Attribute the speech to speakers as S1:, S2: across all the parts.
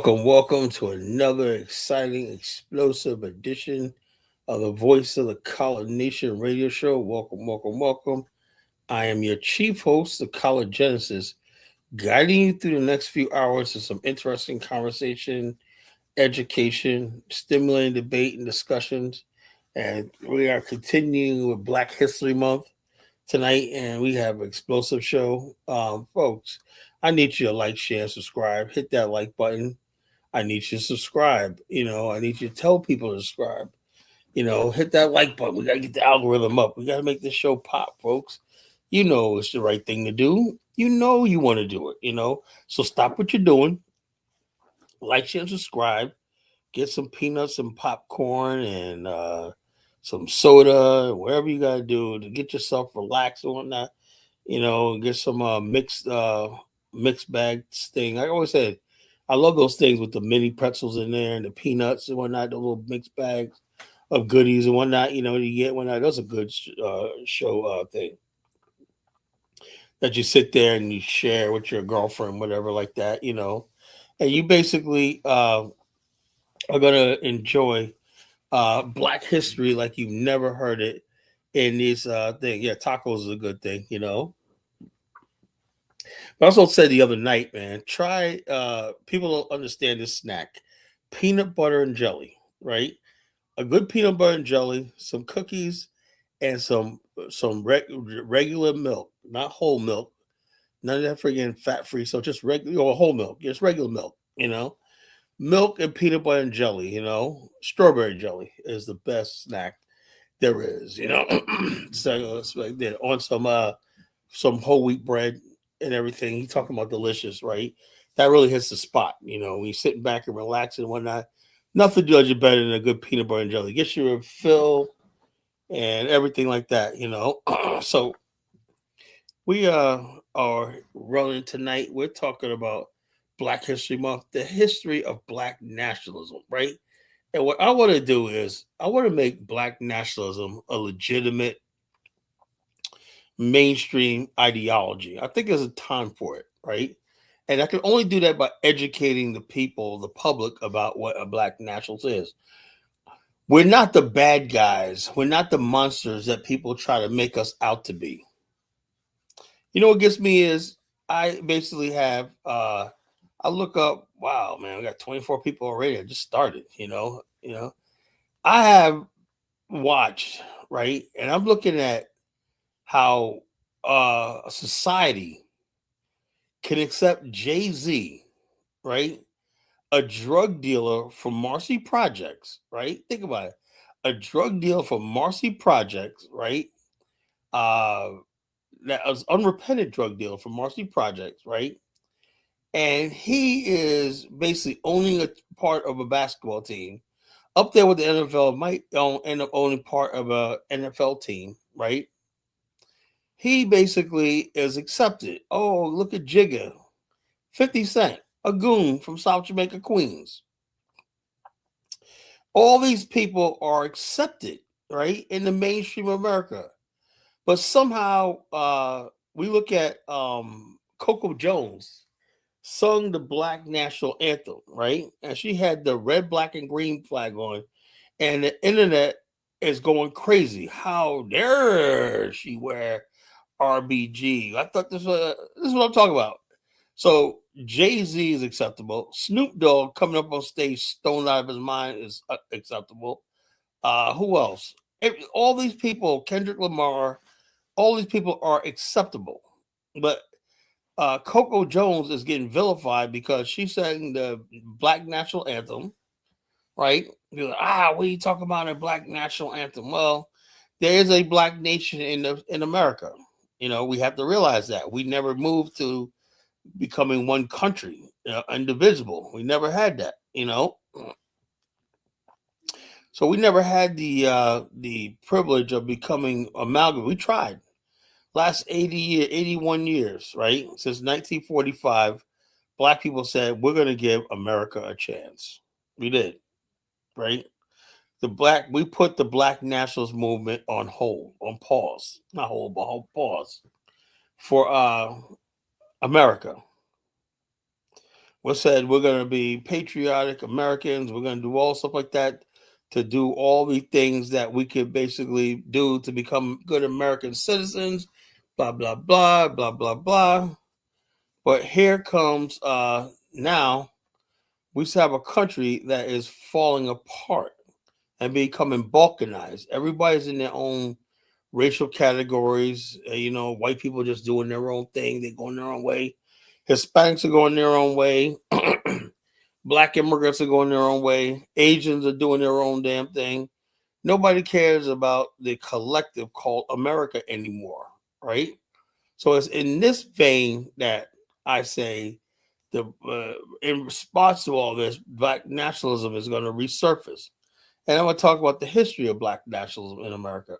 S1: Welcome to another exciting, explosive edition of the Voice of the College Nation radio show. Welcome. I am your chief host, the College Genesis, guiding you through the next few hours of some interesting conversation, education, stimulating debate and discussions. And we are continuing with Black History Month tonight, and we have an explosive show. Folks, I need you to like, share, and subscribe. Hit that like button. I need you to subscribe. I need you to tell people to subscribe. Hit that like button. We got to get the algorithm up. We got to make this show pop, folks. You know it's the right thing to do. You know you want to do it. So stop what you're doing. Like, share, and subscribe. Get some peanuts and popcorn and some soda, whatever you got to do to get yourself relaxed and whatnot. Get some mixed bag thing. I always said, I love those things with the mini pretzels in there and the peanuts and whatnot, the little mixed bags of goodies and whatnot, you get whatnot. That's a good show thing that you sit there and you share with your girlfriend, whatever, like that, and you basically are going to enjoy Black history like you've never heard it in this thing. Yeah, tacos is a good thing. I also said the other night, man, try people don't understand this snack. Peanut butter and jelly, right? A good peanut butter and jelly, some cookies, and regular milk, not whole milk. None of that friggin' fat free. So just regular whole milk, just regular milk. Milk and peanut butter and jelly. Strawberry jelly is the best snack there is. So it's like that on some whole wheat bread and everything. He's talking about delicious, right? That really hits the spot. When you're sitting back and relaxing and whatnot, nothing does you better than a good peanut butter and jelly. Gets you a fill and everything like that. So we are running tonight. We're talking about Black History Month, the history of Black nationalism, right? And what I want to do is I want to make Black nationalism a legitimate mainstream ideology. I think there's a time for it, right? And I can only do that by educating the people, the public, about what a Black nationalist is. We're not the bad guys. We're not the monsters that people try to make us out to be. What gets me is I basically have I look up, wow, man, we got 24 people already. I just started. I have watched, right? And I'm looking at how a society can accept Jay-Z, right? A drug dealer from Marcy Projects, right? Think about it. A drug dealer from Marcy Projects, right? That was unrepentant drug dealer from Marcy Projects, right? And he is basically owning a part of a basketball team. Up there with the NFL, might end up owning part of a NFL team, right? He basically is accepted. Oh, look at Jigga, 50 Cent, a goon from South Jamaica, Queens. All these people are accepted, right, in the mainstream America. But somehow we look at Coco Jones sung the Black national anthem, right? And she had the red, black, and green flag on. And the internet is going crazy. How dare she wear RBG? I thought this is what I'm talking about. So Jay-Z is acceptable. Snoop Dogg coming up on stage stoned out of his mind is acceptable. Who else? All these people, Kendrick Lamar, all these people are acceptable. But Coco Jones is getting vilified because she sang the Black national anthem, right? You're like, what are you talking about, a Black national anthem? Well, there is a Black nation in America. We have to realize that we never moved to becoming one country, indivisible. We never had that, So we never had the privilege of becoming amalgam. We tried last 81 years, right? Since 1945, black people said we're going to give America a chance. We did, right? We put the black nationalist movement on hold, on pause, not hold, but hold, pause for America. We said we're going to be patriotic Americans. We're going to do all stuff like that to do all the things that we could basically do to become good American citizens. Blah blah blah blah blah blah. But here comes now we have a country that is falling apart and becoming balkanized. Everybody's in their own racial categories. White people just doing their own thing. They're going their own way. Hispanics are going their own way. Black immigrants are going their own way. Asians are doing their own damn thing. Nobody cares about the collective called America anymore, right? So it's in this vein that I say in response to all this, black nationalism is going to resurface. And I'm going to talk about the history of black nationalism in America.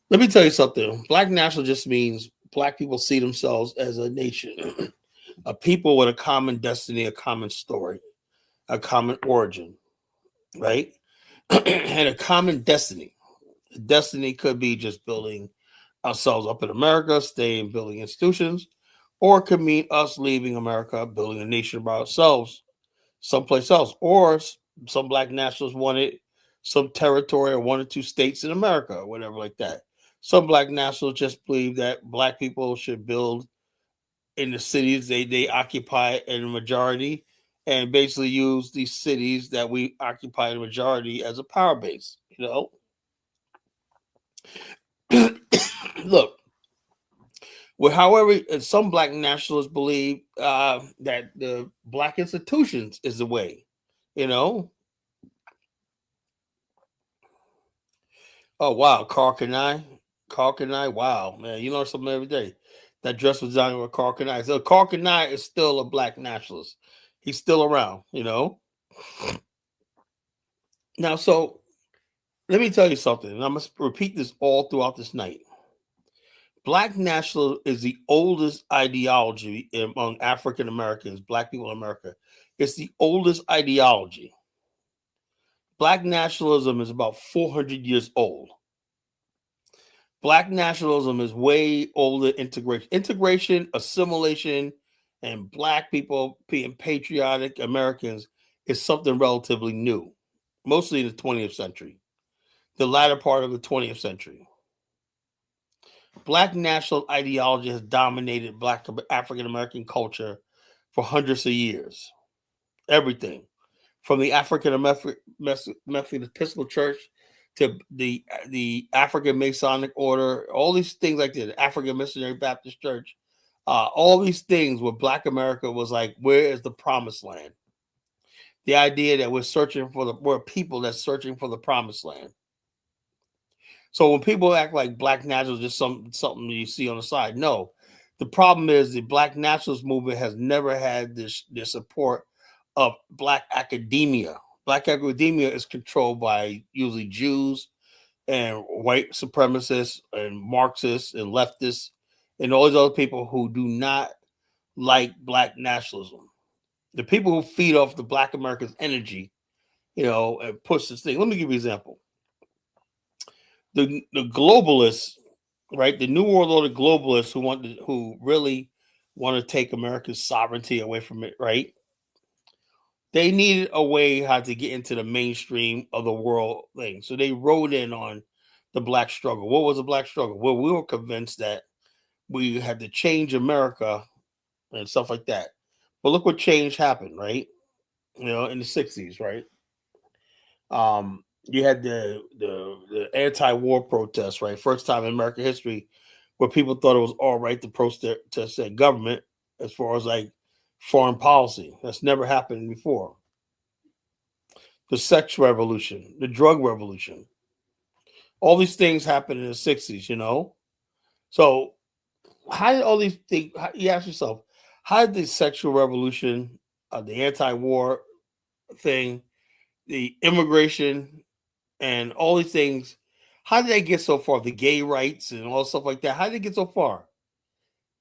S1: Let me tell you something. Black nationalism just means black people see themselves as a nation, a people with a common destiny, a common story, a common origin, right? And a common destiny. Destiny could be just building ourselves up in America, staying building institutions, or it could mean us leaving America, building a nation by ourselves someplace else. Or some black nationalists wanted some territory or one or two states in America or whatever like that. Some black nationalists just believe that black people should build in the cities they occupy in the majority and basically use these cities that we occupy in the majority as a power base, Look, well, however, some black nationalists believe that the black institutions is the way, you know. Oh wow, Carl Kanai, wow man, you learn something every day. That dress was designed with Carl Kanai. So Carl Kanai is still a black nationalist. He's still around. Now, so let me tell you something, and I must repeat this all throughout this night. Black nationalism is the oldest ideology among African Americans, black people in America. It's the oldest ideology. Black nationalism is about 400 years old. Black nationalism is way older integration. Integration, assimilation, and black people being patriotic Americans is something relatively new, mostly in the 20th century, the latter part of the 20th century. Black national ideology has dominated black African American culture for hundreds of years. Everything from the African Methodist Episcopal Church to the African Masonic Order, all these things like the African Missionary Baptist Church, all these things where Black America was like, where is the promised land? The idea that we're people that's searching for the promised land. So when people act like black nationalism is just something you see on the side, no. The problem is the black nationalist movement has never had the support of black academia. Black academia is controlled by usually Jews and white supremacists and Marxists and leftists and all these other people who do not like black nationalism. The people who feed off the black Americans' energy, and push this thing. Let me give you an example. The globalists, right? The New World Order globalists who really want to take America's sovereignty away from it, right? They needed a way how to get into the mainstream of the world thing. So they rode in on the black struggle. What was the black struggle? Well, we were convinced that we had to change America and stuff like that. But look what change happened, right? In the 60s, right? You had the anti-war protests, right? First time in American history where people thought it was all right to protest their government as far as like foreign policy. That's never happened before. The sex revolution, the drug revolution, all these things happened in the 60s, So how did all these things? You ask yourself, how did the sexual revolution, the anti-war thing, the immigration, and all these things, how did they get so far? The gay rights and all stuff like that. How did they get so far?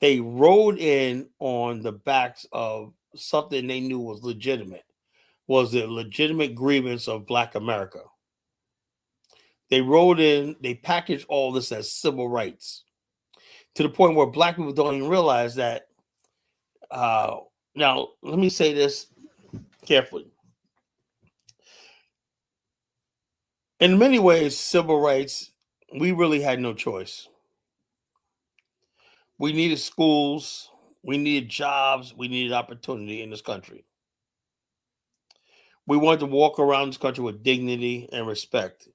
S1: They rode in on the backs of something they knew was legitimate. Was the legitimate grievance of Black America? They rode in. They packaged all this as civil rights to the point where Black people don't even realize that. Uh, Now, let me say this carefully. In many ways, civil rights, we really had no choice. We needed schools, we needed jobs, we needed opportunity in this country. We wanted to walk around this country with dignity and respect.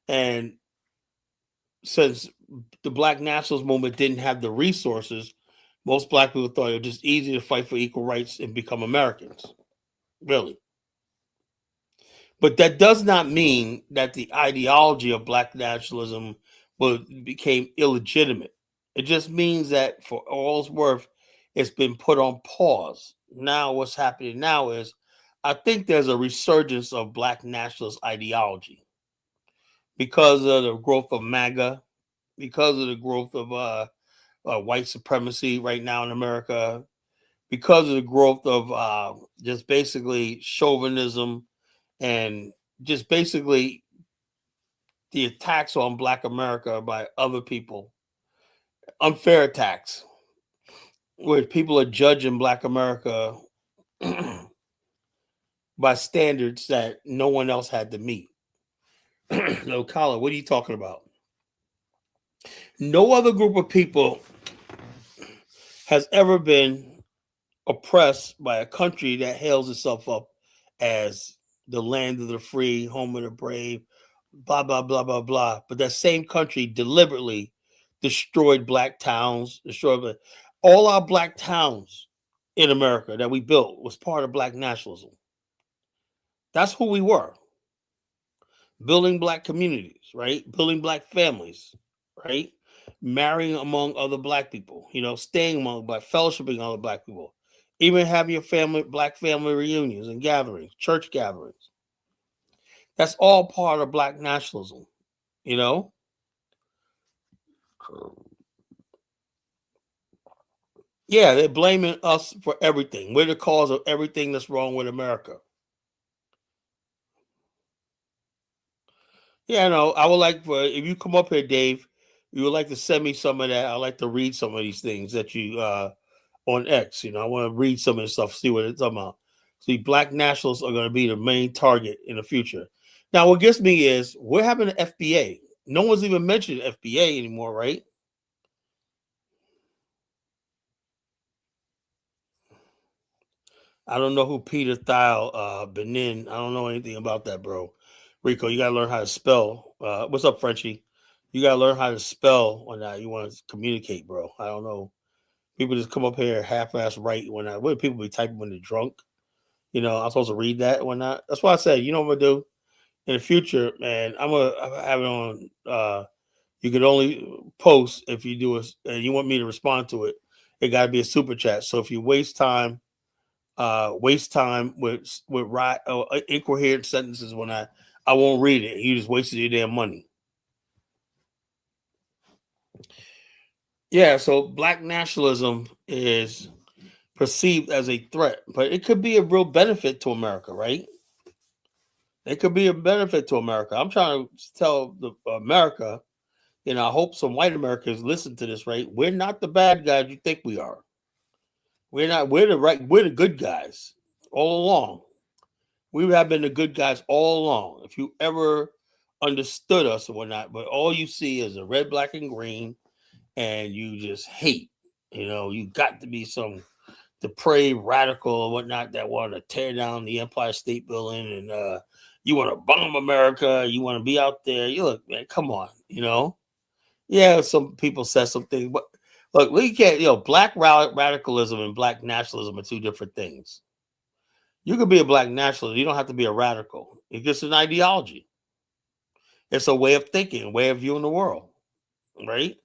S1: And since the Black nationalist movement didn't have the resources, most Black people thought it was just easy to fight for equal rights and become Americans. Really. But that does not mean that the ideology of Black nationalism became illegitimate. It just means that for all it's worth, it's been put on pause. Now, what's happening now is I think there's a resurgence of Black nationalist ideology because of the growth of MAGA, because of the growth of white supremacy right now in America, because of the growth of just basically chauvinism and just basically the attacks on Black America by other people, unfair attacks, where people are judging Black America by standards that no one else had to meet. No, Colin, what are you talking about? No other group of people has ever been oppressed by a country that hails itself up as the land of the free, home of the brave, blah, blah, blah, blah, blah. But that same country deliberately destroyed Black towns, destroyed all our Black towns in America that we built was part of Black nationalism. That's who we were. Building Black communities, right? Building Black families, right? Marrying among other Black people, staying among Black, fellowshipping other Black people, even having your family, Black family reunions and gatherings, church gatherings. That's all part of Black nationalism, you know? Yeah, they're blaming us for everything. We're the cause of everything that's wrong with America. Yeah, no, I would like for if you come up here, Dave, you would like to send me some of that. I'd like to read some of these things that you on X. I want to read some of this stuff, see what it's talking about. See, Black nationalists are going to be the main target in the future. Now, what gets me is what happened to FBA? No one's even mentioned FBA anymore, right? I don't know who Peter Thiel Benin. I don't know anything about that, bro. Rico, you gotta learn how to spell. What's up, Frenchie? You gotta learn how to spell when you want to communicate, bro. I don't know. People just come up here half-ass right when what do people be typing when they're drunk? I'm supposed to read that when not. That's why I said, you know what I'm gonna do in the future, man. I'm gonna have it on. You can only post if you do it, and you want me to respond to it. It got to be a super chat. So if you waste time with incoherent sentences when I won't read it. You just wasted your damn money. Yeah, so Black nationalism is perceived as a threat, but it could be a real benefit to America, right? It could be a benefit to America. I'm trying to tell America, I hope some white Americans listen to this, right? We're not the bad guys you think we are. We're not, we're the good guys all along. We have been the good guys all along. If you ever understood us or whatnot, but all you see is a red, black, and green, and you just hate. You got to be some depraved radical or whatnot that want to tear down the Empire State Building and you want to bomb America. You want to be out there. You look, man, come on. Yeah, some people said something, but look, we can't. Black radicalism and black nationalism are two different things. You could be a black nationalist. You don't have to be a radical. It's just an ideology. It's a way of thinking, a way of viewing the world, right?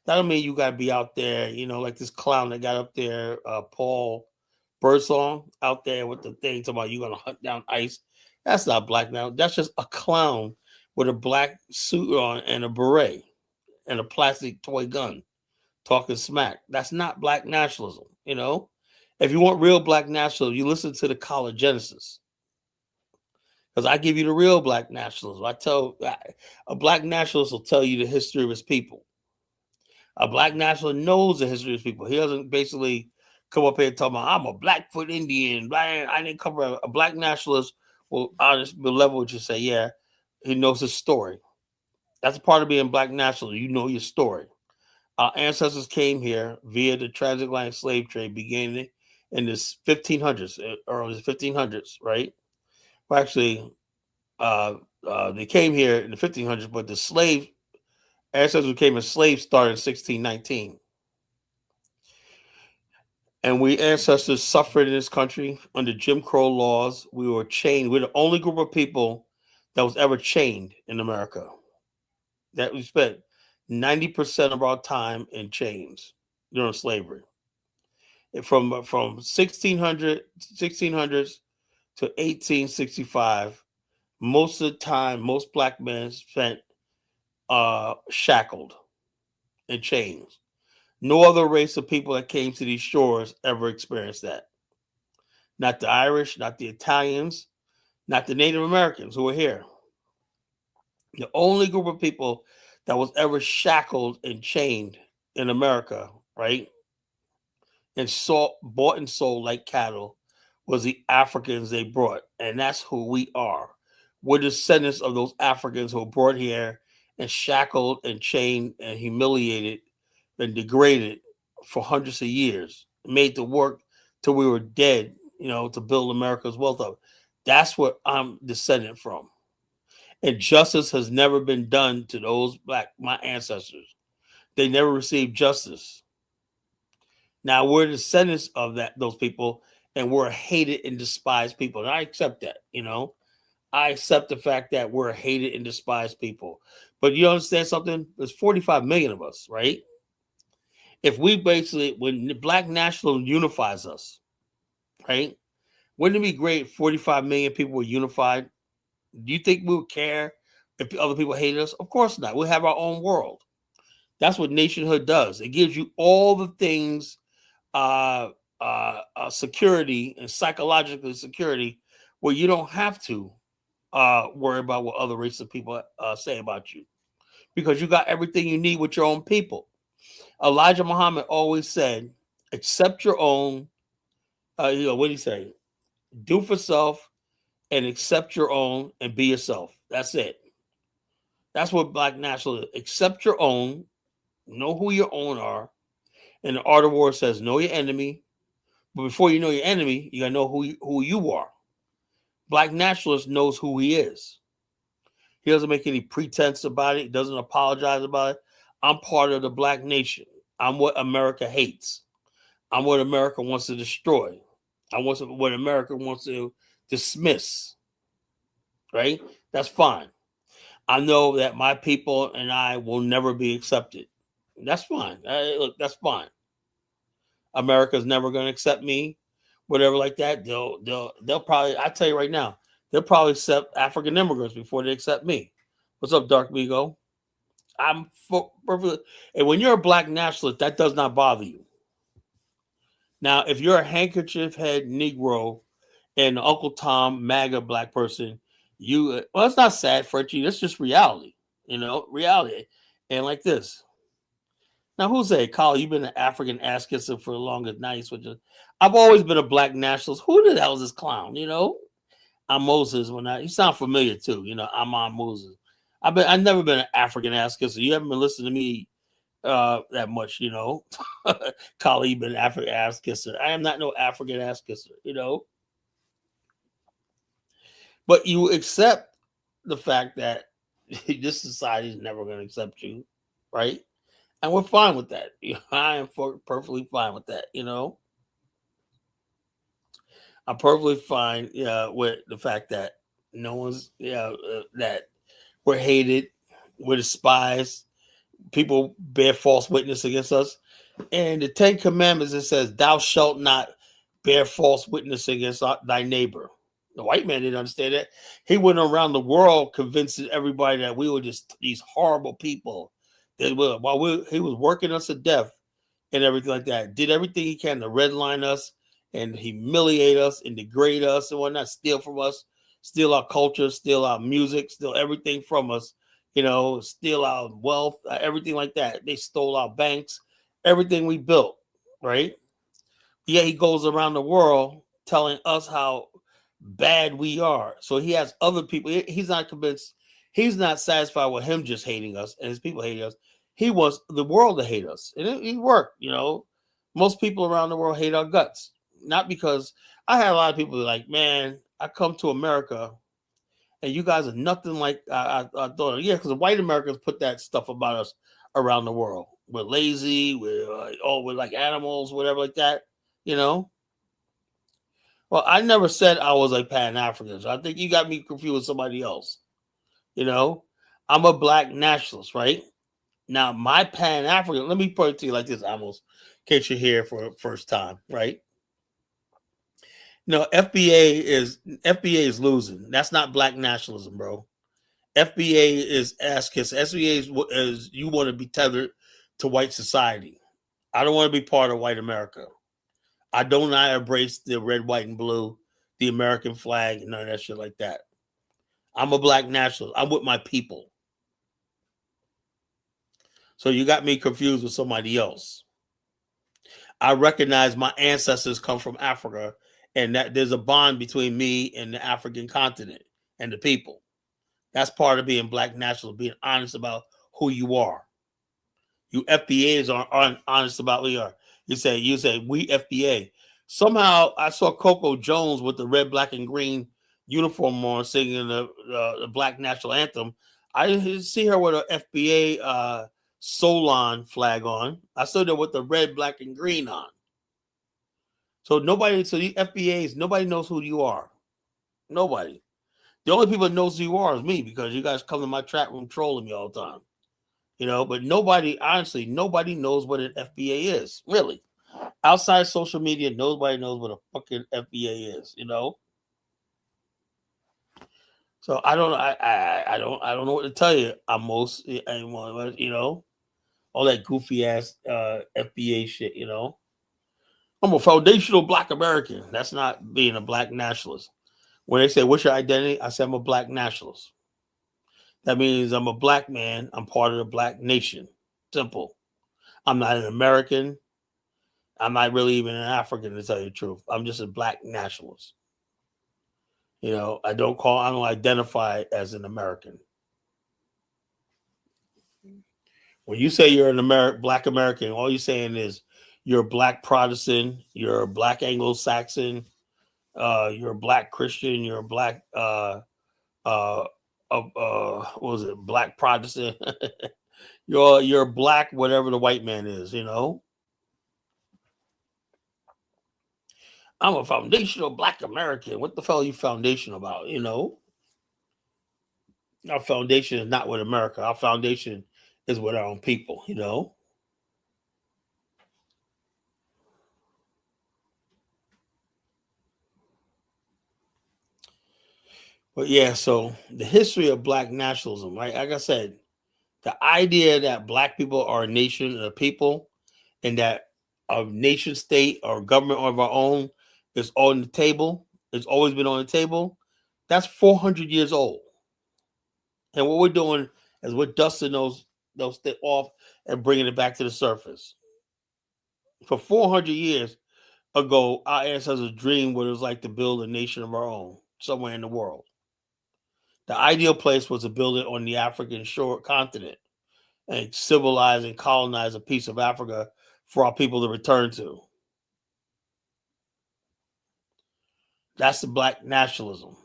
S1: That don't mean you got to be out there, like this clown that got up there, Paul Birdsong, out there with the thing talking about you going to hunt down ICE. That's not black now. That's just a clown with a black suit on and a beret and a plastic toy gun talking smack. That's not black nationalism. If you want real black nationalism, you listen to the College Genesis. Because I give you the real black nationalism. A black nationalist will tell you the history of his people. A black nationalist knows the history of his people. He doesn't basically come up here and talk about, I'm a Blackfoot Indian. I didn't cover a black nationalist will honest level would just say, yeah, he knows his story. That's a part of being black nationalist. You know your story. Our ancestors came here via the transatlantic slave trade beginning in the 1500s, early 1500s, right? Well, actually, they came here in the 1500s, but the slave ancestors who came as slaves started in 1619. And we ancestors suffered in this country under Jim Crow laws. We were chained. We're the only group of people that was ever chained in America. That we spent 90% of our time in chains during slavery. From 1600s to 1865, most of the time, most black men spent shackled in chains. No other race of people that came to these shores ever experienced that. Not the Irish, not the Italians, not the Native Americans who were here. The only group of people that was ever shackled and chained in America, right? And bought and sold like cattle was the Africans they brought. And that's who we are. We're descendants of those Africans who were brought here and shackled and chained and humiliated and degraded for hundreds of years, made to work till we were dead, to build America's wealth up. That's what I'm descendant from. And justice has never been done to my ancestors. They never received justice. Now we're descendants of those people, and we're hated and despised people. And I accept that, I accept the fact that we're hated and despised people. But you understand something? There's 45 million of us, right? If we when the black nationalism unifies us, right? Wouldn't it be great if 45 million people were unified? Do you think we would care if other people hated us? Of course not. We'll have our own world. That's what nationhood does. It gives you all the things, security and psychological security, where you don't have to worry about what other races of people say about you, because you got everything you need with your own people. Elijah Muhammad always said, accept your own, what do you say? Do for self and accept your own and be yourself. That's it. That's what black nationalism is. Accept your own, know who your own are. And the art of war says, know your enemy. But before you know your enemy, you got to know who you are. Black nationalist knows who he is. He doesn't make any pretense about it. He doesn't apologize about it. I'm part of the black nation. I'm what America hates. I'm what America wants to destroy. What America wants to dismiss. Right? That's fine. I know that my people and I will never be accepted. That's fine. Look, that's fine. America's never going to accept me, whatever like that. They'll probably, I tell you right now, they'll probably accept African immigrants before they accept me. What's up, Dark Migo? I'm perfectly. And when you're a black nationalist, that does not bother you. Now, if you're a handkerchief head Negro and Uncle Tom MAGA black person, it's not sad, Frenchie. That's just reality. Reality. And like this. Now, who's say, Kyle, you've been an African ass kisser for the longest night. I've always been a black nationalist. Who the hell is this clown? I'm Moses. You sound familiar too. I'm on Moses. I've never been an African ass kisser. You haven't been listening to me that much, Kyle, you've been an African ass kisser. I am not no African ass kisser, But you accept the fact that this society is never going to accept you, right? And we're fine with that. I am perfectly fine with that. I'm perfectly fine with the fact that no one's, that we're hated, we're despised, People bear false witness against us. And the Ten Commandments, it says, "Thou shalt not bear false witness against thy neighbor." The white man didn't understand that. He went around the world convincing everybody that we were just these horrible people. That he was working us to death and everything like that. Did everything he can to redline us and humiliate us and degrade us and whatnot, steal from us, steal our culture, steal our music, steal everything from us, steal our wealth, everything like that. They stole our banks, everything we built, right? Yeah, he goes around the world telling us how bad we are. So he has other people. He's not convinced. He's not satisfied with him just hating us and his people hating us. He wants the world to hate us, and it worked. Most people around the world hate our guts, not because I had a lot of people like, man, I come to America and you guys are nothing like I thought. Yeah, because the white Americans put that stuff about us around the world. We're lazy. We're like animals, whatever like that. You know. Well, I never said I was like Pan African. So I think you got me confused with somebody else. I'm a black nationalist, right? Now, my Pan African, let me put it to you like this, almost, in case you're here for the first time, right? FBA is losing. That's not black nationalism, bro. FBA is ass kiss. SBA is you want to be tethered to white society. I don't want to be part of white America. I do not embrace the red, white, and blue, the American flag, and none of that shit like that. I'm a black nationalist. I'm with my people. So you got me confused with somebody else. I recognize my ancestors come from Africa and that there's a bond between me and the African continent and the people. That's part of being black national, being honest about who you are. You FBAs aren't honest about who you are. You say we FBA. Somehow I saw Coco Jones with the red, black, and green uniform on singing the black national anthem. I didn't see her with an FBA Solon flag on. I saw her with the red, black, and green on. So the FBAs, nobody knows who you are. Nobody. The only people that knows who you are is me because you guys come to my chat room trolling me all the time. But honestly, nobody knows what an FBA is, really. Outside social media, nobody knows what a fucking FBA is, So I don't know what to tell you. All that goofy ass FBA shit, I'm a foundational black American. That's not being a black nationalist. When they say, "What's your identity?" I say I'm a black nationalist. That means I'm a black man. I'm part of the black nation. Simple. I'm not an American. I'm not really even an African, to tell you the truth. I'm just a black nationalist. I don't identify as an American. When you say you're an black American, all you're saying is you're a black Protestant, you're a black Anglo-Saxon, you're a black Christian, you're a black what was it, black Protestant. you're black, whatever the white man is, I'm a foundational black American. What the hell are you foundation about? Our foundation is not with America. Our foundation is with our own people, But yeah, so the history of black nationalism, right? Like I said, the idea that black people are a nation and a people and that a nation state or government of our own is on the table, it's always been on the table, that's 400 years old. And what we're doing is we're dusting those off and bringing it back to the surface. For 400 years ago, our ancestors dreamed what it was like to build a nation of our own somewhere in the world. The ideal place was to build it on the African shore continent and civilize and colonize a piece of Africa for our people to return to. That's the black nationalism.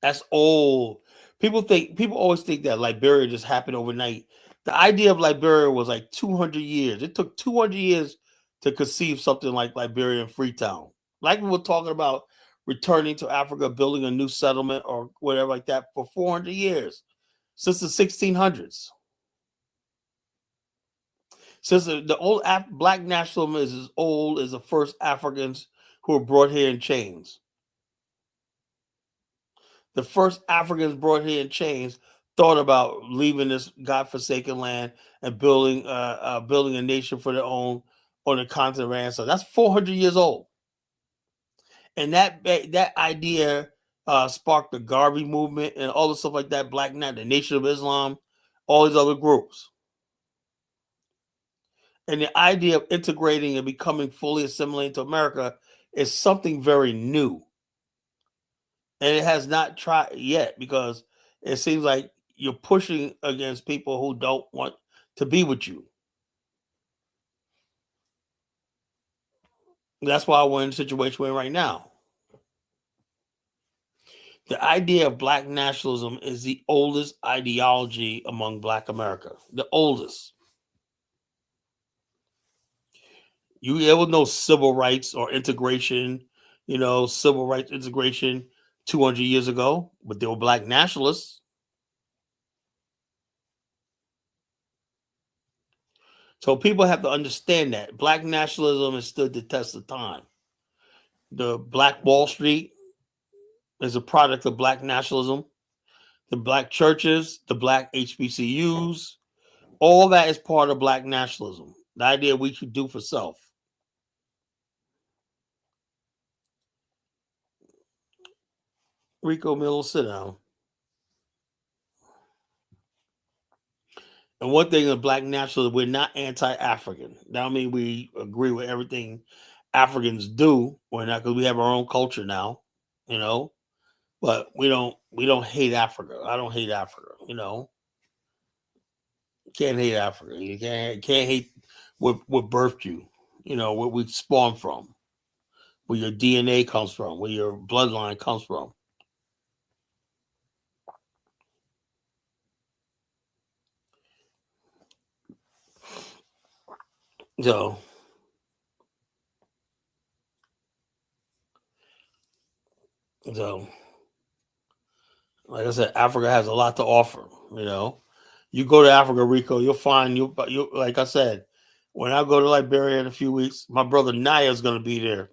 S1: That's old. People always think that Liberia just happened overnight. The idea of Liberia was like 200 years. It took 200 years to conceive something like Liberia and Freetown. Like we were talking about returning to Africa, building a new settlement or whatever like that for 400 years, since the 1600s. Since the old black nationalism is as old as the first Africans who were brought here in chains. The first Africans brought here in chains thought about leaving this godforsaken land and building a nation for their own on the continent of Ransom. That's 400 years old, and that idea sparked the Garvey movement and all the stuff like that. Black Knight, the Nation of Islam, all these other groups. And the idea of integrating and becoming fully assimilated to America is something very new. And it has not tried yet because it seems like you're pushing against people who don't want to be with you. That's why we're in the situation we're in right now. The idea of black nationalism is the oldest ideology among Black America. The oldest. You ever know civil rights or integration, civil rights integration 200 years ago, but they were black nationalists. So people have to understand that black nationalism has stood the test of time. The Black Wall Street is a product of black nationalism. The black churches, the black HBCUs, all that is part of black nationalism. The idea we should do for self. Rico Miller, sit down. And one thing of black nationalism, we're not anti-African. That don't mean we agree with everything Africans do. We're not, because we have our own culture now, But we don't hate Africa. I don't hate Africa, Can't hate Africa. You can't hate what birthed you, where we spawned from, where your DNA comes from, where your bloodline comes from. So like I said, Africa has a lot to offer. You go to Africa, Rico, you'll find you. Like I said, when I go to Liberia in a few weeks, my brother Naya is going to be there.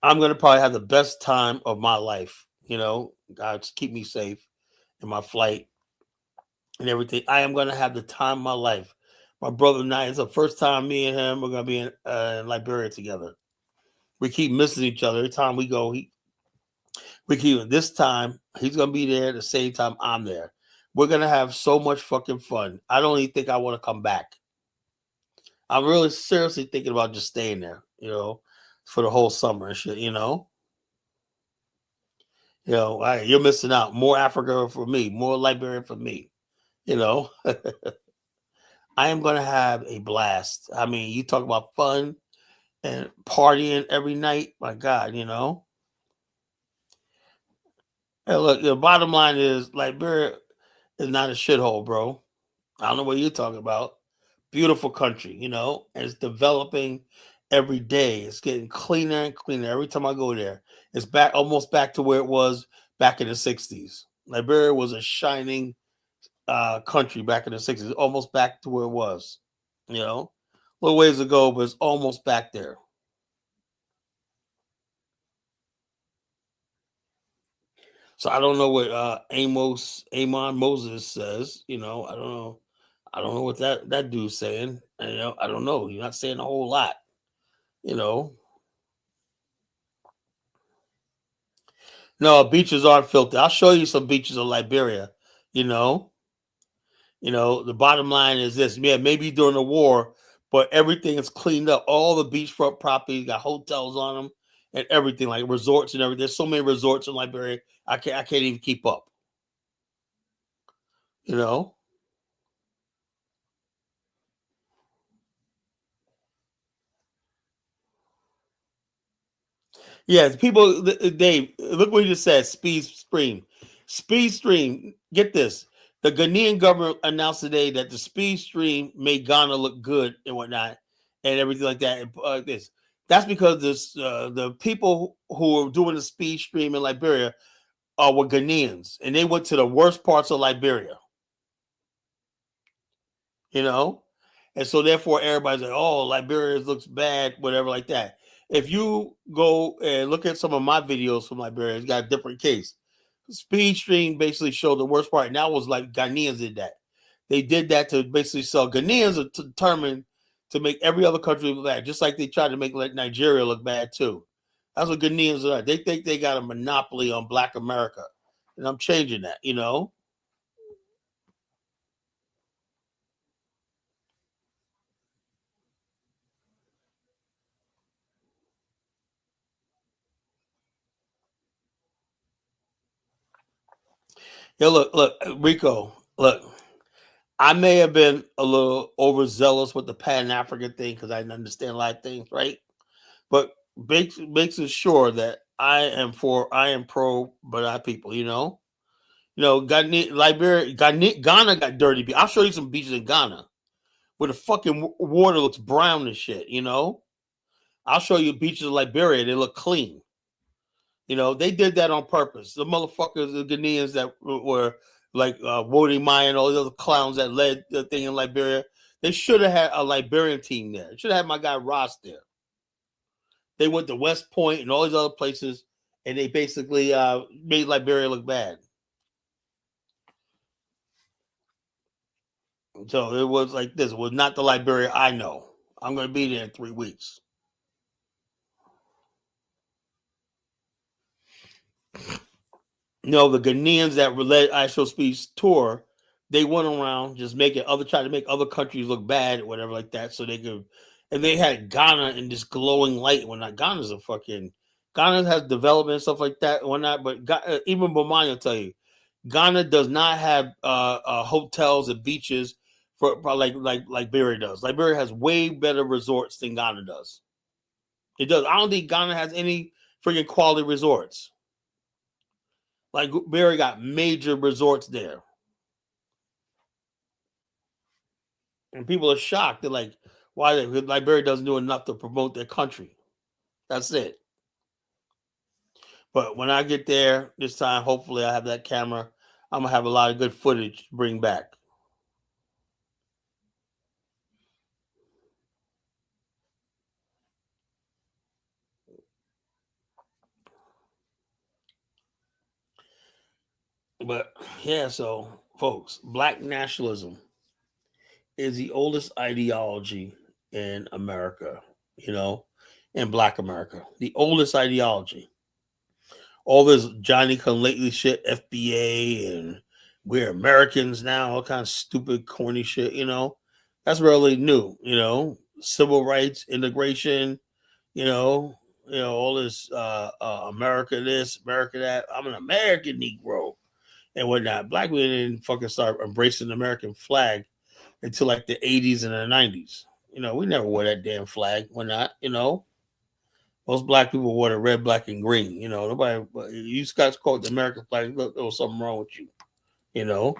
S1: I'm going to probably have the best time of my life. God keep me safe in my flight and everything. I am going to have the time of my life. My brother Naya, it's the first time me and him are going to be in Liberia together. We keep missing each other every time we go. This time he's gonna be there at the same time I'm there. We're gonna have so much fucking fun. I don't even think I want to come back. I'm really seriously thinking about just staying there, for the whole summer and shit, you're missing out. More Africa for me, more Liberia for me, I am gonna have a blast. I mean, you talk about fun and partying every night. My God, Hey, look, the bottom line is Liberia is not a shithole, bro. I don't know what you're talking about. Beautiful country, and it's developing every day. It's getting cleaner and cleaner every time I go there. It's almost back to where it was back in the 60s. Liberia was a shining country back in the 60s, almost back to where it was, a little ways ago, but it's almost back there. So I don't know what Amon Moses says. I don't know. I don't know what that dude's saying. I don't know. He's not saying a whole lot. No, beaches aren't filthy. I'll show you some beaches of Liberia. You know. The bottom line is this. Yeah, maybe during the war, but everything is cleaned up. All the beachfront properties got hotels on them and everything, like resorts and everything. There's so many resorts in Liberia. I can't even keep up. You know. Yes, people. Dave, look what he just said. Speed stream. Get this. The Ghanaian government announced today that the speed stream made Ghana look good and whatnot, and everything like that. This. That's because the people who were doing the speed stream in Liberia were Ghanaians, and they went to the worst parts of Liberia. You know, And so therefore everybody's like, oh, Liberia looks bad, whatever like that. If you go and look at some of my videos from Liberia, it's got a different case. Speed Stream basically showed the worst part, and that was like Ghanaians did that. They did that to basically sell. Ghanaians are determined to make every other country look bad, just like they tried to make like Nigeria look bad too. That's what Ghanaians are. They think they got a monopoly on Black America, and I'm changing that. Yeah, look, Rico, look. I may have been a little overzealous with the Pan African thing because I didn't understand a lot of things, right? But makes it sure that I am pro black people. Ghana, Liberia, Ghana got dirty. I'll show you some beaches in Ghana where the fucking water looks brown and shit. I'll show you beaches in Liberia. They look clean. They did that on purpose. The motherfuckers, the Ghanaians that were like Wody Maya and all the other clowns that led the thing in Liberia, they should have had a Liberian team there. Should have had my guy Ross there. They went to West Point and all these other places, and they basically made Liberia look bad. So it was like this. It was not the Liberia I know. I'm going to be there in 3 weeks. The Ghanaians that led ISO Speed's tour, they went around just trying to make other countries look bad or whatever like that, so they could. And they had Ghana in this glowing light. When not Ghana's Ghana has development and stuff like that and whatnot. But even Bomani will tell you, Ghana does not have hotels and beaches for like Liberia does. Liberia has way better resorts than Ghana does. It does. I don't think Ghana has any freaking quality resorts. Like Liberia got major resorts there, and people are shocked. They're like, "Why Liberia doesn't do enough to promote their country?" That's it. But when I get there this time, hopefully I have that camera. I'm gonna have a lot of good footage to bring back. But yeah, so folks, Black nationalism is the oldest ideology in America, in Black America. The oldest ideology. All this Johnny come lately shit, FBA, and we're Americans now, all kind of stupid, corny shit. That's really new. Civil rights, integration, all this America this, America that. I'm an American Negro and whatnot. Black people didn't fucking start embracing the American flag until like the 80s and the 90s. We never wore that damn flag. We're not. Most black people wore the red, black, and green. Nobody, you Scots called the American flag. Look, there was something wrong with you. You know,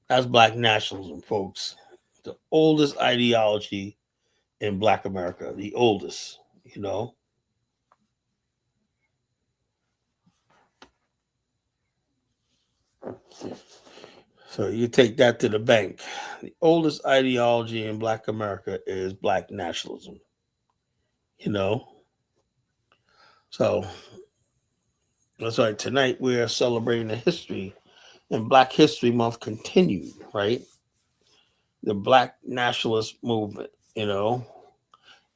S1: that's black nationalism, folks. The oldest ideology in Black America, the oldest. So you take that to the bank. The oldest ideology in Black America is black nationalism. You know, so that's right. Tonight we are celebrating the history, and Black History Month continued. Right, the Black nationalist movement.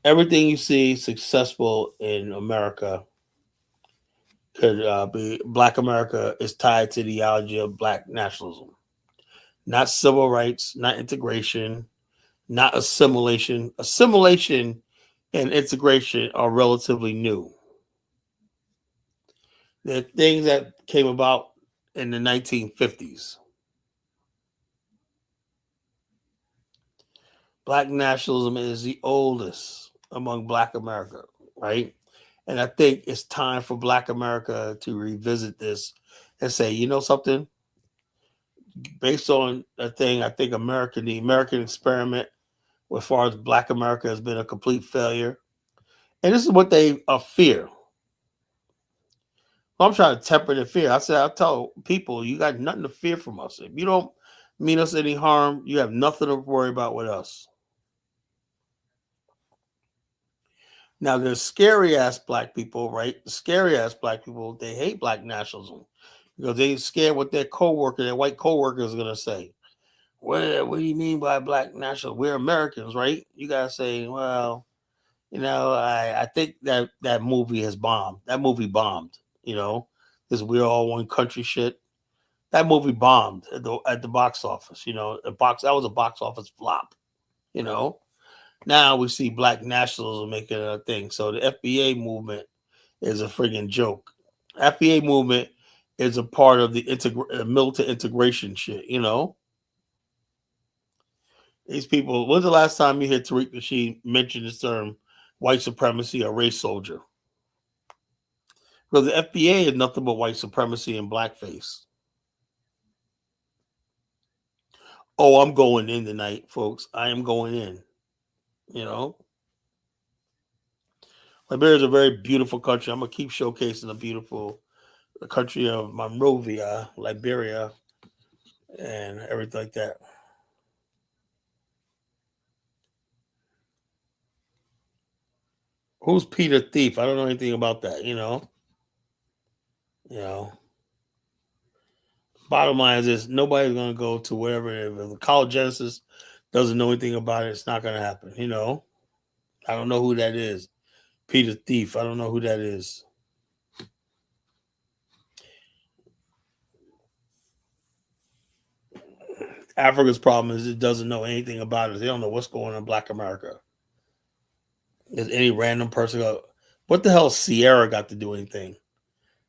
S1: Everything you see successful in America could be Black America is tied to the ideology of Black nationalism, not civil rights, not integration, not assimilation. Assimilation and integration are relatively new. They're things that came about in the 1950s. Black nationalism is the oldest among Black America, right? And I think it's time for Black America to revisit this and say, you know something? Based on a thing, I think the American experiment, as far as Black America, has been a complete failure. And this is what they fear. I'm trying to temper the fear. I tell people, you got nothing to fear from us. If you don't mean us any harm. You have nothing to worry about with us. Now, there's scary ass black people, right? Scary ass black people, they hate black nationalism because they scared what their coworker, their white coworker, is gonna say. What do you mean by black national? We're Americans, right? You gotta say, well, I think that movie has bombed. That movie bombed. This we're all one country shit. That movie bombed at the box office. That was a box office flop. You know, now we see black nationalism making a thing. So the FBA movement is a friggin' joke. FBA movement is a part of the militant integration shit. These people. When's the last time you heard Tariq Nasheed mention this term, white supremacy or race soldier? Because the FBA is nothing but white supremacy and blackface. Oh, I'm going in tonight, folks. I am going in. You know, Liberia is a very beautiful country. I'm gonna keep showcasing the country of Monrovia, Liberia, and everything like that. Who's Peter Thief? I don't know anything about that. You know. Bottom line is this: nobody's gonna go to wherever it is. If the college Genesis doesn't know anything about it, it's not gonna happen. I don't know who that is. Peter Thief. I don't know who that is. Africa's problem is it doesn't know anything about it. They don't know what's going on in Black America. Is any random person go, what the hell Sierra got to do anything?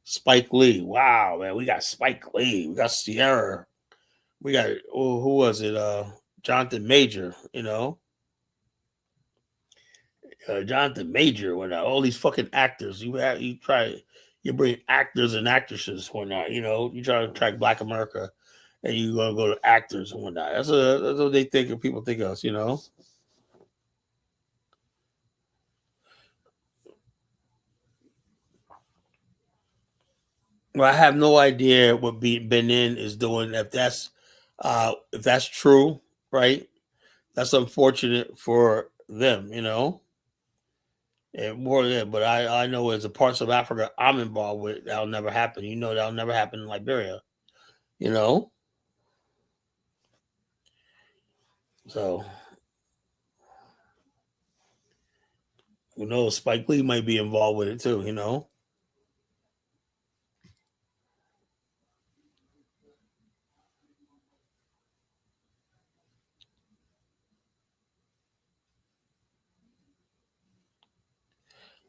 S1: Spike Lee. Wow, man. We got Spike Lee. We got Sierra. We got who was it? Jonathan Major, Jonathan Major, when all these fucking actors, you bring actors and actresses whatnot, you try to attract Black America, and you gonna go to actors and whatnot. That's what they think of. People think of us. Well, I have no idea what Benin is doing. If that's true, right? That's unfortunate for them. And more than that, but I know as the parts of Africa I'm involved with, that'll never happen. That'll never happen in Liberia. You know, so who knows? Spike Lee might be involved with it too.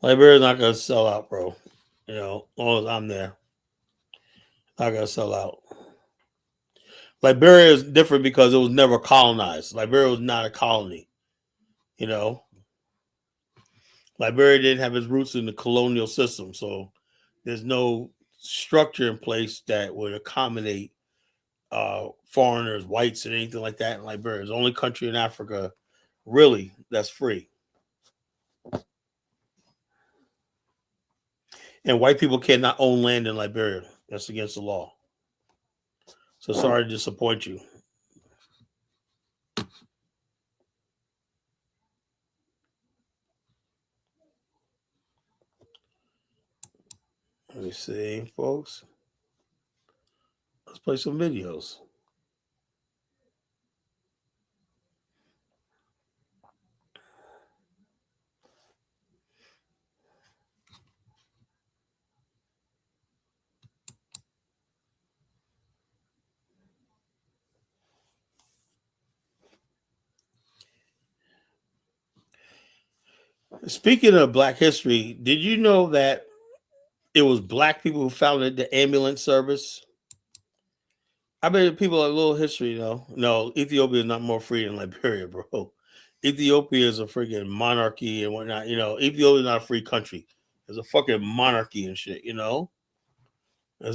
S1: Liberia's not gonna sell out, bro. As long as I'm there, not gonna sell out. Liberia is different because it was never colonized. Liberia was not a colony. You know, Liberia didn't have its roots in the colonial system, so there's no structure in place that would accommodate foreigners, whites, and anything like that in Liberia. It's the only country in Africa, really, that's free. And white people cannot own land in Liberia. That's against the law. So sorry to disappoint you. Let me see, folks. Let's play some videos. Speaking of Black history, did you know that it was Black people who founded the ambulance service? I bet people have a little history, though. No, Ethiopia is not more free than Liberia, bro. Ethiopia is a freaking monarchy and whatnot. Ethiopia is not a free country. It's a fucking monarchy and shit. It's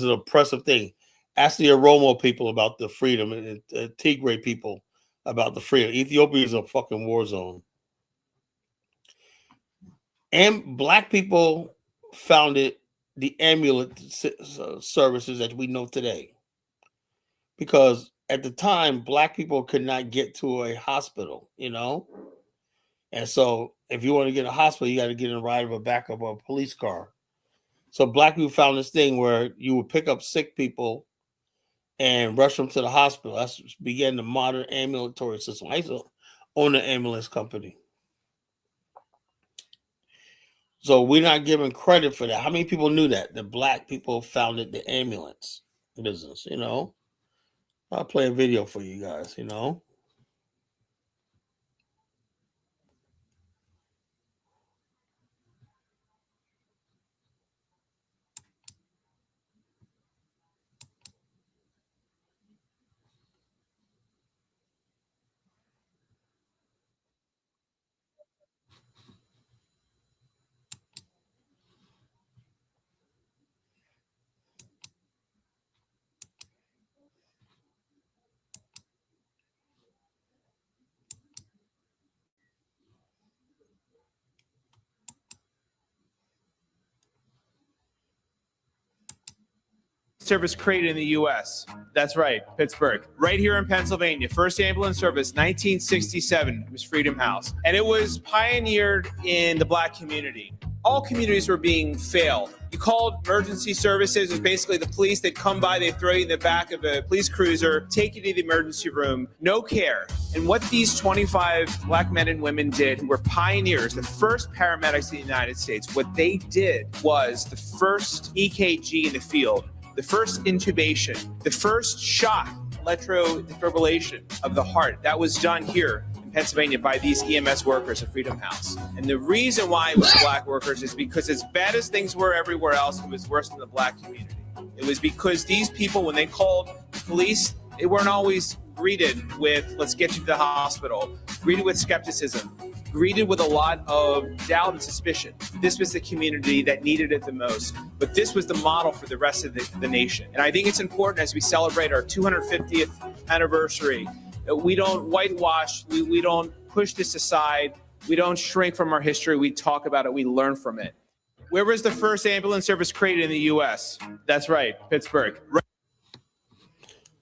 S1: an oppressive thing. Ask the Oromo people about the freedom and Tigray people about the freedom. Ethiopia is a fucking war zone. And Black people founded the ambulance services that we know today. Because at the time, black people could not get to a hospital, and so if you want to get a hospital, you got to get in the ride of a back of a police car. So black people found this thing where you would pick up sick people and rush them to the hospital. That's began the modern ambulatory system. I used to own an ambulance company. So we're not giving credit for that. How many people knew that? The black people founded the ambulance business, I'll play a video for you guys.
S2: Service created in the U.S. That's right, Pittsburgh. Right here in Pennsylvania. First ambulance service, 1967. It was Freedom House. And it was pioneered in the black community. All communities were being failed. You called emergency services. It was basically the police. They'd come by, they'd throw you in the back of a police cruiser, take you to the emergency room. No care. And what these 25 black men and women did, who were pioneers, the first paramedics in the United States, what they did was the first EKG in the field, the first intubation, the first shock, electrodefibrillation of the heart. That was done here in Pennsylvania by these EMS workers at Freedom House. And the reason why it was black workers is because as bad as things were everywhere else, it was worse in the black community. It was because these people, when they called the police, they weren't always greeted with, let's get you to the hospital, greeted with skepticism, greeted with a lot of doubt and suspicion. This was the community that needed it the most, but this was the model for the rest of the nation. And I think it's important as we celebrate our 250th anniversary that we don't whitewash, we don't push this aside, we don't shrink from our history, we talk about it, we learn from it. Where was the first ambulance service created in the U.S.? That's right, Pittsburgh.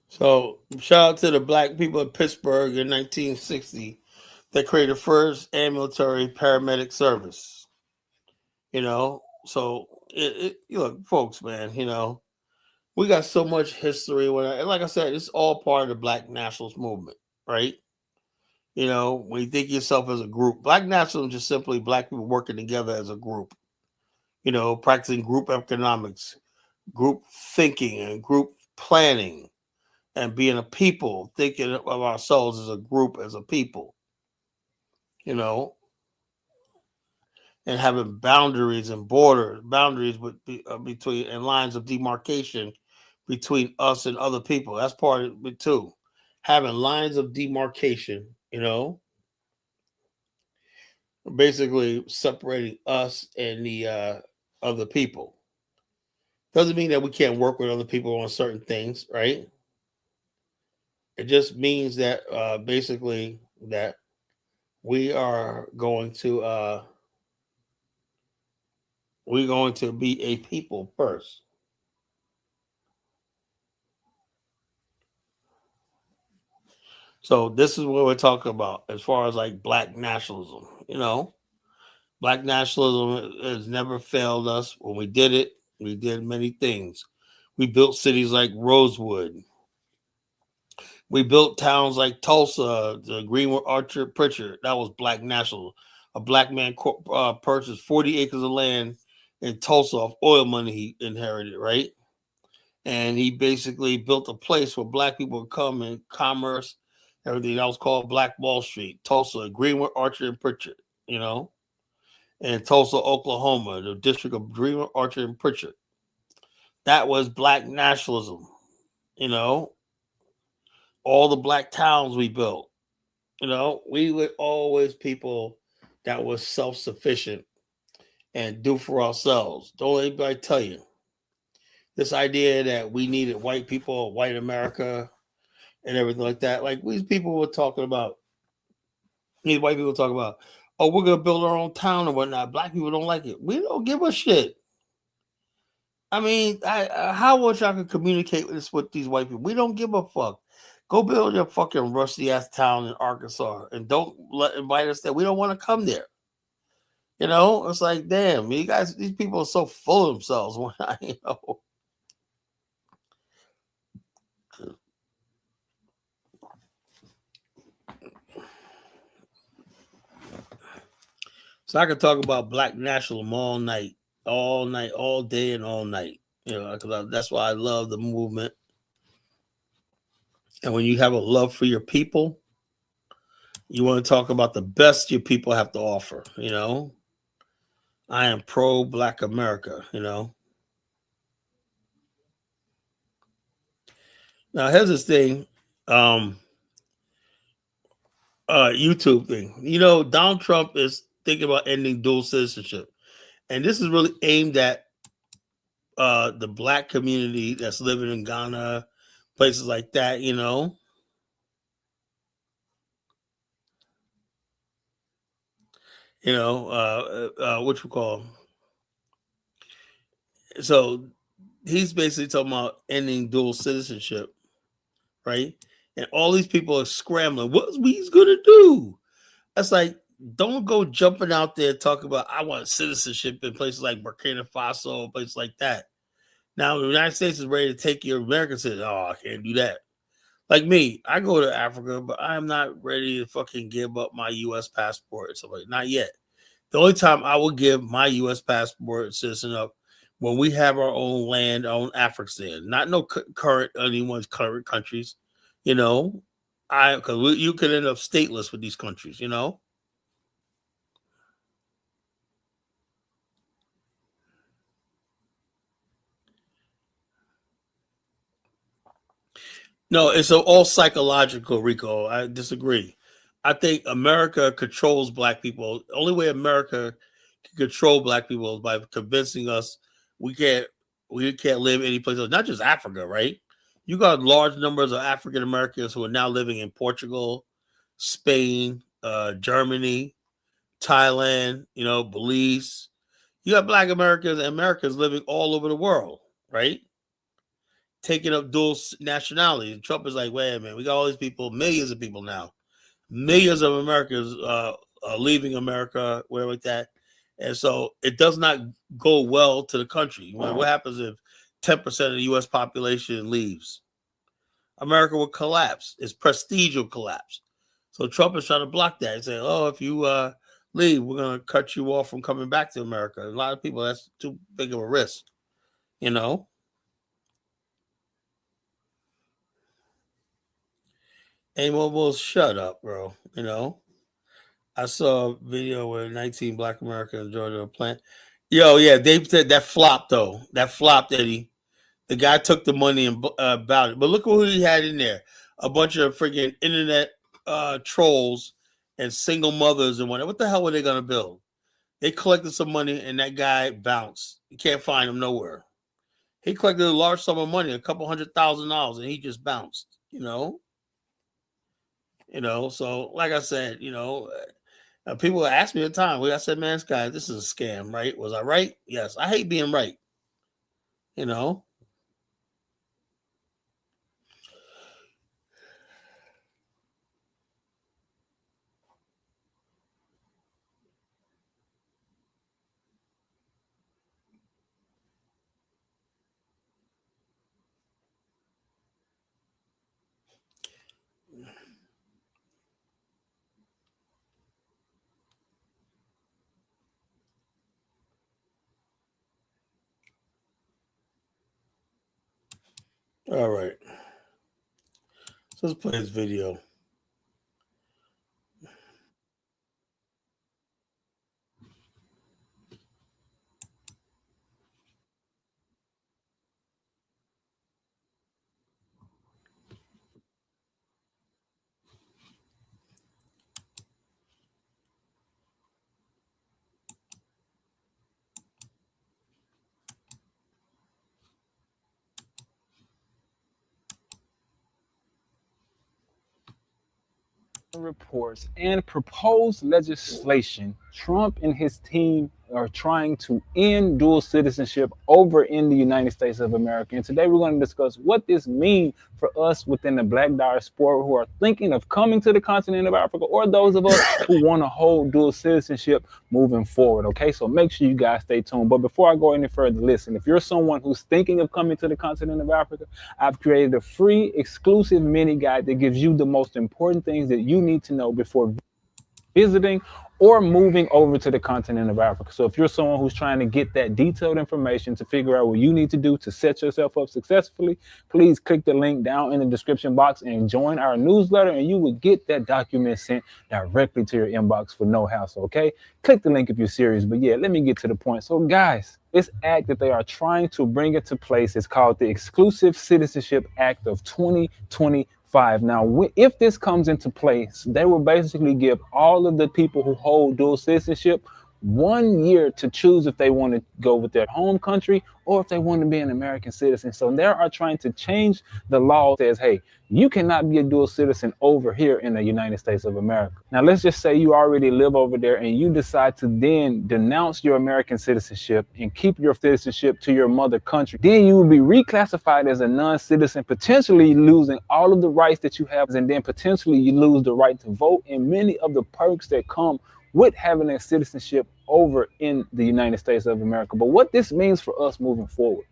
S1: So shout out to the black people of Pittsburgh in 1960 that created the first ambulatory paramedic service. So look, folks, man, we got so much history. And like I said, it's all part of the black nationalist movement, right? When you think of yourself as a group, black nationalism is just simply black people working together as a group, practicing group economics, group thinking, and group planning, and being a people, thinking of ourselves as a group, as a people, and having boundaries and boundaries between and lines of demarcation between us and other people. That's part of it too. Having lines of demarcation, basically separating us and the other people. Doesn't mean that we can't work with other people on certain things, right? It just means that basically that we are going to we're going to be a people first. So this is what we're talking about as far as like black nationalism. Black nationalism has never failed us. When we did it, we did many things. We built cities like Rosewood. We built towns like Tulsa, the Greenwood Orchard Pritchard. That was black nationalism. A black man purchased 40 acres of land in Tulsa off oil money he inherited, right? And he basically built a place where black people would come and commerce, everything. That was called Black Wall Street, Tulsa, Greenwood, Orchard, and Pritchard, and Tulsa, Oklahoma, the district of Greenwood, Orchard, and Pritchard. That was black nationalism, all the black towns we built. We were always people that was self-sufficient and do for ourselves. Don't let anybody tell you. This idea that we needed white people, white America, and everything like that. Like these people were talking about, these white people talking about, oh, we're going to build our own town and whatnot. Black people don't like it. We don't give a shit. I mean, how much I can communicate with these white people? We don't give a fuck. Go build your fucking rusty ass town in Arkansas and don't invite us there. We don't want to come there. You know, it's like, damn, you guys, these people are so full of themselves. When so I could talk about Black nationalism all night, all day, and all night. You know, because that's why I love the movement. And when you have a love for your people, you want to talk about the best your people have to offer. You know, I am pro Black America. You know, now here's this thing, um, YouTube thing. You know, Donald Trump is thinking about ending dual citizenship, and this is really aimed at the Black community that's living in Ghana, places like that. What you call. So he's basically talking about ending dual citizenship, right? And all these people are scrambling. What's he's gonna do? That's like, don't go jumping out there talking about I want citizenship in places like Burkina Faso, places like that. Now the United States is ready to take your American citizen. Oh, I can't do that. Like me, I go to Africa, but I am not ready to fucking give up my U.S. passport or something. Not yet. The only time I will give my U.S. passport citizen up when we have our own land, our own Afghanistan, not no current anyone's current countries. You know, because you could end up stateless with these countries. You know. No, it's all psychological, Rico. I disagree. I think America controls black people. The only way America can control black people is by convincing us we can't we can't live any place else. Not just Africa, right? You got large numbers of African Americans who are now living in Portugal, Spain, Germany, Thailand, Belize. You got black Americans and Americans living all over the world, right? Taking up dual nationality. And Trump is like, wait a minute, we got all these people, millions of people now, millions of Americans leaving America, whatever like that. And so it does not go well to the country. What happens if 10% of the U.S. population leaves? America will collapse. Its prestige will collapse. So Trump is trying to block that and say, oh, if you leave, we're going to cut you off from coming back to America. A lot of people, that's too big of a risk, you know? Well, shut up, bro. I saw a video where 19 black Americans joined a plant. Yo, yeah, they said that flopped, though. That flopped, Eddie. The guy took the money and about it. But look who he had in there. A bunch of freaking internet trolls and single mothers and whatever. What the hell were they going to build? They collected some money and that guy bounced. You can't find him nowhere. He collected a large sum of money, a couple $100,000, and he just bounced. So like I said, people ask me at the time. I said, man, this is a scam, right? Was I right? Yes. I hate being right. You know. All right. So let's play this video.
S3: reports and proposed legislation, Trump and his team are trying to end dual citizenship over in the United States of America. And today we're going to discuss what this means for us within the Black diaspora who are thinking of coming to the continent of Africa, or those of us who want to hold dual citizenship moving forward. Okay, so make sure you guys stay tuned. But before I go any further, listen, if you're someone who's thinking of coming to the continent of Africa, I've created a free exclusive mini guide that gives you the most important things that you need to know before visiting or moving over to the continent of Africa. So if you're someone who's trying to get that detailed information to figure out what you need to do to set yourself up successfully, please click the link down in the description box and join our newsletter, and you will get that document sent directly to your inbox for no hassle, okay? Click the link if you're serious. But yeah, let me get to the point. So guys, this act that they are trying to bring into place is called the Exclusive Citizenship Act of 2025. Now, if this comes into place, they will basically give all of the people who hold dual citizenship 1 year to choose if they want to go with their home country or if they want to be an American citizen. So they are trying to change the law that says, hey, you cannot be a dual citizen over here in the United States of America. Now, let's just say you already live over there and you decide to then denounce your American citizenship and keep your citizenship to your mother country. Then you will be reclassified as a non-citizen, potentially losing all of the rights that you have, and then potentially you lose the right to vote and many of the perks that come with having a citizenship over in the United States of America. But what this means for us moving forward,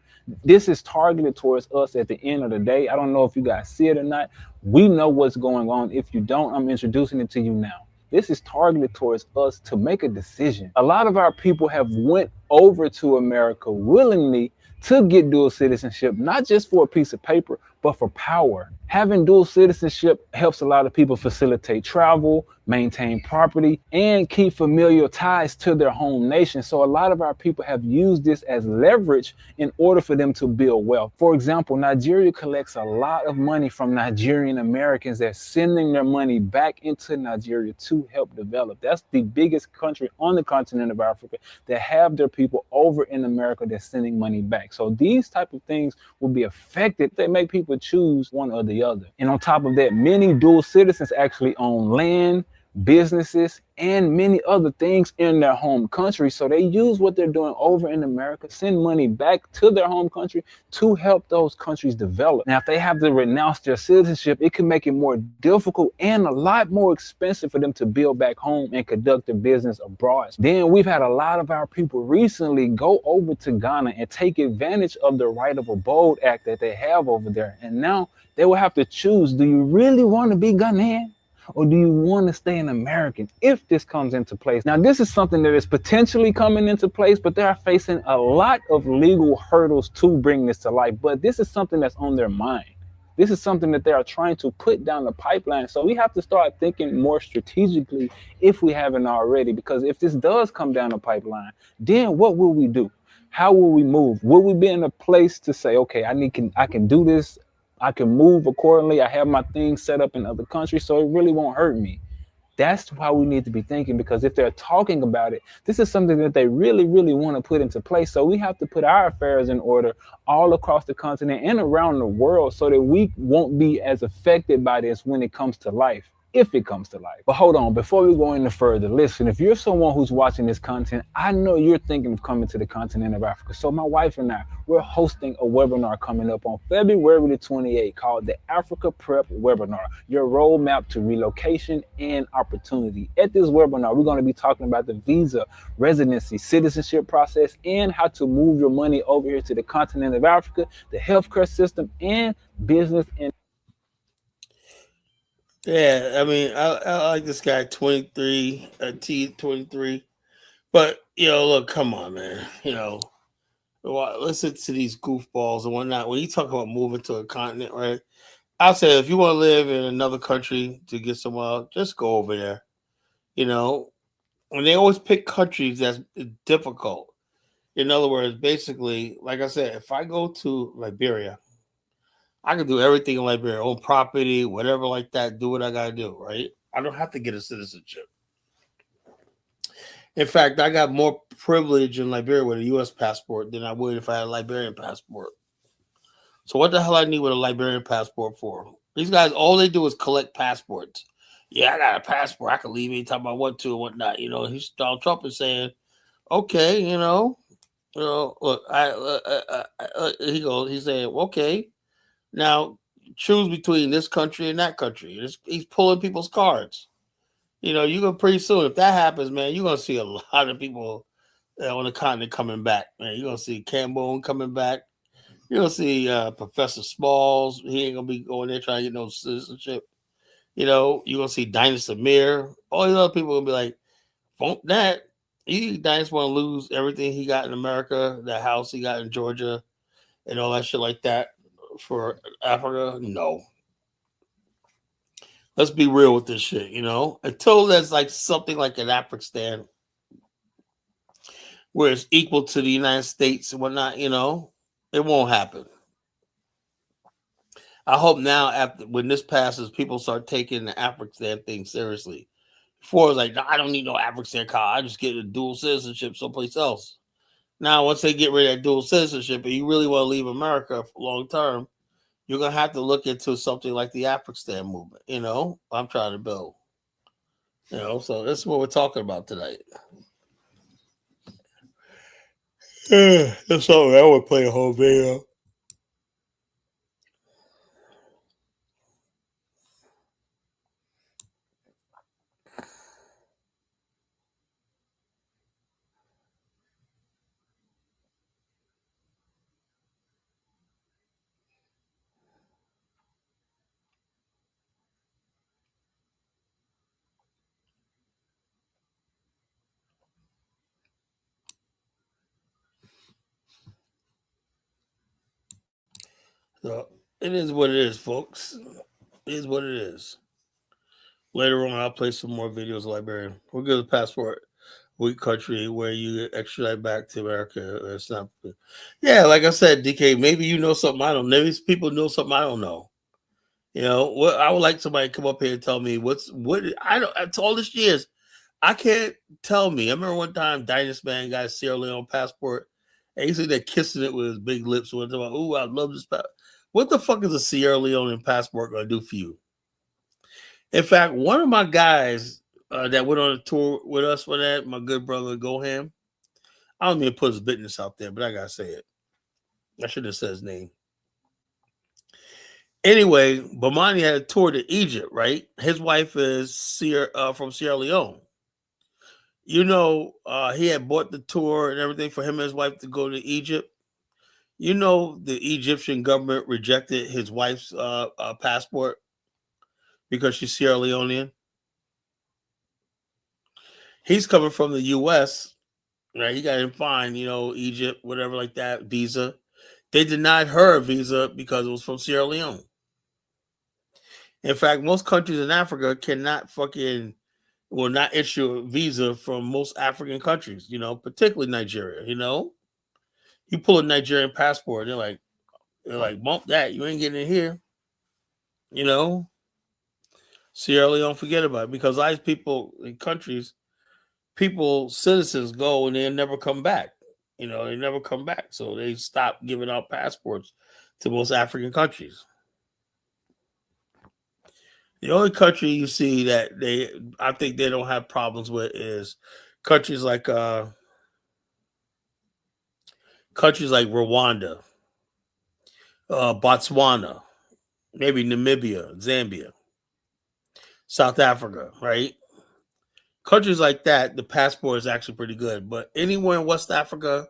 S3: this is targeted towards us at the end of the day. I don't know if you guys see it or not. We know what's going on. If you don't, I'm introducing it to you now. This is targeted towards us to make a decision. A lot of our people have went over to America willingly to get dual citizenship, not just for a piece of paper, but for power. Having dual citizenship helps a lot of people facilitate travel, maintain property, and keep familial ties to their home nation. So a lot of our people have used this as leverage in order for them to build wealth. For example, Nigeria collects a lot of money from Nigerian Americans that are sending their money back into Nigeria to help develop. That's the biggest country on the continent of Africa that have their people over in America that's sending money back. So these type of things will be affected. They make people choose one or the other. And on top of that, many dual citizens actually own land, businesses, and many other things in their home country. So they use what they're doing over in America, send money back to their home country to help those countries develop. Now, if they have to renounce their citizenship, it can make it more difficult and a lot more expensive for them to build back home and conduct their business abroad. Then we've had a lot of our people recently go over to Ghana and take advantage of the Right of Abode Act that they have over there. And now they will have to choose, do you really want to be Ghanaian? Or do you want to stay an American if this comes into place? Now, this is something that is potentially coming into place, but they are facing a lot of legal hurdles to bring this to life. But this is something that's on their mind. This is something that they are trying to put down the pipeline. So we have to start thinking more strategically if we haven't already, because if this does come down the pipeline, then what will we do? How will we move? Will we be in a place to say, okay, I can do this, I can move accordingly, I have my things set up in other countries, so it really won't hurt me? That's how we need to be thinking, because if they're talking about it, this is something that they really, really want to put into place. So we have to put our affairs in order all across the continent and around the world so that we won't be as affected by this when it comes to life. If it comes to life. But hold on, before we go any further, listen, if you're someone who's watching this content, I know you're thinking of coming to the continent of Africa. So my wife and I, we're hosting a webinar coming up on February the 28th called the Africa Prep Webinar, your roadmap to relocation and opportunity. At this webinar, we're going to be talking about the visa, residency, citizenship process, and how to move your money over here to the continent of Africa, the healthcare system, and business and
S1: Yeah, I mean, I like this guy 23, T23. But, look, come on, man. Listen to these goofballs and whatnot. When you talk about moving to a continent, right? I'll say if you want to live in another country to get somewhere, just go over there. And they always pick countries that's difficult. In other words, basically, like I said, if I go to Liberia, I can do everything in Liberia, own property, whatever like that, do what I got to do, right? I don't have to get a citizenship. In fact, I got more privilege in Liberia with a U.S. passport than I would if I had a Liberian passport. So what the hell I need with a Liberian passport for? These guys, all they do is collect passports. Yeah, I got a passport. I can leave anytime I want to and whatnot. Donald Trump is saying, okay, look, he said, okay, now choose between this country and that country. He's pulling people's cards. You're gonna pretty soon if that happens, man. You're gonna see a lot of people on the continent coming back, man. You're gonna see Cambone coming back. You're gonna see Professor Smalls. He ain't gonna be going there trying to get no citizenship. You're gonna see Dinah Samir. All these other people gonna be like, "Funk that." Dinah want to lose everything he got in America, that house he got in Georgia, and all that shit like that for Africa. No, let's be real with this shit. Until there's like something like an Afghanistan where it's equal to the United States and whatnot, it won't happen. I hope now, after when this passes, people start taking the Afghanistan thing seriously. Before it was like, no, I don't need no Afghanistan card. I just get a dual citizenship someplace else. Now, once they get rid of that dual citizenship, and you really want to leave America for long term, you're gonna have to look into something like the Afghanistan movement. I'm trying to build. So that's what we're talking about tonight. That's all right. I would play a whole video. So it is what it is, folks. It is what it is. Later on, I'll play some more videos, Liberian. We'll get a passport. Weak country where you get extradite back to America. It's not. Yeah, like I said, DK. Maybe you know something I don't. Maybe people know something I don't know. What I would like somebody to come up here and tell me what I don't. After all these years, I can't tell me. I remember one time, Dynasty Man got a Sierra Leone passport, and he said they're kissing it with his big lips. One time, oh, I love this passport. What the fuck is a Sierra Leone passport gonna do for you? In fact, one of my guys that went on a tour with us for that, my good brother Goham. I don't mean to put his business out there, but I gotta say it. I should have said his name. Anyway, Bomani had a tour to Egypt, right? His wife is from Sierra Leone. He had bought the tour and everything for him and his wife to go to Egypt. The Egyptian government rejected his wife's passport because she's Sierra Leonean. He's coming from the U.S., right? He got him fined, Egypt, whatever like that, visa. They denied her a visa because it was from Sierra Leone. In fact, most countries in Africa will not issue a visa from most African countries, particularly Nigeria, You pull a Nigerian passport, they're like, bump that, you ain't getting in here. Sierra Leone, forget about it, because these people in countries, citizens go and they never come back. They never come back. So they stop giving out passports to most African countries. The only country you see that I think they don't have problems with is countries like Rwanda, Botswana, maybe Namibia, Zambia, South Africa, right? Countries like that, the passport is actually pretty good. But anywhere in West Africa,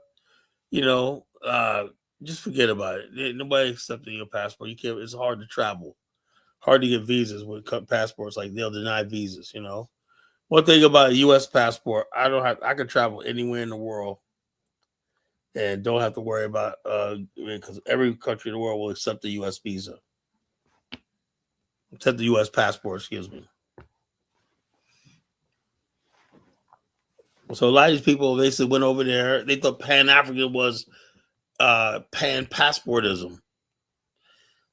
S1: just forget about it. Nobody accepting your passport. You can't. It's hard to travel, hard to get visas with passports. Like they'll deny visas. One thing about a U.S. passport, I can travel anywhere in the world and don't have to worry about because every country in the world will accept the U.S. visa, accept the U.S. passport. Excuse me. So a lot of these people basically went over there. They thought Pan African was Pan passportism.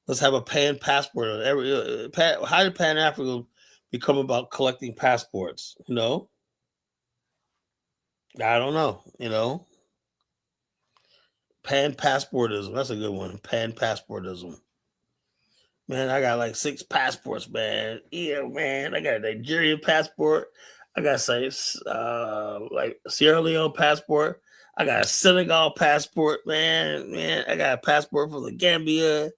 S1: Let's have a Pan passport. How did Pan Africa become about collecting passports? I don't know. Pan passportism. That's a good one. Pan passportism. Man, I got like 6 passports, man. Yeah, man. I got a Nigerian passport. I got say like Sierra Leone passport. I got a Senegal passport, man. Man, I got a passport for the Gambia.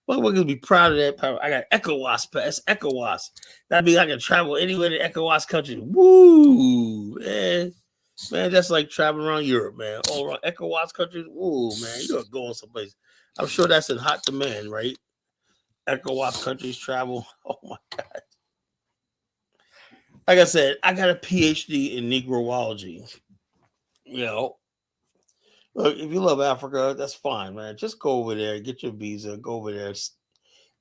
S1: Well, we're gonna be proud of that. I got ECOWAS pass. ECOWAS. That means I can travel anywhere in ECOWAS country. Woo, man. Man, that's like traveling around Europe, man. All around ECOWAS countries. Woo, man. You're going someplace. I'm sure that's in hot demand, right? ECOWAS countries travel. Oh my God. Like I said, I got a PhD in Negroology. You know, look, if you love Africa, that's fine, man. Just go over there, get your visa, go over there,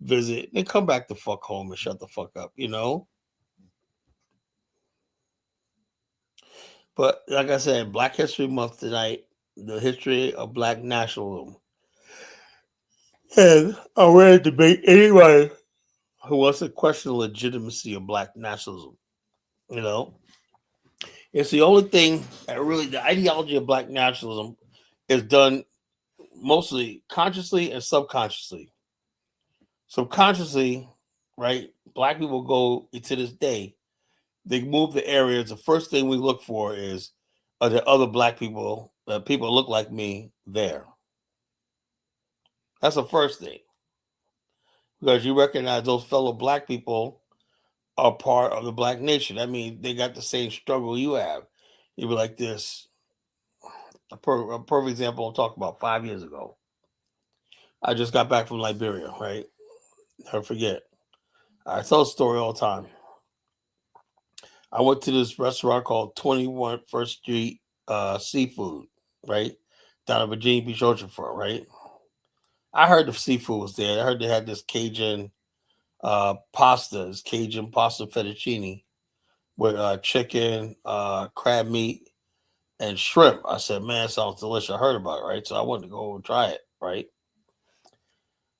S1: visit, and come back the fuck home and shut the fuck up, you know? But like I said, Black History Month tonight, the history of black nationalism. And I'm ready to debate anybody who wants to question the legitimacy of black nationalism. You know, it's the only thing that really, the ideology of black nationalism is done mostly consciously and subconsciously. Subconsciously, right? Black people go to this day, they move the areas. The first thing we look for is are there other black people, people look like me there? That's the first thing. Because you recognize those fellow black people are part of the black nation. I mean, they got the same struggle you have. You be like this. A perfect example I'll talk about 5 years ago. I just got back from Liberia, right? Never forget. I tell a story all the time. I went to this restaurant called 21 First Street Seafood, right? Down in Virginia Beach Oceanfront, right? I heard the seafood was there. I heard they had this Cajun pasta, this Cajun pasta fettuccine with chicken, crab meat, and shrimp. I said, man, it sounds delicious. I heard about it, right? So I wanted to go and try it, right?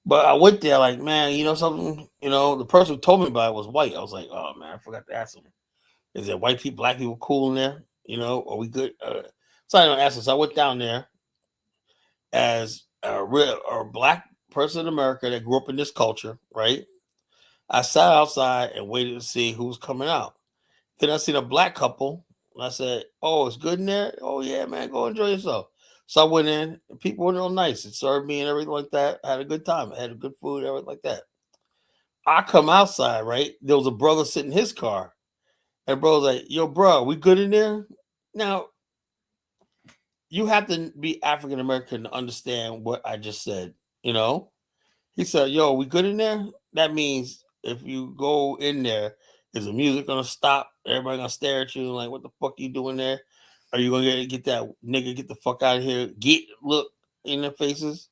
S1: But I went there like, man, you know something? You know, the person who told me about it was white. I was like, oh man, I forgot to ask him. Is there white people, black people cool in there? You know, are we good? So I don't ask him. So I went down there as a real or black person in America that grew up in this culture, right? I sat outside and waited to see who was coming out. Then I seen a black couple. And I said, "Oh, it's good in there. Oh yeah, man, go enjoy yourself." So I went in. And people were real nice. It served me and everything like that. I had a good time. I had a good food, everything like that. I come outside, right? There was a brother sitting in his car, and bro was like, "Yo, bro, we good in there?" Now you have to be African American to understand what I just said. You know, he said, "Yo, we good in there?" That means if you go in there, is the music gonna stop? Everybody gonna stare at you like, "What the fuck you doing there?" Are you gonna get that nigga get the fuck out of here? Get look in their faces.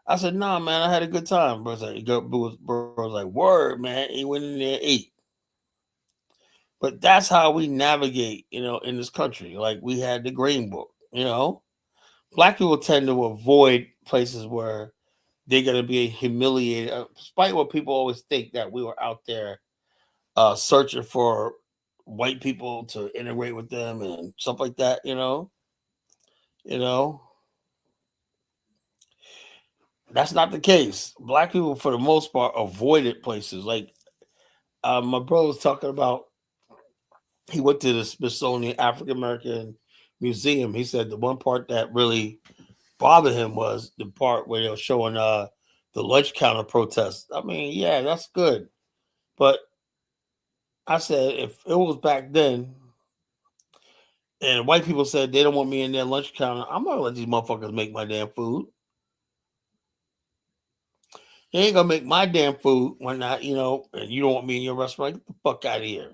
S1: I said, "Nah, man, I had a good time." Bro was like, "Word, man." He went in there and ate. But that's how we navigate, you know, in this country. Like we had the Green Book, you know. Black people tend to avoid places where they're going to be humiliated, despite what people always think that we were out there searching for white people to integrate with them and stuff like that. You know, that's not the case. Black people, for the most part, avoided places. Like my brother was talking about, he went to the Smithsonian African American Museum. He said the one part that really bothered him was the part where they were showing the lunch counter protest. I mean, yeah, that's good. But I said if it was back then and white people said they don't want me in their lunch counter, I'm not gonna let these motherfuckers make my damn food. They ain't gonna make my damn food when not, you know, and you don't want me in your restaurant. Get the fuck out of here.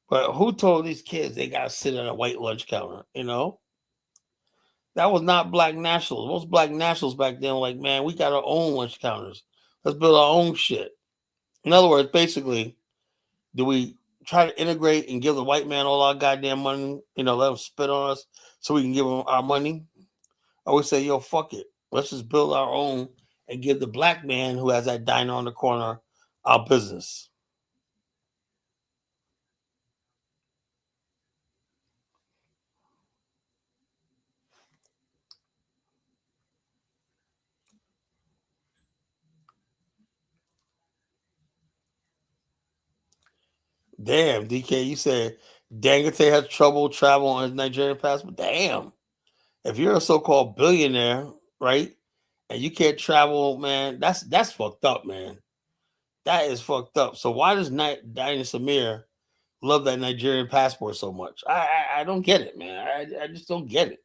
S1: But who told these kids they gotta sit at a white lunch counter, you know? That was not black nationals. Most black nationals back then were like, man, we got our own lunch counters. Let's build our own shit. In other words, basically, do we try to integrate and give the white man all our goddamn money? You know, let them spit on us so we can give them our money? Or we say, yo, fuck it. Let's just build our own and give the black man who has that diner on the corner our business. Damn, DK, you said Dangote has trouble traveling on his Nigerian passport. Damn. If you're a so-called billionaire, right, and you can't travel, man, that's fucked up, man. That is fucked up. So why does Diana Samir love that Nigerian passport so much? I don't get it, man. I just don't get it.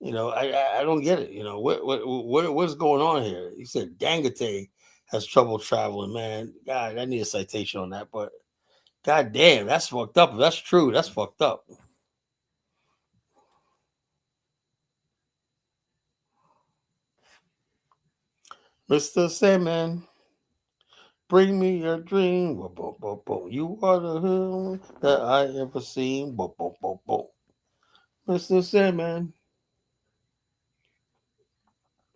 S1: I don't get it. What's going on here? He said Dangote has trouble traveling, man. God, I need a citation on that, but god damn, that's fucked up. If that's true, that's fucked up. Mr. Sandman, bring me your dream. Boom, boom, boom, boom. You are the hero that I ever seen. Boom, boom, boom, boom. Mr. Sandman.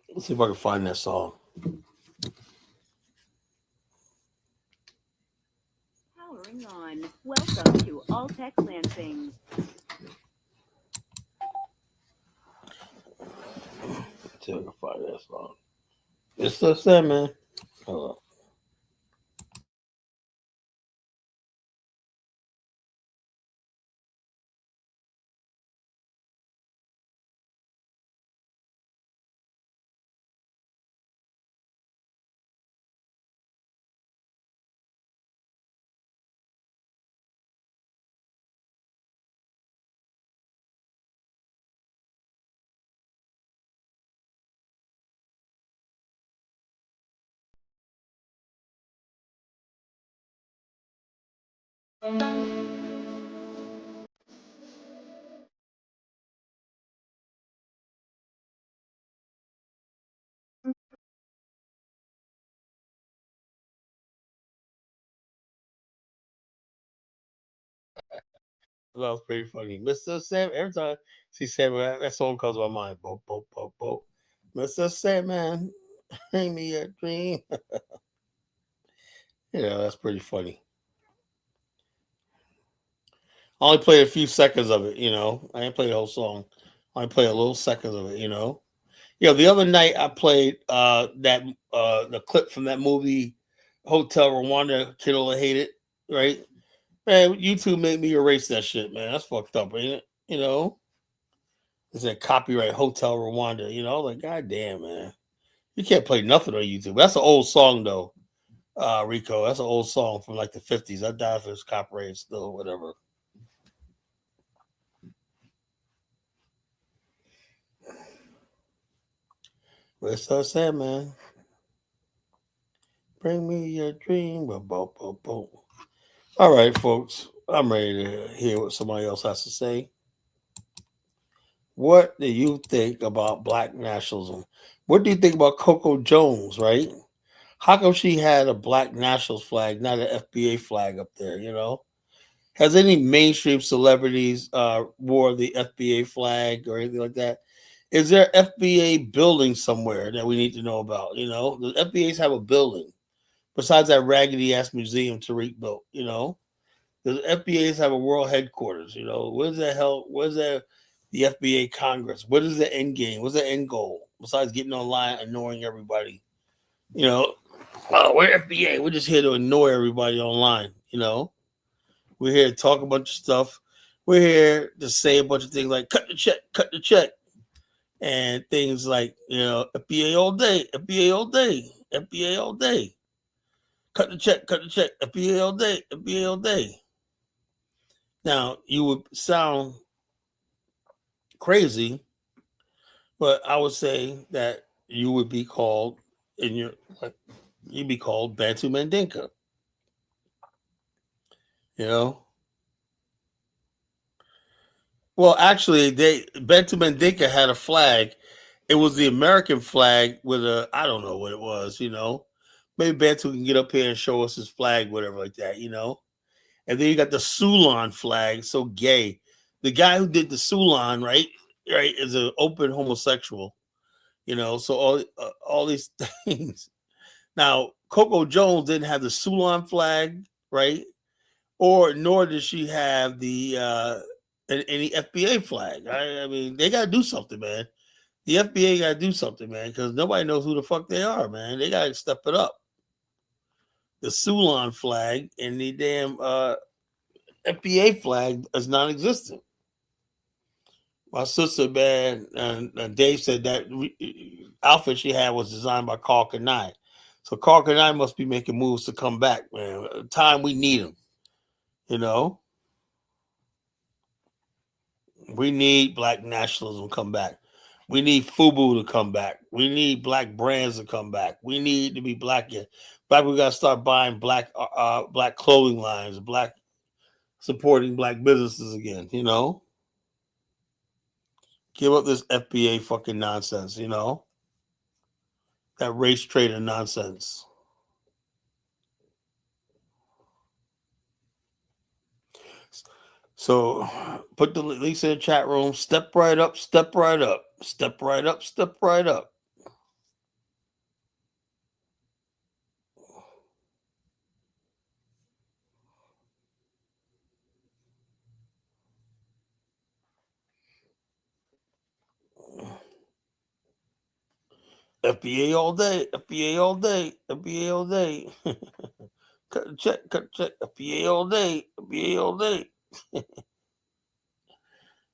S1: Let's see if I can find that song.
S4: Powering on. Welcome to Alltech Lansing.
S1: Let's see if I can find that song. Mr. Sandman. Hold on. That was pretty funny. Mr. Sam, every time I see Sandman, that song comes to my mind. Boom, boom, boom, boom. Mr. Sandman, bring me a dream. That's pretty funny. I only played a few seconds of it, I didn't play the whole song. I only played a little seconds of it. The other night I played the clip from that movie Hotel Rwanda, Kid All Hate It, right? Man, YouTube made me erase that shit, man. That's fucked up, ain't it? It's a copyright Hotel Rwanda, like goddamn, man. You can't play nothing on YouTube. That's an old song though, Rico. That's an old song from like the 50s. I doubt if it's copyrighted still, whatever. What's so sad, man? Bring me your dream. Boom, boom, boom, boom. All right, folks. I'm ready to hear what somebody else has to say. What do you think about black nationalism? What do you think about Coco Jones, right? How come she had a black nationalist flag, not an FBA flag up there, Has any mainstream celebrities wore the FBA flag or anything like that? Is there FBA building somewhere that we need to know about? The FBAs have a building besides that raggedy ass museum Tariq built. The FBAs have a world headquarters. Where's the hell? Where's the FBA Congress? What is the end game? What's the end goal besides getting online, annoying everybody? We're FBA. We're just here to annoy everybody online. We're here to talk a bunch of stuff. We're here to say a bunch of things like cut the check, and things like FBA all day, FBA all day, FBA all day. Cut the check, FBA all day, FBA all day. Now you would sound crazy, but I would say that you would be called you'd be called Bantu Mandinka. Well, actually, Bantu Mandinka had a flag. It was the American flag with I don't know what it was. Maybe Bantu can get up here and show us his flag, whatever like that. And then you got the Sulan flag, so gay. The guy who did the Sulan, right, is an open homosexual. So all these things. Now, Coco Jones didn't have the Sulan flag, right? Nor did she have the any FBA flag. I mean, they got to do something, man. The FBA got to do something, man, because nobody knows who the fuck they are, man. They got to step it up. The Sulan flag and the damn FBA flag is non-existent. My sister, man, and Dave said that outfit she had was designed by Carl Kanai. So Carl Kanai must be making moves to come back, man. Time we need him, you know. We need black nationalism to come back. We need FUBU to come back. We need black brands to come back. We need to be black again. Black, we got to start buying black clothing lines, black supporting black businesses again, you know. Give up this FBA fucking nonsense, you know. That race trader nonsense. So put the links in the chat room. Step right up, step right up, step right up, step right up. FBA all day, FBA all day, FBA all day. Cut the check, FBA all day, FBA all day.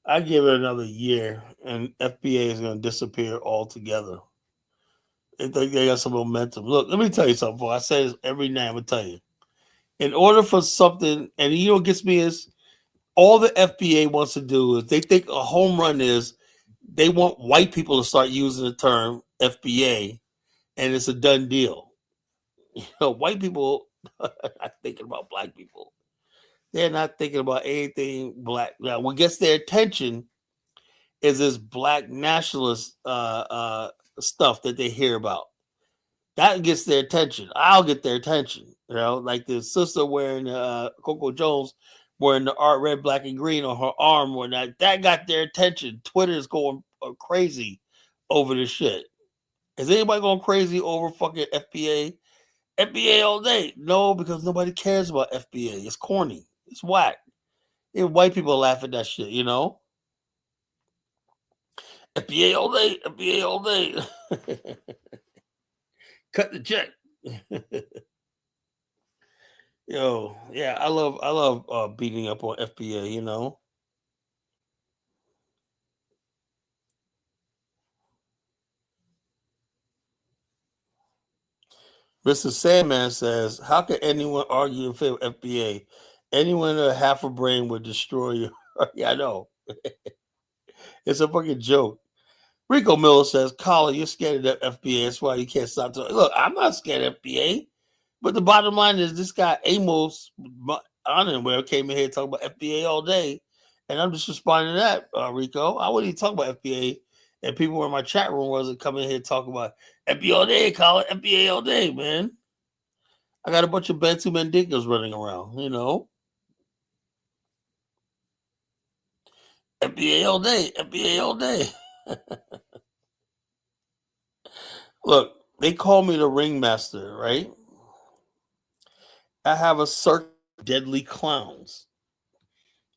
S1: I give it another year and FBA is going to disappear altogether. They think they got some momentum. Look, let me tell you something, boy. I say this every night. I'm going to tell you. In order for something, and you know what gets me is all the FBA wants to do is they think a home run is they want white people to start using the term FBA, and it's a done deal. You know, white people are not thinking about black people. They're not thinking about anything black. Now, what gets their attention is this black nationalist stuff that they hear about. That gets their attention. I'll get their attention. You know, like the sister wearing Coco Jones wearing the art red, black, and green on her arm or that got their attention. Twitter is going crazy over this shit. Is anybody going crazy over fucking FBA? FBA all day? No, because nobody cares about FBA. It's corny. It's whack. And white people laugh at that shit, you know? FBA all day. FBA all day. Cut the check. Yo, yeah, I love beating up on FBA, you know. Mr. Sandman says, how can anyone argue in favor of FBA? Anyone with half a brain would destroy you. Yeah, I know. It's a fucking joke. Rico Miller says, Colin, you're scared of the FBA. That's why you can't stop talking. Look, I'm not scared of FBA. But the bottom line is this guy Amos Onenware came in here talking about FBA all day. And I'm just responding to that, Rico. I wouldn't even talk about FBA. And people in my chat room wasn't coming here talking about FBA all day, Colin. FBA all day, man. I got a bunch of Bantu Mandinkas running around, you know. FBA all day. FBA all day. Look, they call me the ringmaster, right? I have a circus of deadly clowns.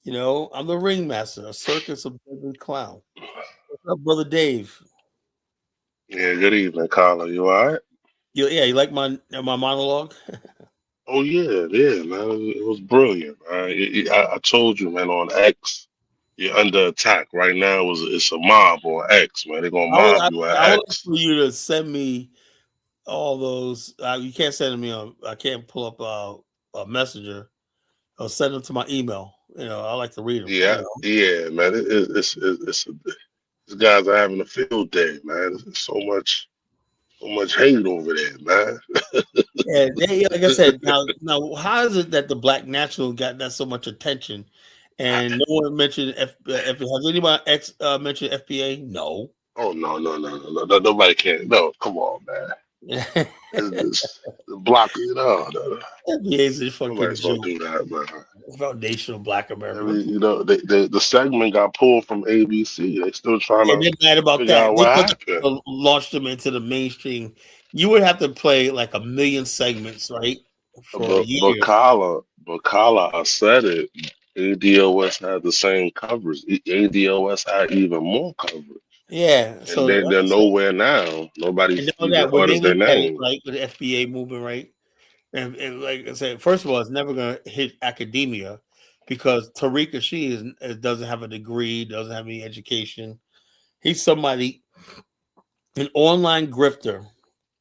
S1: You know, I'm the ringmaster, a circus of deadly clowns. What's up, brother Dave?
S5: Yeah, good evening, Colin. You all right?
S1: You like my monologue?
S5: Oh yeah, man. It was brilliant. I told you, man, on X, you're under attack right now. It's a mob on X, man. They're gonna mob you at
S1: I would like
S5: X.
S1: for you to send me all those. You can't send me on. I can't pull up a messenger. I'll send them to my email. You know, I like to read them. You
S5: Yeah,
S1: know?
S5: yeah, man. These guys are having a field day, man. There's so much hate over there, man.
S1: Yeah, like I said, now, how is it that the Black National got that so much attention, and no one mentioned Has anybody mentioned FBA? No.
S5: Oh no, nobody can. No, come on, man. It's block, no.
S1: FBA is a fucking
S5: Nobody's gonna
S1: joke.
S5: do that, man.
S1: Foundational Black
S5: I
S1: America.
S5: mean, the segment got pulled from ABC. They still trying
S1: Yeah,
S5: to
S1: they're mad about
S5: figure
S1: that.
S5: out
S1: They
S5: what
S1: thought
S5: happened.
S1: they launched them into the mainstream. You would have to play like a million segments, right, for a
S5: But but
S1: year.
S5: Kala, but Kala, I said it. ADOS had the same coverage. ADOS had even more coverage,
S1: Yeah,
S5: and
S1: so
S5: they're nowhere now.
S1: and
S5: Nobody's
S1: know
S5: even
S1: that when they
S5: utters their
S1: look at it,
S5: name.
S1: right, with the FBA movement, right, and like I said, first of all, it's never going to hit academia because Tariq doesn't have a degree, doesn't have any education. He's somebody, an online grifter,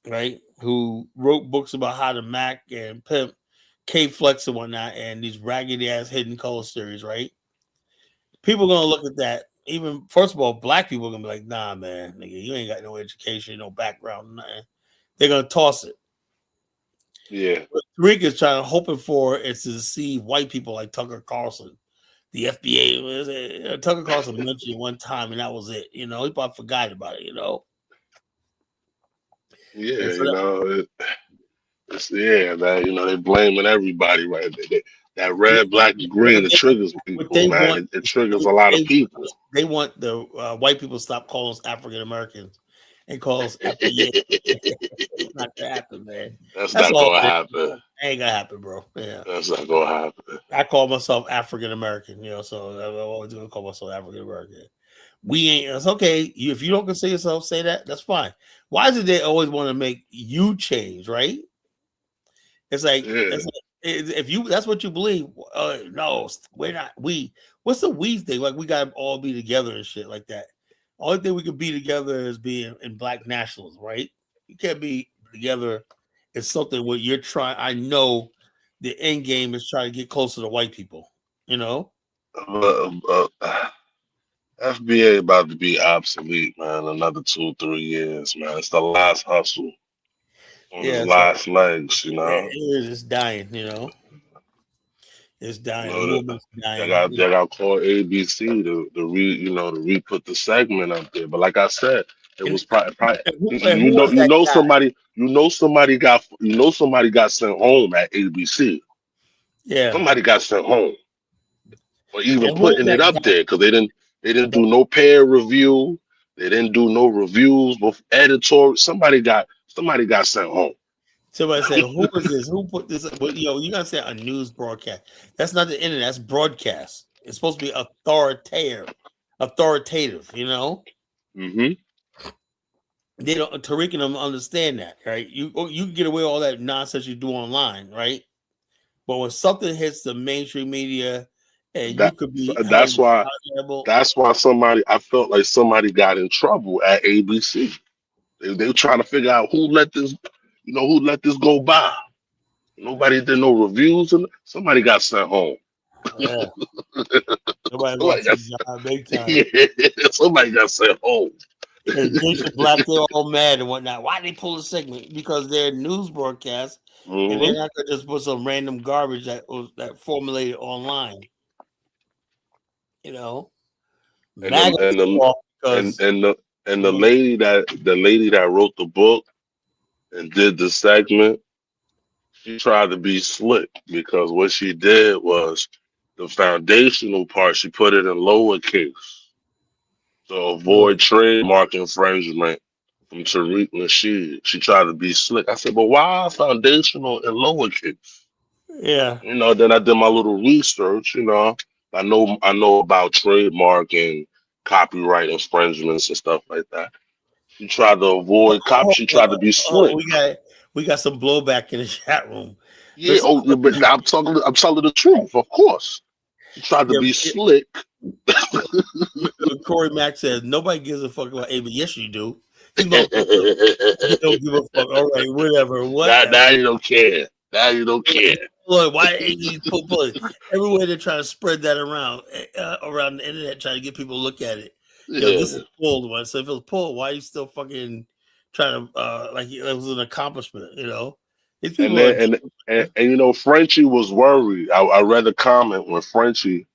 S1: right? Who wrote books about how to Mac and pimp K Flex and whatnot, and these raggedy ass hidden color series, right? People gonna look at that. Even first of all, black people are gonna be like, nah, man, nigga, you ain't got no education, no background, nothing. They're gonna toss it.
S5: Yeah.
S1: What Tariq is trying to hoping for is to see white people like Tucker Carlson. The FBA Tucker Carlson mentioned it one time and that was it. You know, he probably forgot about it, you know. And
S5: Yeah,
S1: so
S5: yeah, man. They blaming everybody, right? That red, black, and green,
S1: but
S5: it triggers
S1: what
S5: people,
S1: they
S5: man.
S1: want
S5: It triggers a lot of people.
S1: they want the white people to stop calling us African Americans and call us FBA. It's not gonna happen, man.
S5: That's
S1: That's
S5: not
S1: all
S5: gonna
S1: it
S5: happen.
S1: is. Ain't gonna happen, bro. Yeah.
S5: That's not gonna happen.
S1: I call myself African American, you know, so I'm always gonna call myself African American. We ain't. It's okay. If you don't consider yourself, say that. That's fine. Why is it they always want to make you change? Right? It's like
S5: Yeah.
S1: if you that's what you believe. No, we're not. What's the we thing? Like we gotta all be together and shit like that. Only thing we could be together is being in black nationalism, right? You can't be together. It's something where you're trying. I know the end game is trying to get closer to white people. You know?
S5: FBA about to be obsolete, man. Another 2, 3 years, man. It's the last hustle on his
S1: Yeah. So
S5: last legs,
S1: it is. It's dying. You know, it's
S5: You
S1: dying. The
S5: know,
S1: movement's
S5: they
S1: dying.
S5: got they got called ABC to re put the segment up there. But like I said, it
S1: And,
S5: was probably
S1: and who was that guy?
S5: somebody got sent home at ABC.
S1: Yeah.
S5: Somebody got sent home, or even
S1: And who was
S5: putting it
S1: that
S5: up
S1: guy?
S5: there because they didn't do no peer review. They didn't do no reviews, but editorial. Somebody got sent home.
S1: Somebody said, "Who is this? Who put this?" Well, you gotta say a news broadcast. That's not the internet. That's broadcast. It's supposed to be authoritative. Authoritative. You know,
S5: Hmm.
S1: they don't. Tariq and them understand that, right? You can get away with all that nonsense you do online, right? But when something hits the mainstream media, and you
S5: That
S1: could be
S5: that's
S1: held
S5: why
S1: accountable,
S5: that's why I felt like somebody got in trouble at ABC. They were trying to figure out who let this go by. Nobody did no reviews, and somebody got sent home.
S1: yeah, nobody
S5: Somebody
S1: lost their
S5: got,
S1: job big time.
S5: yeah, somebody got sent home.
S1: And Jason Black, they're all mad and whatnot. Why they pull the segment? Because they're news broadcasts, and they're
S5: Hmm.
S1: not gonna just put some random garbage that formulated online. You know,
S5: And the
S1: MAGA
S5: and the and
S1: because
S5: and the and the
S1: Mhm.
S5: lady that wrote the book and did the segment, she tried to be slick because what she did was the foundational part, she put it in lowercase to avoid
S1: Really,
S5: trademark infringement from Tariq Nasheed. She tried to be slick. I said, but why foundational in lowercase?
S1: yeah.
S5: Then I did my little research, I know about trademark and copyright infringements and stuff like that. She tried to avoid she tried to be slick.
S1: We got some blowback in the chat room.
S5: Yeah,
S1: Listen,
S5: oh, yeah, but I'm telling the truth, of course. She tried to
S1: yeah,
S5: be slick.
S1: Corey Mack says nobody gives a fuck about AB. Yes, you do. These
S5: now,
S1: motherfuckers they don't give a fuck. All right, whatever,
S5: now
S1: whatever.
S5: you don't care. Now you don't care.
S1: Look, why AD pull everywhere they're trying to spread that around the internet, trying to get people to look at it. Yo, this
S5: Yeah.
S1: is pulled one. So if it was pulled, why are you still fucking trying to like it was an accomplishment? You know, these
S5: And
S1: people are.
S5: then Frenchie was worried. I read a comment when Frenchie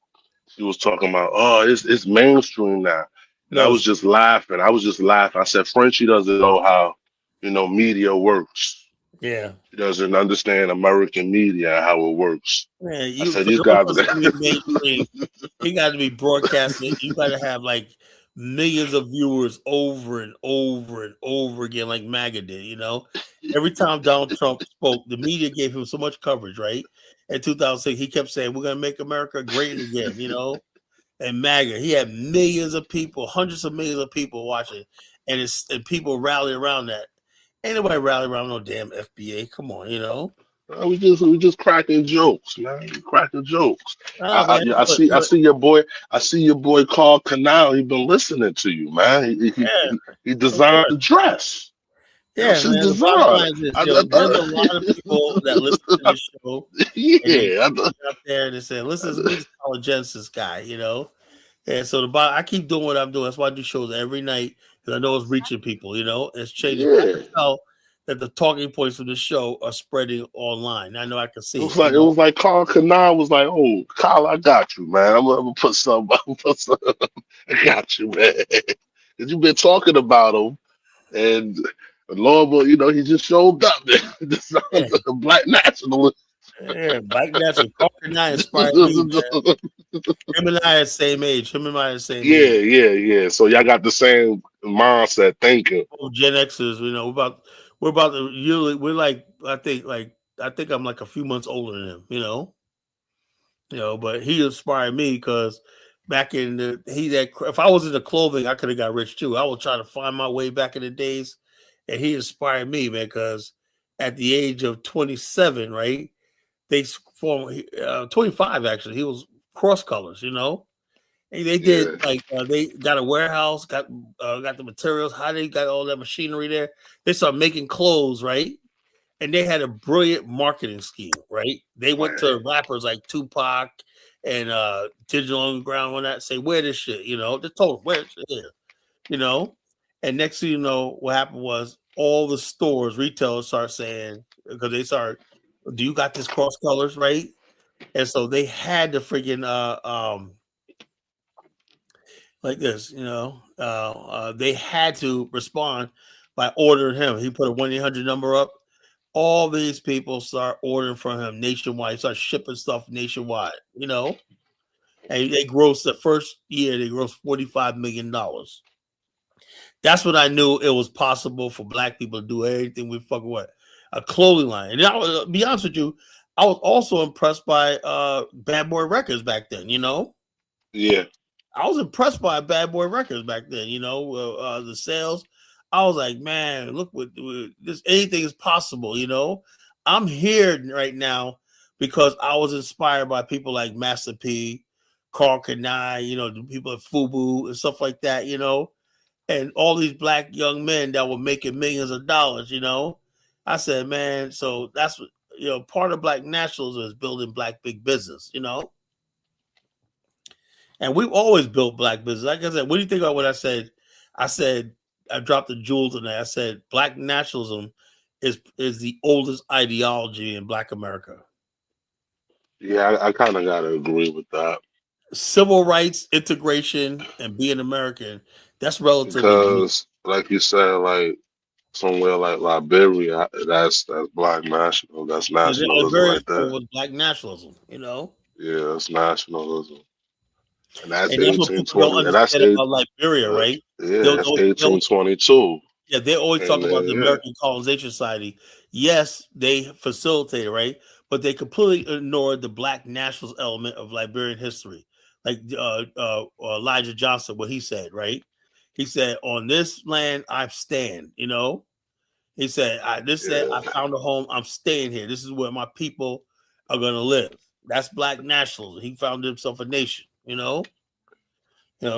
S5: she was talking about, oh, it's mainstream now. And I
S1: No,
S5: was just laughing. I said, Frenchie doesn't know how, media works.
S1: yeah,
S5: He doesn't understand American media, how it works.
S1: man.
S5: I
S1: You
S5: said,
S1: for
S5: these
S1: the only
S5: guys
S1: person to be
S5: are
S1: mainstream, he got to be broadcasted. You got to have like millions of viewers over and over and over again, like MAGA did. You know, every time Donald Trump spoke, the media gave him so much coverage. Right in 2006, he kept saying, "We're gonna make America great again." You know, and MAGA, he had millions of people, hundreds of millions of people watching, and people rally around that. Ain't nobody rally around no damn FBA. Come on, you know.
S5: We just cracking jokes, man. We cracking jokes.
S1: Ah, man,
S5: I see your boy. I see your boy Carl Canal. He been listening to you, man.
S1: yeah,
S5: He
S1: of
S5: designed
S1: course.
S5: the dress.
S1: That's
S5: His
S1: man. The bottom
S5: design.
S1: line is this, there's a lot of people that listen to this show, and they
S5: Yeah,
S1: get out there and they say, "Listen, who's this College Genesis guy?" And so I keep doing what I'm doing. That's why I do shows every night because I know it's reaching people. It's changing. I
S5: yeah.
S1: can tell that the talking points of the show are spreading online. I know I can see it.
S5: It was like Carl Canal was like, "Oh, Kyle, I got you, man. I'm gonna put some. I got you, man. Cause you've been talking about him, and Lord, he just showed up. This
S1: Yeah,
S5: the black nationalist.
S1: yeah. Mike Natural, Parker and I inspired me, man. Him and I are the same age. Him and I are the same age.
S5: Yeah. So y'all got the same mindset thinking.
S1: Both Gen Xers, we're about to usually we're like I think I'm like a few months older than him. But he inspired me because back in the if I was in the clothing, I could have got rich too. I was trying to find my way back in the days, and he inspired me, man. Because at the age of 27, right, they formed 25 actually. He was cross colors, And they did
S5: Yeah,
S1: they got a warehouse, got the materials, how they got all that machinery there. They started making clothes, right? And they had a brilliant marketing scheme, right? They went
S5: man.
S1: to rappers like Tupac and Digital Underground on that, say, wear this shit, they told them, wear it here, you know. And next thing you know, what happened was all the stores, retailers start saying, because they start, do you got this cross colors, right? And so they had to freaking like this, they had to respond by ordering him. He put a 1-800 number up. All these people start ordering from him nationwide, start shipping stuff nationwide, and they grossed the first year, they grossed $45 million. That's when I knew it was possible for black people to do anything with fucking what? A clothing line. And I was, be honest with you, I was also impressed by Bad Boy Records back then,
S5: Yeah,
S1: I was impressed by Bad Boy Records back then. The sales. I was like, man, look what this. Anything is possible. I'm here right now because I was inspired by people like Master P, Carl Kanai, the people at Fubu and stuff like that. And all these black young men that were making millions of dollars. I said, man, so that's what part of black nationalism is building black big business. And we've always built black business. Like I said, what do you think about what I said? I dropped the jewels in there. I said black nationalism is the oldest ideology in Black America.
S5: yeah. I kind of gotta agree with that
S1: Civil rights, integration, and being American, that's relatively new.
S5: because, like you said, like somewhere like Liberia, that's black national. That's
S1: Yeah, the
S5: nationalism
S1: very
S5: right there.
S1: was black nationalism.
S5: Yeah, that's nationalism, and that's
S1: And that's what
S5: eighteen
S1: people don't
S5: twenty, and that's
S1: understand
S5: eight.
S1: about Liberia, right?
S5: Yeah,
S1: They'll,
S5: that's
S1: they'll,
S5: 1822,
S1: Yeah, they always talk
S5: and
S1: about the
S5: yeah,
S1: American Colonization Society. Yes, they facilitated, right? But they completely ignored the black nationalist element of Liberian history. Like Elijah Johnson, what he said, right? He said, on this land, I stand. He said, I
S5: yeah,
S1: found a home. I'm staying here. This is where my people are going to live. That's black nationalism. He found himself a nation.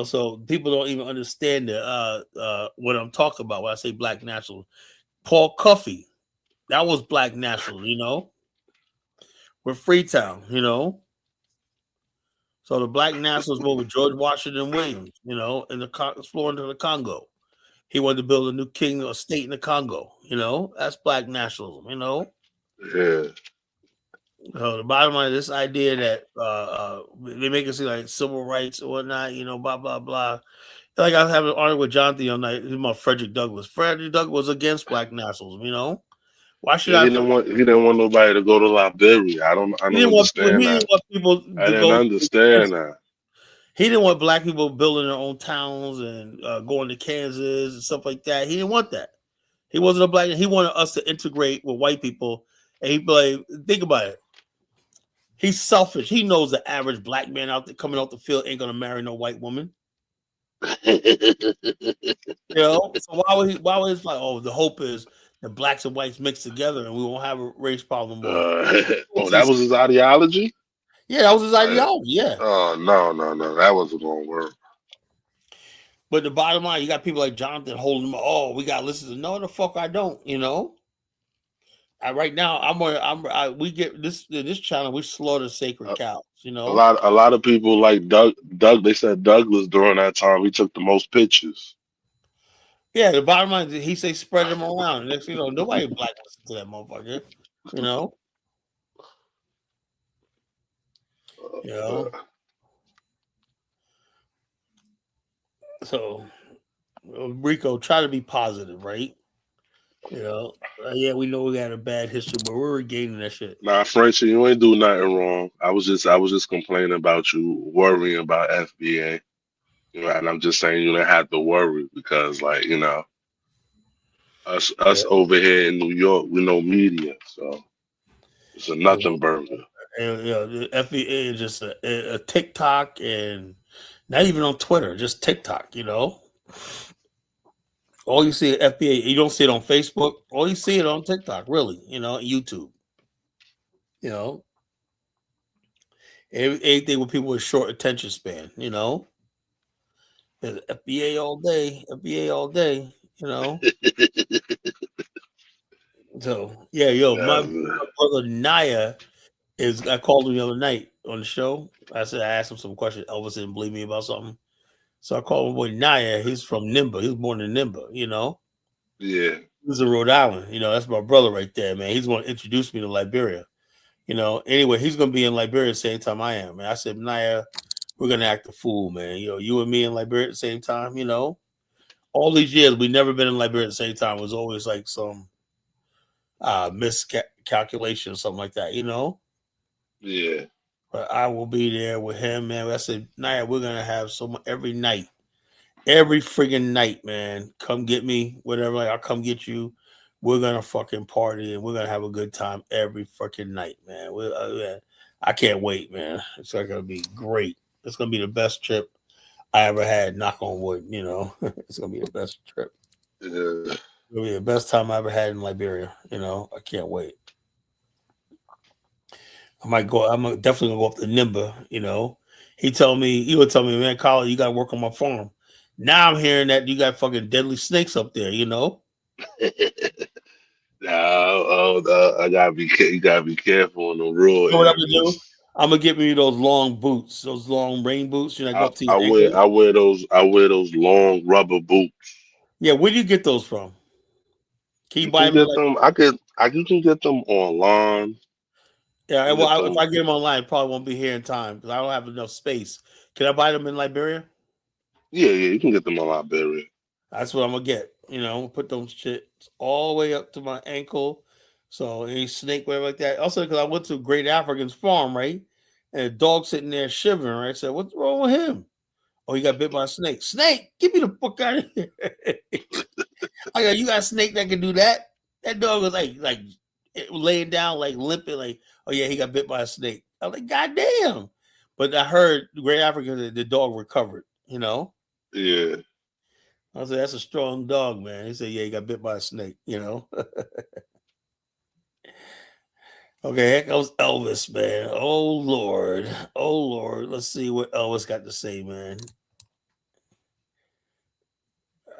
S1: So people don't even understand what I'm talking about when I say black nationalism. Paul Cuffey, that was black nationalism, with Freetown. So the black nationalists were with George Washington Williams, in exploring to the Congo. He wanted to build a new kingdom, a state in the Congo. That's black nationalism.
S5: yeah.
S1: So the bottom line, this idea that they make it seem like civil rights or whatnot, blah blah blah. Like I was having an argument with Jonathan the other night about Frederick Douglass. Frederick Douglass was against black nationalism. Why should
S5: Yeah,
S1: I?
S5: he didn't want nobody to go to Liberia. I
S1: He
S5: don't
S1: didn't want people.
S5: understand
S1: He didn't
S5: that.
S1: want people
S5: I
S1: to
S5: didn't
S1: go.
S5: understand that.
S1: He didn't want black people building their own towns and going to Kansas and stuff like that. He didn't want that. He wasn't a black. He wanted us to integrate with white people. And he like, think about it. He's selfish. He knows the average black man out there coming out the field ain't gonna marry no white woman. So why would he? Why would he like? Oh, the hope is the blacks and whites mixed together, and we won't have a race problem more.
S5: Oh, that was his ideology.
S1: Yeah, that was his ideology. Yeah.
S5: Oh no, that wasn't gonna work.
S1: But the bottom line, you got people like Jonathan holding them. Oh, we got to listen to. No, the fuck, I don't. You know. Right now, we get this channel. We slaughter sacred cows. You
S5: A
S1: know.
S5: lot of people like Doug. They said Douglas during that time he took the most pictures.
S1: Yeah, the bottom line is he say spread them around. Next, nobody black listen to that motherfucker. You know. You know. So, Rico, try to be positive, right? Yeah, we know we got a bad history, but we're regaining that shit.
S5: Nah, Frenchie, you ain't do nothing wrong. I was just complaining about you worrying about FBA. And I'm just saying you don't have to worry because, like, us over here in New York, we know media, so it's a nothing burger.
S1: And, the FBA is just a TikTok, and not even on Twitter, just TikTok. All you see at FBA, you don't see it on Facebook. All you see it on TikTok, really. YouTube. Anything with people with short attention span. FBA all day, FBA all day. So yeah, my brother Naya I called him the other night on the show. I asked him some questions. Elvis didn't believe me about something. So I called my boy Naya. He's from Nimba. He was born in Nimba,
S5: Yeah.
S1: He's in Rhode Island. That's my brother right there, man. He's going to introduce me to Liberia. Anyway, he's going to be in Liberia at the same time I am. And I said, Naya, we're going to act a fool, man. You and me in Liberia at the same time, All these years, we never been in Liberia at the same time. It was always like some miscalculation or something like that,
S5: Yeah.
S1: But I will be there with him, man. I said, Naya, we're going to have every night. Every friggin' night, man. Come get me, whatever. Like, I'll come get you. We're gonna fucking party and we're gonna have a good time every fucking night, man. I can't wait, man. It's gonna be great. It's gonna be the best trip I ever had. Knock on wood, It's gonna be the best trip.
S5: Yeah.
S1: It's gonna be the best time I ever had in Liberia. I can't wait. I'm definitely gonna go up to Nimba. He would tell me, man, Colin, you gotta work on my farm. Now I'm hearing that you got fucking deadly snakes up there,
S5: No, I gotta be. You gotta be careful in the rural
S1: what I'm
S5: areas.
S1: gonna do? I'm gonna get me those long boots, those long rain boots. Go up to your
S5: ankle. I wear those long rubber boots.
S1: Yeah, where do you get those from? Can you buy
S5: them? You can get them online.
S1: Yeah, well, if I get them online, probably won't be here in time because I don't have enough space. Can I buy them in Liberia?
S5: Yeah, you can get them in Liberia.
S1: That's what I'm gonna get. Put those shit all the way up to my ankle, so any snake, whatever like that. Also, because I went to Great African's farm, right, and a dog sitting there shivering. Right, I said, "What's wrong with him?" Oh, he got bit by a snake. Snake, get me the fuck out of here! I go, you got a snake that can do that? That dog was like laying down, like limping, like, oh yeah, he got bit by a snake. I'm like, God damn! But I heard Great African, the dog recovered.
S5: Yeah.
S1: I said, that's a strong dog, man. He said, yeah, he got bit by a snake, Okay, here goes Elvis, man. Oh, Lord. Let's see what Elvis got to say, man.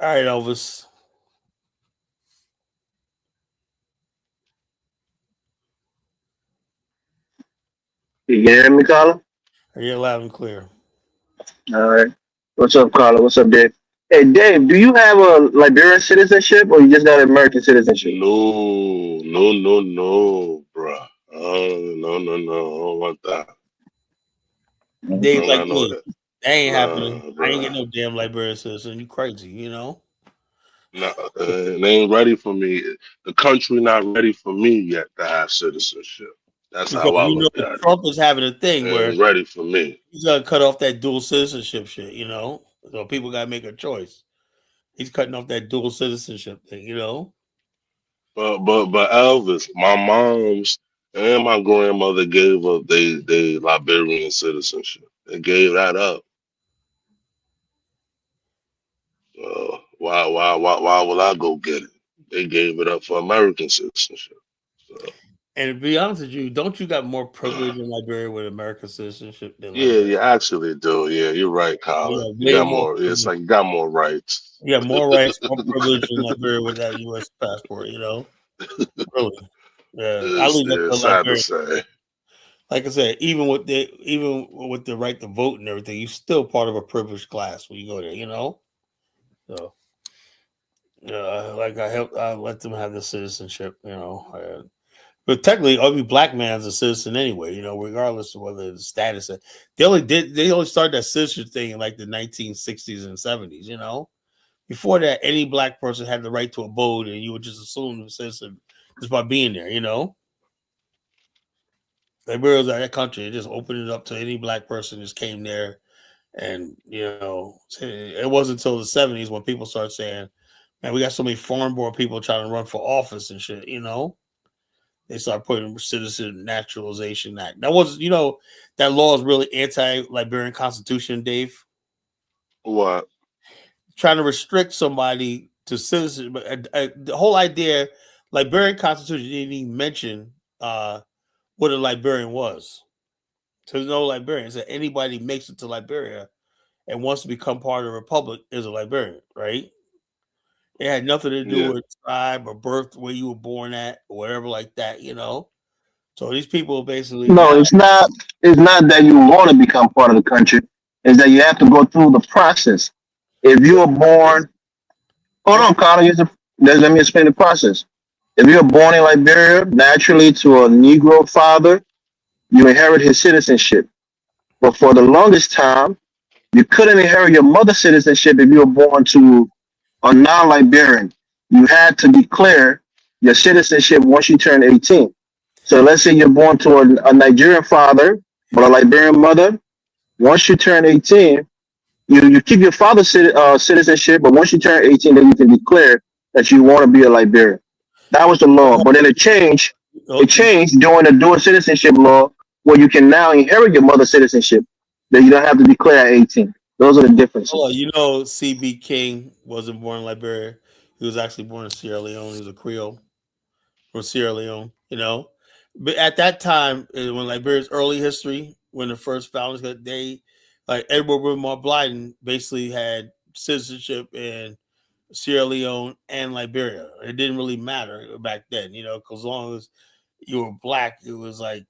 S1: All right, Elvis.
S6: You hear me, Carla?
S1: You're loud and clear.
S6: All right. What's up, Carla? What's up, Dave? Hey, Dave, do you have a Liberian citizenship or you just got American citizenship?
S5: No, bro. No. I don't want that.
S1: Dave, like me. That ain't happening.
S5: Bro.
S1: I ain't getting no damn Liberian citizen. You crazy,
S5: No, they ain't ready for me. The country not ready for me yet to have citizenship. That's
S1: because
S5: how I look at it.
S1: Trump is having a thing where
S5: ready for me.
S1: He's gonna cut off that dual citizenship shit, So people gotta make a choice. He's cutting off that dual citizenship thing,
S5: But Elvis, my mom's and my grandmother gave up they Liberian citizenship. They gave that up. Why will I go get it? they gave it up for American citizenship. So,
S1: And to be honest with you, don't you got more privilege in Liberia with American citizenship than
S5: yeah,
S1: Liberia?
S5: you actually do. Yeah, you're right,
S1: You
S5: Colin.
S1: have
S5: You
S1: way
S5: got
S1: more
S5: more. It's
S1: privilege.
S5: like you got more rights.
S1: You have more rights, more privilege in Liberia with that U.S. passport. Really. Yeah, I leave that to
S5: It's sad to
S1: Liberia.
S5: say.
S1: Like I said, even with the right to vote and everything, you're still part of a privileged class when you go there. So, like I let them have the citizenship. But technically, every black man's a citizen anyway. Regardless of whether the status. They only started that citizenship thing in like the 1960s and 70s. Before that, any black person had the right to a vote, and you would just assume the citizen just by being there. Liberia was out of that country. It just opened it up to any black person just came there. And, it wasn't until the 70s when people started saying, man, we got so many foreign born people trying to run for office and shit. They started putting Citizen Naturalization Act. That law is really anti-Liberian Constitution, Dave.
S5: What?
S1: Trying to restrict somebody to citizenship. But the whole idea, Liberian Constitution didn't even mention what a Liberian was. So there's no Liberians. That anybody makes it to Liberia and wants to become part of the republic is a Liberian, right? It had nothing to do
S5: Yeah.
S1: with tribe or birth, where you were born at, or whatever like that. So these people basically
S6: No,
S1: now,
S6: it's not. It's not that you want to become part of the country. It's that you have to go through the process. If you were born, hold on, Colin. Let me explain the process. If you're born in Liberia, naturally to a Negro father, you inherit his citizenship. But for the longest time, you couldn't inherit your mother's citizenship if you were born to a non-Liberian. You had to declare your citizenship once you turn 18. So let's say you're born to a Nigerian father, but a Liberian mother. Once you turn 18, you keep your father's citizenship, but once you turn 18, then you can declare that you want to be a Liberian. That was the law. But then it changed. It
S1: okay,
S6: changed during the dual citizenship law, where you can now inherit your mother's citizenship. That you don't have to declare at 18. Those are the
S1: hold
S6: differences.
S1: on. C.B. King wasn't born in Liberia. He was actually born in Sierra Leone. He was a Creole from Sierra Leone. But at that time, when Liberia's early history, when the first founders like Edward Wilmot Blyden basically had citizenship in Sierra Leone and Liberia. It didn't really matter back then, because as long as you were black, it was like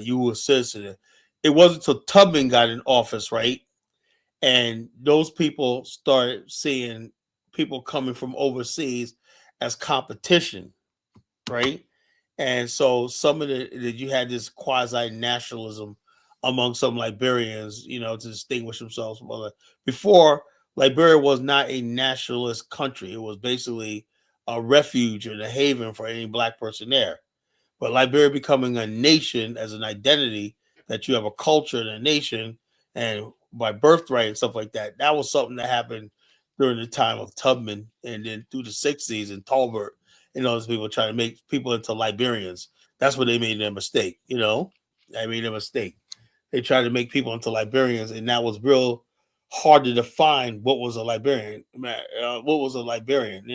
S1: you were a citizen. It wasn't until Tubman got in office, right? And those people started seeing people coming from overseas as competition, right? And so some of that you had this quasi nationalism among some Liberians, to distinguish themselves from other. Before, Liberia was not a nationalist country; it was basically a refuge and a haven for any black person there. But Liberia becoming a nation as an identity, that you have a culture and a nation, and by birthright and stuff like that, that was something that happened during the time of Tubman, and then through the '60s and Tolbert and those people trying to make people into Liberians. That's where they made their mistake. They made a mistake. They tried to make people into Liberians, and that was real hard to define what was a Liberian. What was a Liberian?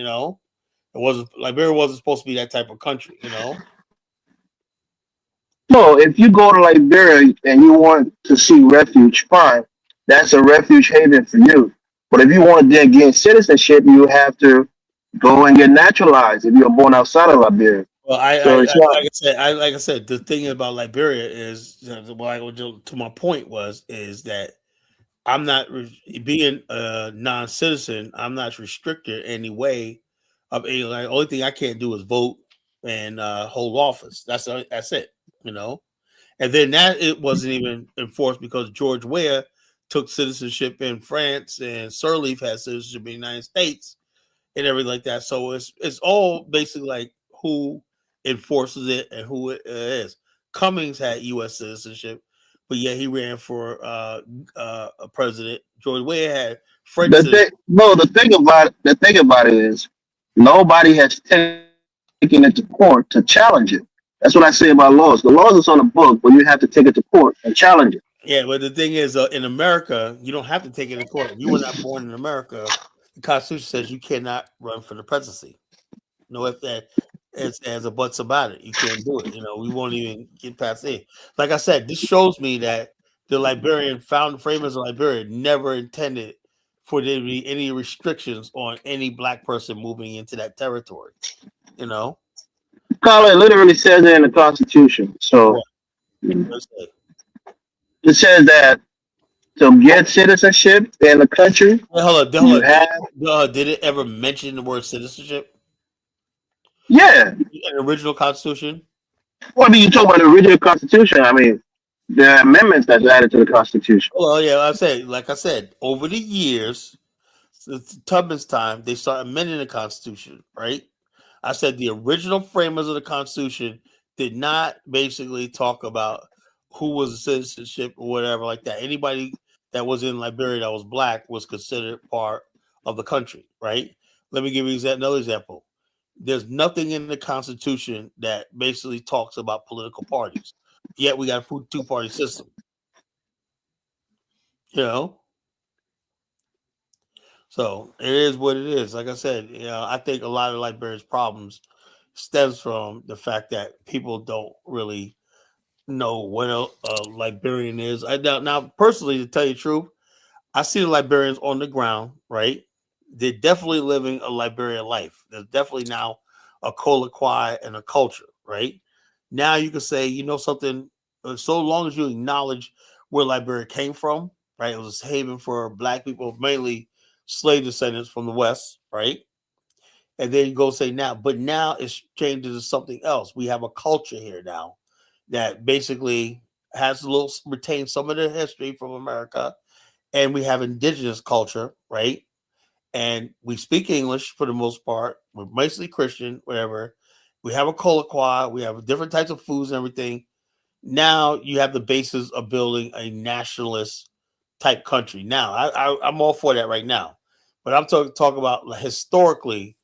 S1: Liberia wasn't supposed to be that type of country.
S6: No, if you go to Liberia and you want to see refuge, fine. That's a refuge haven for you. But if you want to then gain citizenship, you have to go and get naturalized if you're born outside of Liberia.
S1: Well, I
S6: So it's not.
S1: like I said, the thing about Liberia is, to my point is that I'm not being a non-citizen. I'm not restricted in any way of any. Like, only thing I can't do is vote and hold office. That's it. You know. And then that it wasn't even enforced because George Weah took citizenship in France and Sirleaf had citizenship in the United States and everything like that. So it's all basically like who enforces it and who it is. Cummings had U.S. citizenship, but yet he ran for a president. George Weah had French
S6: The
S1: citizenship.
S6: thing, no, the thing about it is nobody has taken it to court to challenge it. That's what I say about laws. The laws is on the book, but you have to take it to court and challenge it.
S1: Yeah, but the thing is, in America, you don't have to take it to court. If you were not born in America, the Constitution says you cannot run for the presidency. No if that as a buts about it. You can't do it. We won't even get past it. Like I said, this shows me that the Liberian framers of Liberia never intended for there to be any restrictions on any black person moving into that territory.
S6: Carla, it literally says it in the Constitution. So
S1: What? Let's say.
S6: it says that to get citizenship in the country,
S1: Wait, hold on.
S6: you have
S1: Did it ever mention the word citizenship
S6: yeah.
S1: in the original Constitution?
S6: Well, I mean, you talk about the original Constitution. I mean, there are amendments that's added to the Constitution.
S1: Well, yeah, like I said, over the years, since Tubman's time, they started amending the Constitution, right? I said the original framers of the Constitution did not basically talk about who was a citizenship or whatever like that. Anybody that was in Liberia that was black was considered part of the country, right? Let me give you another example. There's nothing in the Constitution that basically talks about political parties. Yet we got a two-party system. So it is what it is. Like I said, I think a lot of Liberia's problems stems from the fact that people don't really know what a Liberian is. Now, personally, to tell you the truth, I see the Liberians on the ground, right? They're definitely living a Liberian life. There's definitely now a colloquy and a culture, right? Now you can say, something, so long as you acknowledge where Liberia came from, right? It was a haven for black people, mainly slave descendants from the West, right? And then you go say but now it's changed into something else. We have a culture here now that basically has retained some of the history from America, and we have indigenous culture, right? And we speak English for the most part. We're mostly Christian, whatever. We have a colloquy. We have different types of foods and everything. Now you have the basis of building a nationalist type country. Now I'm all for that right now, but I'm talking about historically.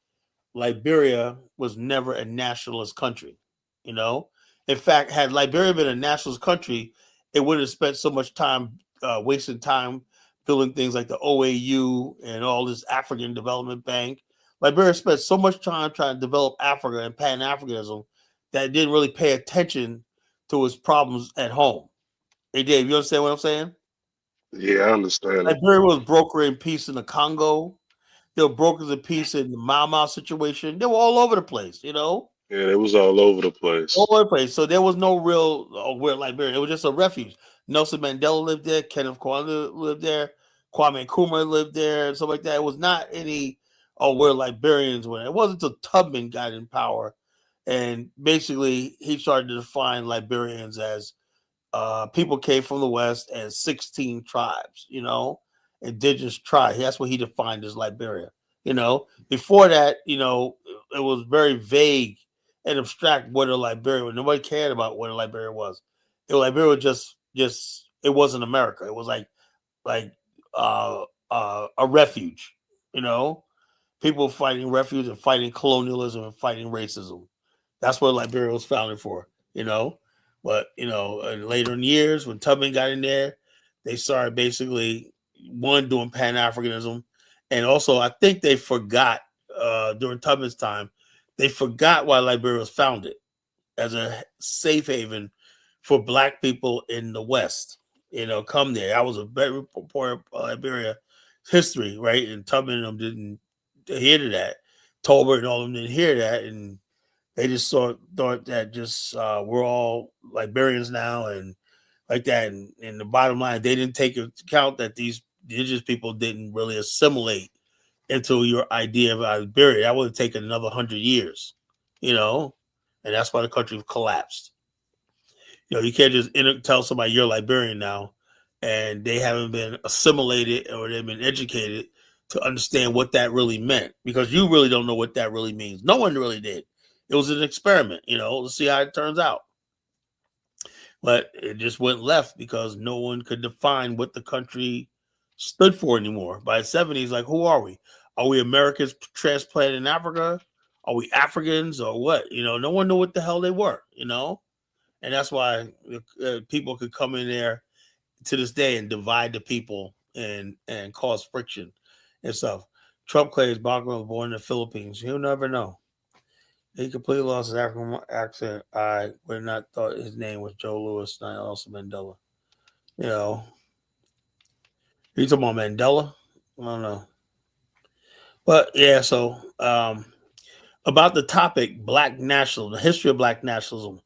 S1: Liberia was never a nationalist country. In fact, had Liberia been a nationalist country, it wouldn't have spent so much time wasting time building things like the OAU and all this African Development Bank. Liberia spent so much time trying to develop Africa and Pan-Africanism that it didn't really pay attention to its problems at home. Hey, Dave, you understand what I'm saying?
S5: Yeah, I understand it.
S1: Liberia was brokering peace in the Congo. They were brokers of peace in the Mau Mau situation. They were all over the place,
S5: Yeah, it was all over the place.
S1: all over the place. So there was no real weird Liberia. It was just a refuge. Nelson Mandela lived there. Kenneth Kwame lived there. Kwame Nkrumah lived there, and stuff like that. It was not any where Liberians went. It wasn't until Tubman got in power, and basically he started to define Liberians as people came from the West as 16 tribes, indigenous tribes. That's what he defined as Liberia. Before that, it was very vague and abstract what a Liberia was. Nobody cared about what a Liberia was. Liberia was just it wasn't America. It was like a refuge, people fighting refuge and fighting colonialism and fighting racism. That's what Liberia was founded for. But later in years, when Tubman got in there, they started basically doing Pan Africanism, and also I think they forgot during Tubman's time, they forgot why Liberia was founded as a safe haven for black people in the West. Come there. I was a very part of Liberia history, right? And Tubman and them didn't hear to that. Tolbert and all of them didn't hear that, and they just thought that just we're all Liberians now and like that. And the bottom line, they didn't take into account that these indigenous people didn't really assimilate into your idea of Liberia. That would have taken another 100 years, and that's why the country collapsed. You can't just tell somebody you're Liberian now and they haven't been assimilated or they've been educated to understand what that really meant, because you really don't know what that really means. No one really did. It was an experiment, to see how it turns out. But it just went left because no one could define what the country stood for anymore. By the 70s, like, who are we? Are we Americans transplanted in Africa? Are we Africans or what? No one knew what the hell they were, And that's why people could come in there to this day and divide the people and cause friction and stuff. Trump claims Bachman was born in the Philippines. You'll never know. He completely lost his African accent. I would not thought his name was Joe Louis, not Nelson Mandela. You know, you talking about Mandela? I don't know. But yeah, so about the topic, black nationalism, the history of black nationalism.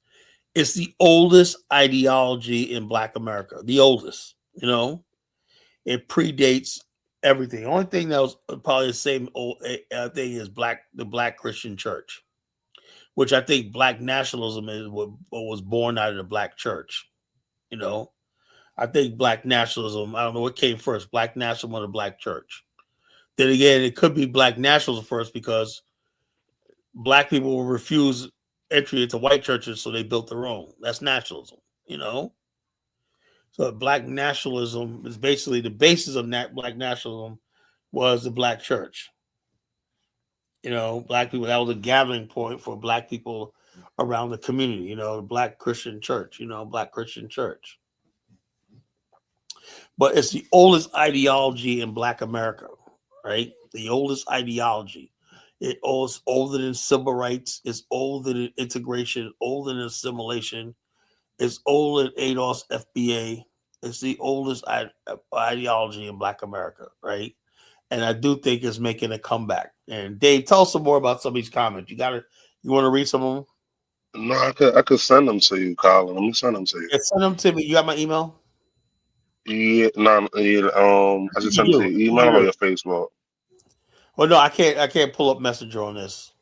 S1: It's the oldest ideology in Black America. The oldest, you know. It predates everything. The only thing that was probably the same old thing is the Black Christian Church, which I think Black nationalism is what was born out of the Black Church. You know, I think Black nationalism. I don't know what came first, Black nationalism or the Black Church. Then again, it could be Black nationalism first because Black people will refuse entry into white churches, so they built their own. That's nationalism. You know. So Black nationalism is basically the basis of Black nationalism was the Black church. You know, Black people, that was a gathering point for Black people around the community, you know, the Black Christian church, you know, Black Christian church. But it's the oldest ideology in Black America, right? The oldest ideology. It's older than civil rights, it's older than integration, older than assimilation, it's older than ADOS FBA. It's the oldest ideology in Black America, right? And I do think it's making a comeback. And Dave, tell us some more about some of these comments. You want to read some of them?
S5: No, I could send them to you, Colin. Let me send them to you.
S1: Yeah, send them to me. You got my email?
S5: Yeah, no, yeah, I should
S1: You
S5: send it to
S1: do.
S5: your
S1: You
S5: email or
S1: do.
S5: your Facebook.
S1: Well, no, I can't pull up Messenger on this.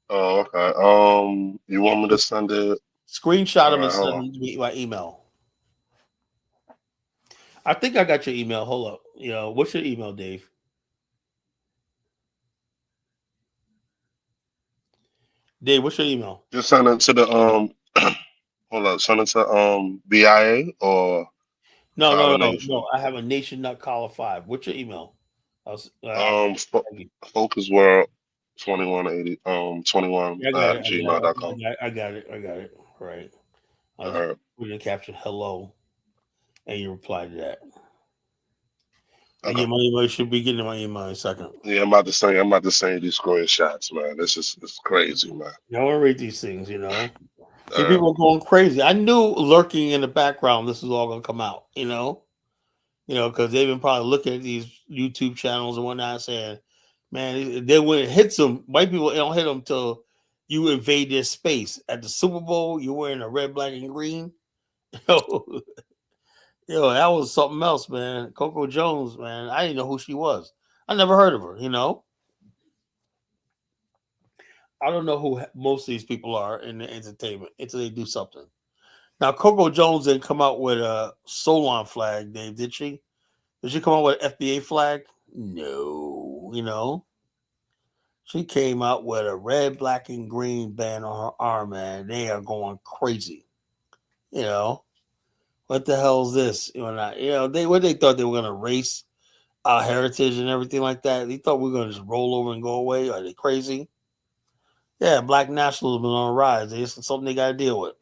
S5: Oh, okay. You want me to send it?
S1: Screenshot
S5: All
S1: them and
S5: right, hold
S1: send
S5: on.
S1: them to me my email. I think I got your email. Hold up. You know, what's your email, Dave? Dave, what's your email?
S5: Just send it to the hold up, send it to BIA or
S1: No, no,
S5: Colin
S1: no,
S5: Nation.
S1: no. I have a nation.caller5. What's your email?
S5: Focus World 2180 21
S1: Yeah, I got
S5: at
S1: it.
S5: gmail.com.
S1: I got it. I got it. All right. I'll
S5: All
S1: just
S5: right.
S1: put in the caption hello and you reply to that. And
S5: Okay.
S1: your my email should be getting my email in a second.
S5: Yeah, I'm about to send you these screenshots, man. It's crazy, man.
S1: I want to read these things, you know. These
S5: Uh,
S1: people are going crazy. I knew lurking in the background this was all gonna come out, you know. Because they've been probably looking at these YouTube channels and whatnot, saying, "Man, they when it hits them, white people it don't hit them till you invade their space." At the Super Bowl, you're wearing a red, black, and green. Yo, yo, that was something else, man. Coco Jones, man. I didn't know who she was. I never heard of her. I don't know who most of these people are in the entertainment until they do something. Now, Coco Jones didn't come out with a Solon flag, Dave, did she? Did she come out with an FBA flag? No, She came out with a red, black, and green band on her arm, man. They are going crazy. You know, what the hell is this? They thought they were gonna race our heritage and everything like that. They thought we were gonna just roll over and go away. Are they crazy? Yeah, black nationalism is on the rise. It's something they got to deal with.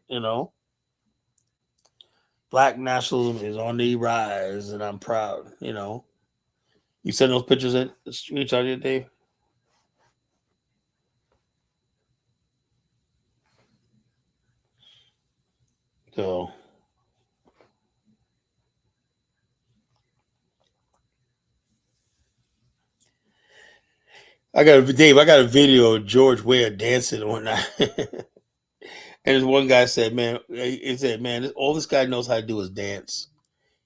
S1: Black nationalism is on the rise, and I'm proud. You send those pictures in the streets out here, Dave? So I got a video of George Ware dancing and whatnot. And this one guy said, "Man, he said, man, all this guy knows how to do is dance."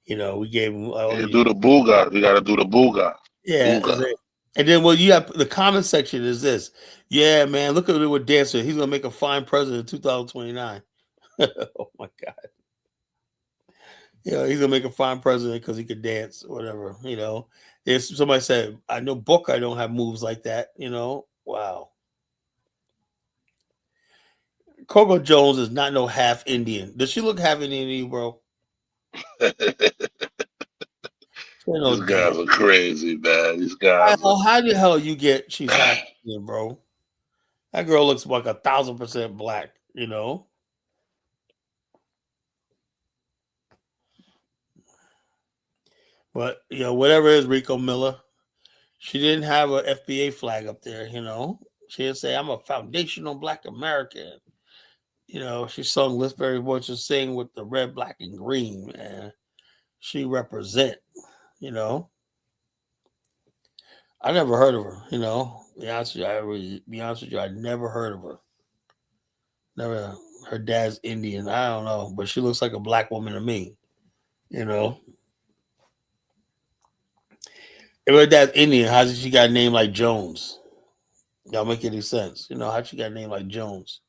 S1: We gave him all
S5: yeah,
S1: these.
S5: do the booga. We gotta do the booga.
S1: Yeah,
S5: Booga.
S1: and then you have the comment section is this. Yeah, man, look at what dancer. He's gonna make a fine president in 2029. Oh my god. He's gonna make a fine president because he could dance or whatever. If somebody said, "I know Book, I don't have moves like that." Wow. Coco Jones is not no half Indian. Does she look half Indian to you, bro? She ain't no
S5: These
S1: damn.
S5: guys are crazy, man. These guys are.
S1: How the hell you get she's half Indian, bro? That girl looks like 1,000% black. But whatever it is, Rico Miller, she didn't have a FBA flag up there. She'll say, I'm a foundational Black American. You know, she sung Lift Very Voices Sing with the red, black, and green, man. She represent, you know. I never heard of her, you know. Be honest with you, I never heard of her. Never. Her dad's Indian. I don't know, but she looks like a black woman to me. You know, if her dad's Indian, how did she got a name like Jones? Y'all make any sense? You know, how she got a name like Jones?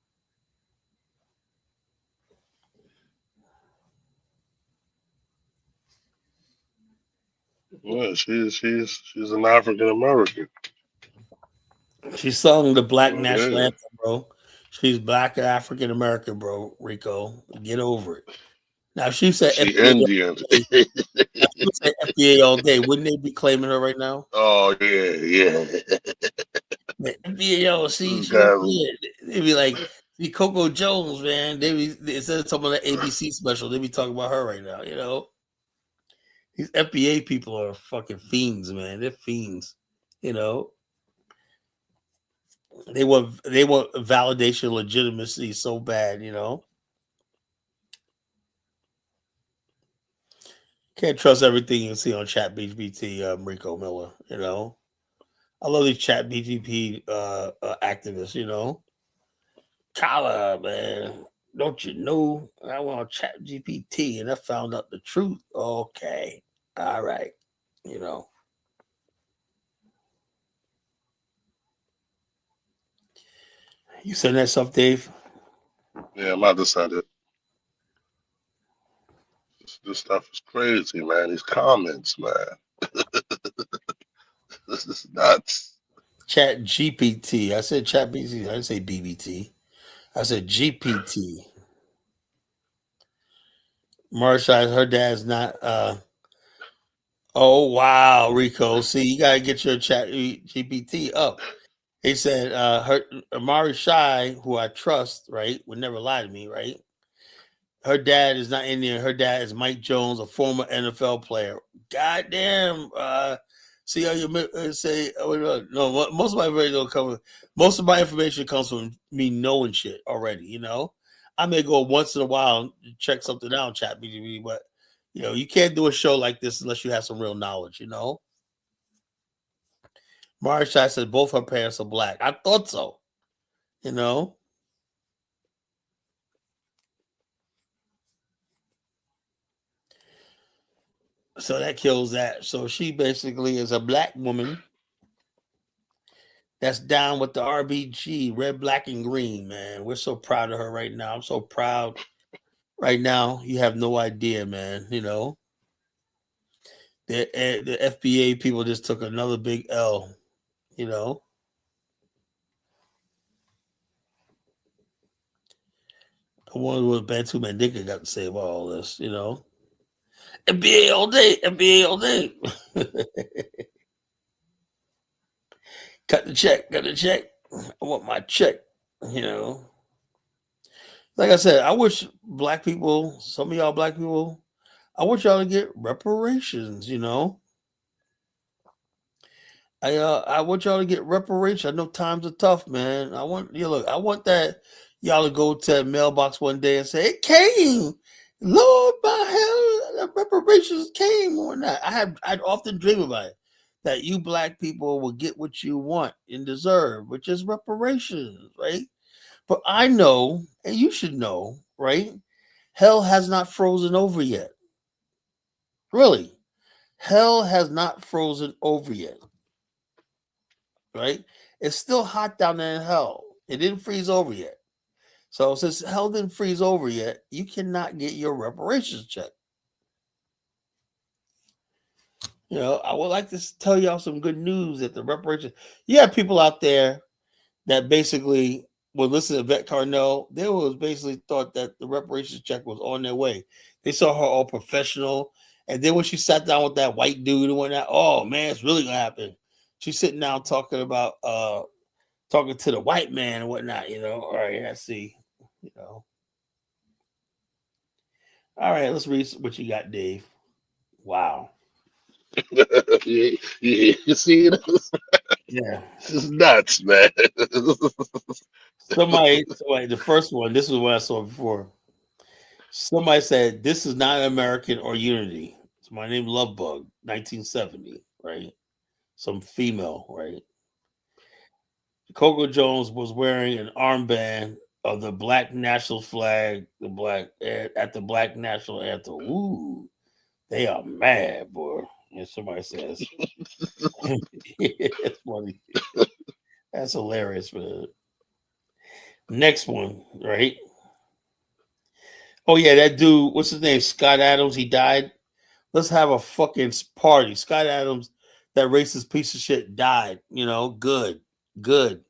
S5: Yeah, she's an African American.
S1: She sung the Black National
S5: Yeah,
S1: Anthem, bro. She's Black African American, bro. Rico, get over it. Now, if she said
S5: she
S1: FBA all
S5: Indian.
S1: day, now, if she said FBA all day, wouldn't they be claiming her right now?
S5: Oh yeah, yeah.
S1: Man, FBA, see, she look
S5: God,
S1: good. They'd be like, see, Coco Jones, man. Instead of talking about the ABC special, they be talking about her right now, you know? These FBA people are fucking fiends, man. They're fiends, you know? They want validation, legitimacy so bad, you know? Can't trust everything you see on Chat BGT, Rico Miller, you know? I love these Chat BGP activists, you know? Kala, man, don't you know? I went on Chat GPT and I found out the truth. Okay. All right. You know. You send that stuff, Dave?
S5: yeah, I'm about to say it. This stuff is crazy, man. These comments, man. This is nuts.
S1: Chat GPT. I said Chat GPT. I didn't say BBT. I said GPT. Marsha, her dad's not oh wow, Rico. See, you gotta get your Chat GPT up. He said her Amari Shai, who I trust, right, would never lie to me, right? Her dad is not Indian. Her dad is Mike Jones, a former NFL player. Goddamn. See how you say? No, most of my information don't come. Most of my information comes from me knowing shit already. You know, I may go once in a while and check something out on Chat BGB, but you know, you can't do a show like this unless you have some real knowledge. You know, Marsha said both her parents are black. I thought so. You know. So that kills that. So she basically is a black woman that's down with the RBG, red, black, and green, man. We're so proud of her right now. I'm so proud right now. You have no idea, man. You know, the FBA people just took another big L, you know. I wonder what Bantu Mandinka got to say about all this, you know. FBA all day, FBA all day. Cut the check, cut the check. I want my check, you know. Like I said, I wish black people, some of y'all black people, I want y'all to get reparations, you know. I want y'all to get reparations. I know times are tough, man. I want that y'all to go to that mailbox one day and say, it came. Lord by hell, the reparations came or not. I'd often dream about it. That you black people will get what you want and deserve, which is reparations, right? But I know, and you should know, right? Hell has not frozen over yet. Really. Hell has not frozen over yet. Right? It's still hot down there in hell. It didn't freeze over yet. So since hell didn't freeze over yet, you cannot get your reparations check. You know, I would like to tell y'all some good news that the reparations. You have people out there that basically would listen to Vet Carnell. They was basically thought that the reparations check was on their way. They saw her all professional, and then when she sat down with that white dude and whatnot, oh man, it's really gonna happen. She's sitting down talking about talking to the white man and whatnot, you know. All right, let's see, you know. All right, let's read what you got, Dave. Wow.
S5: you see this?
S1: Yeah.
S5: This is nuts, man.
S1: Somebody, the first one, this is what I saw before. Somebody said, this is not American or unity. It's my name, Lovebug, 1970, right? Some female, right? Coco Jones was wearing an armband of the black national flag, the black at the black national anthem. Ooh, they are mad, boy. And somebody says, it's funny. That's hilarious, man. Next one, right? Oh yeah, that dude. What's his name? Scott Adams. He died. Let's have a fucking party. Scott Adams, that racist piece of shit, died. You know, good, good,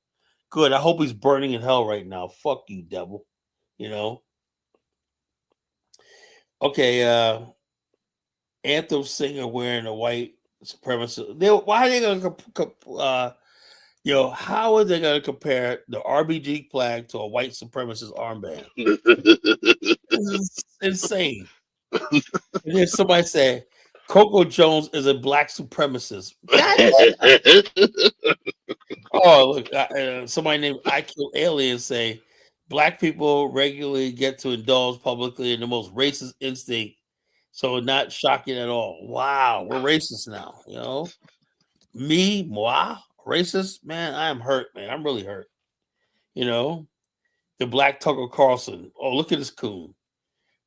S1: good. I hope he's burning in hell right now. Fuck you, devil. You know. Okay, anthem singer wearing a white supremacist. Why are they gonna how are they gonna compare the RBG flag to a white supremacist armband? This is insane. And then somebody said Coco Jones is a black supremacist. God damn. Oh, look, somebody named I Kill Alien say black people regularly get to indulge publicly in the most racist instinct, so not shocking at all. Wow, we're racist now, you know? Me, moi, racist? Man, I am hurt, man. I'm really hurt. You know? The black Tucker Carlson. Oh, look at this coon.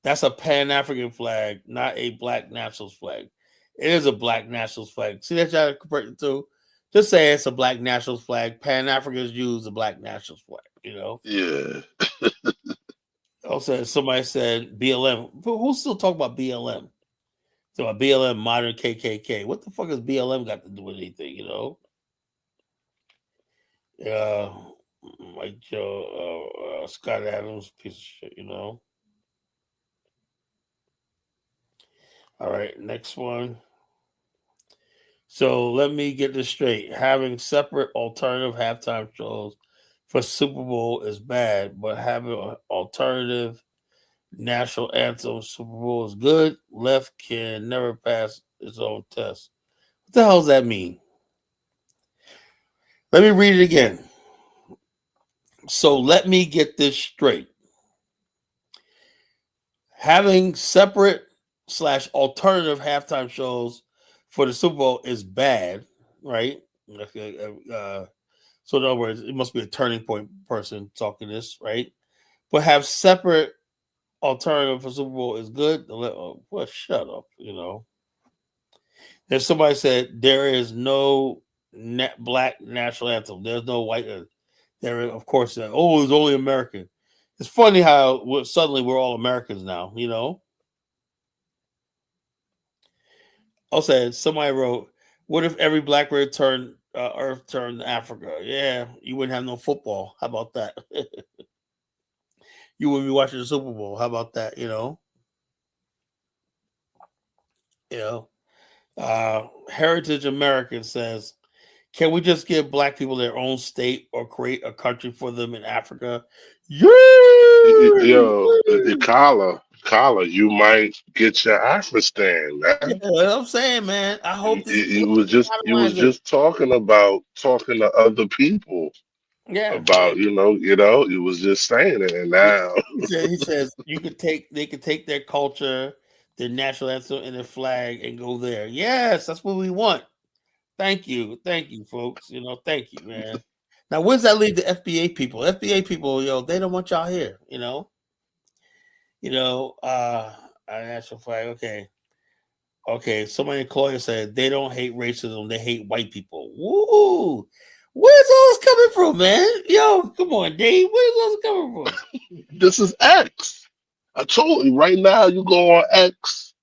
S1: That's a Pan-African flag, not a black nationalist flag. It is a black nationalist flag. See that y'all compare it to? Just say it's a black nationalist flag. Pan-Africans use a black nationalist flag, you know?
S5: Yeah.
S1: Also, somebody said BLM. Who's still talking about BLM? So a BLM modern KKK. What the fuck has BLM got to do with anything, you know? Mike Joe, Scott Adams, piece of shit, you know? All right, next one. So let me get this straight. Having separate alternative halftime shows for Super Bowl is bad, but having an alternative national anthem Super Bowl is good. Left can never pass its own test. What the hell does that mean? Let me read it again. So let me get this straight. Having separate / alternative halftime shows for the Super Bowl is bad, right? So in other words, it must be a turning point person talking this, right? But have separate alternative for Super Bowl is good. Well, shut up, you know. Then somebody said there is no black national anthem. There's no white. There, of course, it's only American. It's funny how suddenly we're all Americans now, you know. Also, somebody wrote, "What if every black Earth turned to Africa? Yeah, you wouldn't have no football. How about that? You wouldn't be watching the Super Bowl. How about that? You know." Heritage American says, "Can we just give black people their own state or create a country for them in Africa?"
S5: Yo, Kala, you might get your Afghanistan,
S1: Yeah,
S5: man.
S1: what I'm saying, man. I hope this.
S5: You was just talking to other people
S1: Yeah,
S5: about you was just saying it, and
S1: yeah.
S5: now
S1: He says they could take their culture, their national anthem, and their flag and go there. Yes, that's what we want. Thank you, folks. You know, thank you, man. Now, where does that leave the FBA people? FBA people, they don't want y'all here. National flag. Okay. Somebody in Cloyer said they don't hate racism; they hate white people. Woo! Where's all this coming from, man? Yo, come on, Dave. Where's all this coming from?
S5: this is X. I told you right now. You go on X.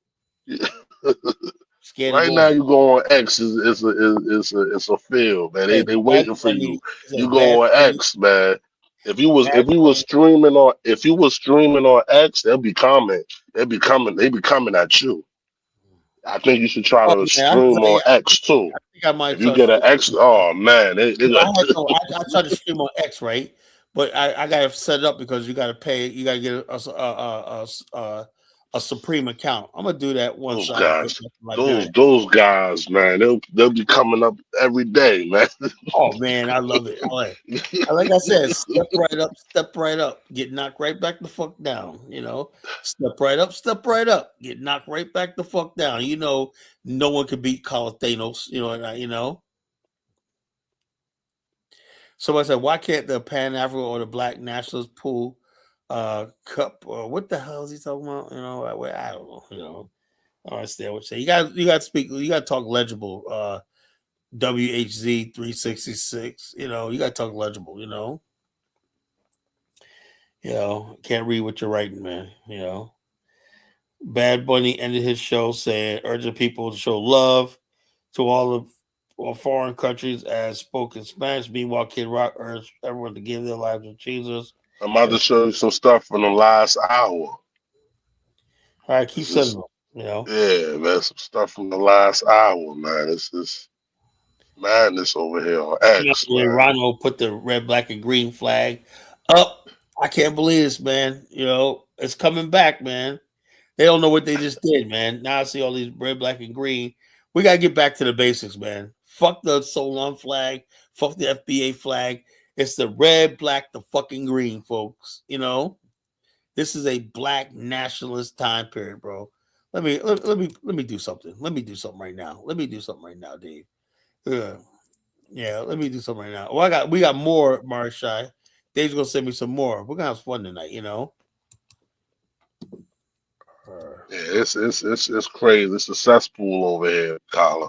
S5: Right now, you go on X. It's a field, man. They waiting for you. You go on X, man. If you was streaming on X, they'll be coming. They be coming at you. I think you should try to stream on X too.
S1: I think I might.
S5: If you get an X, oh man,
S1: I tried to stream on X, right? But I got to set it up because you got to pay. You got to get a a Supreme account. I'm gonna do that one
S5: Those
S1: shot.
S5: guys,
S1: Liberia.
S5: those guys, man, they'll be coming up every day, man.
S1: Oh man, I love it. Like I said, step right up, get knocked right back the fuck down. Step right up, get knocked right back the fuck down. No one could beat Thanos. Somebody said, why can't the Pan African or the Black Nationalist pool cup? What the hell is he talking about? I don't know. I understand what you're saying. You got to speak. You got to talk legible. WHZ 366. You got to talk legible. Can't read what you're writing, man. Bad Bunny ended his show saying, urging people to show love to all foreign countries as spoken Spanish. Meanwhile, Kid Rock urged everyone to give their lives to Jesus.
S5: I'm about to show you some stuff from the last hour.
S1: All right, keep sending them.
S5: Yeah, man, some stuff from the last hour, man. It's madness over here on X, man.
S1: Ronald put the red, black, and green flag up. I can't believe this, man. It's coming back, man. They don't know what they just did, man. Now I see all these red, black, and green. We got to get back to the basics, man. Fuck the Solon flag. Fuck the FBA flag. It's the red, black, the fucking green, folks. This is a black nationalist time period, bro. Let me do something. Let me do something right now. Dave. Yeah, let me do something right now. Well, we got more, Marshai. Dave's gonna send me some more. We're gonna have fun tonight,
S5: Yeah, it's crazy. It's a cesspool over here, Collar.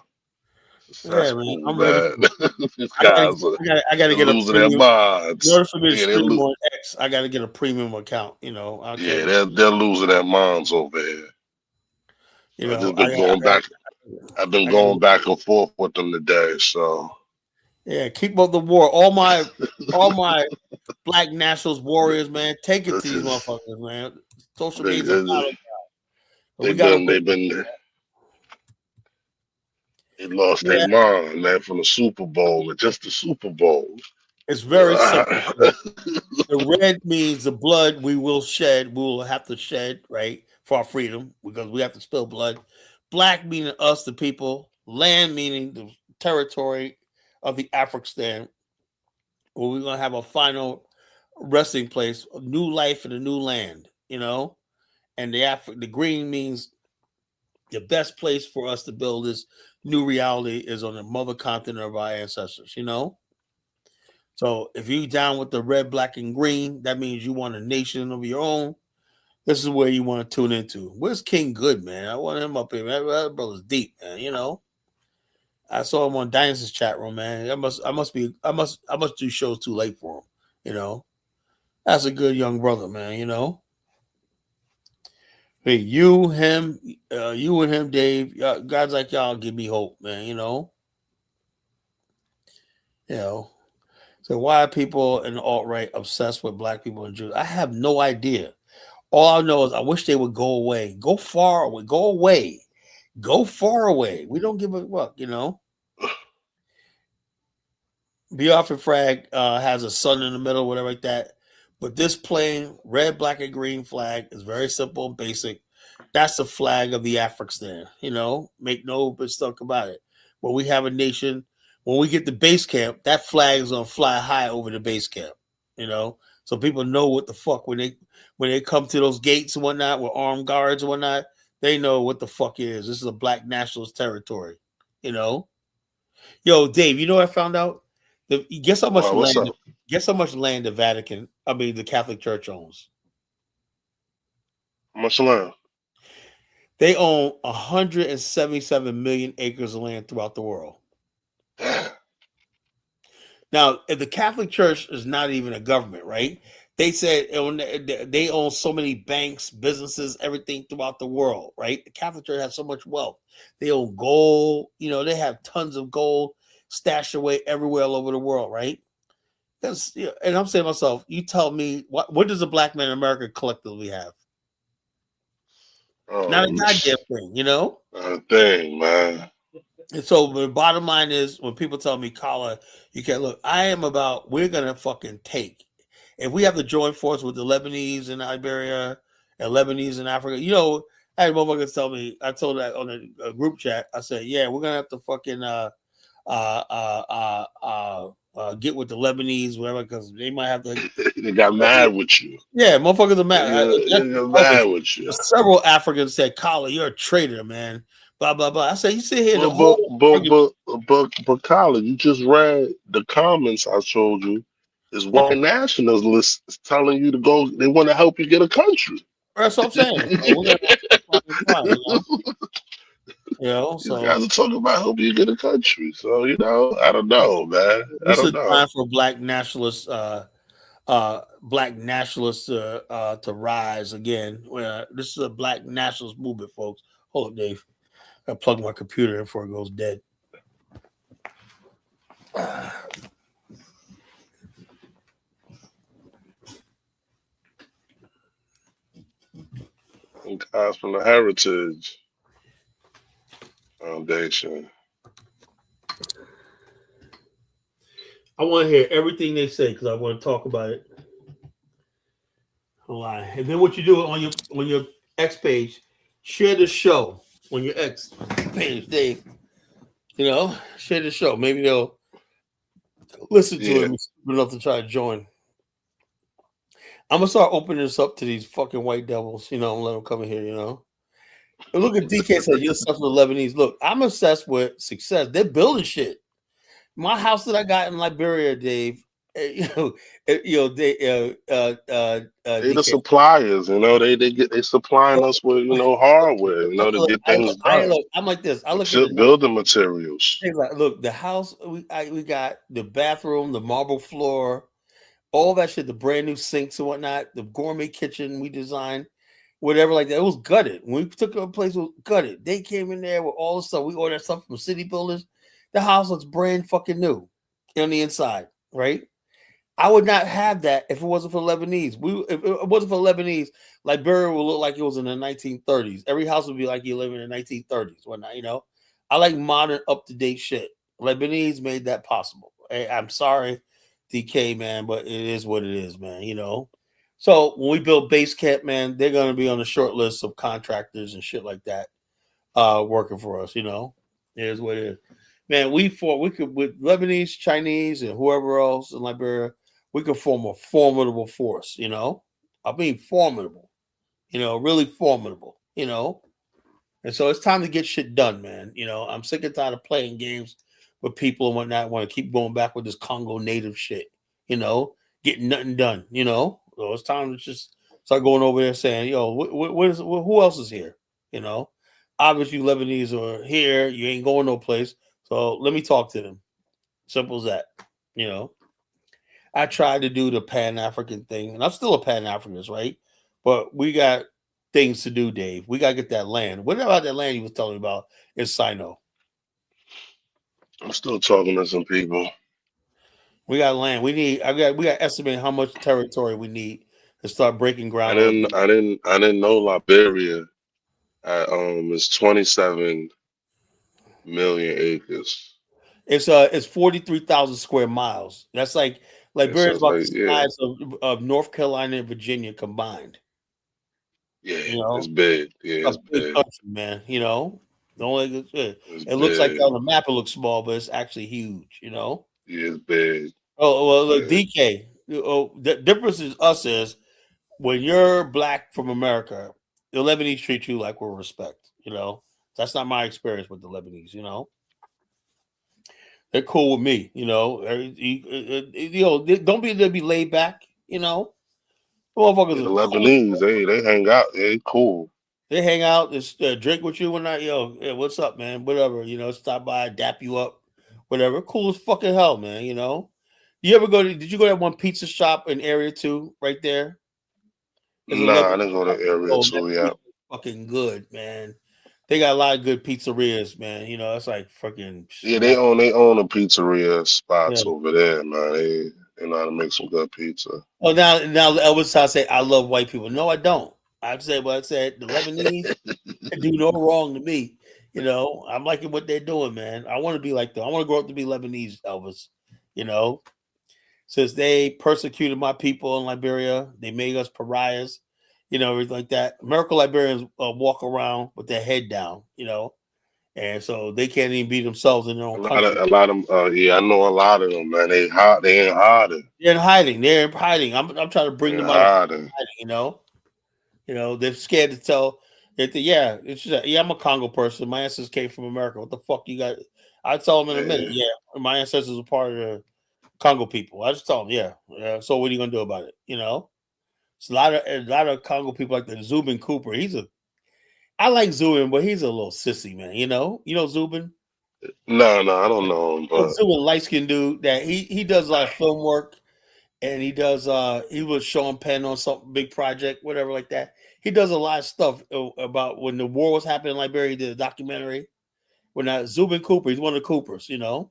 S1: Yeah, man. I'm
S5: man.
S1: ready.
S5: These guys
S1: I gotta get
S5: losing their minds.
S1: In order for me to stream on X, I gotta get a premium account.
S5: They're losing their minds over here. I've been going back and forth with them today. So
S1: yeah, keep up the war. All my black nationalist warriors, man. Take it to these motherfuckers, man. Social media.
S5: They lost their mind, man, from the Super Bowl and just the Super Bowl.
S1: It's very simple. The red means the blood we will shed. We will have to shed, right, for our freedom because we have to spill blood. Black meaning us, the people. Land meaning the territory of the African, where we're gonna have a final resting place, a new life in a new land. And the green means the best place for us to build this new reality is on the mother continent of our ancestors. So if you're down with the red, black, and green, that means you want a nation of your own. This is where you want to tune into. Where's King Good, man? I want him up here, man. That brother's deep, man. I saw him on Dynasty's chat room, man. I must do shows too late for him. That's a good young brother, man. Hey, you and him, Dave. Guys like y'all give me hope, man. So why are people in the alt-right obsessed with black people and Jews? I have no idea. All I know is I wish they would go away. Go far away. Go away. Go far away. We don't give a fuck, Biafra flag has a sun in the middle, whatever like that. But this plain red, black, and green flag is very simple and basic. That's the flag of the African. Make no mistake about it. When we have a nation, when we get to base camp, that flag is gonna fly high over the base camp. So people know what the fuck when they come to those gates and whatnot with armed guards and whatnot, they know what the fuck it is. This is a black nationalist territory. Yo, Dave, you know what I found out? Guess how much land? Guess how much land the Catholic Church owns?
S5: How much land?
S1: They own 177 million acres of land throughout the world. Now, if the Catholic Church is not even a government, right? They said they own so many banks, businesses, everything throughout the world, right? The Catholic Church has so much wealth. They own gold. They have tons of gold stashed away everywhere all over the world, right? And I'm saying to myself, you tell me, what does a black man in America collectively have? Not a goddamn thing,
S5: Not a thing, man.
S1: And so the bottom line is, when people tell me, Kala, you can't look, we're going to fucking take. If we have to join force with the Lebanese and Iberia and Lebanese in Africa. You know, I had motherfuckers tell me. I told that on a group chat. I said, "Yeah, we're gonna have to fucking get with the Lebanese, whatever, because they might have to."
S5: They got mad with you.
S1: Yeah, motherfuckers are mad.
S5: They got mad with you.
S1: Several Africans said, "Colin, you're a traitor, man." Blah blah blah. I said, "You sit here the
S5: But
S1: whole
S5: Colin, you just read the comments I showed you. Is white nationalists telling you to go? They want to help you get a country.
S1: That's what I'm saying. So we're gonna try,
S5: These
S1: so
S5: guys are talking about helping you get a country. So I don't know, man. I
S1: this is
S5: don't know.
S1: time for black nationalists to rise again. This is a black nationalist movement, folks. Hold up, Dave. I plug my computer in before it goes dead.
S5: And guys from the Heritage Foundation.
S1: I want to hear everything they say because I want to talk about it. Hold on. And then what you do on your X page, share the show on your X page, Dave. Share the show. Maybe they'll listen to it enough to try to join. I'm gonna start opening this up to these fucking white devils, and let them come in here, And look at DK said you're obsessed with Lebanese. Look, I'm obsessed with success. They're building shit. My house that I got in Liberia, Dave. They're
S5: the suppliers. They supplying us with hardware. To get things done.
S1: I'm like this. I look
S5: at building materials.
S1: Look, the house we got the bathroom, the marble floor, all that shit, the brand new sinks and whatnot, the gourmet kitchen we designed, whatever like that. It was gutted. When we took a place, it was gutted. They came in there with all the stuff. We ordered stuff from city builders. The house looks brand fucking new on the inside, right? I would not have that if it wasn't for Lebanese. If it wasn't for Lebanese, Liberia would look like it was in the 1930s. Every house would be like you live in the 1930s, whatnot. I like modern, up to date shit. Lebanese made that possible. I'm sorry, DK, man, but it is what it is, man. So when we build base camp, man, they're gonna be on the short list of contractors and shit like that, working for us. It is what it is. Man, we could with Lebanese, Chinese, and whoever else in Liberia, we could form a formidable force. I mean formidable. Really formidable. And so it's time to get shit done, man. I'm sick and tired of playing games with people and whatnot. I want to keep going back with this Congo native shit. Getting nothing done. So it's time to just start going over there saying, who else is here? Obviously Lebanese are here. You ain't going no place. So let me talk to them. Simple as that. I tried to do the Pan-African thing, and I'm still a Pan-Africanist, right? But we got things to do, Dave. We gotta get that land. What about that land you was telling me about in Sino?
S5: I'm still talking to some people.
S1: We got land. We got to estimate how much territory we need to start breaking ground.
S5: I didn't know Liberia is 27 million acres.
S1: It's 43,000 square miles. That's like Liberia is about the size of North Carolina and Virginia combined.
S5: Yeah, it's big. Yeah, it's big
S1: country, man. The only it looks like on the map it looks small, but it's actually huge.
S5: Yeah, it's big.
S1: Oh well, look, DK. The difference is when you're black from America, the Lebanese treat you like with respect. That's not my experience with the Lebanese. They're cool with me. Don't be laid back. The motherfuckers
S5: the Lebanese, cool. They hang out. They cool.
S1: They hang out, just drink with you when hey, what's up, man? Whatever, stop by, dap you up, whatever. Cool as fucking hell, man. You ever did you go to that one pizza shop in Area 2 right there?
S5: Nah, I didn't go to Area 2, yeah.
S1: Fucking good, man. They got a lot of good pizzerias, man. It's like fucking.
S5: Yeah, they own a pizzeria spots over there, man. They know how to make some good pizza.
S1: Oh, now Elvis, I say I love white people. No, I don't. I said the Lebanese do no wrong to me. I'm liking what they're doing, man. I want to be like them. I want to grow up to be Lebanese, Elvis. Since they persecuted my people in Liberia, they made us pariahs. everything like that. American Liberians walk around with their head down, and so they can't even be themselves in their own country.
S5: A lot of yeah, I know a lot of them, man. They hot. They ain't hiding.
S1: They're in hiding. They're in hiding. I'm trying to bring
S5: They're
S1: them out of
S5: hiding.
S1: hiding. They're scared to tell. Yeah, it's just, yeah. I'm a Congo person. My ancestors came from America. What the fuck you got? I tell them in a minute.
S5: Yeah.
S1: Yeah, my ancestors were part of the Congo people. I just tell them, yeah. So what are you gonna do about it? It's a lot of Congo people like the Zubin Cooper. I like Zubin, but he's a little sissy, man. Zubin.
S5: No, I don't know him, but
S1: Zubin, light skinned dude that he does a lot of film work, and he was Sean Penn on some big project, whatever like that. He does a lot of stuff about when the war was happening in Liberia. He did a documentary. When Zubin Cooper, he's one of the Coopers.
S5: yeah,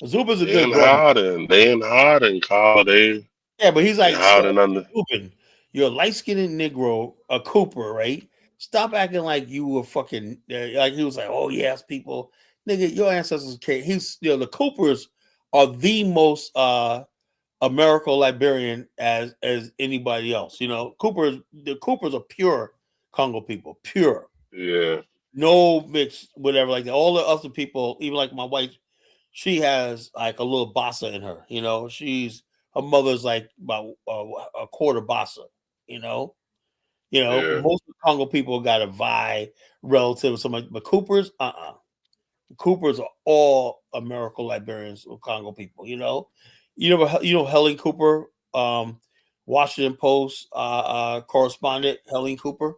S1: Zubin's a
S5: they
S1: good
S5: ain't
S1: brother.
S5: hiding. They ain't hiding, Carl.
S1: Yeah, but he's
S5: They
S1: like,
S5: hiding under.
S1: Zubin, you're a light skinned Negro, a Cooper, right? Stop acting like you were fucking like he was like, oh yes, people, nigga, your ancestors came. The Coopers are the most American Liberian as anybody else. The Coopers are pure Congo people, pure,
S5: Yeah,
S1: no mix, whatever like that. All the other people, even like my wife, she has like a little Bassa in her. Her mother's like about a quarter Bassa. You know,
S5: yeah.
S1: most of the Congo people got a Vi relative or something, but Coopers, Coopers are all American Liberians or Congo people. Helen Cooper, Washington Post correspondent Helen Cooper,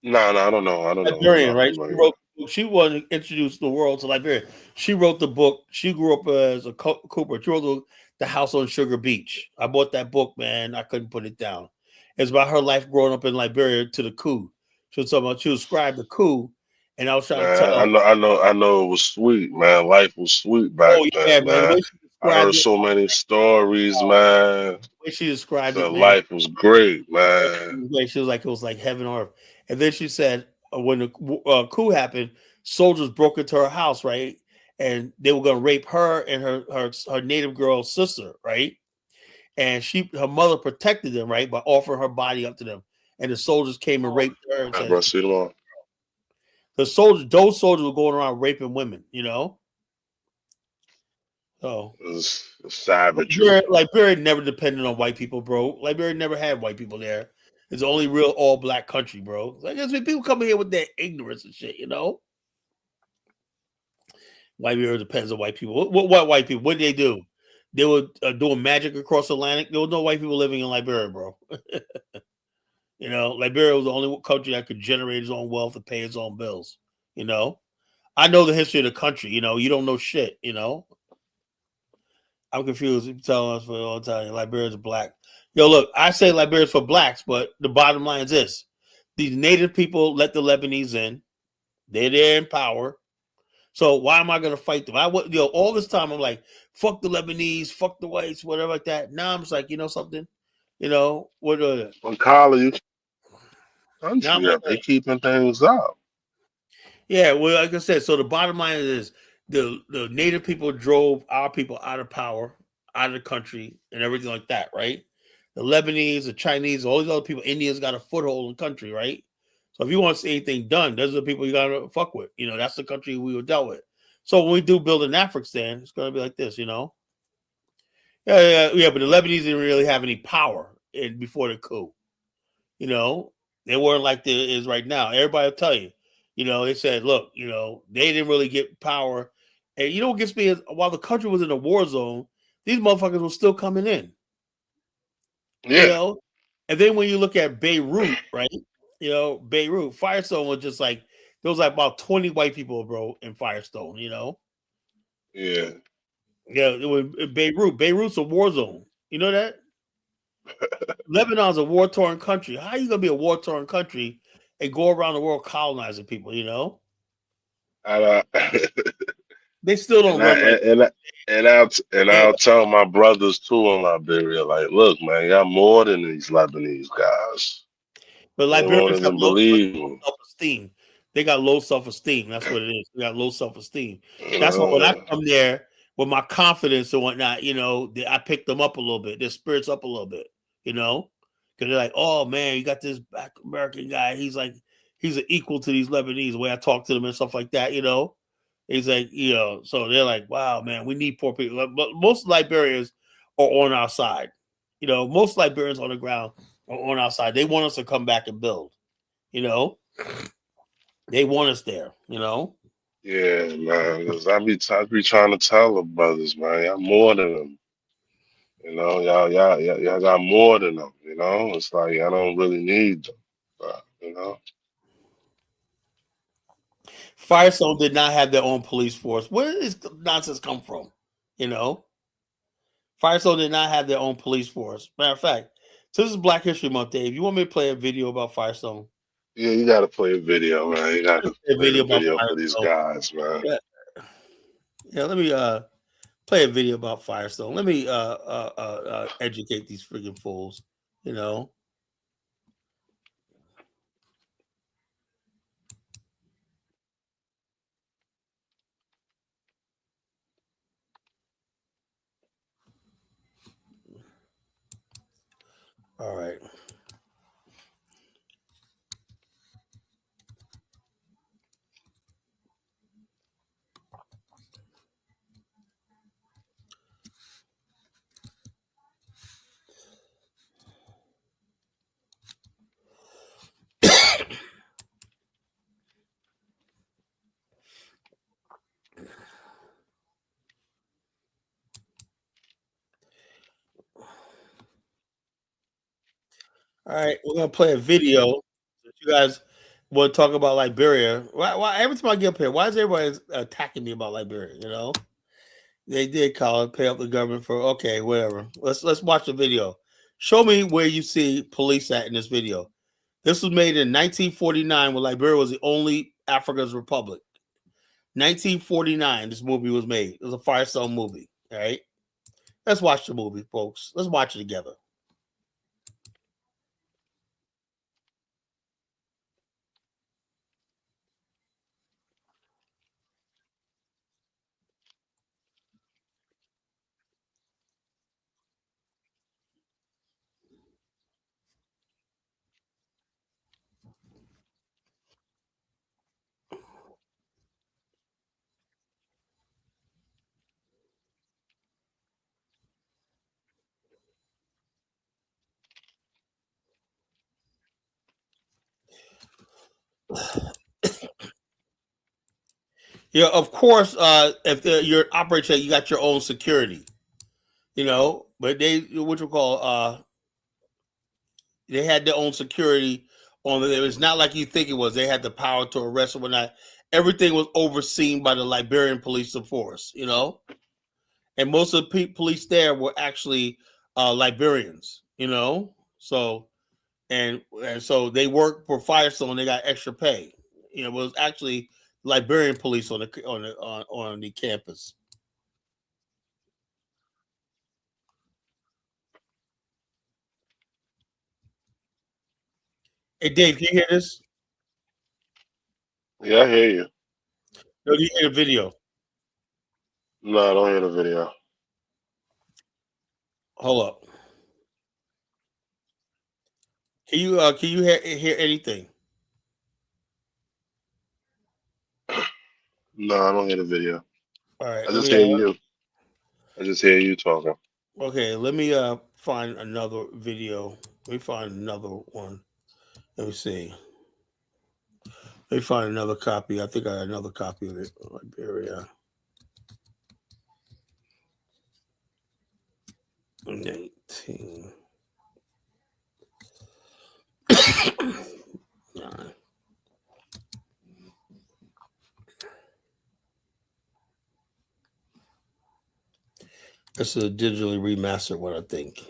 S5: No, I don't know. I don't know. I'm
S1: Liberian,
S5: not
S1: right?
S5: familiar.
S1: She wanted to introduce the world to Liberia. She wrote the book. She grew up as a Cooper. She wrote the House on Sugar Beach. I bought that book, man. I couldn't put it down. It's about her life growing up in Liberia to the coup. She described the coup, and I was trying to
S5: Man,
S1: tell.
S5: I know it was sweet, man. Life was sweet back
S1: Oh yeah,
S5: then,
S1: man. The
S5: man.
S1: way she
S5: I
S1: described
S5: heard
S1: it,
S5: so many stories, man.
S1: the way she described
S5: So
S1: it, man.
S5: life was great, man.
S1: She was like it was like heaven on earth. And then she said when the coup happened, soldiers broke into her house, right? And they were going to rape her and her native girl sister, right? And her mother protected them, right, by offering her body up to them. And the soldiers came and raped her and said
S5: Bro, see them all.
S1: those soldiers were going around raping women. So
S5: It's savagery.
S1: Liberia never depended on white people, bro. Liberia never had white people there. It's the only real all black country, bro. Like there's been people coming here with their ignorance and shit. Liberia depends on white people. What white people? What did they do? They were doing magic across the Atlantic. There was no white people living in Liberia, bro. Liberia was the only country that could generate its own wealth and pay its own bills. I know the history of the country. You don't know shit. I'm confused. You're telling us for all the time Liberians are black. Yo, look, I say Liberians for blacks, but the bottom line is this: these native people let the Lebanese in. They're there in power. So why am I going to fight them? All this time I'm like, fuck the Lebanese, fuck the whites, whatever like that. Now I'm just like, something, what?
S5: When college
S1: Now I'm
S5: country
S1: like,
S5: up, they keeping things up.
S1: yeah, well, like I said, so the bottom line is the native people drove our people out of power, out of the country, and everything like that, right? The Lebanese, the Chinese, all these other people, Indians got a foothold in the country, right? So if you want to see anything done, those are the people you gotta fuck with. That's the country we were dealt with. So when we do build an Afghanistan, it's gonna be like this. Yeah, but the Lebanese didn't really have any power before the coup. They weren't like there is right now. Everybody will tell you. They said, look, they didn't really get power. And what gets me is while the country was in a war zone, these motherfuckers were still coming in.
S5: Yeah,
S1: And then when you look at Beirut, right? Beirut, Firestone was just like there was like about 20 white people, bro, in Firestone.
S5: yeah.
S1: Yeah, it was Beirut. Beirut's a war zone. You know that? Lebanon's a war-torn country. How are you gonna be a war-torn country and go around the world colonizing people?
S5: And,
S1: They still don't
S5: and I
S1: run like
S5: and
S1: that.
S5: I'll tell my brothers too in Liberia, like, look, man, y'all more than these Lebanese guys.
S1: But
S5: They won't
S1: Liberians have
S5: even
S1: low
S5: believe me.
S1: self-esteem. They got low self-esteem. That's what it is. They got low self-esteem. That's why when I
S5: Uh,
S1: come there with my confidence and whatnot, I pick them up a little bit. Their spirits up a little bit. You know, because they're like, oh man, you got this Black American guy. He's like, he's an equal to these Lebanese. The way I talk to them and stuff like that, He's like, so they're like, wow, man, we need poor people. But most Liberians are on our side. Most Liberians on the ground are on our side. They want us to come back and build. They want us there.
S5: Yeah, man. 'Cause I be trying to tell the brothers, man, y'all more than them. Y'all got more than them. It's like I don't really need them, but.
S1: Firestone did not have their own police force. Where did this nonsense come from? Firestone did not have their own police force. Matter of fact, so this is Black History Month, Dave. You want me to play a video about Firestone?
S5: Yeah, you got to play a video, man. You got to
S1: A
S5: play
S1: video
S5: the
S1: about
S5: video for these
S1: Firestone.
S5: guys, man.
S1: Yeah, let me play a video about Firestone. Let me educate these freaking fools. All right. All right, we're gonna play a video. If you guys want to talk about Liberia, why every time I get up here, why is everybody attacking me about Liberia? They did call it, pay up the government for okay, whatever. Let's watch the video. Show me where you see police at in this video. This was made in 1949 when Liberia was the only Africa's republic. 1949, this movie was made. It was a Firestone movie. All right. Let's watch the movie, folks. Let's watch it together. Yeah, of course. If you're operating, you got your own security. But they what you call they had their own security on it. It's not like you think it was. They had the power to arrest or whatnot. Everything was overseen by the Liberian police force. And most of the police there were actually Liberians. So and so they worked for Firestone. They got extra pay. It was actually Liberian police on the campus. Hey Dave, can you hear this?
S5: Yeah, I hear you.
S1: No, you hear the video.
S5: No, I don't hear the video.
S1: Hold up. Can you hear anything?
S5: No, I don't hear the video.
S1: All right,
S5: I
S1: let
S5: just
S1: me
S5: hear you. I just hear you talking.
S1: okay, let me find another video. Let me find another one. Let me see. Let me find another copy. I think I got another copy of it. Liberia. 19. This is a digitally remastered one, I think.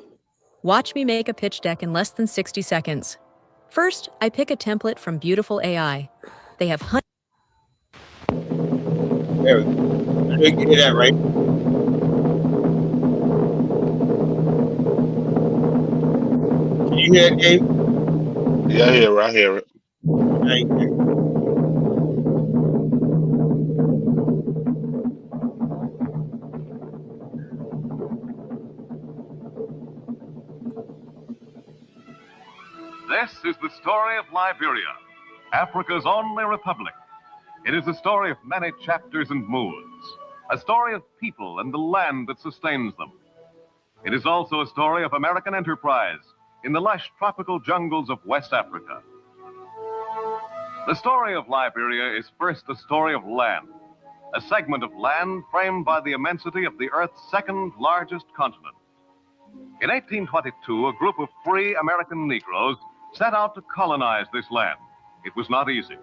S7: Watch me make a pitch deck in less than 60 seconds. First, I pick a template from Beautiful AI. They have
S1: There we go. You can hear that, right? Can you hear it, Dave?
S5: Yeah, I hear it.
S1: Right.
S8: This is the story of Liberia, Africa's only republic. It is a story of many chapters and moods, a story of people and the land that sustains them. It is also a story of American enterprise in the lush tropical jungles of West Africa. The story of Liberia is first a story of land, a segment of land framed by the immensity of the Earth's second largest continent. In 1822, a group of free American Negroes set out to colonize this land. It was not easy.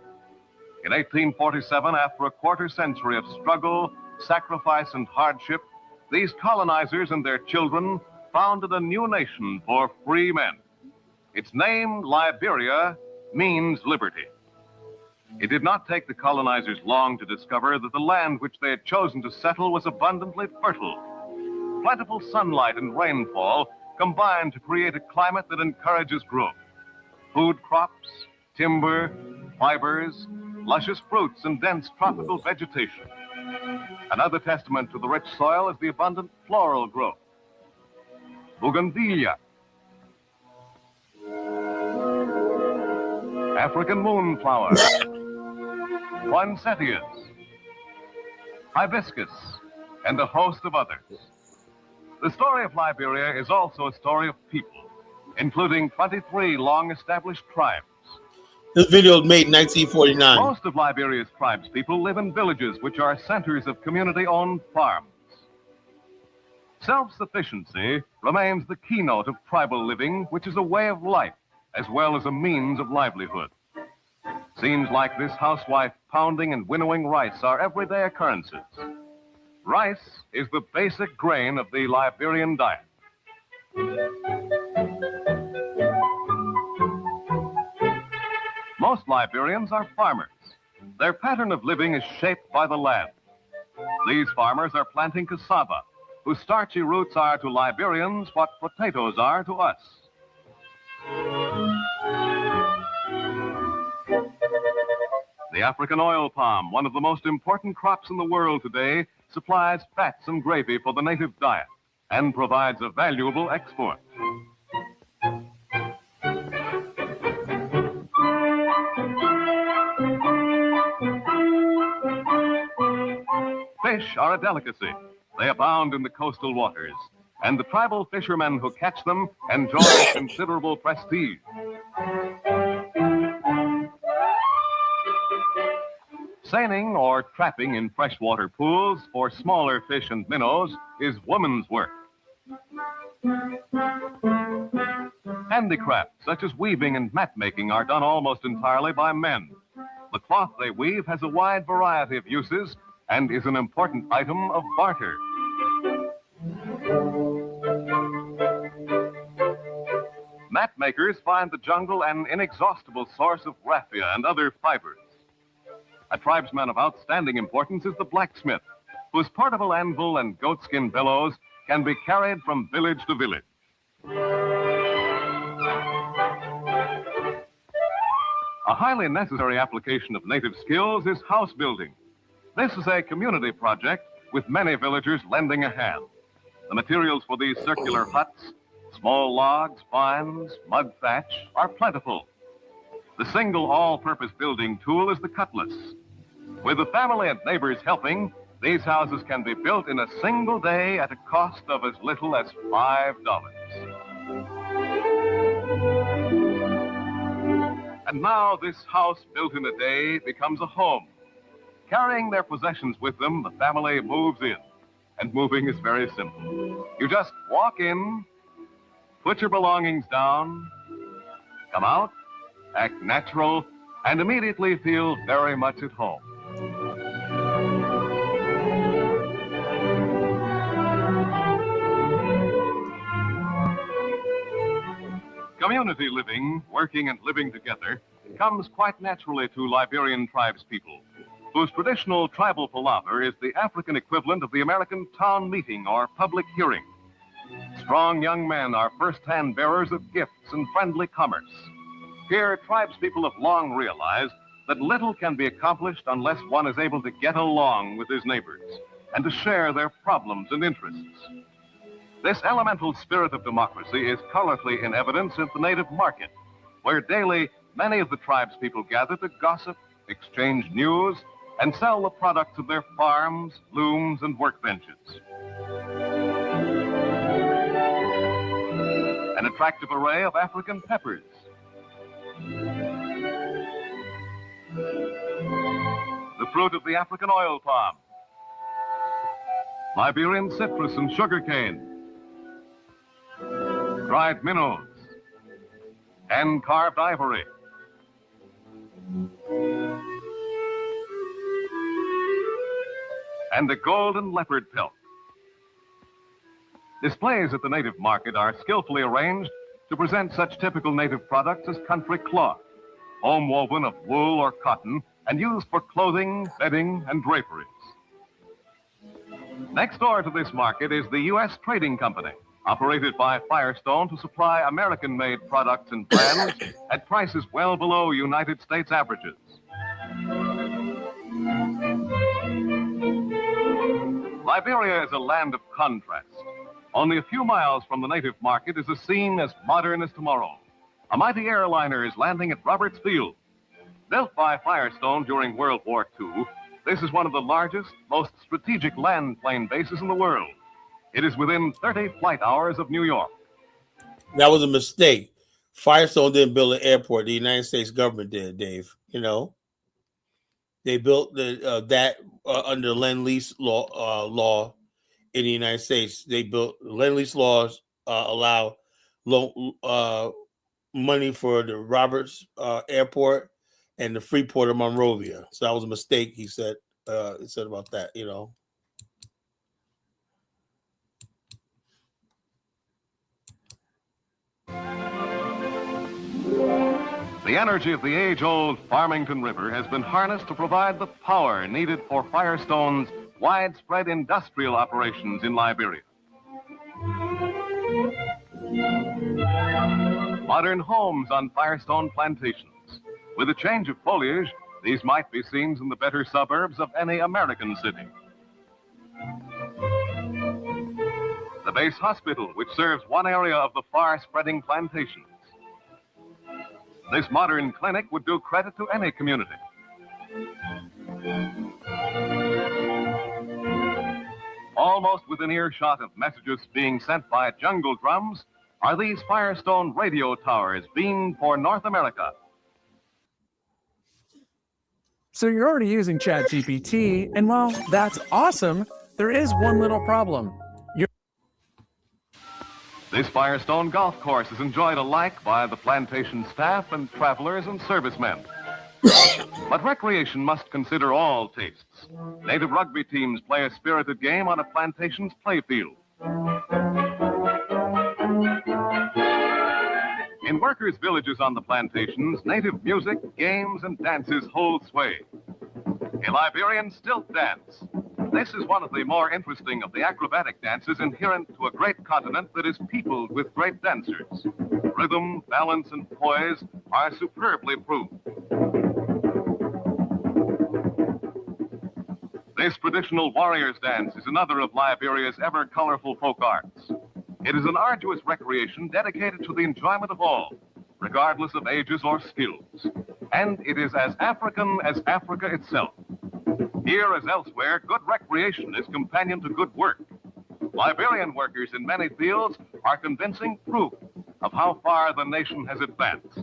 S8: In 1847, after a quarter century of struggle, sacrifice, and hardship, these colonizers and their children founded a new nation for free men. Its name, Liberia, means liberty. It did not take the colonizers long to discover that the land which they had chosen to settle was abundantly fertile. Plentiful sunlight and rainfall combined to create a climate that encourages growth. Food crops, timber, fibers, luscious fruits, and dense tropical vegetation. Another testament to the rich soil is the abundant floral growth. Bougainvillea, African moonflower, poinsettias, hibiscus, and a host of others. The story of Liberia is also a story of people, including 23 long-established tribes.
S1: This video was made in 1949.
S8: Most of Liberia's tribespeople live in villages which are centers of community-owned farms. Self-sufficiency remains the keynote of tribal living, which is a way of life as well as a means of livelihood. Scenes like this housewife pounding and winnowing rice are everyday occurrences. Rice is the basic grain of the Liberian diet. Most Liberians are farmers. Their pattern of living is shaped by the land. These farmers are planting cassava, whose starchy roots are to Liberians what potatoes are to us. The African oil palm, one of the most important crops in the world today, supplies fats and gravy for the native diet and provides a valuable export. Fish are a delicacy. They abound in the coastal waters, and the tribal fishermen who catch them enjoy considerable prestige. Seining or trapping in freshwater pools for smaller fish and minnows is woman's work. Handicrafts such as weaving and mat making are done almost entirely by men. The cloth they weave has a wide variety of uses and is an important item of barter. Mat makers find the jungle an inexhaustible source of raffia and other fibers. A tribesman of outstanding importance is the blacksmith, whose portable anvil and goatskin bellows can be carried from village to village. A highly necessary application of native skills is house building. This is a community project with many villagers lending a hand. The materials for these circular huts, small logs, vines, mud thatch, are plentiful. The single all-purpose building tool is the cutlass. With the family and neighbors helping, these houses can be built in a single day at a cost of as little as $5. And now this house built in a day becomes a home. Carrying their possessions with them, the family moves in. And moving is very simple. You just walk in, put your belongings down, come out, act natural, and immediately feel very much at home. Community living, working and living together, comes quite naturally to Liberian tribespeople, whose traditional tribal palaver is the African equivalent of the American town meeting or public hearing. Strong young men are first-hand bearers of gifts and friendly commerce. Here, tribespeople have long realized that little can be accomplished unless one is able to get along with his neighbors and to share their problems and interests. This elemental spirit of democracy is colorfully in evidence at the native market, where daily many of the tribe's people gather to gossip, exchange news, and sell the products of their farms, looms, and workbenches. An attractive array of African peppers. The fruit of the African oil palm. Liberian citrus and sugarcane. Dried minnows. And carved ivory. And the golden leopard pelt. Displays at the native market are skillfully arranged to present such typical native products as country cloth, home woven of wool or cotton, and used for clothing, bedding, and draperies. Next door to this market is the U.S. Trading Company, operated by Firestone to supply American-made products and brands at prices well below United States averages. Liberia is a land of contrast. Only a few miles from the native market is a scene as modern as tomorrow. A mighty airliner is landing at Roberts Field. Built by Firestone during World War II, this is one of the largest, most strategic land plane bases in the world. It is within 30 flight hours of New York.
S1: That was a mistake. Firestone didn't build an airport. The United States government did, Dave. You know, they built that under Lend-Lease law in the United States. They built Lend-Lease laws allow money for the Roberts Airport and the Freeport of Monrovia. So that was a mistake. He said about that. You know.
S8: The energy of the age-old Farmington River has been harnessed to provide the power needed for Firestone's widespread industrial operations in Liberia. Modern homes on Firestone plantations. With a change of foliage, these might be scenes in the better suburbs of any American city. The base hospital, which serves one area of the far-spreading plantations. This modern clinic would do credit to any community. Almost within earshot of messages being sent by jungle drums are these Firestone radio towers beamed for North America.
S9: So you're already using ChatGPT, and while that's awesome, there is one little problem.
S8: This Firestone golf course is enjoyed alike by the plantation staff and travelers and servicemen. But recreation must consider all tastes. Native rugby teams play a spirited game on a plantation's playfield. In workers' villages on the plantations, native music, games, and dances hold sway. A Liberian stilt dance. This is one of the more interesting of the acrobatic dances inherent to a great continent that is peopled with great dancers. Rhythm, balance, and poise are superbly proved. This traditional warrior's dance is another of Liberia's ever colorful folk arts. It is an arduous recreation dedicated to the enjoyment of all, regardless of ages or skills. And it is as African as Africa itself. Here, as elsewhere, good recreation is companion to good work. Liberian workers in many fields are convincing proof of how far the nation has advanced.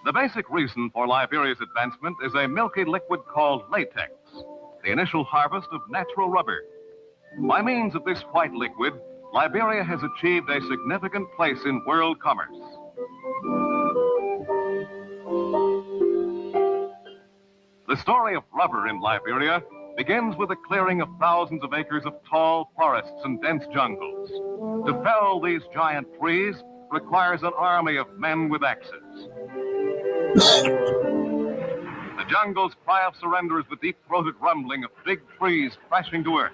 S8: The basic reason for Liberia's advancement is a milky liquid called latex, the initial harvest of natural rubber. By means of this white liquid, Liberia has achieved a significant place in world commerce. The story of rubber in Liberia begins with the clearing of thousands of acres of tall forests and dense jungles. To fell these giant trees requires an army of men with axes. The jungle's cry of surrender is the deep-throated rumbling of big trees crashing to earth.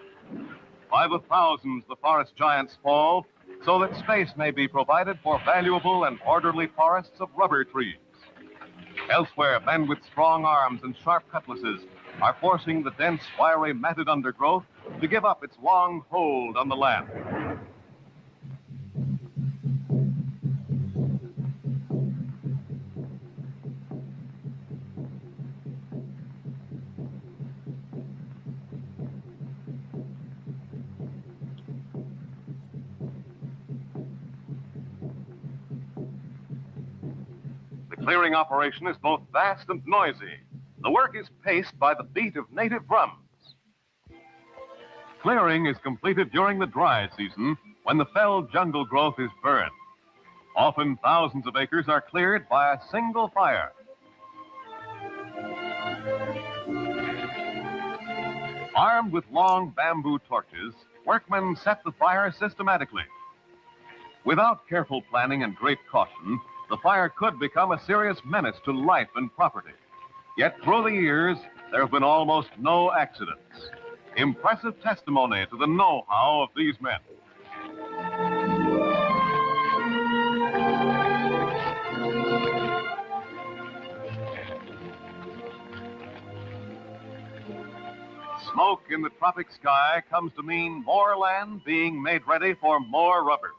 S8: By the thousands, the forest giants fall so that space may be provided for valuable and orderly forests of rubber trees. Elsewhere, men with strong arms and sharp cutlasses are forcing the dense, wiry, matted undergrowth to give up its long hold on the land. The clearing operation is both fast and noisy. The work is paced by the beat of native drums. Clearing is completed during the dry season when the felled jungle growth is burned. Often thousands of acres are cleared by a single fire. Armed with long bamboo torches, workmen set the fire systematically. Without careful planning and great caution, the fire could become a serious menace to life and property. Yet through the years, there have been almost no accidents. Impressive testimony to the know-how of these men. Smoke in the tropic sky comes to mean more land being made ready for more rubber.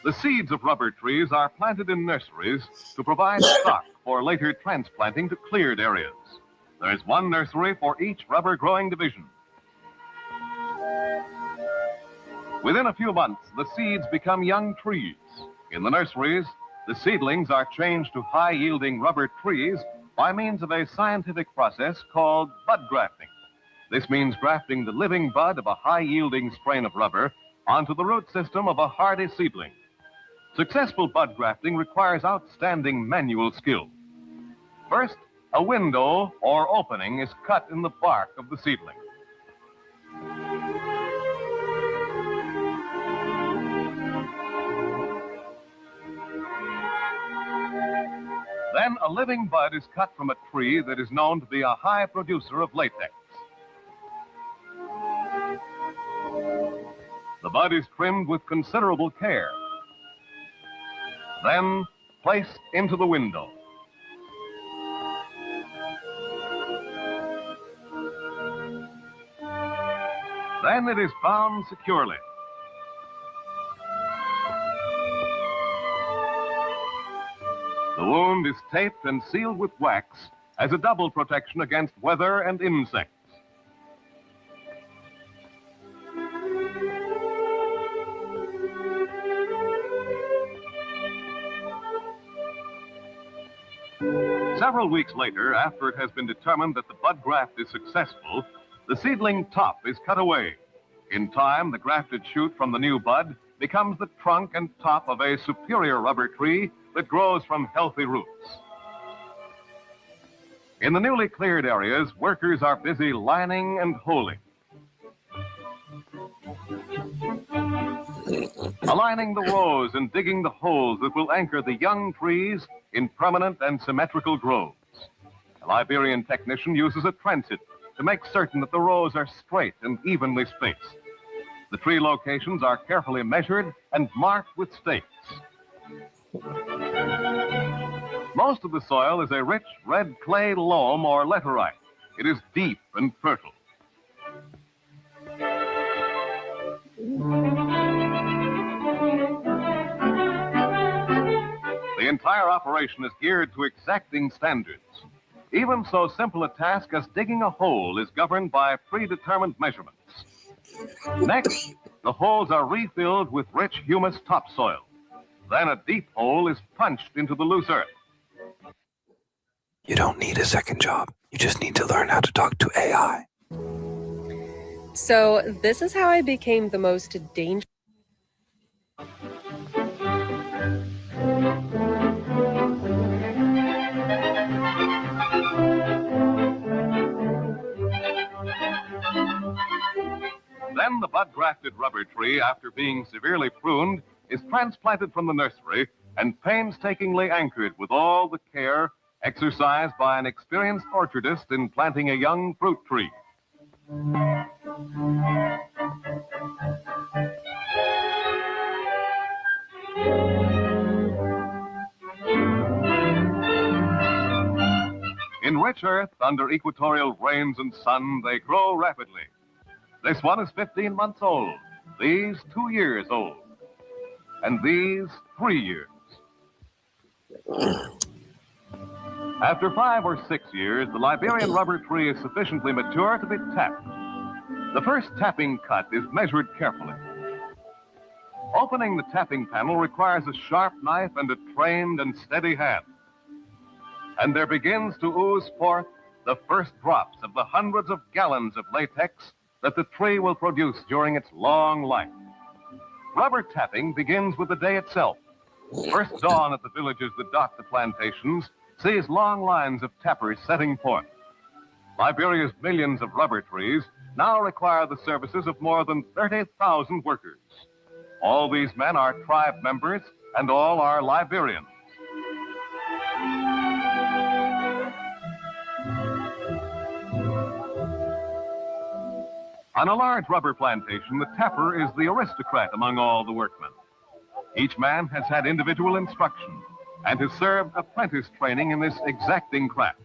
S8: The seeds of rubber trees are planted in nurseries to provide stock for later transplanting to cleared areas. There's one nursery for each rubber growing division. Within a few months, the seeds become young trees. In the nurseries, the seedlings are changed to high-yielding rubber trees by means of a scientific process called bud grafting. This means grafting the living bud of a high-yielding strain of rubber onto the root system of a hardy seedling. Successful bud grafting requires outstanding manual skill. First, a window or opening is cut in the bark of the seedling. Then a living bud is cut from a tree that is known to be a high producer of latex. The bud is trimmed with considerable care. Then placed into the window. Then it is bound securely. The wound is taped and sealed with wax as a double protection against weather and insects. Several weeks later, after it has been determined that the bud graft is successful, the seedling top is cut away. In time, the grafted shoot from the new bud becomes the trunk and top of a superior rubber tree that grows from healthy roots. In the newly cleared areas, workers are busy lining and holing. Aligning the rows and digging the holes that will anchor the young trees in permanent and symmetrical groves. A Liberian technician uses a transit to make certain that the rows are straight and evenly spaced. The tree locations are carefully measured and marked with stakes. Most of the soil is a rich red clay loam or laterite. It is deep and fertile. The entire operation is geared to exacting standards. Even so simple a task as digging a hole is governed by predetermined measurements. Next, the holes are refilled with rich humus topsoil. Then a deep hole is punched into the loose earth.
S10: You don't need a second job. You just need to learn how to talk to AI.
S11: So this is how I became the most dangerous.
S8: Then the bud-grafted rubber tree, after being severely pruned, is transplanted from the nursery and painstakingly anchored with all the care exercised by an experienced orchardist in planting a young fruit tree. In rich earth, under equatorial rains and sun, they grow rapidly. This one is 15 months old, these 2 years old, and these 3 years. After 5 or 6 years, the Liberian rubber tree is sufficiently mature to be tapped. The first tapping cut is measured carefully. Opening the tapping panel requires a sharp knife and a trained and steady hand. And there begins to ooze forth the first drops of the hundreds of gallons of latex that the tree will produce during its long life. Rubber tapping begins with the day itself. First dawn at the villages that dot the plantations sees long lines of tappers setting forth. Liberia's millions of rubber trees now require the services of more than 30,000 workers. All these men are tribe members, and all are Liberians. On a large rubber plantation, the tapper is the aristocrat among all the workmen. Each man has had individual instruction and has served apprentice training in this exacting craft.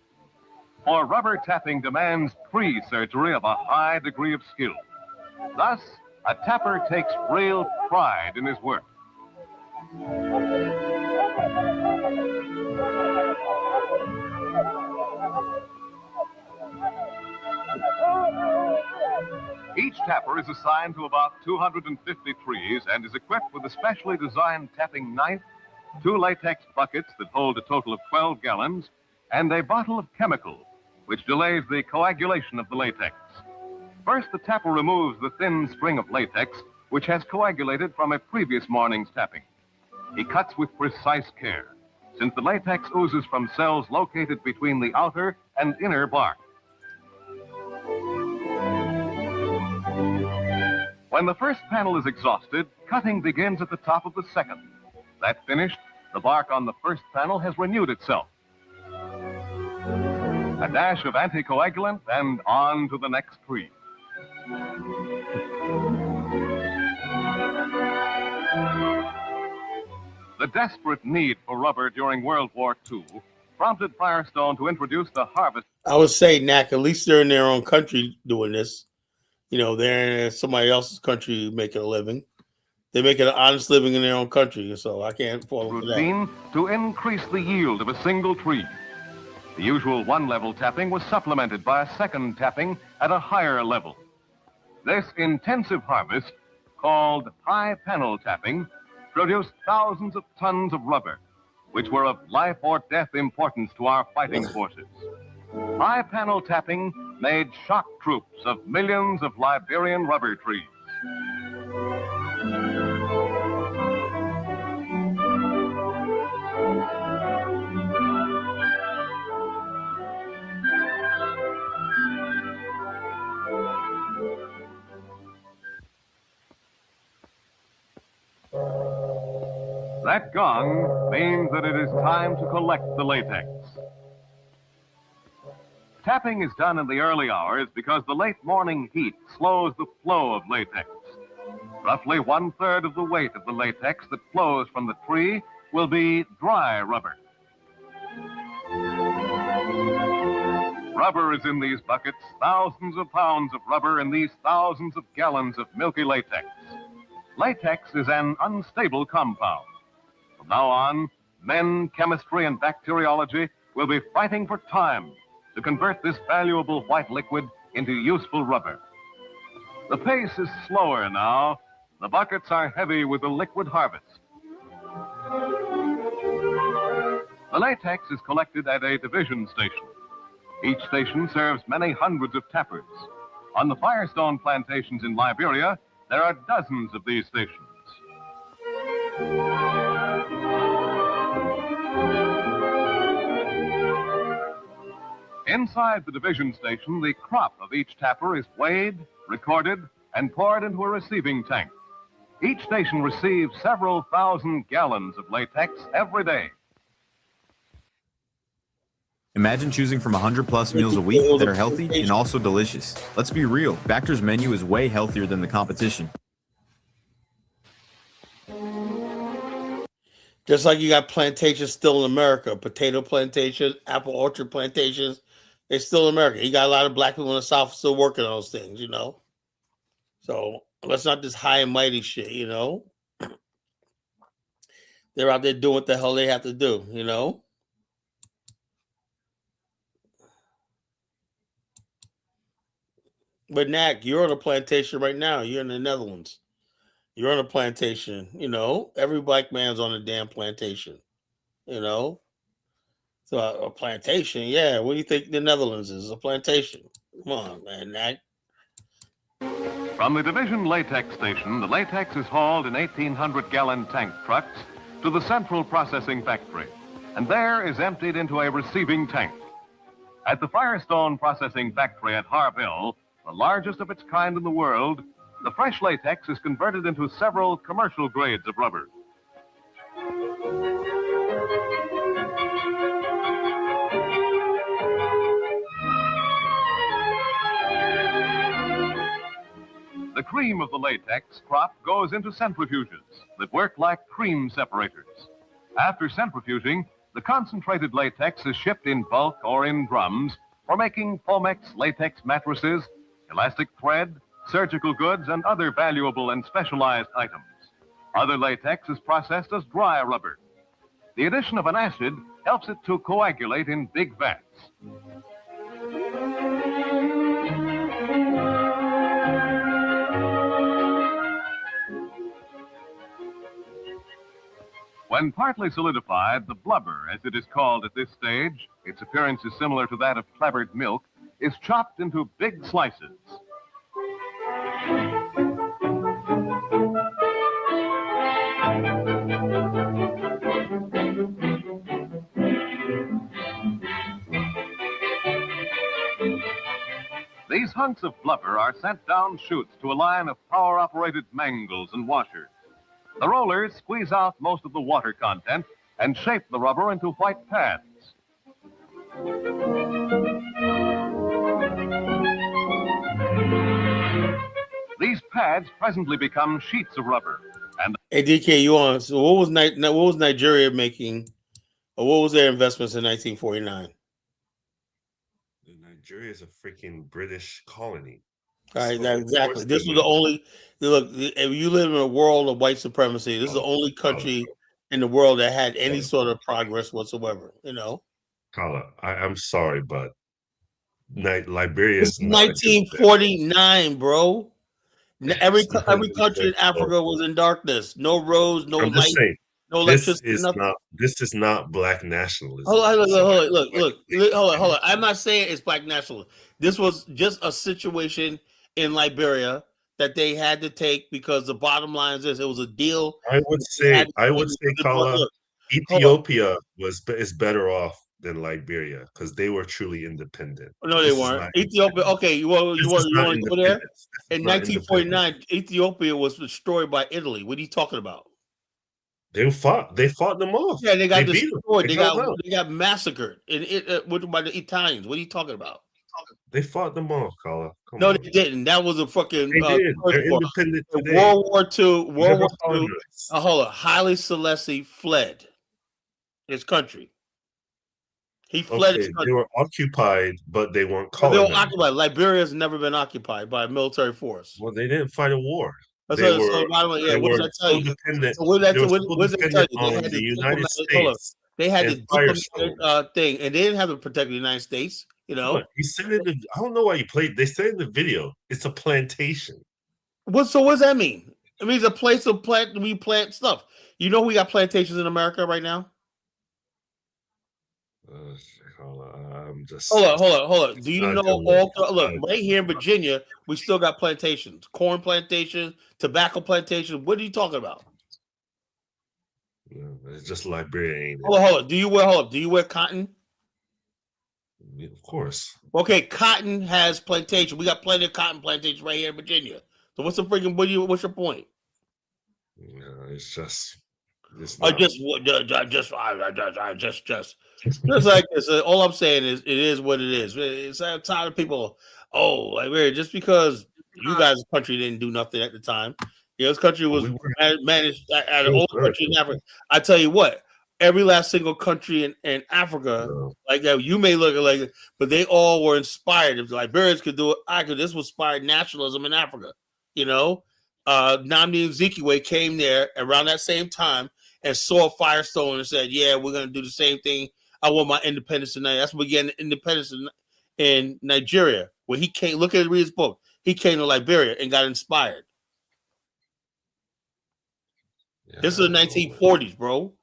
S8: For rubber tapping demands tree surgery of a high degree of skill. Thus, a tapper takes real pride in his work. Each tapper is assigned to about 250 trees and is equipped with a specially designed tapping knife, 2 latex buckets that hold a total of 12 gallons, and a bottle of chemical, which delays the coagulation of the latex. First, the tapper removes the thin string of latex, which has coagulated from a previous morning's tapping. He cuts with precise care, since the latex oozes from cells located between the outer and inner bark. When the first panel is exhausted, cutting begins at the top of the second. That finished, the bark on the first panel has renewed itself. A dash of anticoagulant and on to the next tree. The desperate need for rubber during World War II prompted Firestone to introduce the harvest.
S1: I would say, Knack, at least they're in their own country doing this. You know, they're in somebody else's country making a living. They make an honest living in their own country, so I can't fall into that.
S8: Routine to increase the yield of a single tree. The usual one-level tapping was supplemented by a second tapping at a higher level. This intensive harvest, called high panel tapping, produced thousands of tons of rubber, which were of life or death importance to our fighting forces. High panel tapping made shock troops of millions of Liberian rubber trees. That gong means that it is time to collect the latex. Tapping is done in the early hours because the late morning heat slows the flow of latex. Roughly 1/3 of the weight of the latex that flows from the tree will be dry rubber. Rubber is in these buckets, thousands of pounds of rubber in these thousands of gallons of milky latex. Latex is an unstable compound. From now on, men, chemistry, and bacteriology will be fighting for time to convert this valuable white liquid into useful rubber. The pace is slower now. The buckets are heavy with the liquid harvest. The latex is collected at a division station. Each station serves many hundreds of tappers. On the Firestone plantations in Liberia, there are dozens of these stations. Inside the division station, the crop of each tapper is weighed, recorded, and poured into a receiving tank. Each station receives several thousand gallons of latex every day.
S12: Imagine choosing from 100+ meals a week that are healthy and also delicious. Let's be real, Factor's menu is way healthier than the competition.
S1: Just like you got plantations still in America, potato plantations, apple orchard plantations, It's still America. He got a lot of black people in the South still working on those things, So let's not just high and mighty shit, They're out there doing what the hell they have to do, But Nak, you're on a plantation right now. You're in the Netherlands. You're on a plantation, Every black man's on a damn plantation, So a plantation, yeah. What do you think the Netherlands is? A plantation. Come on, man, Nak.
S8: From the Division Latex Station, the latex is hauled in 1,800-gallon tank trucks to the central processing factory, and there is emptied into a receiving tank. At the Firestone Processing Factory at Harville, the largest of its kind in the world, the fresh latex is converted into several commercial grades of rubber. The cream of the latex crop goes into centrifuges that work like cream separators. After centrifuging, the concentrated latex is shipped in bulk or in drums for making Fomex latex mattresses, elastic thread, surgical goods, and other valuable and specialized items. Other latex is processed as dry rubber. The addition of an acid helps it to coagulate in big vats. When partly solidified, the blubber, as it is called at this stage, its appearance is similar to that of clabbered milk, is chopped into big slices. These hunks of blubber are sent down chutes to a line of power-operated mangles and washers. The rollers squeeze out most of the water content and shape the rubber into white pads. These pads presently become sheets of rubber. And
S1: hey, DK, you on? So what was Nigeria making, or what was their investments in 1949?
S13: Nigeria is a freaking British colony.
S1: Right, exactly. This was the only look. If you live in a world of white supremacy, this is the only country in the world that had any sort of progress whatsoever.
S13: Kala, I'm sorry, but Liberia
S1: is
S13: not
S1: 1949, bro. Every country in Africa was in darkness. No roads, no light, no electricity.
S13: This is not black nationalism.
S1: Hold on. I'm not saying it's black nationalism. This was just a situation in Liberia that they had to take because the bottom line is this: it was a deal.
S13: I would say, Kala, Ethiopia is better off than Liberia because they were truly independent.
S1: No, they weren't. Ethiopia. Okay, you want to go there? In 1949, Ethiopia was destroyed by Italy. What are you talking about?
S13: They fought them off.
S1: Yeah, they got destroyed. They got massacred by the Italians. What are you talking about?
S13: They fought them off, Kala.
S1: No, they didn't. That was a fucking.
S13: They did. They're independent today.
S1: World War II. Hold on. Haile Selassie fled his country. He fled his country.
S13: They were occupied, but they weren't colonized.
S1: They were occupied. Liberia has never been occupied by a military force.
S13: Well, they didn't fight a war.
S1: What does that tell you? What does that tell you? They had the United States. They had the diplomatic thing, and they didn't have to protect the United States.
S13: Look, he said it. I don't know why you played. They said in the video, it's a plantation.
S1: So what does that mean? It means a place of we plant stuff. We got plantations in America right now.
S13: I'm just
S1: hold on. Do you know right here in Virginia, we still got plantations, corn plantations, tobacco plantations. What are you talking about?
S13: It's just Liberia, ain't it?
S1: Hold on. Do you wear cotton?
S13: Of course.
S1: Okay, cotton has plantation. We got plenty of cotton plantations right here in Virginia. So what's your point?
S13: It's just.
S1: Just like this. All I'm saying is, it is what it is. It's tired of people. Just because you guys' country didn't do nothing at the time. This country was managed at an old country in Africa. I tell you what, every last single country in Africa, like that, you may look like, but they all were inspired. If the Liberians could do it, I could. This was inspired nationalism in Africa. Nnamdi Azikiwe came there around that same time and saw Firestone and said, "Yeah, we're going to do the same thing. I want my independence tonight." That's what began independence in Nigeria. When he came, look at his book. He came to Liberia and got inspired. This is the 1940s, bro.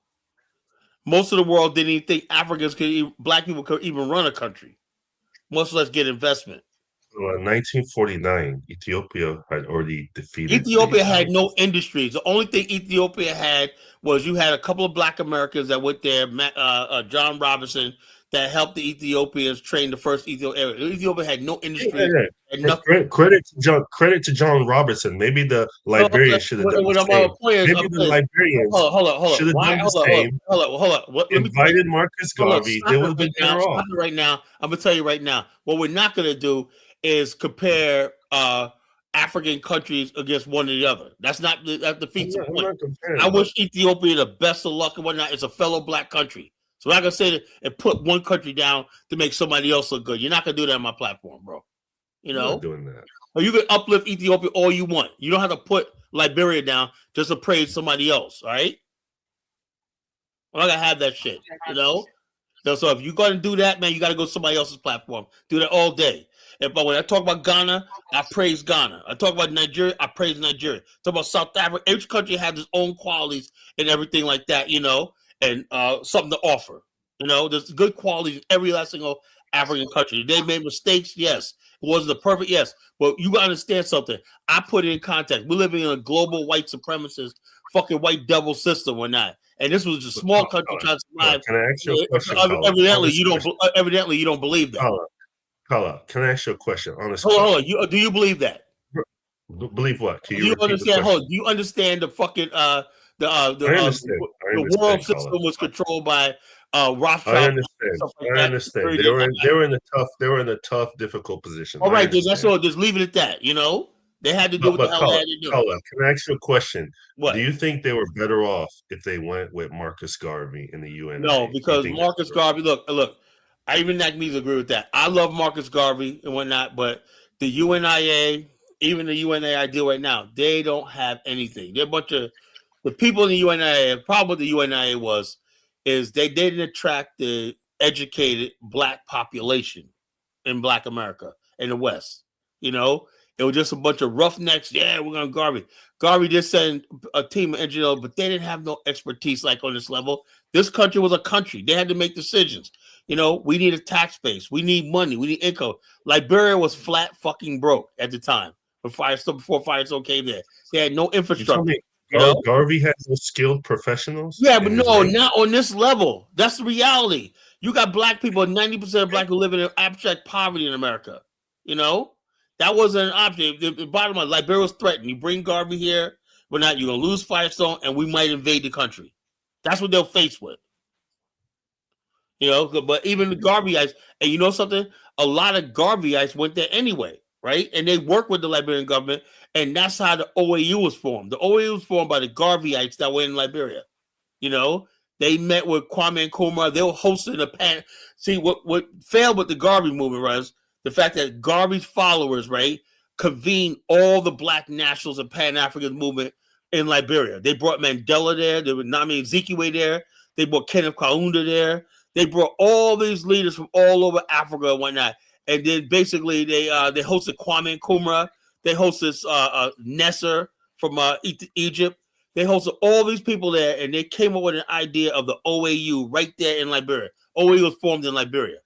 S1: Most of the world didn't even think Africans black people could even run a country, much less get investment.
S13: Well, in 1949, Ethiopia had already defeated.
S1: Ethiopia had no industries. The only thing Ethiopia had was you had a couple of black Americans that went there, John Robinson, that helped the Ethiopians train the first Ethiopia. Ethiopia had no industry. And nothing.
S13: Credit to John Robertson. Maybe the Liberians should have done the same. Maybe the Liberians should have done the same.
S1: Hold on.
S13: Invited Marcus Garvey. They would have been better off.
S1: Right now, I'm gonna tell you right now. What we're not gonna do is compare African countries against one or the other. That defeats the point. I wish Ethiopia the best of luck and whatnot. It's a fellow black country. So I'm not gonna say that and put one country down to make somebody else look good. You're not gonna do that on my platform, bro.
S13: I'm not doing that.
S1: Or you can uplift Ethiopia all you want. You don't have to put Liberia down just to praise somebody else. All right? I'm not gonna have that shit. So if you're gonna do that, man, you gotta go to somebody else's platform. Do that all day. But when I talk about Ghana, I praise Ghana. I talk about Nigeria, I praise Nigeria. Talk about South Africa. Each country has its own qualities and everything like that, and something to offer. There's good qualities in every last single African country. They made mistakes, yes. It wasn't the perfect, yes. But you gotta understand something. I put it in context. We're living in a global white supremacist, fucking white devil system or not. And this was a small country trying to survive.
S13: Can I ask you a question?
S1: Evidently, you don't believe that.
S13: Kala, can I ask you a question? Honestly,
S1: hold on. Do you believe that?
S13: Believe what? Can you
S1: understand? Do you understand the fucking the world system was controlled by Rothschild?
S13: I understand. They were in a tough, difficult position.
S1: All right, that's all. Just leave it at that. They had to do what the hell they had to do.
S13: Kala, can I ask you a question? What? Do you think they were better off if they went with Marcus Garvey in the UN?
S1: No, because Marcus Garvey. Look. I even not me to agree with that. I love Marcus Garvey and whatnot, but the UNIA, even the UNA I deal right now, they don't have anything. They're a bunch of the people in the UNIA. The problem with the UNIA is they didn't attract the educated black population in Black America in the West. It was just a bunch of roughnecks. Yeah, we're gonna Garvey. Garvey just sent a team of engineers, but they didn't have no expertise like on this level. This country was a country. They had to make decisions. We need a tax base. We need money. We need income. Liberia was flat fucking broke at the time before Firestone came there. They had no infrastructure.
S13: Garvey had no skilled professionals?
S1: Yeah, but no, not on this level. That's the reality. You got black people, 90% of black people living in abject poverty in America. That wasn't an option. The bottom line, Liberia was threatened. You bring Garvey here, you're going to lose Firestone, and we might invade the country. That's what they'll face with. But even the Garveyites, and you know something? A lot of Garveyites went there anyway, right? And they worked with the Liberian government, and that's how the OAU was formed. The OAU was formed by the Garveyites that were in Liberia. They met with Kwame Nkrumah. They were hosting a pan. See, what failed with the Garvey movement was the fact that Garvey's followers, right, convened all the black nationals and Pan-African movement in Liberia. They brought Mandela there. They brought Nnamdi Azikiwe there. They brought Kenneth Kaunda there. They brought all these leaders from all over Africa and whatnot. And then basically they hosted Kwame Nkrumah. They hosted Nasser from Egypt. They hosted all these people there, and they came up with an idea of the OAU right there in Liberia. OAU was formed in Liberia,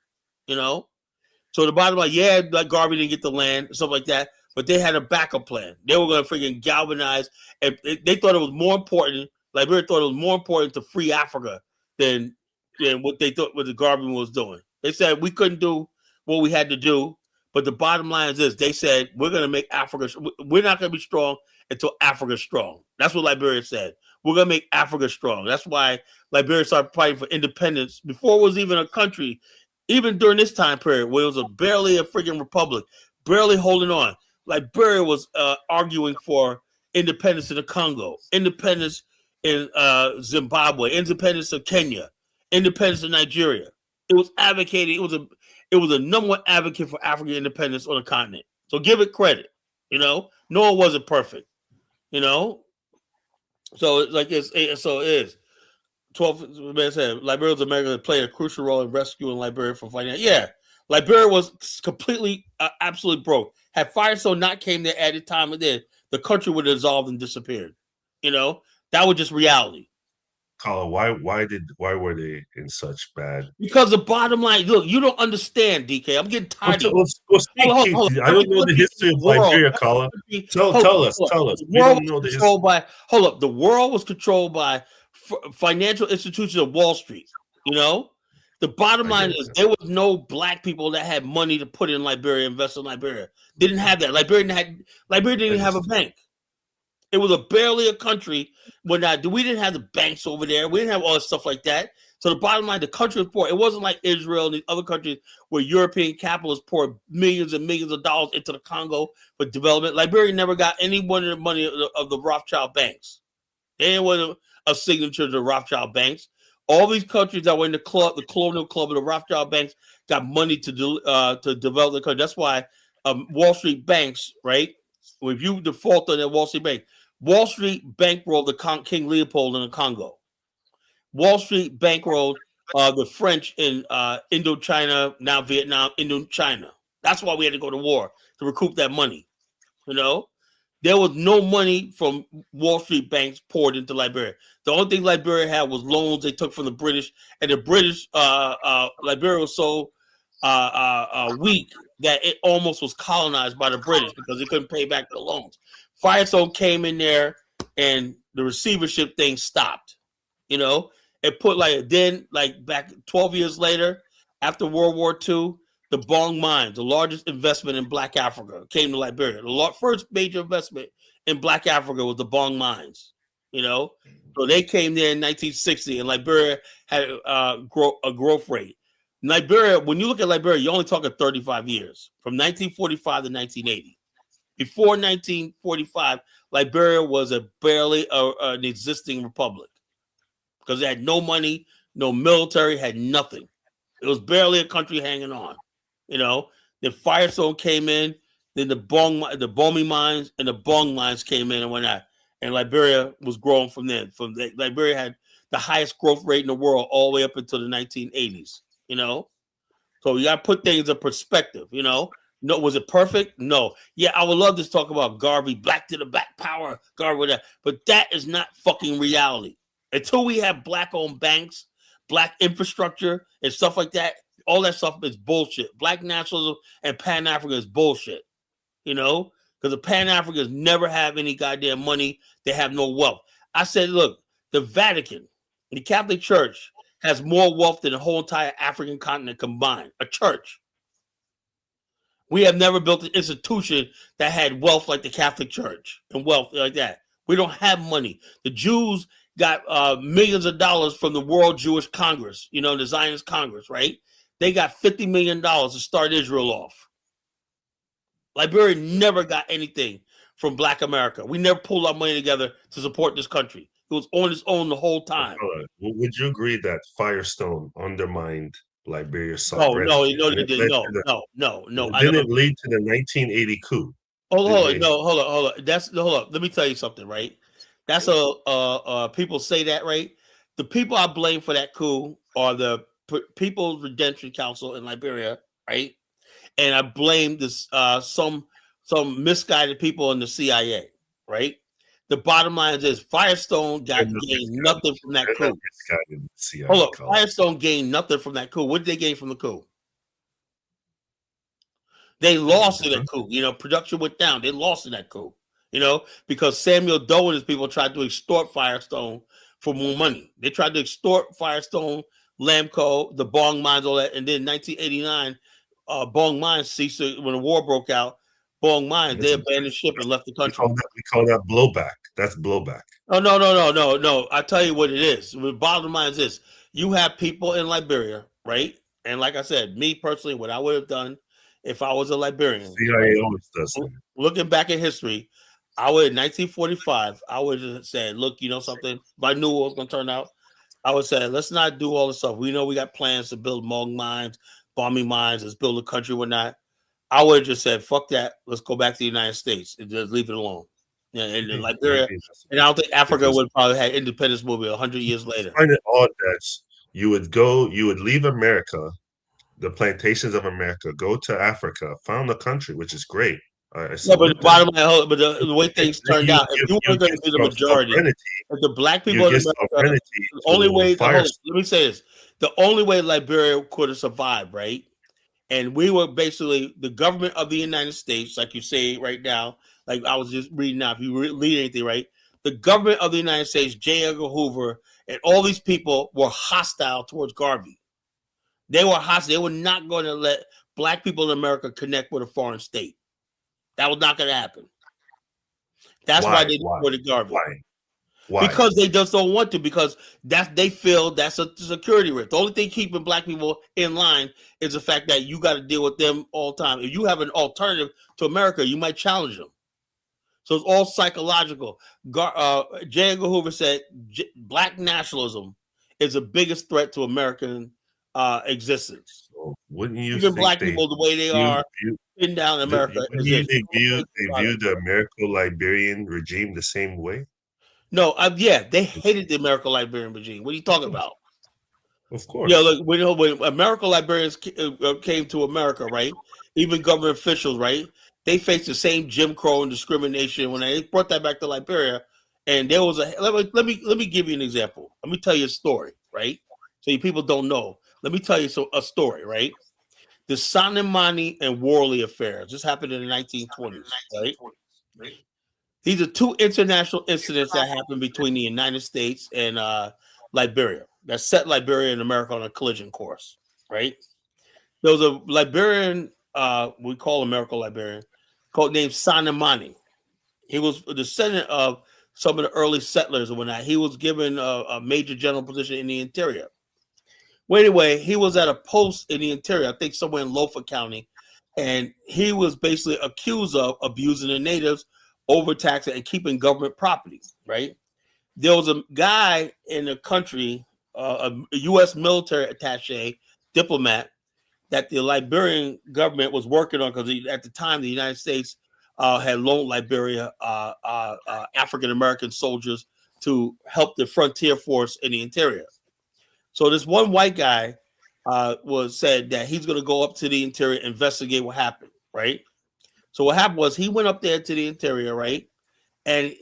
S1: So the bottom line, like Garvey didn't get the land, stuff like that, but they had a backup plan. They were going to freaking galvanize, and they thought it was more important. Liberia thought it was more important to free Africa than what they thought what the Garvey was doing. They said we couldn't do what we had to do, but the bottom line is this: they said we're going to make Africa. We're not going to be strong until Africa's strong. That's what Liberia said. We're going to make Africa strong. That's why Liberia started fighting for independence before it was even a country. Even during this time period, where it was barely a freaking republic, barely holding on. Liberia was arguing for independence in the Congo, independence in Zimbabwe, independence of Kenya, independence of Nigeria. It was advocating. It was a number one advocate for African independence on the continent. So give it credit. No, it wasn't perfect. So it's like so it is. 12 man said Liberia was America that played a crucial role in rescuing Liberia from financial. Yeah, Liberia was completely, absolutely broke. Had Firestone not came there at the time it did, the country would have dissolved and disappeared. That was just reality.
S13: Colin, why were they in such bad?
S1: Because the bottom line, look, you don't understand, DK. I'm getting tired of it.
S13: I don't know the history of Liberia, Colin. Tell us. We don't know the history.
S1: Hold up. The world was controlled by financial institutions of Wall Street. The bottom line is there was no black people that had money to put in Liberia, invest in Liberia. They didn't have that. Liberia didn't have a bank. It was barely a country we didn't have the banks over there. We didn't have all this stuff like that. So the bottom line, the country was poor. It wasn't like Israel and these other countries where European capitalists poured millions and millions of dollars into the Congo for development. Liberia never got any one of the money of the Rothschild banks. They wasn't a signature to the Rothschild banks. All these countries that were in the colonial club of the Rothschild banks got money to develop the country. That's why Wall Street banks, right? If you default on that Wall Street bank, Wall Street bankrolled the King Leopold in the Congo. Wall Street bankrolled the French in Indochina, now Vietnam, Indochina. That's why we had to go to war, to recoup that money. There was no money from Wall Street banks poured into Liberia. The only thing Liberia had was loans they took from the British, and the British, Liberia was so weak that it almost was colonized by the British because they couldn't pay back the loans. Firestone came in there, and the receivership thing stopped. It put back 12 years later, after World War II, the Bong Mines, the largest investment in Black Africa, came to Liberia. The first major investment in Black Africa was the Bong Mines. So they came there in 1960, and Liberia had a growth rate. Liberia, when you look at Liberia, you're only talking 35 years, from 1945 to 1980. Before 1945, Liberia was barely an existing republic because it had no money, no military, had nothing. It was barely a country hanging on. Then Firestone came in, then the Bomi mines and the Bong mines came in and went out, and Liberia was growing from then. Liberia had the highest growth rate in the world all the way up until the 1980s. So you got to put things in perspective. No, was it perfect? No. Yeah, I would love to talk about Garvey, black to the black power, Garvey, but that is not fucking reality. Until we have black-owned banks, black infrastructure, and stuff like that, all that stuff is bullshit. Black nationalism and Pan-Africa is bullshit. Because the Pan-Africans never have any goddamn money. They have no wealth. I said, look, the Vatican, the Catholic Church, has more wealth than the whole entire African continent combined. A church. We have never built an institution that had wealth like the Catholic Church and wealth like that. We don't have money. The Jews got millions of dollars from the World Jewish Congress, the Zionist Congress, right? They got $50 million to start Israel off. Liberia never got anything from Black America. We never pulled our money together to support this country. It was on its own the whole time.
S13: Would you agree that Firestone undermined Liberia's sovereignty?
S1: No, they didn't. No.
S13: It didn't lead to the 1980 coup.
S1: Hold on. Let me tell you something, right? That's people say that, right? The people I blame for that coup are the People's Redemption Council in Liberia, right? And I blame this some misguided people in the CIA, right? The bottom line is Firestone gained nothing from that coup. Hold up, Firestone gained nothing from that coup. What did they gain from the coup? They lost in that coup. Production went down. They lost in that coup. Because Samuel Doe and his people tried to extort Firestone for more money. They tried to extort Firestone, Lamco, the Bong Mines, all that. And then in 1989, Bong Mines ceased when the war broke out. Bong Mines, they abandoned ship and left the country.
S13: We call that blowback. That's blowback.
S1: Oh, no. I tell you what it is. The bottom line is this. You have people in Liberia, right? And like I said, me personally, what I would have done if I was a Liberian.
S13: CIA always does that.
S1: Looking back at history, I would, in 1945, I would just say, look, you know something? If I knew what was going to turn out, I would say, let's not do all this stuff. We know we got plans to build mines, bombing mines, let's build a country, whatnot. I would have just said, fuck that. Let's go back to the United States and just leave it alone. Yeah, and in Liberia, and I don't think Africa would probably have independence movie 100 years later.
S13: I find it odd that you would leave America, the plantations of America, go to Africa, found a country, which is great.
S1: Yeah, but the bottom line, but the way things turned out, if you were going to be the majority, if the black people in America, the only way, let me say this, the only way Liberia could have survived, right? And we were basically the government of the United States, like you say right now, like I was just reading now, if you read anything, right? The government of the United States, J. Edgar Hoover, and all these people were hostile towards Garvey. They were hostile. They were not going to let black people in America connect with a foreign state. That was not going to happen. That's why they supported Garvey. Why? Because they just don't want to. Because they feel that's a security risk. The only thing keeping black people in line is the fact that you got to deal with them all the time. If you have an alternative to America, you might challenge them. So it's all psychological. J. Edgar Hoover said black nationalism is the biggest threat to American existence.
S13: So wouldn't you
S1: even black people the way they are in down in America?
S13: They view the Americo-Liberian regime the same way?
S1: No, yeah, they hated the Americo-Liberian regime. What are you talking about?
S13: Of course.
S1: Yeah, look, when Americo-Liberians came to America, right? Even government officials, right? They faced the same Jim Crow and discrimination when they brought that back to Liberia. And there was let me give you an example. Let me tell you a story, right? So you people don't know. Let me tell you a story, right? The Sanimani and Worley affairs. This happened in the 1920s, right? These are two international incidents that happened between the United States and Liberia that set Liberia and America on a collision course, right? There was a Liberian, we call Americo-Liberian, named Sanimani. He was a descendant of some of the early settlers and whatnot. He was given a major general position in the interior. Well, anyway, he was at a post in the interior, I think somewhere in Lofa County, and he was basically accused of abusing the natives, overtaxing, and keeping government property, right? There was a guy in the country, a U.S. military attaché, diplomat, that the Liberian government was working on because at the time the United States had loaned Liberia African-American soldiers to help the frontier force in the interior. So this one white guy said that he's going to go up to the interior, investigate what happened, right? So what happened was he went up there to the interior, right? And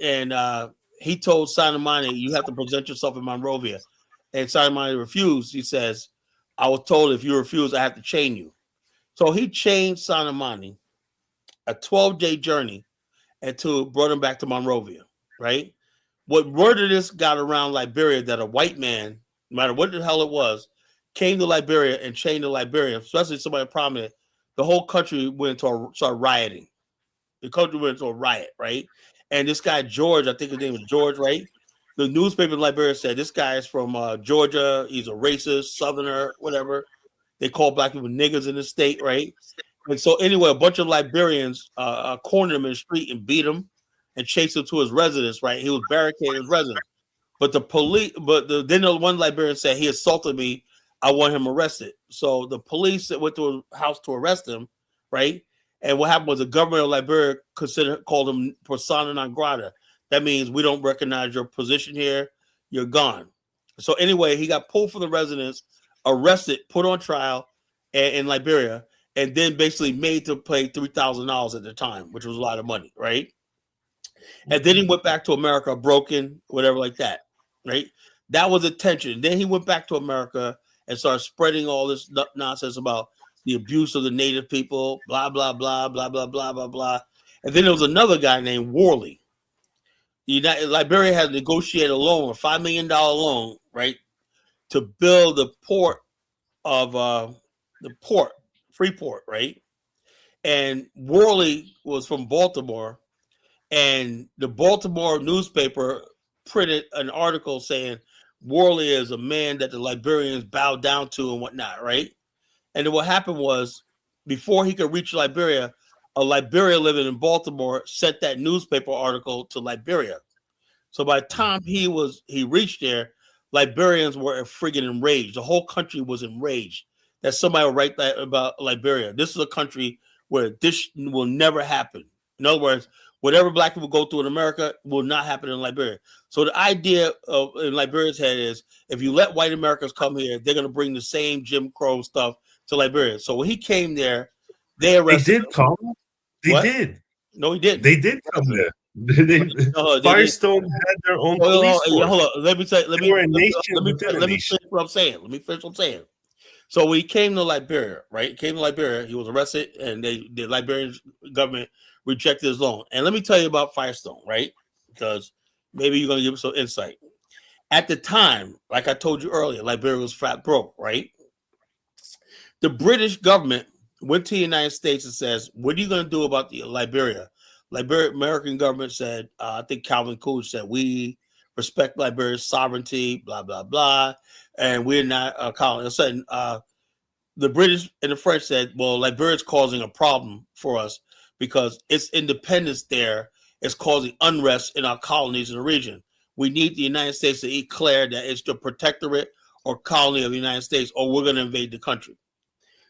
S1: he told Sanimani, you have to present yourself in Monrovia. And Sanimani refused. He says, I was told if you refuse, I have to chain you. So he chained Sanimani, a 12-day journey, and brought him back to Monrovia, right? What word of this got around Liberia that a white man, no matter what the hell it was, came to Liberia and chained the Liberian, especially somebody prominent, the whole country started rioting. The country went into a riot, right? And this guy, George, I think his name was George, right? The newspaper in Liberia said this guy is from Georgia. He's a racist, southerner, whatever. They call black people niggers in the state, right? And so anyway, a bunch of Liberians cornered him in the street and beat him and chased him to his residence, right? He was barricaded his residence. But the police, then the one Liberian said he assaulted me. I want him arrested. So the police went to his house to arrest him, right? And what happened was the government of Liberia called him persona non grata. That means we don't recognize your position here. You're gone. So anyway, he got pulled from the residence, arrested, put on trial in Liberia, and then basically made to pay $3,000 at the time, which was a lot of money, right? And then he went back to America, broken, whatever like that, right? That was attention. Then he went back to America and started spreading all this nonsense about the abuse of the native people, blah, blah, blah, blah, blah, blah, blah, blah. And then there was another guy named Worley. Liberia had negotiated a loan, a $5 million loan, right, to build the port of Freeport, right? And Worley was from Baltimore, and the Baltimore newspaper printed an article saying Worley is a man that the Liberians bow down to and whatnot, right? And then what happened was, before he could reach Liberia, a Liberian living in Baltimore sent that newspaper article to Liberia. So by the time he reached there, Liberians were friggin' enraged. The whole country was enraged that somebody would write that about Liberia. This is a country where this will never happen. In other words, whatever black people go through in America will not happen in Liberia. So the idea in Liberia's head is if you let white Americans come here, they're going to bring the same Jim Crow stuff to Liberia. So when he came there, they arrested
S13: did come. They
S1: what?
S13: did.
S1: No, he didn't.
S13: They did come there. Firestone had their own police force.
S1: Hold on. Let me finish what I'm saying. Let me finish what I'm saying. So when he came to Liberia, right? He came to Liberia, he was arrested, and the Liberian government rejected his loan. And let me tell you about Firestone, right? Because maybe you're going to give us some insight. At the time, like I told you earlier, Liberia was flat broke, right? The British government went to the United States and says, what are you going to do about the Liberia? American government said, I think Calvin Coolidge said, we respect Liberia's sovereignty, blah, blah, blah. And we're not a colony. All of a sudden, the British and the French said, well, Liberia's causing a problem for us because its independence there is causing unrest in our colonies in the region. We need the United States to declare that it's the protectorate or colony of the United States, or we're going to invade the country.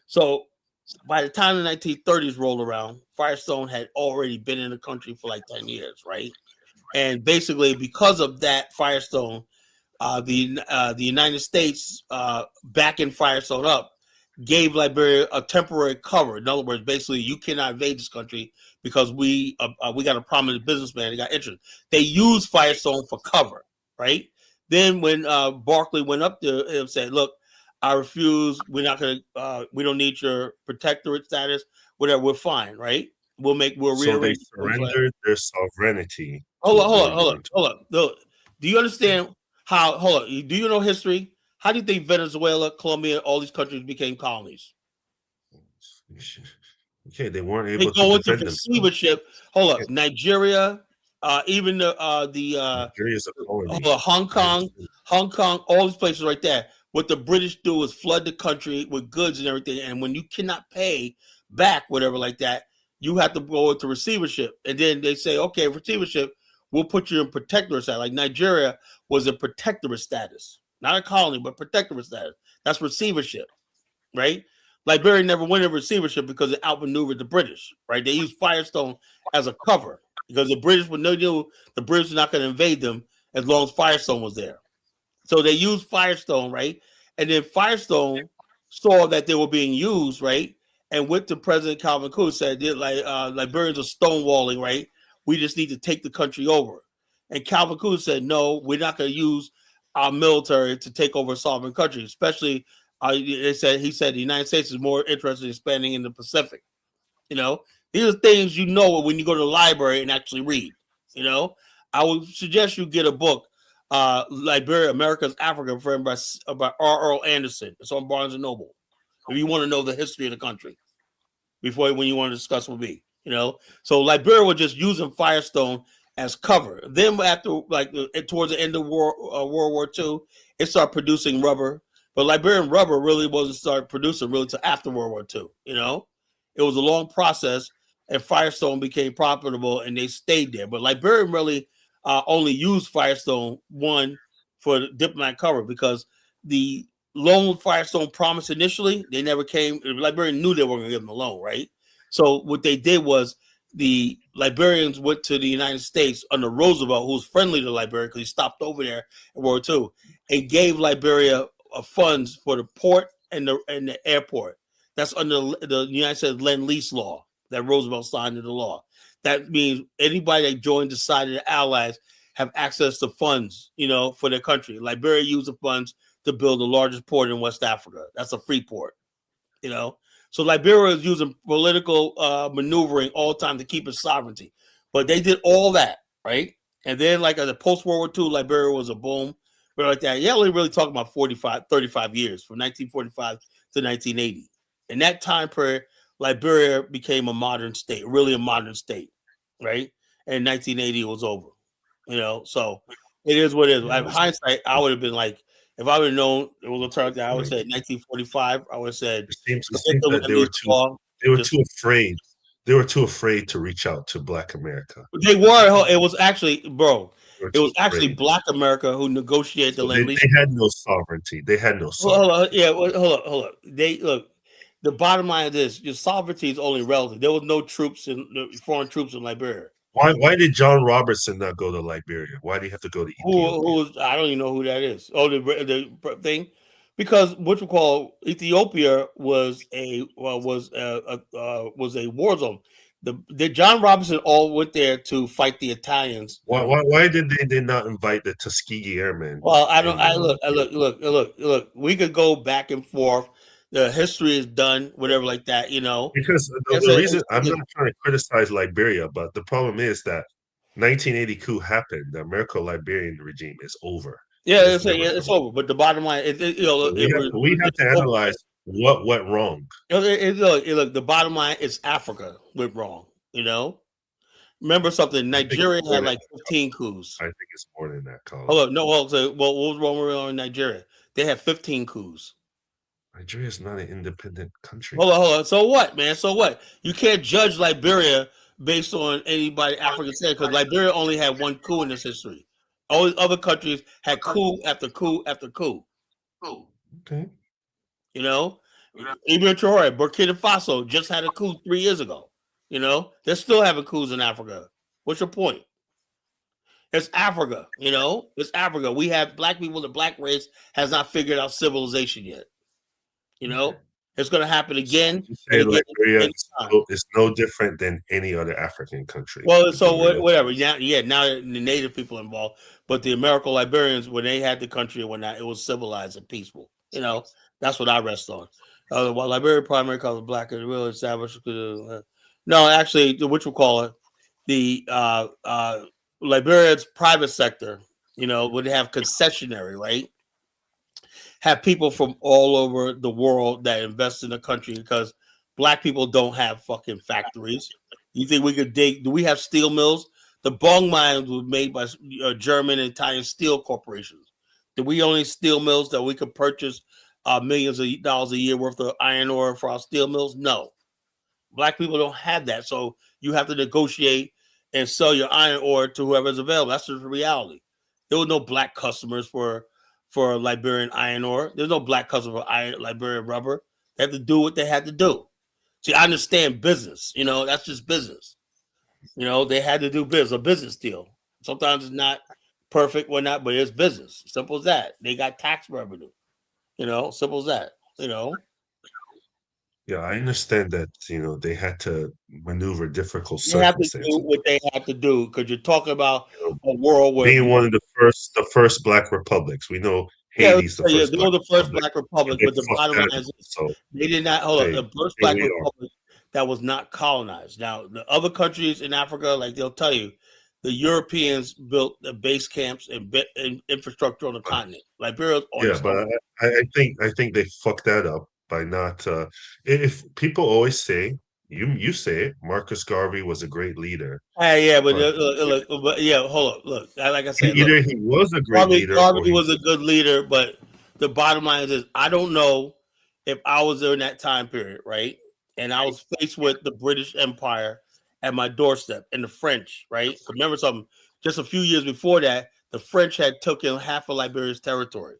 S1: So by the time the 1930s rolled around, Firestone had already been in the country for like 10 years, right? And basically, because of that, Firestone, the United States backing Firestone up gave Liberia a temporary cover. In other words, basically, you cannot invade this country because we got a prominent businessman that got interest. They used Firestone for cover, right? Then when Barkley went up there and said, "Look, I refuse. We're not going to. We don't need your protectorate status. Whatever. We're fine, right? We'll
S13: So they surrendered their sovereignty.
S1: Hold on. Do you understand how? Hold on. Do you know history? How do you think Venezuela, Colombia, all these countries became colonies?
S13: Okay, they weren't able
S1: to go into
S13: defend
S1: receivership. Hold up, Nigeria, even
S13: Nigeria's a colony.
S1: Hong Kong, all these places right there. What the British do is flood the country with goods and everything, and when you cannot pay back whatever like that, you have to go into receivership. And then they say, okay, receivership, we'll put you in protectorate status. Like Nigeria was a protectorate status, not a colony, but protectorate status. That's receivership, right? Liberia never went in receivership because it outmaneuvered the British, right? They used Firestone as a cover because the British would know the British were not going to invade them as long as Firestone was there. So they used Firestone, right? And then Firestone saw that they were being used, right? And went to President Calvin Coolidge, said, Liberians are stonewalling, right? We just need to take the country over. And Calvin Coolidge said, no, we're not going to use our military to take over a sovereign country, especially he said the United States is more interested in expanding in the Pacific. You know, these are things you know when you go to the library and actually read. You know, I would suggest you get a book, Liberia, America's Africa, by R. Earl Anderson. It's on Barnes and Noble. If you want to know the history of the country, when you want to discuss with me, you know. So Liberia was just using Firestone as cover. Then after, towards the end of World War II, it started producing rubber. But Liberian rubber really wasn't started producing really until after World War II. You know, it was a long process, and Firestone became profitable, and they stayed there. But Liberian really only used Firestone for the diplomatic cover because the loan Firestone promised initially, they never came. The Liberians knew they weren't going to give them a loan, right? So what they did was the Liberians went to the United States under Roosevelt, who was friendly to Liberia because he stopped over there in World War II, and gave Liberia funds for the port and the airport. That's under the United States Lend-Lease law that Roosevelt signed into law. That means anybody that joined the side of the Allies have access to funds, you know, for their country. Liberia used the funds to build the largest port in West Africa. That's a free port, you know. So Liberia is using political maneuvering all the time to keep its sovereignty. But they did all that, right? And then, like, at the post-World War II, Liberia was a boom. But like that, only really talking about 35 years, from 1945 to 1980. In that time period, Liberia became a modern state, really a modern state, right? And 1980 was over, you know. So it is what it is. In hindsight, I would have been like, if I would have known it was going to turn out that, I would have said 1945. I would have said
S13: it seems that they were too afraid. they were too afraid to reach out to Black America.
S1: They were. It was actually, bro.
S13: They were
S1: It
S13: too
S1: was actually
S13: afraid.
S1: Black America who negotiated the
S13: So
S1: land lease.
S13: they had no sovereignty. They had no
S1: Hold on,
S13: sovereignty.
S1: yeah, hold up. They look. The bottom line of this: your sovereignty is only relative. There was no troops in foreign troops in Liberia.
S13: Why did John Robertson not go to Liberia? Why did he have to go to Ethiopia?
S1: Who? I don't even know who that is. Oh, the thing, because what you call Ethiopia was a was a war zone. The John Robinson all went there to fight the Italians.
S13: Why did they not invite the Tuskegee Airmen?
S1: Well, I don't. Look. We could go back and forth. The history is done, whatever, like that. You know,
S13: Because the reason I'm not trying to criticize Liberia, but the problem is that 1980 coup happened. The Americo-Liberian regime is over.
S1: Yeah, it's over. But the bottom line,
S13: we have to analyze what went wrong.
S1: Look, the bottom line is Africa went wrong. You know, remember something? Nigeria had like 15 coups.
S13: I think it's more than that, Colin.
S1: Oh, no. What was wrong with Nigeria? They had 15 coups.
S13: Nigeria is not an independent country.
S1: Hold on. So what, man? So what? You can't judge Liberia based on anybody African said, because Liberia only had one coup in its history. All these other countries had coup after coup after coup.
S13: Okay.
S1: You know, even Traore, Burkina Faso just had a coup 3 years ago. You know, they're still having coups in Africa. What's your point? It's Africa. You know, it's Africa. We have black people. The black race has not figured out civilization yet. You know, it's going to happen again.
S13: Liberia is no different than any other African country.
S1: Well, so whatever. Now the native people involved, but the Americo-Liberians, when they had the country and whatnot, it was civilized and peaceful. You know, that's what I rest on. While Liberia primary color black is real established. No, actually, what you call it, the Liberia's private sector, you know, would have concessionary, right? Have people from all over the world that invest in the country, because black people don't have fucking factories. You think we could dig? Do we have steel mills? The bong mines were made by German and Italian steel corporations. Do we own any steel mills that we could purchase millions of dollars a year worth of iron ore for our steel mills? No. Black people don't have that. So you have to negotiate and sell your iron ore to whoever's available. That's just the reality. There were no black customers for Liberian iron ore. There's no black customer for Liberian rubber. They have to do what they had to do. See, I understand business. You know, that's just business. You know, they had to do a business deal. Sometimes it's not perfect, whatnot, but it's business. Simple as that. They got tax revenue. You know, simple as that. You know.
S13: Yeah, I understand that. You know, they had to maneuver difficult
S1: They have to
S13: circumstances.
S1: do what they have to do, because you're talking about a world where
S13: being one of the first black republics. We know Haiti's the first.
S1: They were the first black republic, but the bottom line is they did not the first black republic that was not colonized. Now, the other countries in Africa, like they'll tell you, the Europeans built the base camps and infrastructure on the continent. Liberia,
S13: but I think they fucked that up by not. If people always say, you say it, Marcus Garvey was a great leader.
S1: Yeah, but hold up, look. Like I said,
S13: either he was a great leader,
S1: Garvey was a good leader, but the bottom line is, I don't know if I was there in that time period, right? And I was faced with the British Empire at my doorstep, and the French, right? Remember something? Just a few years before that, the French had taken half of Liberia's territory.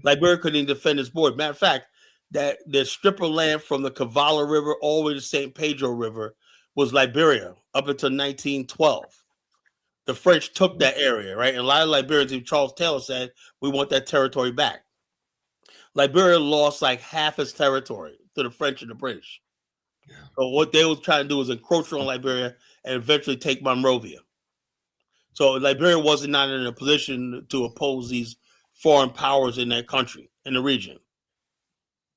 S1: Liberia couldn't even defend its border. Matter of fact, that the strip of land from the Kavala River all the way to St. Pedro River was Liberia up until 1912. The French took that area, right? And a lot of Liberians, even Charles Taylor said, we want that territory back. Liberia lost like half its territory to the French and the British. Yeah. So what they were trying to do was encroach on Liberia and eventually take Monrovia. So Liberia was not in a position to oppose these foreign powers in that country, in the region.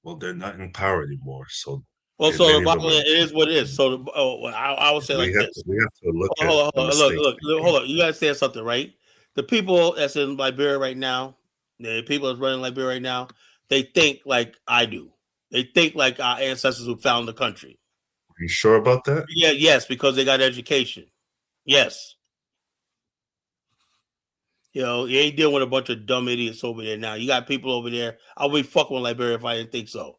S13: Well, they're not in power anymore. So,
S1: it is what it is. So, I would say like this.
S13: We have to look at
S1: hold on. You guys say something, right? The people that's in Liberia right now, the people that's running Liberia right now, they think like I do. They think like our ancestors who found the country.
S13: Are you sure about that?
S1: Yeah, yes, because they got education. Yes. You know, you ain't dealing with a bunch of dumb idiots over there now. You got people over there. I would be fucking with Liberia if I didn't think so.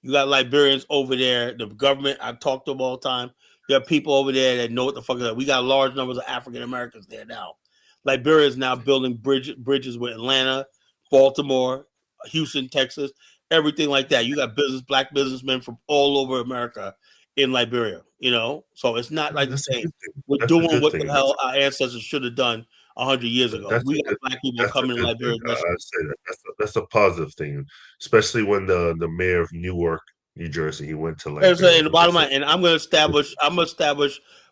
S1: You got Liberians over there. The government, I talk to them all the time. You have people over there that know what the fuck is that. We got large numbers of African Americans there now. Liberia is now building bridges with Atlanta, Baltimore, Houston, Texas, everything like that. You got black businessmen from all over America in Liberia, So it's not like the same. We're doing what the hell our ancestors should have done 100 years ago. We got black people coming in Liberia.
S13: I say that's a positive thing, especially when the mayor of Newark, New Jersey, he went to Liberia.
S1: In the bottom line, and I'm going to establish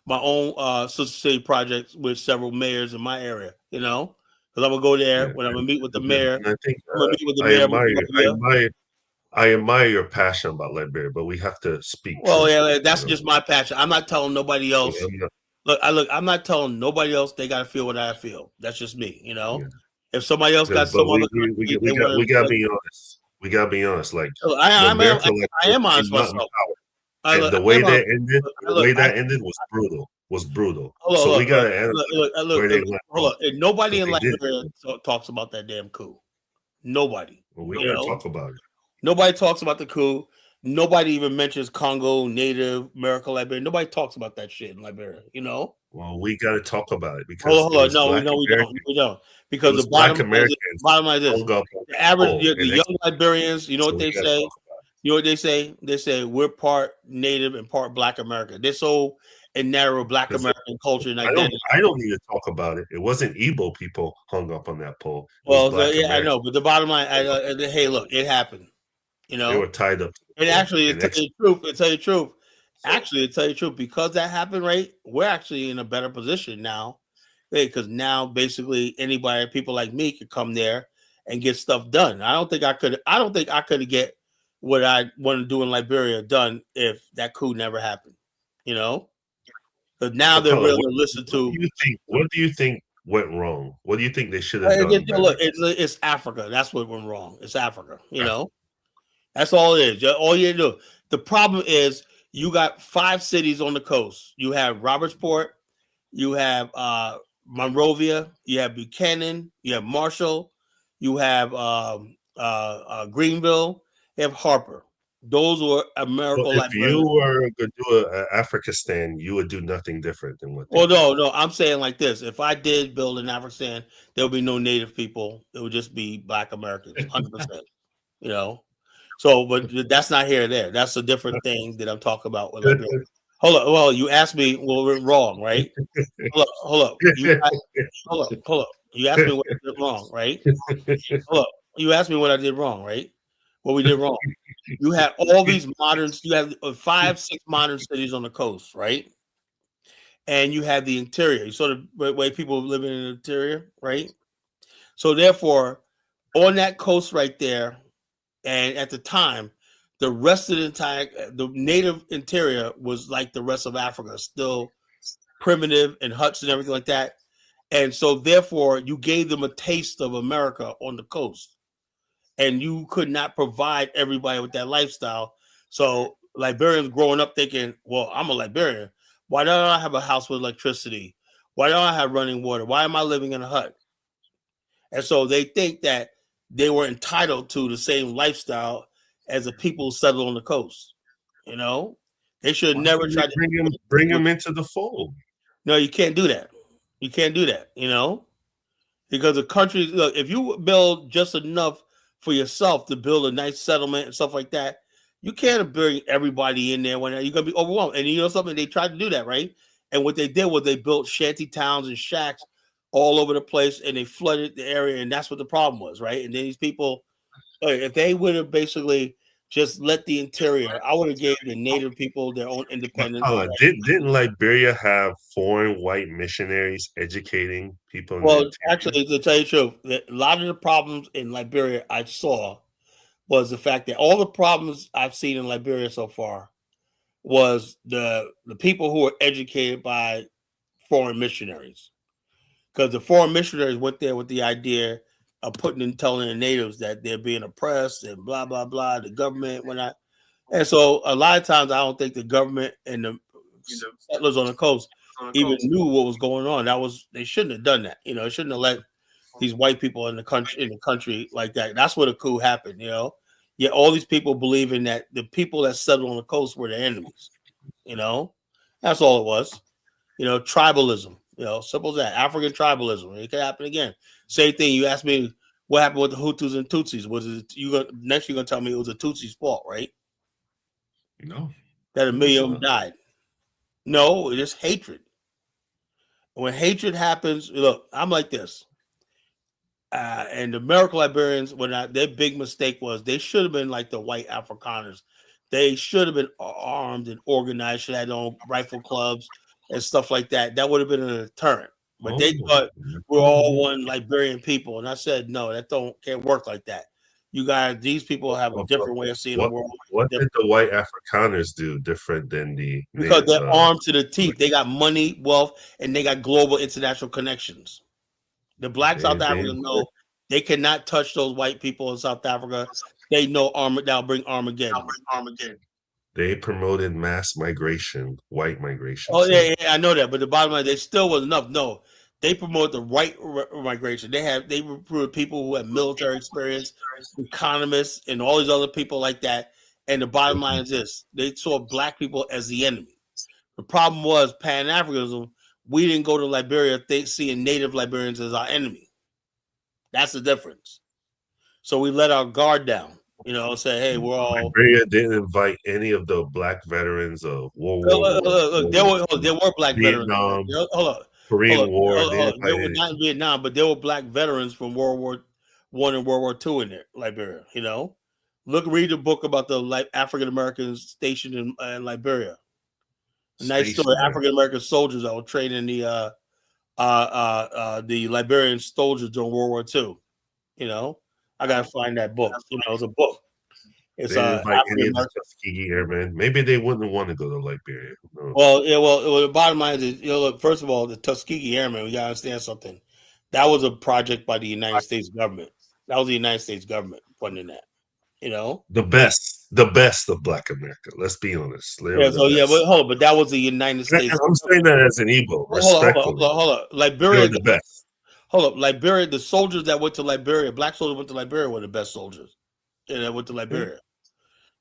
S1: my own sister city projects with several mayors in my area. Because I'm gonna go there when I'm gonna meet with the mayor.
S13: And I think
S1: I'm gonna meet with the mayor.
S13: I admire your passion about Liberia, but we have to speak.
S1: Well, yeah, that's just my passion. I'm not telling nobody else. I'm not telling nobody else they got to feel what I feel. That's just me. If somebody else got some other,
S13: we gotta be honest. We gotta be honest. Like
S1: I am honest myself.
S13: And the way that ended was brutal. So we gotta analyze
S1: hold on. Nobody in Liberia talks about that damn coup. Nobody.
S13: Well, we gotta talk about it.
S1: Nobody talks about the coup. Nobody even mentions Congo, Native, America, Liberia. Nobody talks about that shit in Liberia,
S13: Well, we got to talk about it because
S1: we don't. Because the bottom line is this: the average, the young Liberians, you know what they say? You know what they say? They say we're part Native and part Black American. They're so enamored with Black American culture and identity.
S13: I don't need to talk about it. It wasn't Igbo people hung up on that pole.
S1: Well, I know, but the bottom line, hey, look, it happened.
S13: They were tied up.
S1: And actually, to tell you the truth, because that happened, right? We're actually in a better position now, because now basically people like me could come there and get stuff done. I don't think I could get what I want to do in Liberia done if that coup never happened. Because now they're really listen to.
S13: What do you think went wrong? What do you think they should have done?
S1: Look, it's Africa. That's what went wrong. It's Africa. That's all it is. All you do. The problem is you got 5 cities on the coast. You have Robertsport, you have Monrovia, you have Buchanan, you have Marshall, you have Greenville, you have Harper. Those were American.
S13: If you were to do an Africanistan, you would do nothing different than what.
S1: Well, no. I'm saying like this: if I did build an Africanistan, there would be no Native people. It would just be Black Americans, 100%. So, but that's not here or there. That's a different thing that I'm talking about. Hold up. Well, you asked me what went wrong, right? Hold up. You asked me what I did wrong, right? Hold up. You asked me what I did wrong, right? What we did wrong. You have all these you have 5, 6 modern cities on the coast, right? And you have the interior. You saw the way people living in the interior, right? So therefore, on that coast right there, and at the time, the rest of the native interior was like the rest of Africa, still primitive and huts and everything like that. And so therefore, you gave them a taste of America on the coast. And you could not provide everybody with that lifestyle. So Liberians growing up thinking, well, I'm a Liberian. Why don't I have a house with electricity? Why don't I have running water? Why am I living in a hut? And so they think that they were entitled to the same lifestyle as the people who settled on the coast. They should never try to
S13: bring them into the fold.
S1: No, you can't do that. You can't do that, because the country, look, if you build just enough for yourself to build a nice settlement and stuff like that, you can't bring everybody in there when you're going to be overwhelmed. And something, they tried to do that, right? And what they did was they built shanty towns and shacks all over the place, and they flooded the area, and that's what the problem was, right? And then these people, if they would have basically just let the interior, I would have gave the native people their own independence.
S13: Didn't Liberia have foreign white missionaries educating people?
S1: Well, actually, to tell you the truth, a lot of the problems in Liberia I saw was the fact that all the problems I've seen in Liberia so far was the people who were educated by foreign missionaries. Because the foreign missionaries went there with the idea of telling the natives that they're being oppressed and blah, blah, blah. The government went out. And so a lot of times I don't think the government and the settlers on the coast even knew what was going on. They shouldn't have done that. They shouldn't have let these white people in the country like that. That's where the coup happened. Yet all these people believing that the people that settled on the coast were the enemies. You know, that's all it was. Tribalism. Simple as that. African tribalism. It could happen again. Same thing. You asked me what happened with the Hutus and Tutsis. Was it next? You're gonna tell me it was the Tutsis' fault, right?
S13: No,
S1: That a
S13: it was
S1: million of them died. No, it is hatred. When hatred happens, look, I'm like this. And the American Liberians, their big mistake was they should have been like the white Afrikaners. They should have been armed and organized, should have their own rifle clubs and stuff like that. That would have been a deterrent. But they thought we're all one Liberian people. And I said, no, can't work like that. These people have a different way of seeing the world.
S13: What did the white Afrikaners do different than the
S1: Because they're armed to the teeth. They got money, wealth, and they got global international connections. The black South Africans know they cannot touch those white people in South Africa. They know that'll bring Armageddon.
S13: They promoted mass migration, white migration.
S1: Oh yeah, I know that. But the bottom line, they still wasn't enough. No, they promote the right migration. They recruited people who have military experience, economists, and all these other people like that. And the bottom line is this: they saw black people as the enemy. The problem was Pan-Africanism. We didn't go to Liberia seeing native Liberians as our enemy. That's the difference. So we let our guard down, say, hey, we're all.
S13: Liberia didn't invite any of the black veterans of World War
S1: There were black
S13: Vietnam,
S1: veterans. Hold on.
S13: Korean War.
S1: They were not in Vietnam, but there were black veterans from World War I and World War II in there, Liberia. Read the book about the African Americans stationed in Liberia. Nice story. African American soldiers that were trained in the Liberian soldiers during World War II. I gotta find that book. It's a book. It's
S13: they invite any of the Tuskegee Airmen. Maybe they wouldn't want to go to Liberia. No.
S1: Well, the bottom line is, look, first of all, the Tuskegee Airmen, we gotta understand something. That was a project by the United States government. That was the United States government funding that.
S13: The best of Black America. Let's be honest.
S1: But hold on, but that was the United States.
S13: I'm saying that as an Igbo, respectfully.
S1: Hold on. Liberia,
S13: the best.
S1: Hold up, Liberia. The soldiers that went to Liberia, black soldiers went to Liberia, were the best soldiers. That went to Liberia.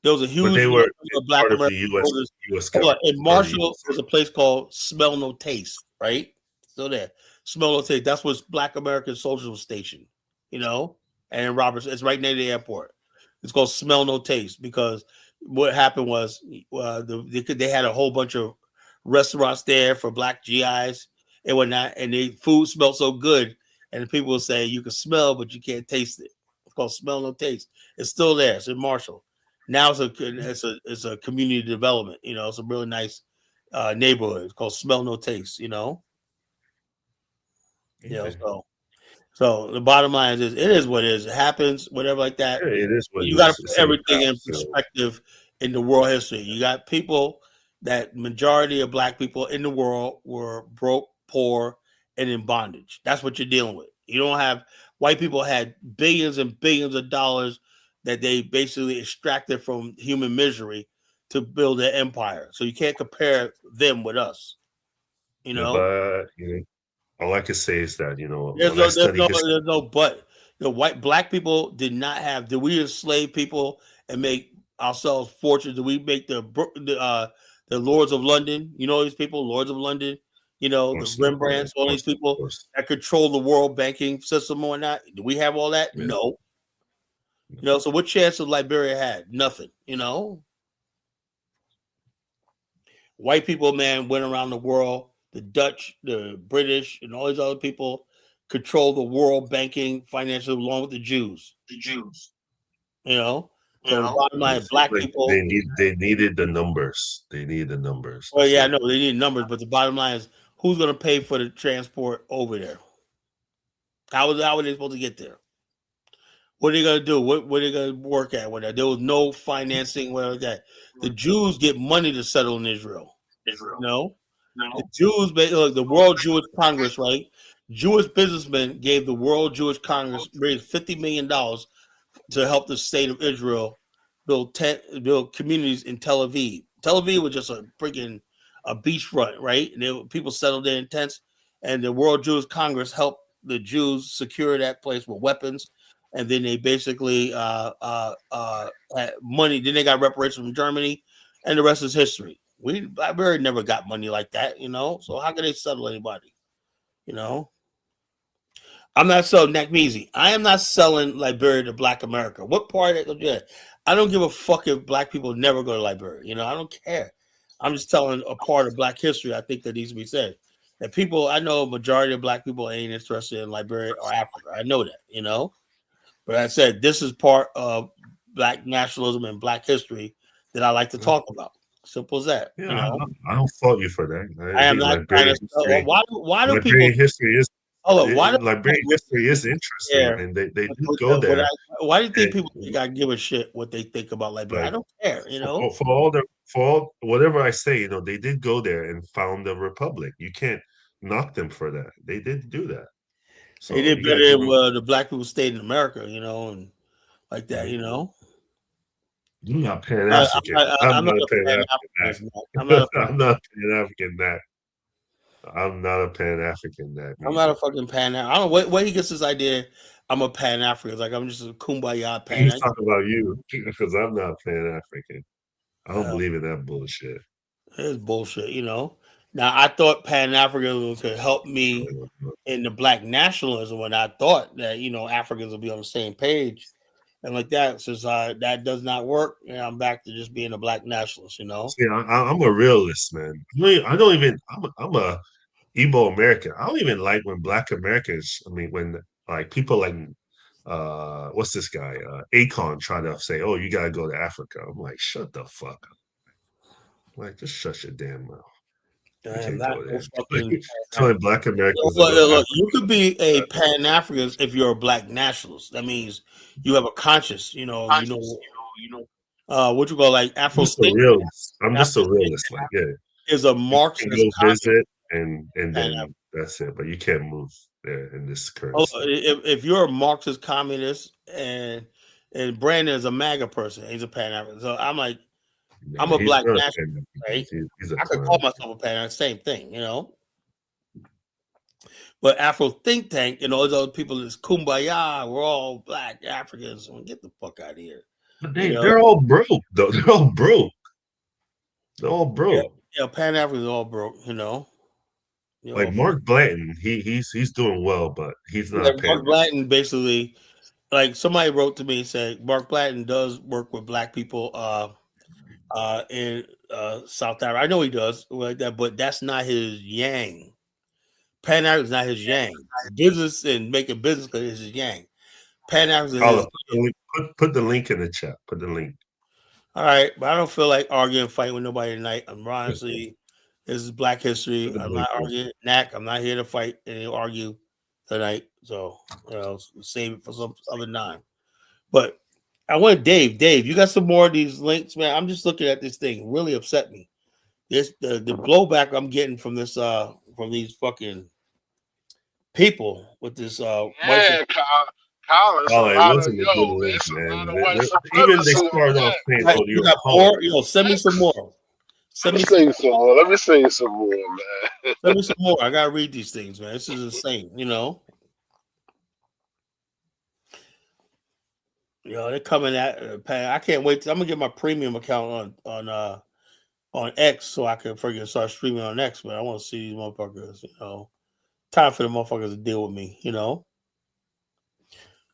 S1: There was a huge.
S13: But they were
S1: black
S13: part of
S1: American
S13: the U.S. government.
S1: In Marshall, there's a place called Smell No Taste, right? Still there. Smell No Taste. That's where black American soldiers were stationed. And in Robertson, it's right near the airport. It's called Smell No Taste because what happened was they had a whole bunch of restaurants there for black GIs and whatnot, and the food smelled so good, and the people will say you can smell, but you can't taste it. It's called Smell No Taste. It's still there. It's in Marshall. Now it's a community development. It's a really nice neighborhood. It's called Smell No Taste. So the bottom line is, it is what it is. It happens, whatever like that.
S13: Yeah, it is what
S1: you got to put everything in perspective in the world history. You got people that majority of black people in the world were broke, poor, and in bondage. That's what you're dealing with. You don't have white people had billions and billions of dollars that they basically extracted from human misery to build their empire. So you can't compare them with us.
S13: But all I can say is that
S1: there's no but. Black people did not have. Did we enslave people and make ourselves fortunes? Did we make the Lords of London? These people, Lords of London. The Rembrandts, all these people that control the world banking system or not. Do we have all that? Yeah. No. So what chance of Liberia had? Nothing. White people, man, went around the world. The Dutch, the British, and all these other people control the world banking, financial, along with the Jews. So the bottom line, black people.
S13: They needed the numbers. They needed the numbers.
S1: Well, yeah, I know they need numbers, but the bottom line is, who's going to pay for the transport over there? How are they supposed to get there? What are they going to do? What are they going to work at with that? There was no financing, whatever like that. The Jews get money to settle in Israel. No. The Jews, look, the World Jewish Congress, right? Jewish businessmen gave the World Jewish Congress raised $50 million to help the state of Israel build communities in Tel Aviv. Tel Aviv was just a freaking beachfront, right? And people settled there in tents, and the World Jewish Congress helped the Jews secure that place with weapons and then they basically had money. Then they got reparations from Germany, and the rest is history. Liberia never got money like that, So how can they settle anybody? I'm not selling Nakmeezy. I am not selling Liberia to Black America. What part of it? I don't give a fuck if Black people never go to Liberia. I don't care. I'm just telling a part of Black history I think that needs to be said. That people, I know a majority of Black people ain't interested in Liberia or Africa. I know that, But I said this is part of Black nationalism and Black history that I like to talk about. Simple as that.
S13: Yeah, I don't fault you for that.
S1: I am not trying to. Why do people?
S13: History is Liberian history is interesting,
S1: care?
S13: and they did go there.
S1: Why do you think people think I give a shit what they think about Liberia? I don't care,
S13: For whatever I say, they did go there and found the republic. You can't knock them for that. They did do that. So
S1: they did better than the Black people stayed in America, and like that,
S13: I'm not Pan African. I'm not a Pan African. I'm not Pan African. I'm not a Pan African.
S1: I'm not a fucking Pan. I don't know where he gets this idea. I'm a Pan African. Like I'm just a kumbaya Pan.
S13: He's talking about you because I'm not Pan African. I don't believe in that bullshit.
S1: It's bullshit, Now I thought Pan Africanism could help me in the Black nationalism when I thought that Africans will be on the same page and like that. Since that does not work, and I'm back to just being a Black nationalist.
S13: See, I'm a realist, man. I don't even. I'm a Igbo American. I don't even like when Black Americans. I mean, when like people like what's this guy Akon try to say, "Oh, you gotta go to Africa." I'm like, shut the fuck up. Like, just shut your damn mouth.
S1: I am not
S13: telling Black Americans.
S1: Look, you could be a Pan African if you're a Black nationalist. That means you have a conscience. What you call like Afro.
S13: I'm just a realist. Like, yeah,
S1: is a Marxist.
S13: You go visit and then that's it. But you can't move there in this current.
S1: If you're a Marxist communist and Brandon is a MAGA person, he's a Pan African. So I'm like. I'm a Black nationalist, right? I could call myself a Pan, same thing, But Afro think tank, those other people is kumbaya. We're all Black Africans. Get the fuck out of here.
S13: They're all broke, though. They're all broke. They're all broke.
S1: Yeah, Pan Africans are all broke,
S13: Like Mark Blanton, he's doing well, but he's not.
S1: Mark Blanton basically, like somebody wrote to me and said Mark Blanton does work with Black people. In South Africa, I know he does like that, but that's not his yang. Pan African is not his yang. Business and making business is his yang. Pan African.
S13: Put the link in the chat. Put the link.
S1: All right, but I don't feel like arguing, fighting with nobody tonight. I'm honestly, this is Black history. I'm not arguing. I'm not here to fight and argue tonight. So save it for some other time. But I want Dave. Dave, you got some more of these links, man? I'm just looking at this thing. It really upset me. The blowback I'm getting from this from these fucking people with this
S5: Kyle, it wasn't a good link, man.
S13: Even they started off saying, "Oh,
S1: you got more? Send me some more.
S5: Let me see some more, man.
S1: Send me some more. I gotta read these things, man. This is insane, they're coming at. I can't wait. I'm gonna get my premium account on X so I can start streaming on X. But I want to see these motherfuckers. Time for the motherfuckers to deal with me.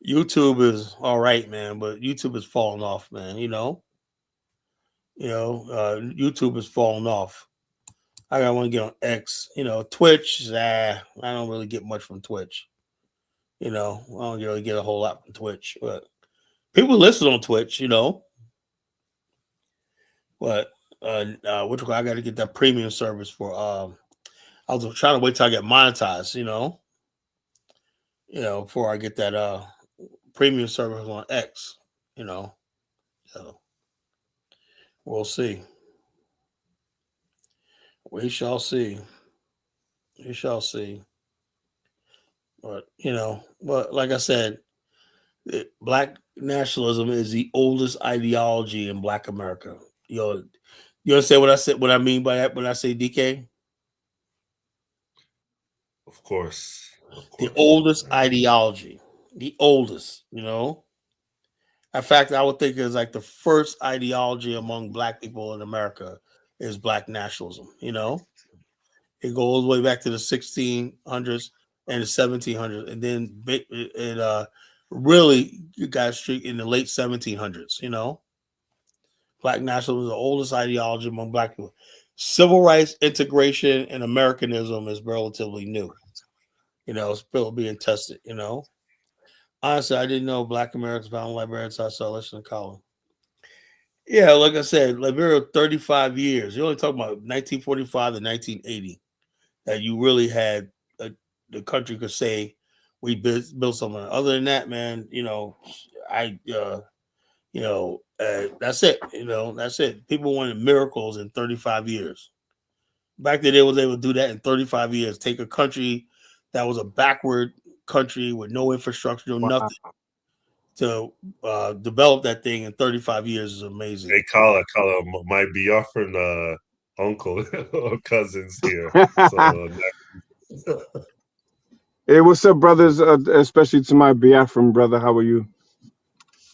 S1: YouTube is all right, man, but YouTube is falling off, man. YouTube is falling off. I want to get on X. Twitch. I don't really get much from Twitch. I don't really get a whole lot from Twitch, but. People listen on Twitch, but I got to get that premium service for. I was trying to wait till I get monetized, before I get that premium service on X, So we'll see. We shall see. We shall see. But but like I said. Black nationalism is the oldest ideology in Black America. You understand what I said? What I mean by that when I say DK?
S13: Of course.
S1: The oldest ideology. The oldest, you know. In fact, I would think it's like the first ideology among black people in America is black nationalism. You know, it goes all the way back to the 1600s and the 1700s, and then it really got streak in the late 1700s. You know, black nationalism is the oldest ideology among black people. Civil rights, integration, and Americanism is relatively new. You know, it's still being tested. You know, honestly, I didn't know black Americans found librarians. I saw listening to Colin. Yeah, like I said, Liberia 35 years. You're only talking about 1945 to 1980 that you really had the country could say we built something. Other than that, man, I that's it. That's it. People wanted miracles in 35 years. Back then, they was able to do that in 35 years. Take a country that was a backward country with no infrastructure, no
S3: Wow.
S1: nothing, to develop that thing in 35 years is amazing.
S13: Hey, call my Biafran uncle or cousins here. So
S14: Hey, what's up, brothers? Especially to my Biafran brother. How are you?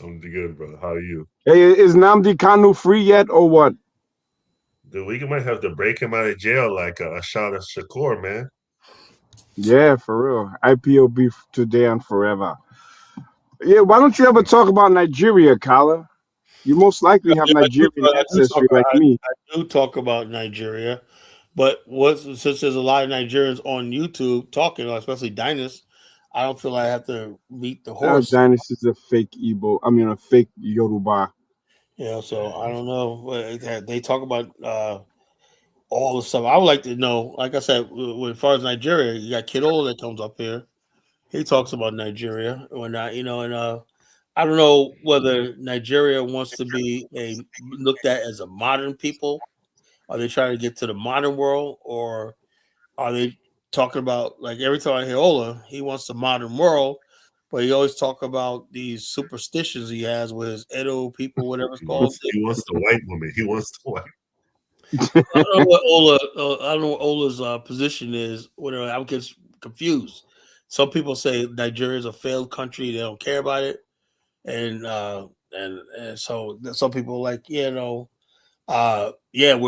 S13: I'm good, brother. How are you?
S14: Hey, is Namdi Kanu free yet, or what?
S13: Dude, we might have to break him out of jail like a shot of Shakur, man.
S14: Yeah, for real. IPOB today and forever. Yeah, why don't you ever talk about Nigeria, Kala? You most likely have Nigerian ancestry like me.
S1: I do talk about Nigeria, but since there's a lot of Nigerians on YouTube talking, especially Dynas, I don't feel like I have to meet the horse.
S14: Dynasty is a fake Igbo. I mean, a fake Yoruba.
S1: So I don't know. But they talk about all the stuff. I would like to know. Like I said, as far as Nigeria, you got Kid Ola that comes up here. He talks about Nigeria or not, and I don't know whether Nigeria wants to be looked at as a modern people. Are they trying to get to the modern world, or are they talking about, like, every time I hear Ola, he wants the modern world, but he always talk about these superstitions he has with his Edo people, whatever it's called.
S13: He wants the white woman. He wants the white.
S1: I don't know what I don't know what Ola's position is. Whatever, I get confused. Some people say Nigeria is a failed country; they don't care about it, and so some people are like, we're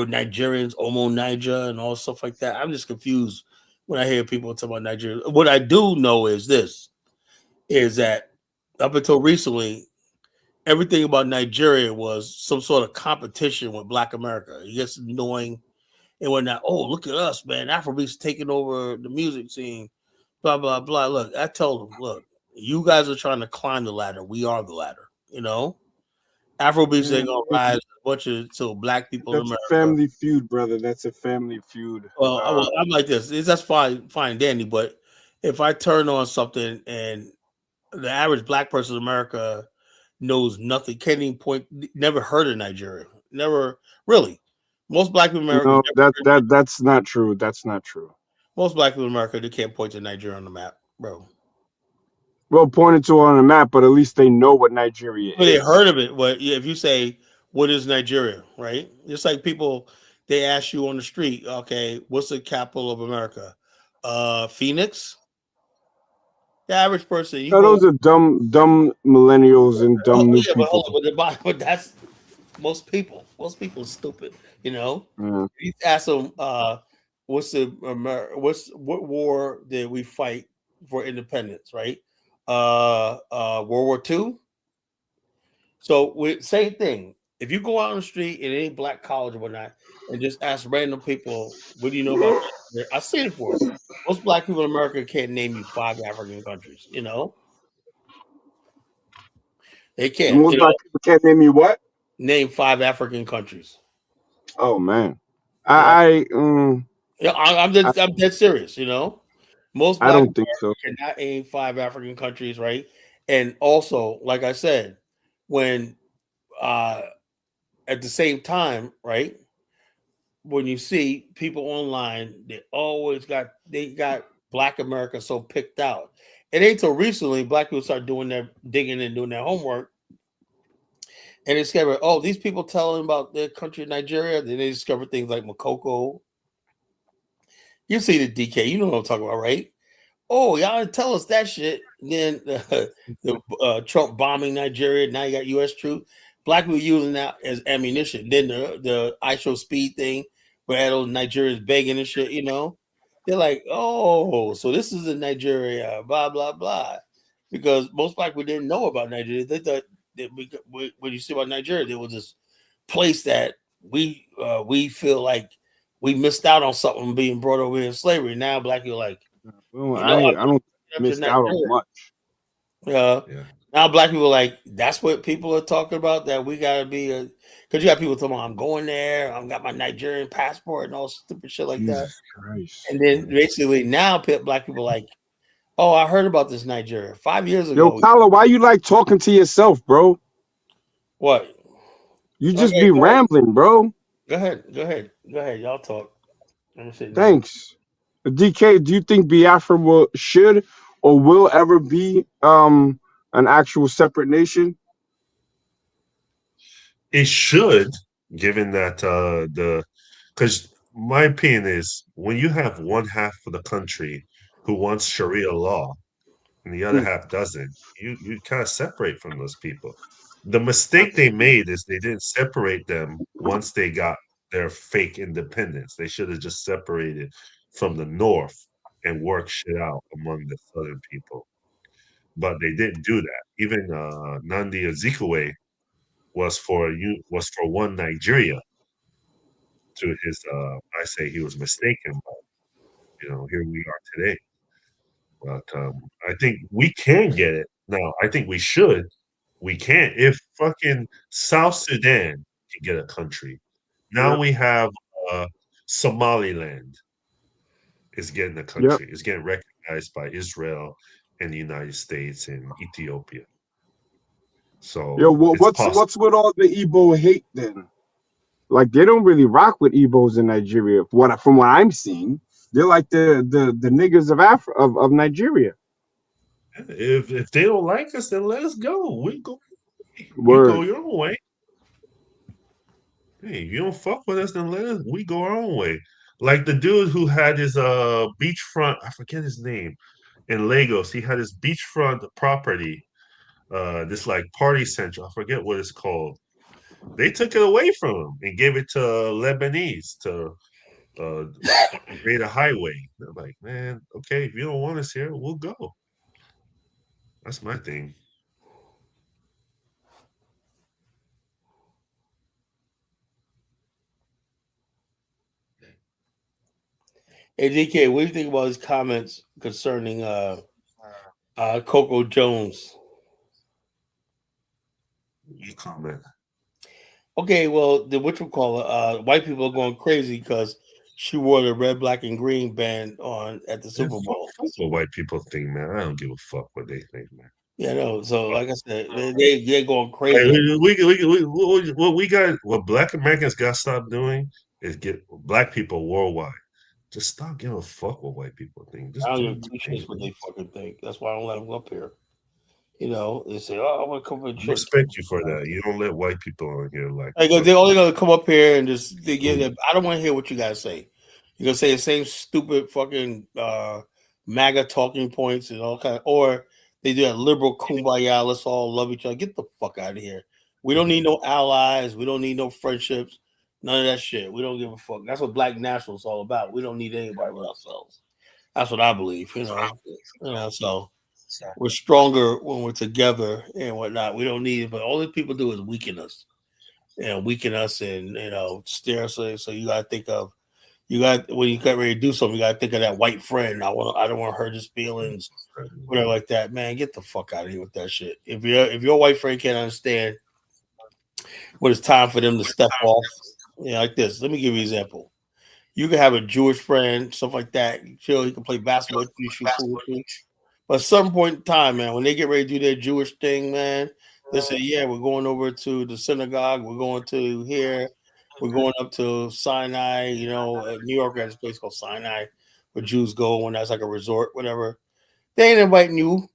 S1: Nigerians, Omo Niger, and all stuff like that. I'm just confused when I hear people talk about Nigeria. What I do know is that up until recently, everything about Nigeria was some sort of competition with Black America. It gets annoying and whatnot. Oh, look at us, man! Afrobeat's taking over the music scene. Blah blah blah. Look, I tell them, look, you guys are trying to climb the ladder. We are the ladder. Afrobeats ain't gonna rise as much until Black people in
S14: That's a
S1: America.
S14: family feud, brother. That's a family feud.
S1: Well, I'm like this. That's fine, dandy. But if I turn on something and the average Black person in America knows nothing, can't even point, never heard of Nigeria, never really. Most Black people in America,
S14: that's not true. That's not true.
S1: most Black people in America, they can't point to Nigeria on the map, bro.
S14: Well, pointed to on a map, but at least they know what Nigeria
S1: Well, they
S14: is.
S1: heard of it. But if you say, what is Nigeria, right? Just like people, they ask you on the street, okay, what's the capital of America? Phoenix. The average person,
S14: Those are dumb millennials and dumb new people.
S1: But that's most people. Most people are stupid.
S14: Yeah.
S1: You ask them, what war did we fight for independence? Right? World War II. So same thing. If you go out on the street in any Black college or whatnot, and just ask random people, what do you know about Nigeria? I see it for. Most Black people in America can't name you 5 African countries. They can't.
S14: Most Black people can't name me what?
S1: Name 5 African countries.
S14: Oh man,
S1: I'm dead serious. Most
S14: I
S1: Black
S14: don't think so.
S1: Americans cannot name 5 African countries, right? And also, like I said, when at the same time, right? When you see people online, they got Black America so picked out. It ain't till recently Black people start doing their digging and doing their homework, and they discover, oh, these people telling about their country, Nigeria. Then they discover things like Makoko. You see the DK, you know what I'm talking about, right? Oh, y'all didn't tell us that shit. Then the Trump bombing Nigeria. Now you got U.S. troops. Black people using that as ammunition. Then the ISO speed thing, where all Nigerians begging and shit. They're like, oh, so this is in Nigeria. Blah blah blah. Because most black people didn't know about Nigeria. They thought that what you see about Nigeria, there was this place that we feel like we missed out on something being brought over here in slavery. Now black people are like,
S14: Well,
S1: you know, I
S14: I don't
S1: to
S14: missed out on
S1: Nigeria.
S14: much.
S13: Yeah.
S1: Now black people are like, that's what people are talking about. That we gotta be because you got people talking about I'm going there. I've got my Nigerian passport and all stupid shit like that.
S14: Jesus Christ.
S1: And then basically now black people like, oh, I heard about this Nigeria 5 years
S14: Yo,
S1: ago.
S14: Kyla, why you like talking to yourself, bro?
S1: What?
S14: You just
S1: Okay,
S14: be rambling, bro.
S1: go ahead. Y'all talk. Let me sit down.
S14: Thanks. DK, do you think Biafra should or will ever be an actual separate nation?
S13: It should, given that because my opinion is when you have one half of the country who wants Sharia law and the other half doesn't, you kind of separate from those people. The mistake they made is they didn't separate them once they got their fake independence. They should have just separated from the North and worked shit out among the Southern people. But they didn't do that. Even Nnamdi Azikiwe was for one Nigeria. To his, I say he was mistaken, but here we are today. But I think we can get it now. I think we should. We can if fucking South Sudan can get a country. Now
S14: Yep.
S13: we have Somaliland is getting a country. It's getting recognized by Israel and the United States and Ethiopia. So
S14: Yo,
S13: it's possible.
S14: what's with all the Igbo hate then? Like they don't really rock with Igbos in Nigeria. From what I'm seeing, they're like the niggas of of Nigeria.
S13: If they don't like us, then let us go. We go. You go
S14: Word.
S13: your own way. Hey, you don't fuck with us, then let us. We go our own way. Like the dude who had his beachfront. I forget his name. In Lagos, he had his beachfront property. This like party central. I forget what it's called. They took it away from him and gave it to Lebanese to create a highway. They're like, man, okay, if you don't want us here, we'll go. That's my thing.
S1: Hey DK, what do you think about his comments concerning Coco Jones?
S13: You comment.
S1: Okay, well, the white people are going crazy because she wore the red, black, and green band on at the Super Bowl.
S13: Fuck what white people think, man. I don't give a fuck what they think, man.
S1: Yeah, no. So, like I said, they're going crazy.
S13: What Black Americans got to stop doing is get Black people worldwide. Just stop giving a fuck what white people think. Just
S1: I
S13: do
S1: don't
S13: your
S1: give two
S13: thing.
S1: shits what they fucking think. That's why I don't let them go up here. They say, "Oh, I want to come and
S13: I
S1: shit."
S13: respect you for that. You don't let white people on here like
S1: They're only gonna come up here and just they give them. I don't want to hear what you guys say. You're gonna say the same stupid fucking MAGA talking points and all kind, or they do that liberal kumbaya. Let's all love each other. Get the fuck out of here. We don't need no allies. We don't need no friendships. None of that shit. We don't give a fuck. That's what Black National is all about. We don't need anybody but ourselves. That's what I believe. So we're stronger when we're together and whatnot. We don't need it, but all these people do is weaken us. Weaken us and stare us. So you gotta think of when you get ready to do something, you gotta think of that white friend. I don't want to hurt his feelings, whatever like that. Man, get the fuck out of here with that shit. If your white friend can't understand when it's time for them to step off, like this. Let me give you an example. You can have a Jewish friend, stuff like that. Chill, he can play basketball with you, shoot pool with you. But at some point in time, man, when they get ready to do their Jewish thing, man, they say, yeah, we're going over to the synagogue. We're going to here. We're going up to Sinai. New York has a place called Sinai where Jews go when that's like a resort, whatever. They ain't inviting you.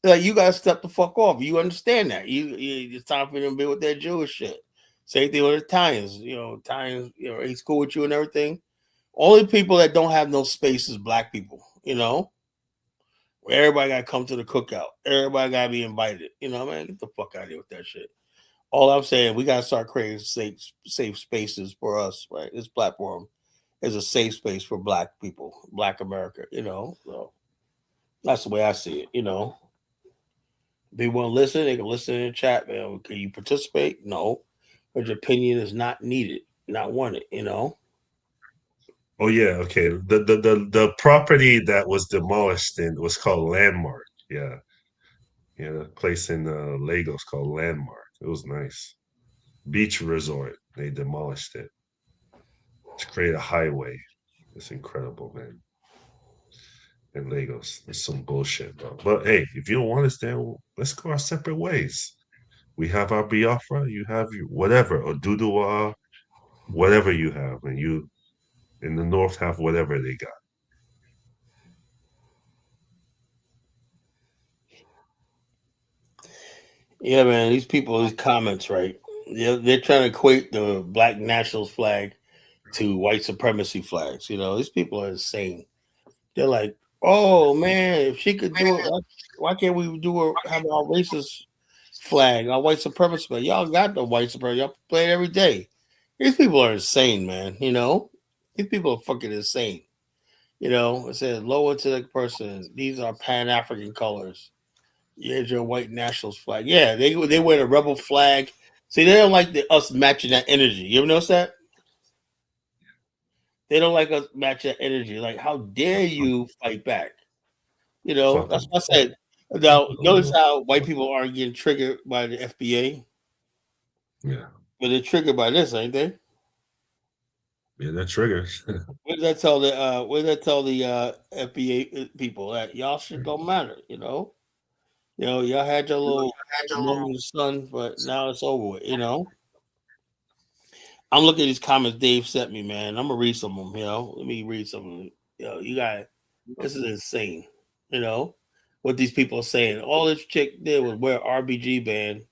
S1: Like you gotta step the fuck off. You understand that. It's time for them to be with their Jewish shit. Same thing with Italians. Italians, he's cool with you and everything. Only people that don't have no space is Black people, Everybody got to come to the cookout. Everybody got to be invited. You know, man, get the fuck out of here with that shit. All I'm saying, we got to start creating safe spaces for us, right? This platform is a safe space for Black people, Black America, you know. So that's the way I see it, you know. If they want to listen, they can listen in the chat, man. Can you participate? No. But your opinion is not needed, not wanted, you know.
S13: Oh yeah, okay. The property that was demolished in was called Landmark. Yeah. Yeah, a place in Lagos called Landmark. It was nice. Beach resort. They demolished it to create a highway. It's incredible, man. In Lagos. It's some bullshit, bro. But hey, if you don't want us there, let's go our separate ways. We have our Biafra, you have your whatever, or Dudua, whatever you have, and you in the north have whatever they got.
S1: Yeah, man. These people, these comments, right? They're trying to equate the Black nationals flag to white supremacy flags. You know, these people are insane. They're like, oh man, if she could do it, why can't we have our racist flag, our white supremacy flag? Y'all got the white supremacy. Y'all play it every day. These people are insane, man. You know, these people are fucking insane. You know, it says low intellect person. These are Pan African colors. Here's your white nationals flag. Yeah, they wear the rebel flag. See, they don't like us matching that energy. You ever notice that? They don't like us match that energy. Like, how dare you fight back? You know,
S13: Fuck
S1: that's
S13: them.
S1: what I said. Now, notice how white people aren't getting triggered by the FBA,
S13: Yeah.
S1: but they're triggered by this, ain't they?
S13: Yeah, that triggers.
S1: What did that tell the FBA people that y'all shit don't matter? You know, y'all had your little moment in the sun, but now it's over with. You know, I'm looking at these comments Dave sent me, man. I'm gonna read some of them. You know, let me read some of them. You got this is insane. You know what these people are saying. All this chick did was wear RBG band.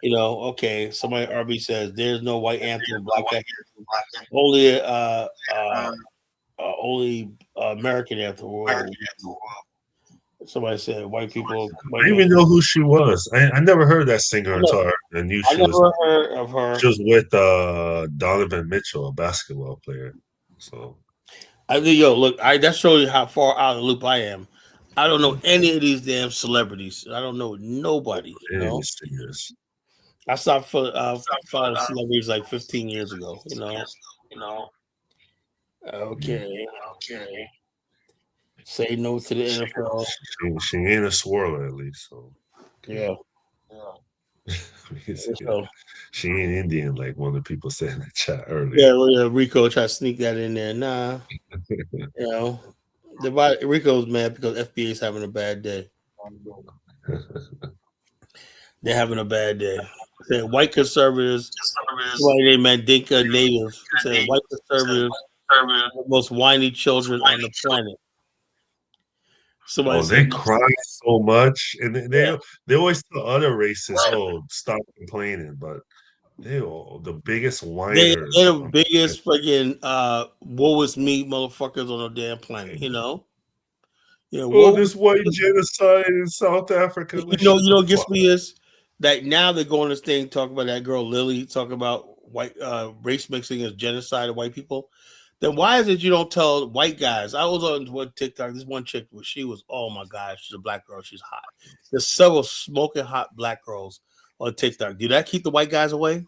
S1: You know, okay. Somebody RB says there's no white anthem, black anthem. Only American anthem. Whoa. Somebody said white people.
S13: I didn't even know who she was. I never heard that singer until I knew
S1: I never heard of her.
S13: She was with Donovan Mitchell, a basketball player. So
S1: I think, yo, look, that shows you how far out of the loop I am. I don't know any of these damn celebrities. I don't know nobody. You
S13: any of
S1: know,
S13: these singers.
S1: I stopped following celebrities like 15 years ago. You know. Okay. Say no to the NFL.
S13: She ain't a swirler at least. So
S1: Yeah. So,
S13: she ain't Indian like one of the people said in the chat earlier.
S1: yeah, well, Rico tried to sneak that in there. Nah. You know, Rico's mad because FBA is having a bad day. They're having a bad day. Saying white conservatives, somebody named Mandinka native, saying white conservatives are the most whiny children on the planet. Somebody
S13: they cry so much, and they always tell other races, "Oh, stop complaining," but they are the biggest whiners.
S1: They're the biggest freaking woe is me motherfuckers on the damn planet. You know.
S13: This white genocide in South Africa.
S1: You know, gets me is that now they're going this thing talking about that girl Lily talking about white race mixing as genocide of white people. Then why is it you don't tell white guys? I was on one TikTok. This one chick she was, oh my gosh, she's a black girl. She's hot. There's several smoking hot black girls on TikTok. Do that keep the white guys away?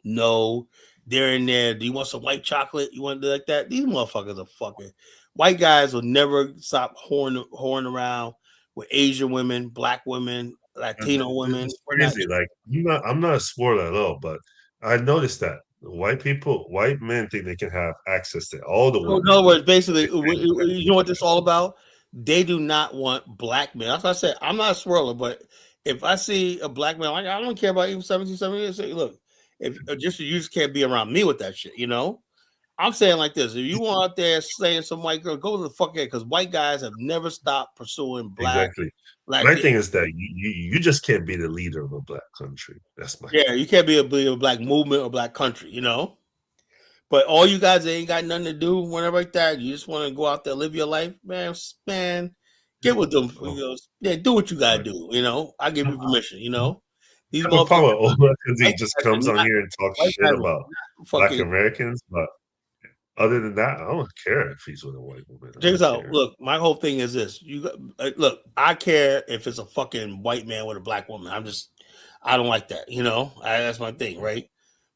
S1: No, they're in there. Do you want some white chocolate? You want to do like that? These motherfuckers are fucking. White guys will never stop whoring around with Asian women, black women, Latino women.
S13: It's crazy. Like I'm not a swirler at all, but I noticed that white men think they can have access to all the women.
S1: In other words, basically, you know what this is all about? They do not want black men. That's what I said. I'm not a swirler, but if I see a black man, I don't care about even 17, 17. Look, if you just can't be around me with that shit, you know? I'm saying like this: if you want out there saying some white girl, go to the fuck head, because white guys have never stopped pursuing black.
S13: Exactly. My thing is that you just can't be the leader of a black country. That's my
S1: thing. You can't be a leader of a black movement or black country, you know. But all you guys ain't got nothing to do whenever like that. You just want to go out there live your life, man. Get with them. Yeah, do what you gotta do. I give you permission. These
S13: I have a
S1: motherfuckers.
S13: problem with Ola because he
S1: White
S13: just
S1: guys are
S13: comes on
S1: not.
S13: here and talks
S1: White
S13: shit
S1: guys are
S13: about
S1: not
S13: Black
S1: fucking.
S13: Americans, but other than that, I don't care if he's with a white woman. I
S1: Check this
S13: don't
S1: out.
S13: care.
S1: Look, my whole thing is this. Look. I care if it's a fucking white man with a black woman. I don't like that. That's my thing, right?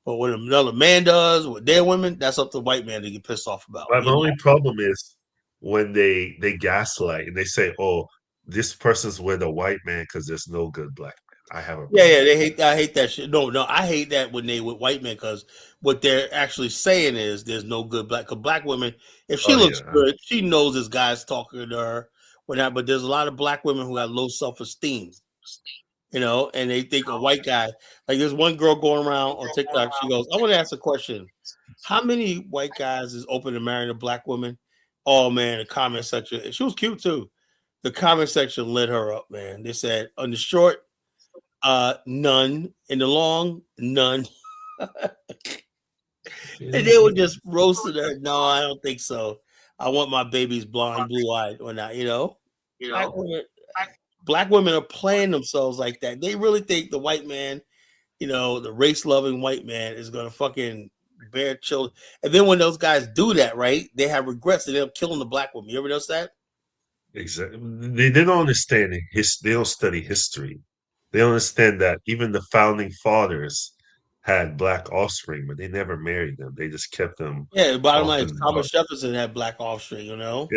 S1: But when another man does with their women, that's up to the white man to get pissed off about.
S13: My only problem is when they gaslight and they say, "Oh, this person's with a white man because there's no good black man." I have a
S1: Yeah,
S13: problem.
S1: they hate. I hate that shit. No, I hate that when they with white men because what they're actually saying is there's no good black. Because black women, if she
S13: Oh
S1: looks
S13: yeah,
S1: good, she knows this guy's talking to her. But there's a lot of black women who got low self esteem. And they think a white guy. Like there's one girl going around on TikTok. She goes, "I want to ask a question. How many white guys is open to marrying a black woman?" Oh man, the comment section. And she was cute too. The comment section lit her up, man. They said on the short, none. In the long, none. And they were just roasting her. No, I don't think so. I want my babies blonde, blue eyed or not. Black women are playing themselves like that. They really think the white man, the race loving white man is gonna fucking bear children. And then when those guys do that, right, they have regrets and they're killing the black woman. You ever notice that?
S13: exactly. They don't understand They don't study history. They don't understand that even the founding fathers had black offspring, but they never married them. They just kept them
S1: Yeah, the bottom
S13: off
S1: line
S13: in
S1: is
S13: the
S1: Thomas
S13: dark.
S1: Jefferson had black offspring,
S13: Yeah, I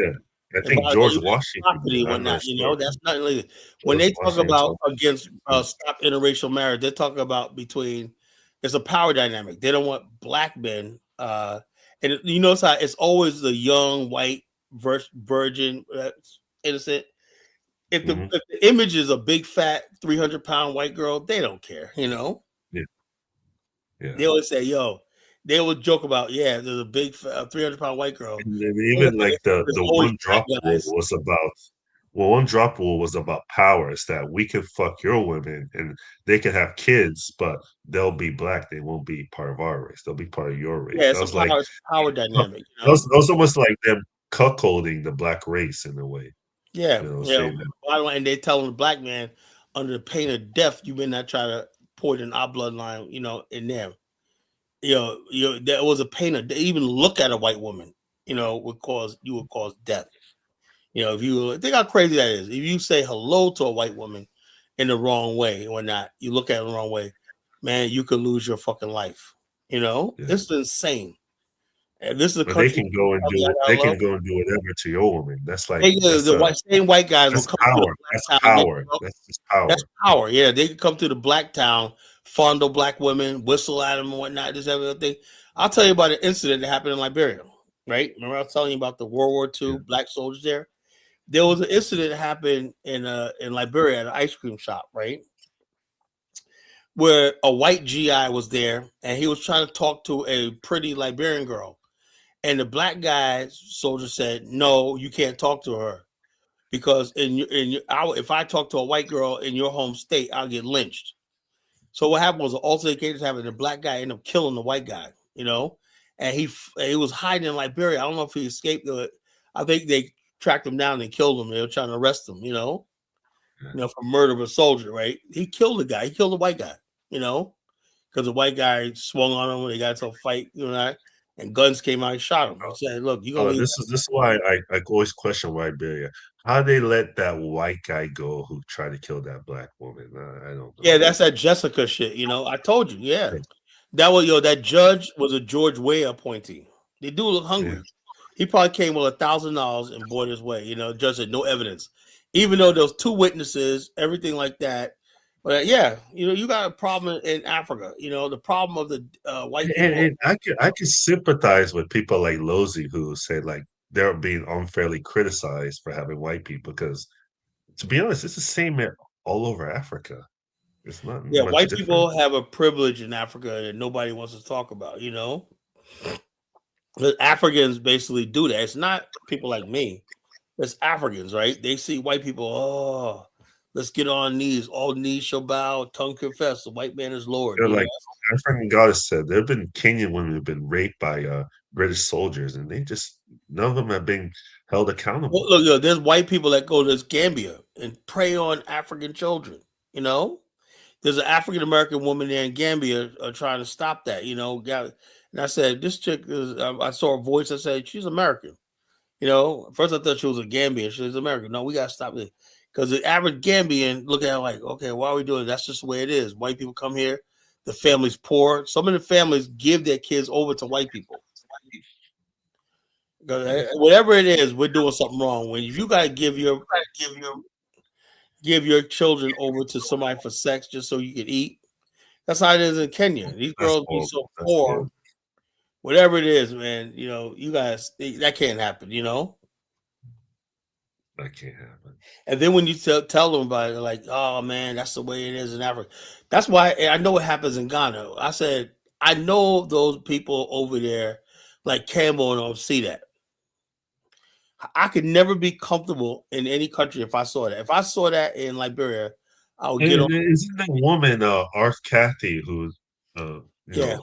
S1: And
S13: think
S1: by the way,
S13: George
S1: even
S13: Washington
S1: property
S13: did.
S1: and
S13: I know a
S1: whatnot,
S13: story.
S1: that's not really when
S13: George
S1: they talk
S13: Washington
S1: about
S13: told
S1: against
S13: me.
S1: stop interracial marriage, they're talking about between it's a power dynamic. They don't want black men, and you notice how it's always the young white virgin innocent. If the
S13: Mhm.
S1: if the image is a big fat 300-pound white girl, they don't care.
S13: Yeah,
S1: They
S13: yeah.
S1: always say, "Yo," they will joke about, "Yeah, there's a big 300-pound white girl."
S13: And then
S1: Look at
S13: even like
S1: there's
S13: the
S1: always
S13: one
S1: black
S13: drop rule
S1: guys.
S13: was about one drop rule was about power. It's that we can fuck your women and they can have kids, but they'll be black. They won't be part of our race. They'll be part of your race.
S1: Yeah,
S13: That
S1: it's a
S13: was like
S1: power dynamic.
S13: that was almost like them cuckolding the black race in a way.
S1: Yeah,
S13: Saying that
S1: and they telling the black man under the pain of death, you may not try to poison our bloodline, in them. There was a pain of even look at a white woman, would cause death. If you think how crazy that is. If you say hello to a white woman in the wrong way or not, you look at it the wrong way, man, you could lose your fucking life.
S13: yeah.
S1: It's insane. And this is a
S13: But they
S1: country
S13: can go and do
S1: I
S13: they
S1: love.
S13: can go and do whatever to your woman. That's like
S1: Same white guys will
S13: that's
S1: come to the
S13: power. That's
S1: black town.
S13: power. That's just
S1: That's
S13: power.
S1: power. Yeah, they can come to the black town, fondle black women, whistle at them and whatnot. This everything. I'll tell you about an incident that happened in Liberia. Right? Remember I was telling you about the World War II black soldiers there. There was an incident that happened in Liberia at an ice cream shop. Right? Where a white GI was there and he was trying to talk to a pretty Liberian girl. And the black guy soldier said, "No, you can't talk to her because if I talk to a white girl in your home state, I'll get lynched." So what happened was an altercation happened. The black guy ended up killing the white guy, and he was hiding in Liberia. I don't know if he escaped. I think they tracked him down and killed him. They were trying to arrest him, for murder of a soldier. Right? He killed the guy. He killed the white guy, because the white guy swung on him when they got into a fight, and guns came out and shot him. He said, "Look, you're gonna leave."
S13: This is why I always question Liberia. How they let that white guy go who tried to kill that black woman? I don't know.
S1: Yeah, that's that Jessica shit. I told you. Yeah, that judge was a George Way appointee. They do look hungry.
S13: Yeah.
S1: He probably came with $1,000 and bought his way. Judge had no evidence, even though there was 2 witnesses, everything like that. But yeah, you got a problem in Africa. The problem of the white people.
S13: And I can sympathize with people like Lozy who say like they're being unfairly criticized for having white people because to be honest, it's the same all over Africa. It's not
S1: Yeah,
S13: much
S1: white
S13: different.
S1: people have a privilege in Africa that nobody wants to talk about. The Africans basically do that. It's not people like me. It's Africans, right? They see white people. Oh, let's get on knees. All knees shall bow. Tongue confess. The white man is Lord.
S13: They're like African goddess said there have been Kenyan women who've been raped by British soldiers, and none of them have been held accountable.
S1: Look, there's white people that go to Gambia and prey on African children. You know, there's an African American woman there in Gambia trying to stop that. And I said, this chick is. I saw her voice. I said, she's American. First I thought she was a Gambian. She was American. No, we gotta stop it because the average Gambian look at her like, okay, why are we doing it? That's just the way it is. White people come here. The family's poor. Some of the families give their kids over to white people. Whatever it is, we're doing something wrong. When you gotta give your children over to somebody for sex just so you can eat, that's how it is in Kenya. These girls be so poor. Whatever it is, man, you guys, that can't happen.
S13: That can't happen.
S1: And then when you tell them about it, they're like, oh man, that's the way it is in Africa. That's why I know what happens in Ghana. I said, I know those people over there, like Campbell, don't see that. I could never be comfortable in any country if I saw that. If I saw that in Liberia, I would get on.
S13: Isn't that woman, Arth Cathy, who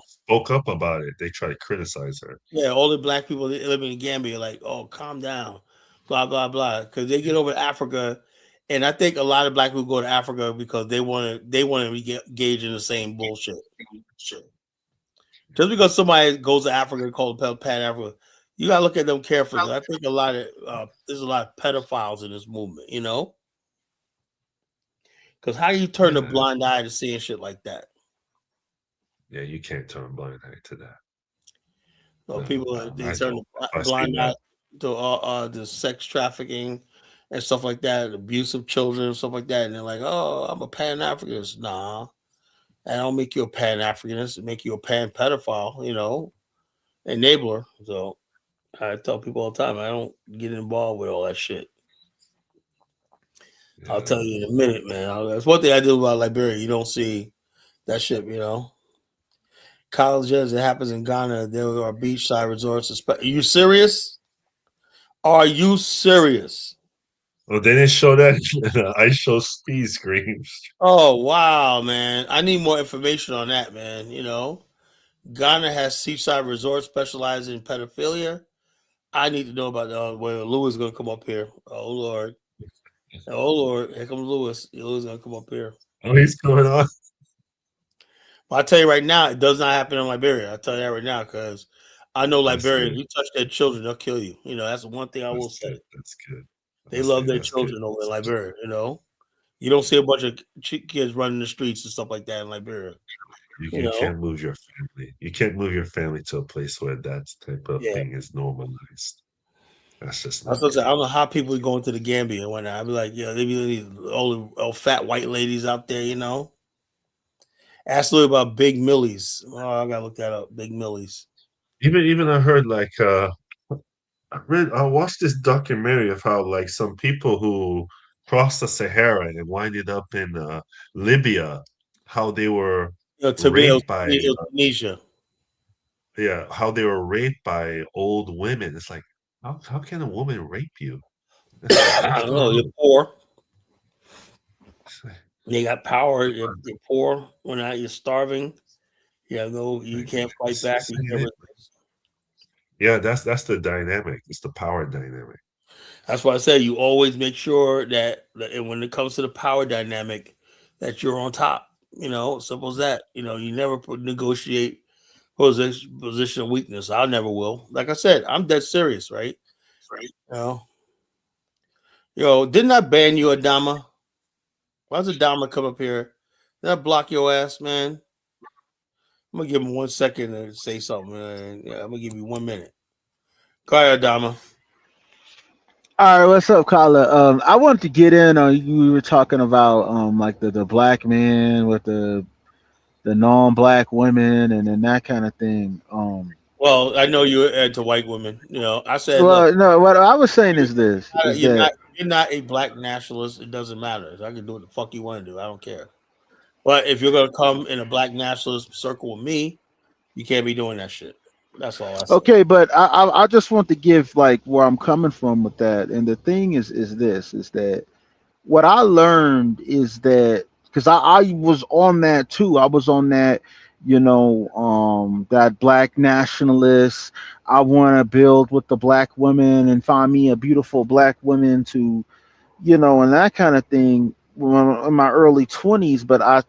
S13: spoke up about it? They try to criticize her.
S1: Yeah, all the black people living in Gambia are like, oh, calm down, blah, blah, blah. Because they get over to Africa. And I think a lot of black people go to Africa because they want to engage in the same bullshit. Just because somebody goes to Africa and calls it Pan Africa, you gotta look at them carefully. I think there's a lot of pedophiles in this movement, Because how do you turn a blind eye to seeing shit like that?
S13: Yeah, you can't turn a blind eye to that.
S1: So people they turn a blind eye to the sex trafficking and stuff like that, abuse of children and stuff like that, and they're like, "Oh, I'm a Pan Africanist." Nah, I don't make you a Pan Africanist. It make you a Pan pedophile, enabler. So I tell people all the time, I don't get involved with all that shit. Yeah. I'll tell you in a minute, man. That's one thing I do about Liberia. You don't see that shit, Colleges, it happens in Ghana. There are beachside resorts. Are you serious? Are you serious?
S13: Well, they didn't show that. I show speed screens.
S1: Oh, wow, man. I need more information on that, man. Ghana has seaside resorts specializing in pedophilia. I need to know about where Louis is going to come up here. Oh, Lord. Oh, Lord. Here comes Louis. Louis is going to come up here.
S13: Oh, he's coming on.
S1: I'll tell you right now, it does not happen in Liberia. I'll tell you that right now because I know Liberia, if you touch their children, they'll kill you. That's the one thing I will say.
S13: That's good.
S1: They love their children over in Liberia, You don't see a bunch of kids running the streets and stuff like that in Liberia.
S13: You can't move your family. You can't move your family to a place where that type of thing is normalized. That's just not
S1: I don't know how people are going to the Gambia and whatnot. I'd be like, they be all fat white ladies out there, Ask Louis about Big Millies. Oh, I gotta look that up. Big Millies.
S13: Even I heard I watched this documentary of how some people who crossed the Sahara and winded up in Libya, how they were raped by
S1: Tunisia.
S13: Yeah, how they were raped by old women. It's like, how can a woman rape you?
S1: I don't know. You're poor. They got power. You're poor. You're starving. You can't fight back.
S13: Yeah, that's the dynamic. It's the power dynamic.
S1: That's why I say you always make sure that when it comes to the power dynamic, that you're on top. Simple as that. You never negotiate position of weakness. I never will. Like I said, I'm dead serious, right? Right. Didn't I ban you, Adama? Why does Adama come up here? Did I block your ass, man? I'm gonna give him 1 second to say something. I'm gonna give you 1 minute. Go ahead, Adama.
S15: All right, what's up, Kyla? I wanted to get in on you were talking about the black men with the non-black women and that kind of thing.
S1: Well, I know you're into white women. I said.
S15: Well, no. What I was saying is this:
S1: you're not a black nationalist. It doesn't matter. I can do what the fuck you want to do. I don't care. But if you're gonna come in a black nationalist circle with me, you can't be doing that shit. That's all I say.
S15: Okay, but I just want to give where I'm coming from with that. And the thing is that what I learned is that because I was on that too. I was on that, that black nationalist. I want to build with the black women and find me a beautiful black woman to, and that kind of thing in my early 20s. But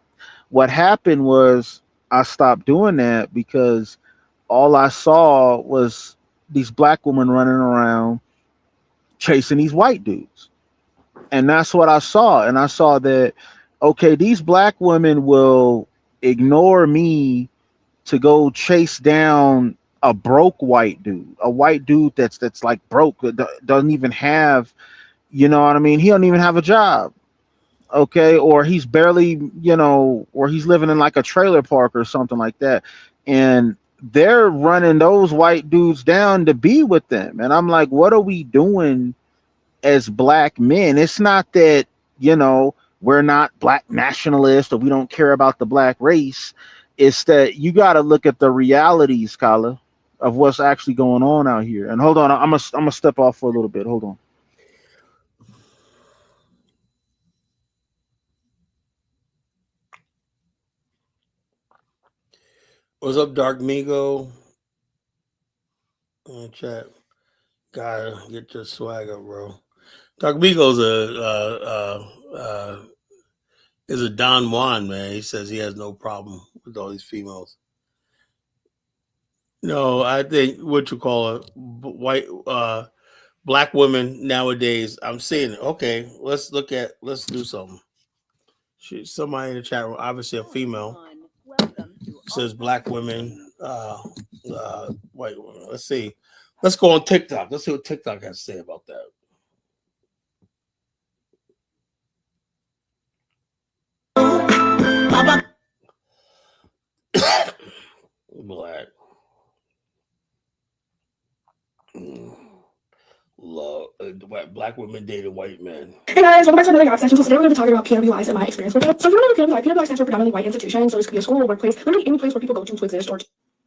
S15: what happened was I stopped doing that because all I saw was these black women running around chasing these white dudes. And that's what I saw. And I saw that, okay, these black women will ignore me to go chase down a broke white dude, a white dude that's like broke, doesn't even have, you know what I mean? He don't even have a job. Okay, or he's barely, or he's living in like a trailer park or something like that. And they're running those white dudes down to be with them. And I'm like, what are we doing as black men? It's not that, we're not black nationalists or we don't care about the black race. It's that you got to look at the realities, Kala, of what's actually going on out here. And hold on, I'm gonna step off for a little bit. Hold on.
S1: What's up, Dark Migo? Chat. Gotta get your swag up, bro. Dark Migo's is a Don Juan, man. He says he has no problem with all these females. No, I think what you call it, white black women nowadays. I'm saying, okay, let's do something. Somebody in the chat room, obviously a female, says black women, white women. Let's see. Let's go on TikTok. Let's see what TikTok has to say about that. Black. Love black women dating white men.
S16: Hey guys, welcome back to another job session. So today we're going to be talking about PWIs and my experience with it. So if you don't know what PWI stands for predominantly white institutions. So this could be a school or workplace, literally any place where people go to exist.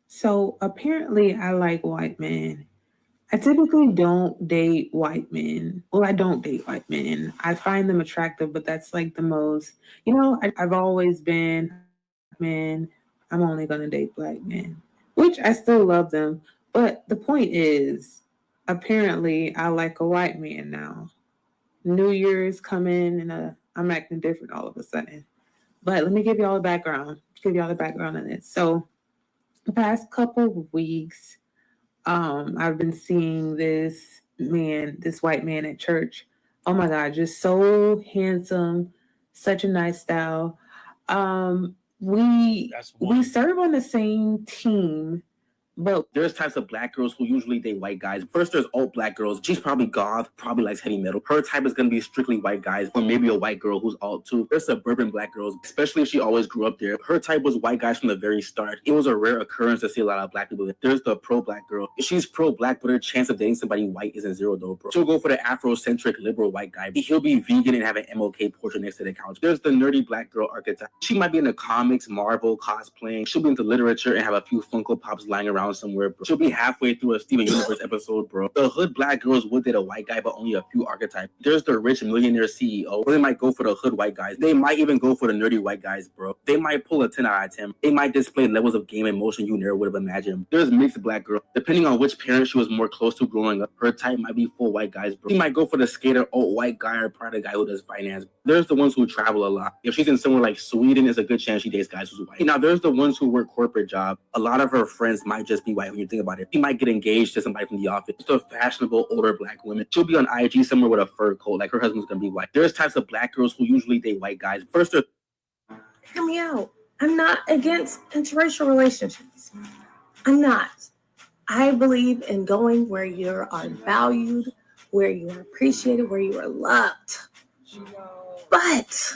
S17: So apparently I like white men. I typically don't date white men. Well, I don't date white men. I find them attractive, but that's like the most, I've always been, man, I'm only going to date black men, which I still love them. But the point is, apparently I like a white man now. New Year's coming and I'm acting different all of a sudden. But let me give y'all the background. On this. So the past couple of weeks, I've been seeing this white man at church. Oh my God, just so handsome, such a nice style. We serve on the same team. But
S18: there's types of black girls who usually date white guys. First, there's alt black girls. She's probably goth, probably likes heavy metal. Her type is going to be strictly white guys, or maybe a white girl who's alt too. There's suburban black girls, especially if she always grew up there. Her type was white guys from the very start. It was a rare occurrence to see a lot of black people. There's the pro-black girl. If she's pro-black, but her chance of dating somebody white isn't zero though, bro. She'll go for the Afrocentric liberal white guy. He'll be vegan and have an MLK portrait next to the couch. There's the nerdy black girl archetype. She might be into comics, Marvel, cosplaying. She'll be into literature and have a few Funko Pops lying around somewhere, bro. She'll be halfway through a Steven Universe episode, bro. The hood black girls would date a white guy, but only a few archetypes. There's the rich millionaire CEO, or they might go for the hood white guys. They might even go for the nerdy white guys, bro. They might pull a 10 out of 10. They might display levels of game and motion you never would have imagined. There's mixed black girl. Depending on which parent she was more close to growing up, her type might be full white guys, bro. She might go for the skater, old white guy, or probably the guy who does finance. There's the ones who travel a lot. If she's in somewhere like Sweden, it's a good chance she dates guys who's white. Now, there's the ones who work corporate job. A lot of her friends might just be white when you think about it. She might get engaged to somebody from the office. Just a fashionable older black woman. She'll be on IG somewhere with a fur coat, like her husband's gonna be white. There's types of black girls who usually date white guys. First,
S19: hear me out. I'm not against interracial relationships. I'm not. I believe in going where you are valued, where you are appreciated, where you are loved. But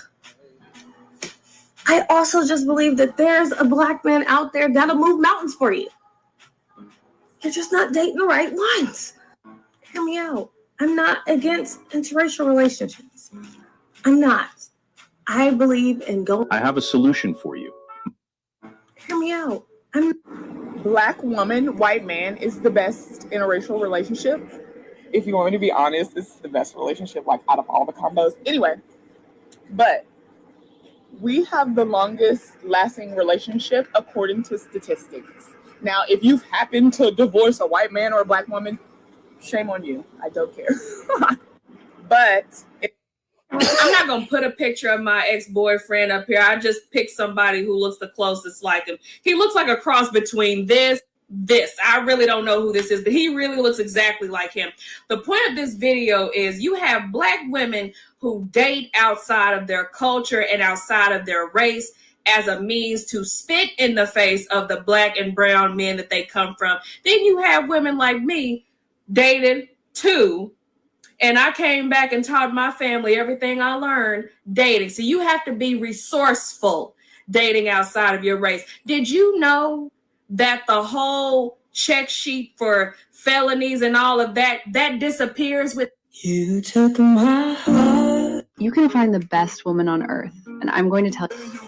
S19: I also just believe that there's a black man out there that'll move mountains for you. You're just not dating the right ones. Hear me out. I'm not against interracial relationships. I'm not. I believe in going.
S20: I have a solution for you.
S19: Hear me out.
S21: Black woman, white man is the best interracial relationship. If you want me to be honest, this is the best relationship, like out of all the combos. Anyway, but We have the longest lasting relationship according to statistics. Now, if you've happened to divorce a white man or a black woman, shame on you. I don't care. But
S20: I'm not gonna put a picture of my ex-boyfriend up here. I just picked somebody who looks the closest like him. He looks like a cross between this. I really don't know who this is, but he really looks exactly like him. The point of this video is you have black women who date outside of their culture and outside of their race as a means to spit in the face of the black and brown men that they come from. Then you have women like me dated too. And I came back and taught my family everything I learned dating. So you have to be resourceful dating outside of your race. Did you know that the whole check sheet for felonies and all of that disappears with you took my heart?
S22: You can find the best woman on earth, and I'm going to tell you.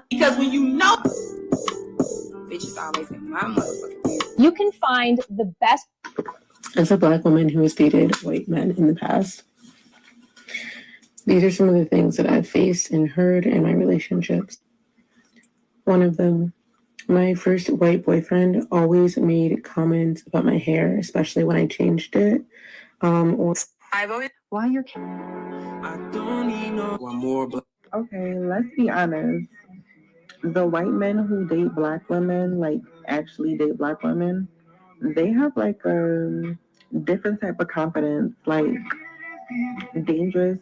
S20: Because when you know bitches always in my motherfucking.
S22: You can find the best.
S23: As a black woman who has dated white men in the past, these are some of the things that I've faced and heard in my relationships. One of them, my first white boyfriend always made comments about my hair, especially when I changed it.
S22: I've always. Why you're.
S23: I don't need no one more. Okay, let's be honest. The white men who date black women, like actually date black women, they have like a different type of confidence, like dangerous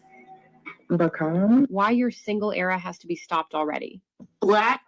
S23: but calm.
S22: Why your single era has to be stopped already.
S23: Black.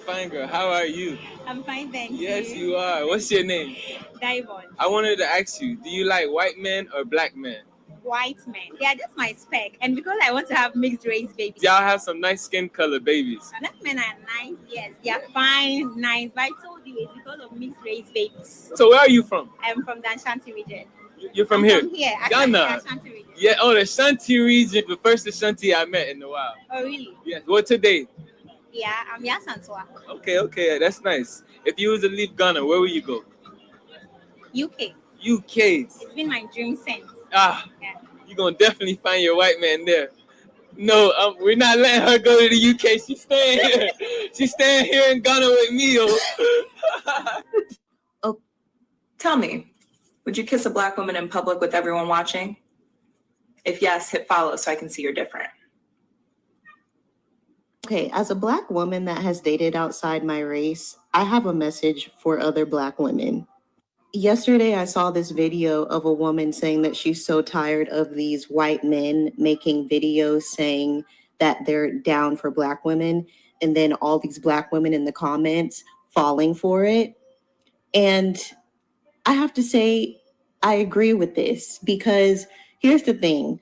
S24: Fine girl, how are you?
S25: I'm fine, thanks.
S24: Yes, you are. What's your name?
S25: Divon.
S24: I wanted to ask you, do you like white men or black men?
S25: White men. They are just my spec. And because I want to have mixed race babies.
S24: Y'all have some nice skin color babies.
S25: Black men are nice, yes. They are fine, nice. But I told you it's because of mixed race babies.
S24: So where are you from?
S25: I'm from the Ashanti region.
S24: You're from here?
S25: From here,
S24: Ghana.
S25: Ashanti region.
S24: Yeah, oh, the Ashanti region, the first Ashanti I met in a while.
S25: Oh, really?
S24: Yes. Well, today?
S25: Yeah, I'm Yasantua.
S24: Okay, that's nice. If you was to leave Ghana, where would you go?
S25: UK.
S24: UK.
S25: It's been my dream since.
S24: Ah,
S25: yeah.
S24: You're going to definitely find your white man there. No, we're not letting her go to the UK. She's staying here. She's staying here in Ghana with me.
S26: Oh, tell me, would you kiss a black woman in public with everyone watching? If yes, hit follow so I can see you're different.
S27: Okay, as a black woman that has dated outside my race, I have a message for other black women. Yesterday, I saw this video of a woman saying that she's so tired of these white men making videos saying that they're down for black women, and then all these black women in the comments falling for it. And I have to say, I agree with this because here's the thing.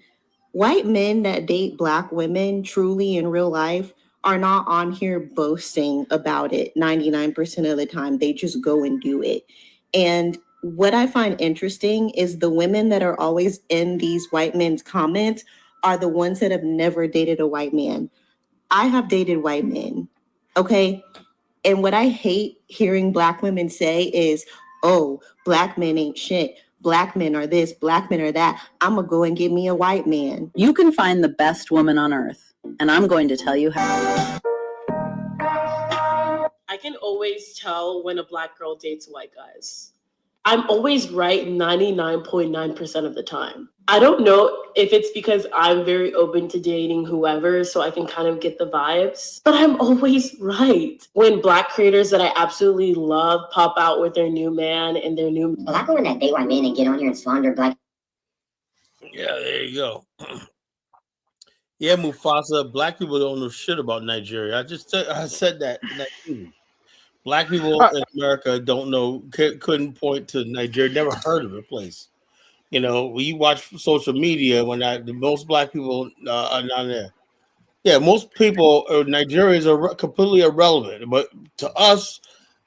S27: White men that date black women truly in real life are not on here boasting about it 99% of the time. They just go and do it. And what I find interesting is the women that are always in these white men's comments are the ones that have never dated a white man. I have dated white men, okay? And what I hate hearing black women say is, oh, black men ain't shit. Black men are this, black men are that. I'm gonna go and get me a white man.
S28: You can find the best woman on earth, and I'm going to tell you how.
S29: I can always tell when a black girl dates white guys. I'm always right 99.9% of the time. I don't know if it's because I'm very open to dating whoever, so I can kind of get the vibes, but I'm always right. When black creators that I absolutely love pop out with their new man and their new
S30: black women that date white men and get on here and slander black.
S1: Yeah, there you go. Yeah, Mufasa, black people don't know shit about Nigeria. I said that. Black people in America don't know, couldn't point to Nigeria, never heard of the place. You know, when you watch social media, most black people are not there. Yeah, most people, Nigerians are completely irrelevant, but to us,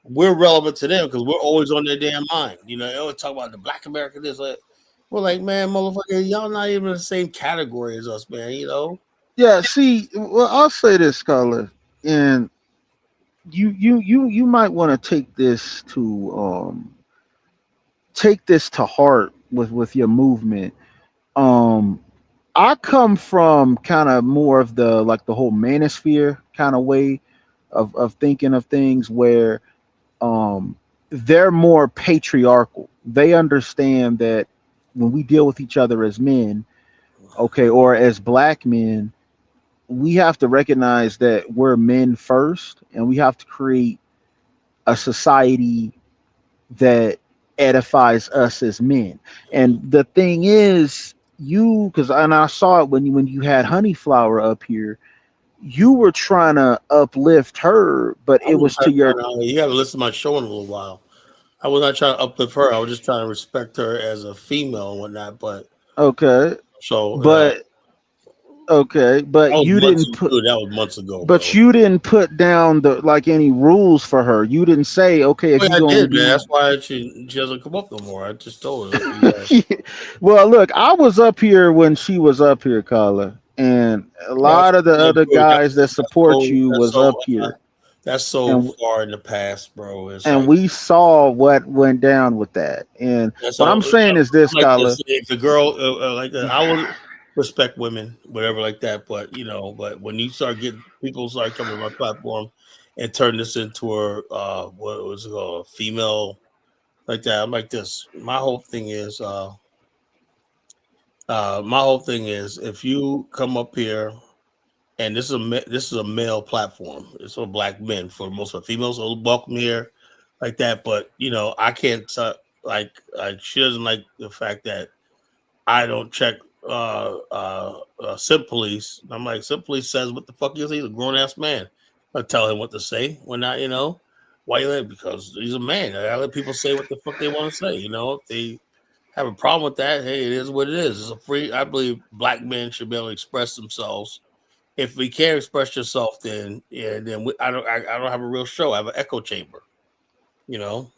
S1: we're relevant to them because we're always on their damn mind. You know, they always talk about the black American, this, like, we're like, man, motherfucker, y'all not even in the same category as us, man, you know?
S15: Yeah, see, well, I'll say this, Scholar, and you might want to take this to heart with your movement. I come from kind of more of the like the whole manosphere kind of way of thinking of things where um they're more patriarchal. They understand that when we deal with each other as men, okay, or as black men, we have to recognize that we're men first and we have to create a society that edifies us as men. And the thing is, you because and I saw it when you had Honeyflower up here, you were trying to uplift her, but
S1: I
S15: it
S1: was
S15: was to your
S1: you got to listen to my show in a little while. I was not trying to uplift her. I was just trying to respect her as a female and whatnot. But
S15: okay,
S1: so
S15: but okay,
S1: that
S15: but
S1: was
S15: you
S1: months
S15: didn't
S1: ago.
S15: put
S1: Dude, that was months ago,
S15: but
S1: bro.
S15: you didn't put down the like any rules for her. You didn't say, okay, if
S1: Well,
S15: you
S1: I
S15: gonna
S1: did, man.
S15: do
S1: That's why she doesn't come up no more. I just told her. Look, you got
S15: well, look, I was up here when she was up here, Carla, and a
S1: well,
S15: lot of the other
S1: dude,
S15: guys that support you was up here,
S1: that's so
S15: and
S1: far in the past, bro. It's
S15: and
S1: like
S15: we saw what went down with that. And
S1: that's
S15: what
S1: all.
S15: I'm saying is this,
S1: I'm like
S15: Carla.
S1: this. If the girl I would respect women, whatever like that. But but when you start getting people start coming to my platform and turn this into what was it called, a female like that, I'm like this. My whole thing is if you come up here and this is a male platform. It's for black men for the most part. Females are welcome here like that, but I can't like she doesn't like the fact that I don't check Simp Police. I'm like, Simp Police says what the fuck is he? He's a grown ass man. I tell him what to say when not, why you let because he's a man. I let people say what the fuck they want to say. If they have a problem with that, hey, it is what it is. It's a free. I believe black men should be able to express themselves. If we can't express yourself, then I don't have a real show. I have an echo chamber. You know.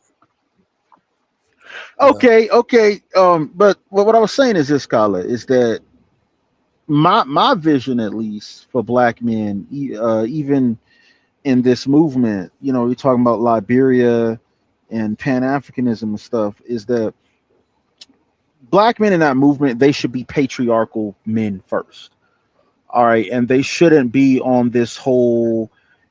S15: Okay, okay. But what I was saying is this, Carla, is that my vision, at least for black men, even in this movement, you're talking about Liberia and Pan Africanism and stuff, is that black men in that movement, they should be patriarchal men first. All right, and they shouldn't be on this whole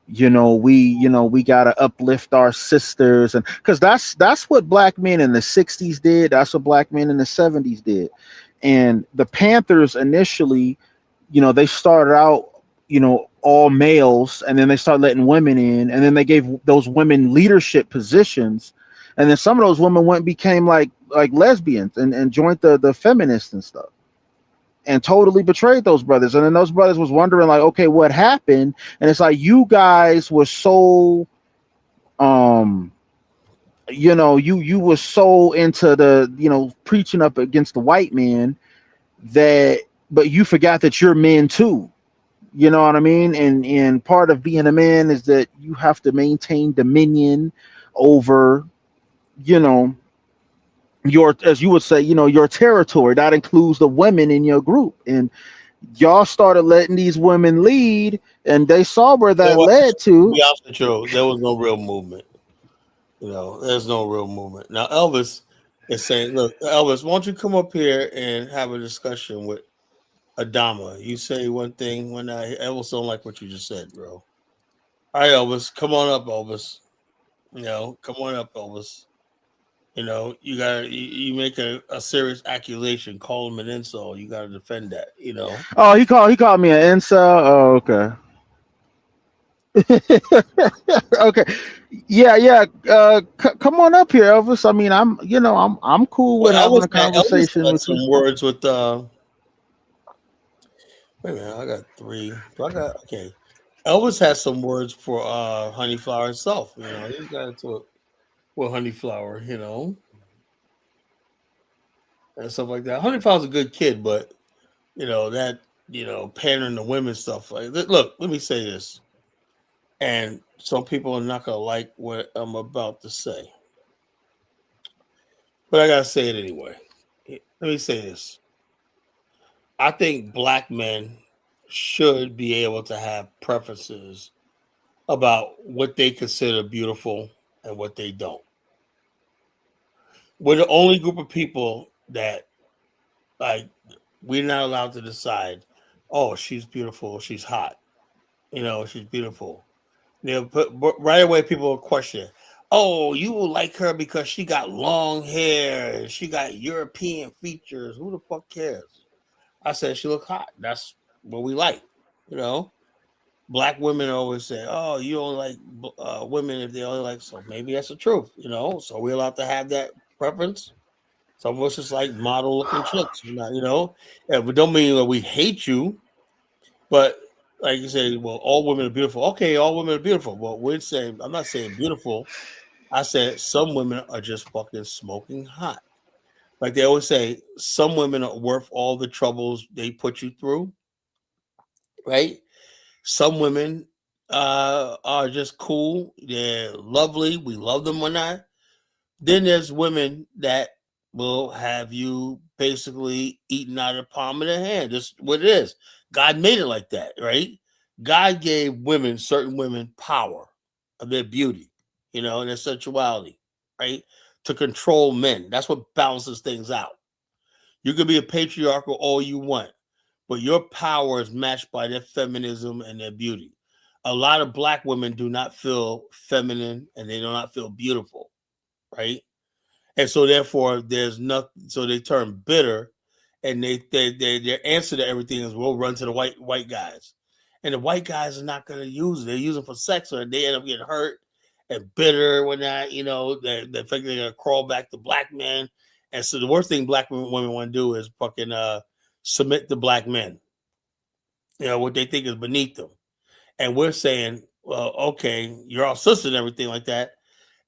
S15: we got to uplift our sisters, and because that's what black men in the 60s did, that's what black men in the 70s did. And the Panthers initially, they started out all males, and then they started letting women in, and then they gave those women leadership positions, and then some of those women went and became like lesbians and joined the feminists and stuff, and totally betrayed those brothers. And then those brothers was wondering like, okay, what happened? And it's like, you guys were so you were so into the preaching up against the white man that, but you forgot that you're men too. You know what I mean? And part of being a man is that you have to maintain dominion over, you know, your, as you would say, your territory. That includes the women in your group. And y'all started letting these women lead, and they saw where that led
S1: To
S15: to.
S1: be honest with you, there was no real movement. There's no real movement. Now Elvis is saying, "Look, Elvis, why don't you come up here and have a discussion with Adama? You say one thing when Elvis don't like what you just said, bro. All right, Elvis, come on up, Elvis. Come on up, Elvis. You gotta you make a serious accusation, call him an insult. You gotta defend that.
S15: Oh, he called me an incel. Oh, okay. Okay. Yeah, yeah. Come on up here, Elvis. I mean, I'm cool with
S1: Well,
S15: having a
S1: Elvis
S15: conversation
S1: had
S15: with you.
S1: some words with. Wait a minute, I got three. Do I got okay? Elvis has some words for Honeyflower himself. He got into it with Honeyflower. And stuff like that. Honeyflower's a good kid, but that pandering to women stuff. Like, look, let me say this, and some people are not gonna like what I'm about to say, but I gotta say it anyway. Let me say this. I think black men should be able to have preferences about what they consider beautiful and what they don't. We're the only group of people that like we're not allowed to decide. Oh, she's beautiful. She's hot. She's beautiful. But right away people will question. Oh, you will like her because she got long hair and she got European features. Who the fuck cares? I said she look hot. That's what we like. You know, black women always say, "Oh, you don't like women if they only like." So maybe that's the truth. So we're allowed to have that preference. Some of us just like model looking chicks. And we don't mean that we hate you, but like you say, well, all women are beautiful. Okay, all women are beautiful. Well, we're saying I'm not saying beautiful. I said some women are just fucking smoking hot. Like they always say, some women are worth all the troubles they put you through, right? Some women are just cool. They're lovely. We love them or not. Then there's women that will have you basically eating out of the palm of their hand. That's what it is. God made it like that, right? God gave certain women, power of their beauty, and their sexuality, right? To control men. That's what balances things out. You can be a patriarchal all you want, but your power is matched by their feminism and their beauty. A lot of black women do not feel feminine and they do not feel beautiful, right? And so therefore there's nothing, so they turn bitter, and their answer to everything is we'll run to the white guys. And the white guys are not going to use it. They use it for sex, or they end up getting hurt and bitter when that, they think they're going to crawl back to black men. And so the worst thing black women want to do is fucking submit to black men, what they think is beneath them. And we're saying, well, okay, you're all sisters and everything like that.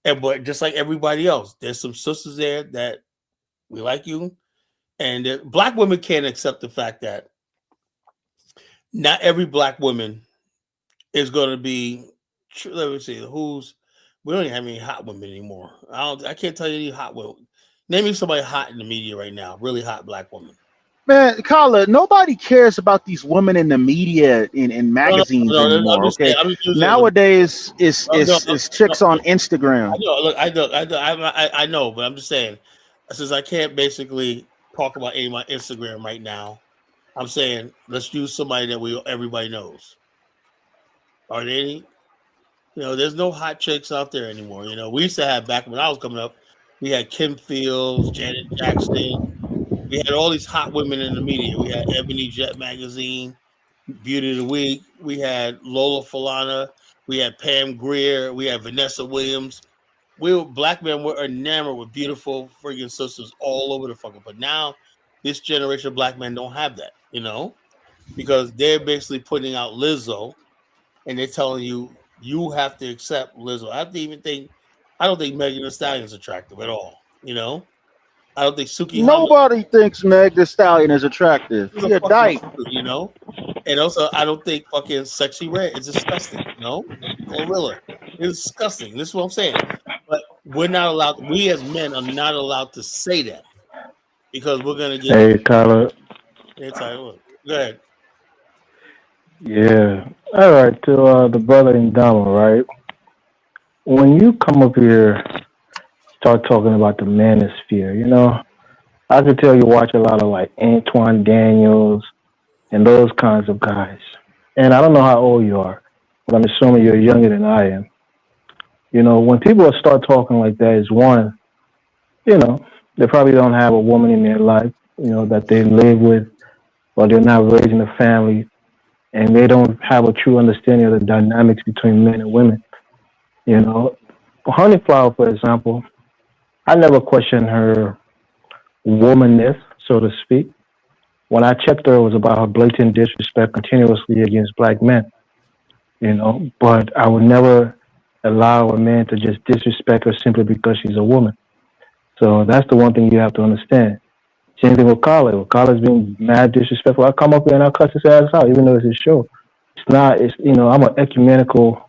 S1: But just like everybody else, there's some sisters there that we like you. And black women can't accept the fact that not every black woman is going to be, let me see, we don't even have any hot women anymore. I can't tell you any hot women. Name me somebody hot in the media right now, really hot black woman.
S15: Man, Carla, nobody cares about these women in the media in magazines anymore. Okay, nowadays it's chicks on Instagram.
S1: I know, but I'm just saying, since I can't basically talk about any of my Instagram right now, I'm saying let's use somebody that everybody knows. Are there any? There's no hot chicks out there anymore. We used to have back when I was coming up, we had Kim Fields, Janet Jackson. We had all these hot women in the media. We had Ebony Jet Magazine, Beauty of the Week. We had Lola Falana. We had Pam Grier. We had Vanessa Williams. Black men were enamored with beautiful freaking sisters all over the fucking. But now, this generation of black men don't have that, because they're basically putting out Lizzo, and they're telling you have to accept Lizzo. I don't think Megan Thee Stallion is attractive at all. I don't think Suki.
S15: Nobody thinks Meg Thee Stallion is attractive. She's a dyke.
S1: And also, I don't think fucking Sexy Red is disgusting. Glorilla is disgusting. This is what I'm saying. But we're not allowed. We as men are not allowed to say that because we're gonna get.
S3: Hey, Tyler.
S1: Go ahead.
S3: Yeah. All right. To the brother in Dama, right? When you come up here, start talking about the manosphere, I could tell you watch a lot of like Antoine Daniels and those kinds of guys. And I don't know how old you are, but I'm assuming you're younger than I am. When people start talking like that, is one, they probably don't have a woman in their life, that they live with, or they're not raising a family, and they don't have a true understanding of the dynamics between men and women. Honeyflower, for example, I never questioned her womanness, so to speak. When I checked her, it was about her blatant disrespect continuously against black men. But I would never allow a man to just disrespect her simply because she's a woman. So that's the one thing you have to understand. Same thing with Carla. Carla's being mad disrespectful. I come up here and I cuss his ass out, even though it's his show. I'm an ecumenical,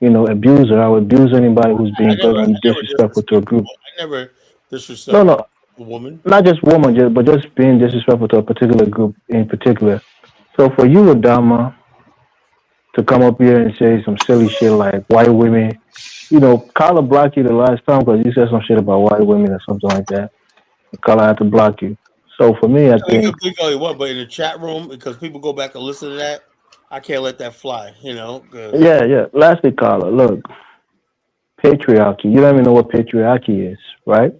S3: abuser. I would abuse anybody who's being disrespectful to a group.
S1: I never disrespect a woman.
S3: Not just woman, but just being disrespectful to a particular group in particular. So for you, Adama, to come up here and say some silly shit like white women, Carla blocked you the last time because you said some shit about white women or something like that.
S2: Carla, I have to block you. So for me, I
S1: You
S2: think,
S1: can think all you want, but in the chat room, because people go back and listen to that, I can't let that fly. Because
S2: yeah. Lastly, Carla, look, patriarchy. You don't even know what patriarchy is, right?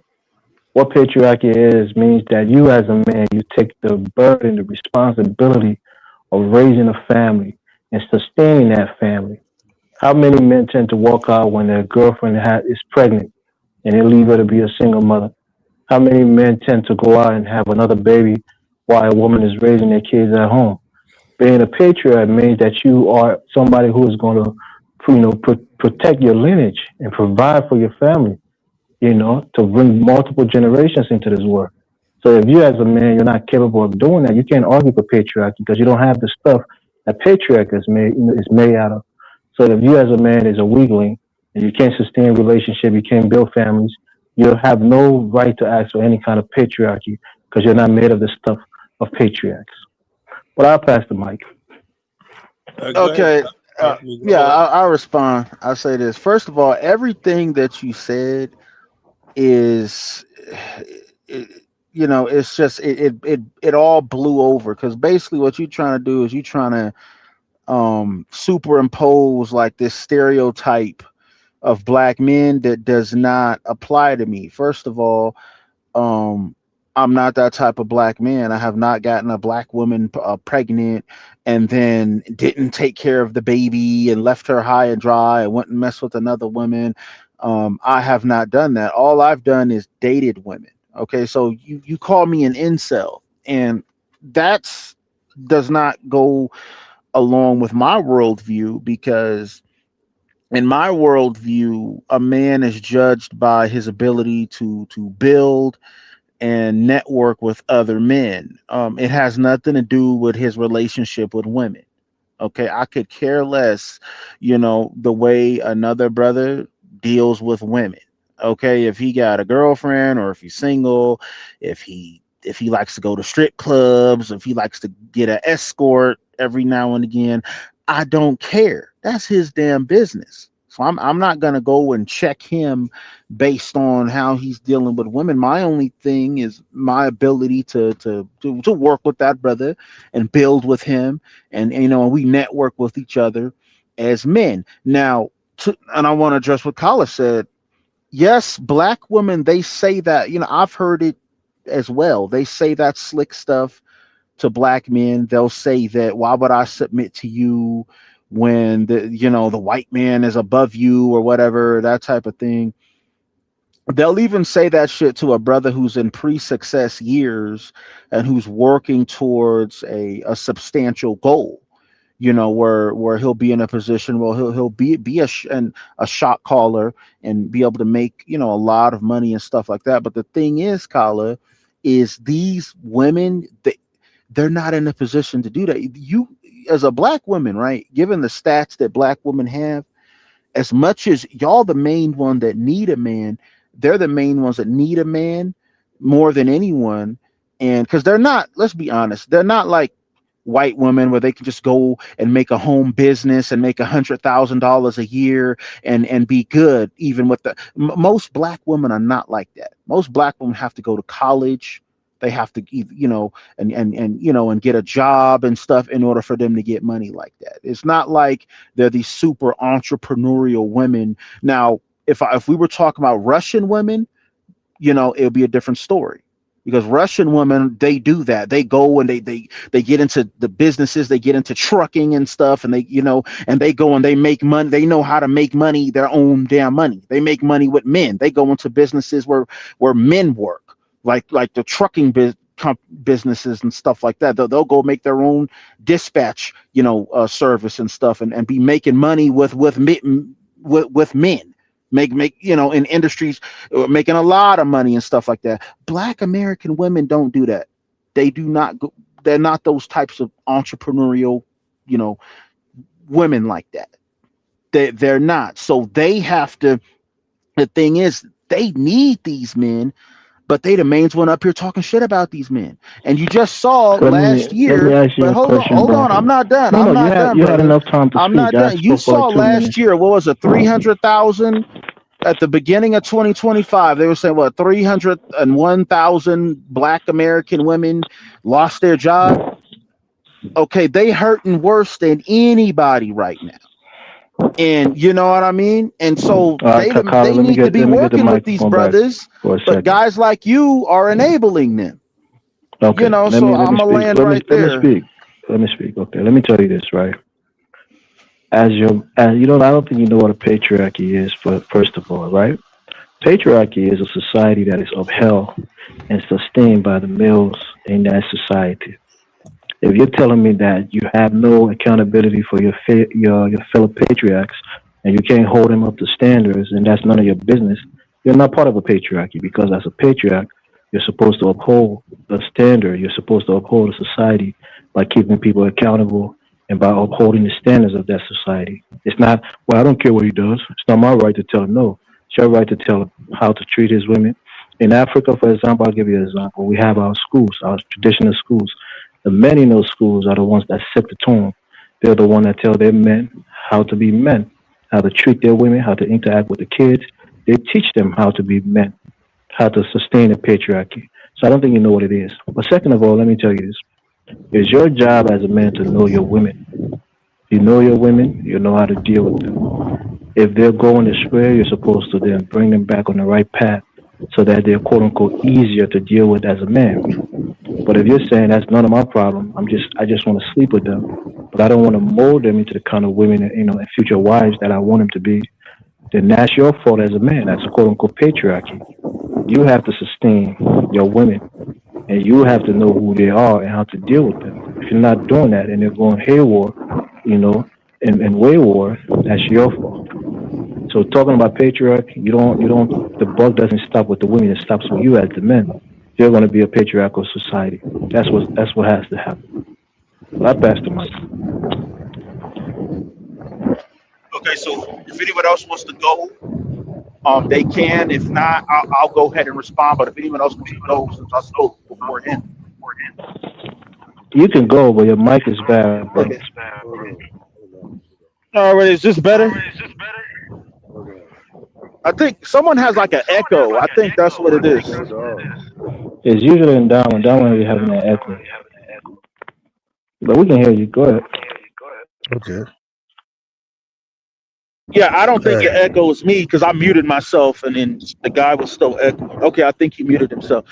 S2: What patriarchy is means that you, as a man, you take the burden, the responsibility of raising a family and sustaining that family. How many men tend to walk out when their girlfriend is pregnant and they leave her to be a single mother? How many men tend to go out and have another baby while a woman is raising their kids at home? Being a patriarch means that you are somebody who is going to, protect your lineage and provide for your family, to bring multiple generations into this world. So if you as a man, you're not capable of doing that, you can't argue for patriarchy because you don't have the stuff that patriarch is made out of. So if you as a man is a weakling and you can't sustain a relationship, you can't build families, you have no right to ask for any kind of patriarchy because you're not made of the stuff of patriarchs. But I'll pass the mic.
S1: go ahead,
S15: Okay.
S1: Anthony, go
S15: Yeah,
S1: ahead.
S15: I'll respond. I'll say this. First of all, everything that you said is, it, it's just it all blew over because basically what you're trying to do is you're trying to superimpose like this stereotype of black men that does not apply to me. First of all, um I'm not that type of black man. I have not gotten a black woman pregnant and then didn't take care of the baby and left her high and dry and went and messed with another woman. I have not done that. All I've done is dated women. Okay, so you call me an incel, and that's does not go along with my worldview because in my worldview, a man is judged by his ability to build and network with other men. It has nothing to do with his relationship with women. Okay, I could care less, the way another brother deals with women. Okay, if he got a girlfriend or if he's single, if he likes to go to strip clubs, if he likes to get an escort every now and again, I don't care. That's his damn business. So I'm not gonna go and check him based on how he's dealing with women. My only thing is my ability to work with that brother and build with him, and we network with each other as men. Now, and I want to address what Kala said. Yes, black women, they say that, I've heard it as well. They say that slick stuff to black men. They'll say that, why would I submit to you when the white man is above you or whatever, that type of thing. They'll even say that shit to a brother who's in pre-success years and who's working towards a substantial goal, where he'll be in a position where he'll be a shot caller and be able to make, a lot of money and stuff like that. But the thing is, Kala, is these women, they're not in a position to do that. You, as a black woman, right, given the stats that black women have, as much as y'all the main one that need a man, they're the main ones that need a man more than anyone. And because they're not, let's be honest, they're not like white women where they can just go and make a home business and make $100,000 a year and be good. Even with most black women are not like that. Most black women have to go to college. They have to, and get a job and stuff in order for them to get money like that. It's not like they're these super entrepreneurial women. Now, if we were talking about Russian women, it would be a different story, because Russian women, they do that. They go and they get into the businesses, they get into trucking and stuff, and they go and they make money. They know how to make money, their own damn money. They make money with men. They go into businesses where men work, like the trucking businesses and stuff like that. They'll go make their own dispatch, service and stuff, and be making money with men. Make in industries, making a lot of money and stuff like that. Black American women don't do that. They do not go, they're not those types of entrepreneurial, women like that. They're not. So they have to, the thing is, they need these men, but they the main one up here talking shit about these men. And you just saw
S2: So
S15: last
S2: let me
S15: year,
S2: ask you
S15: but
S2: a
S15: hold on,
S2: question,
S15: I'm
S2: brother.
S15: not done.
S2: No,
S15: I'm
S2: you
S15: not
S2: had
S15: done,
S2: you had
S15: brother.
S2: enough time to
S15: I'm
S2: speak.
S15: not
S2: I
S15: done. You
S2: spoke for
S15: saw
S2: like 2 minutes.
S15: last year, what was it, 300,000 at the beginning of 2025, they were saying what 301,000 Black American women lost their job. Okay, they hurting worse than anybody right now. And you know what I mean? And so they need to be working with these brothers, but guys like you are enabling them.
S2: Okay,
S15: You know,
S2: let
S15: so
S2: me
S15: I'm gonna
S2: speak.
S15: land
S2: Let
S15: right
S2: me
S15: there.
S2: speak. Let me speak. Okay, let me tell you this, right? As you know, I don't think you know what a patriarchy is. First of all, right? Patriarchy is a society that is upheld and sustained by the males in that society. If you're telling me that you have no accountability for your fellow patriarchs and you can't hold them up to standards and that's none of your business, you're not part of a patriarchy because as a patriarch, you're supposed to uphold the standard. You're supposed to uphold a society by keeping people accountable and by upholding the standards of that society. It's not, well, I don't care what he does. It's not my right to tell him no. It's your right to tell him how to treat his women. In Africa, for example, I'll give you an example. We have our schools, our traditional schools. The men in those schools are the ones that set the tone. They're the ones that tell their men how to be men, how to treat their women, how to interact with the kids. They teach them how to be men, how to sustain a patriarchy. So I don't think you know what it is. But second of all, let me tell you this. It's your job as a man to know your women. You know your women, you know how to deal with them. If they're going astray, you're supposed to then bring them back on the right path so that they're quote unquote easier to deal with as a man. But if you're saying that's none of my problem, I just want to sleep with them, but I don't want to mold them into the kind of women and future wives that I want them to be, then that's your fault as a man. That's a quote unquote patriarchy. You have to sustain your women and you have to know who they are and how to deal with them. If you're not doing that and they're going haywire, and wayward, that's your fault. So talking about patriarchy, the buck doesn't stop with the women, it stops with you as the men. You're going to be a patriarchal society. That's what has to happen. Well, I pass the mic.
S4: Okay, so if anyone else wants to go, they can. If not, I'll go ahead and respond. But if anyone else wants to go, since I spoke before him.
S2: You can go, but your mic is bad, bro.
S15: All right, is this better? I think someone has like an echo. I think that's what it is.
S2: It's usually in down when you're having an echo. But we can hear you. Go ahead.
S5: Okay.
S15: Yeah, I don't think your echo is me because I muted myself and then the guy was still echoing. Okay, I think he muted himself.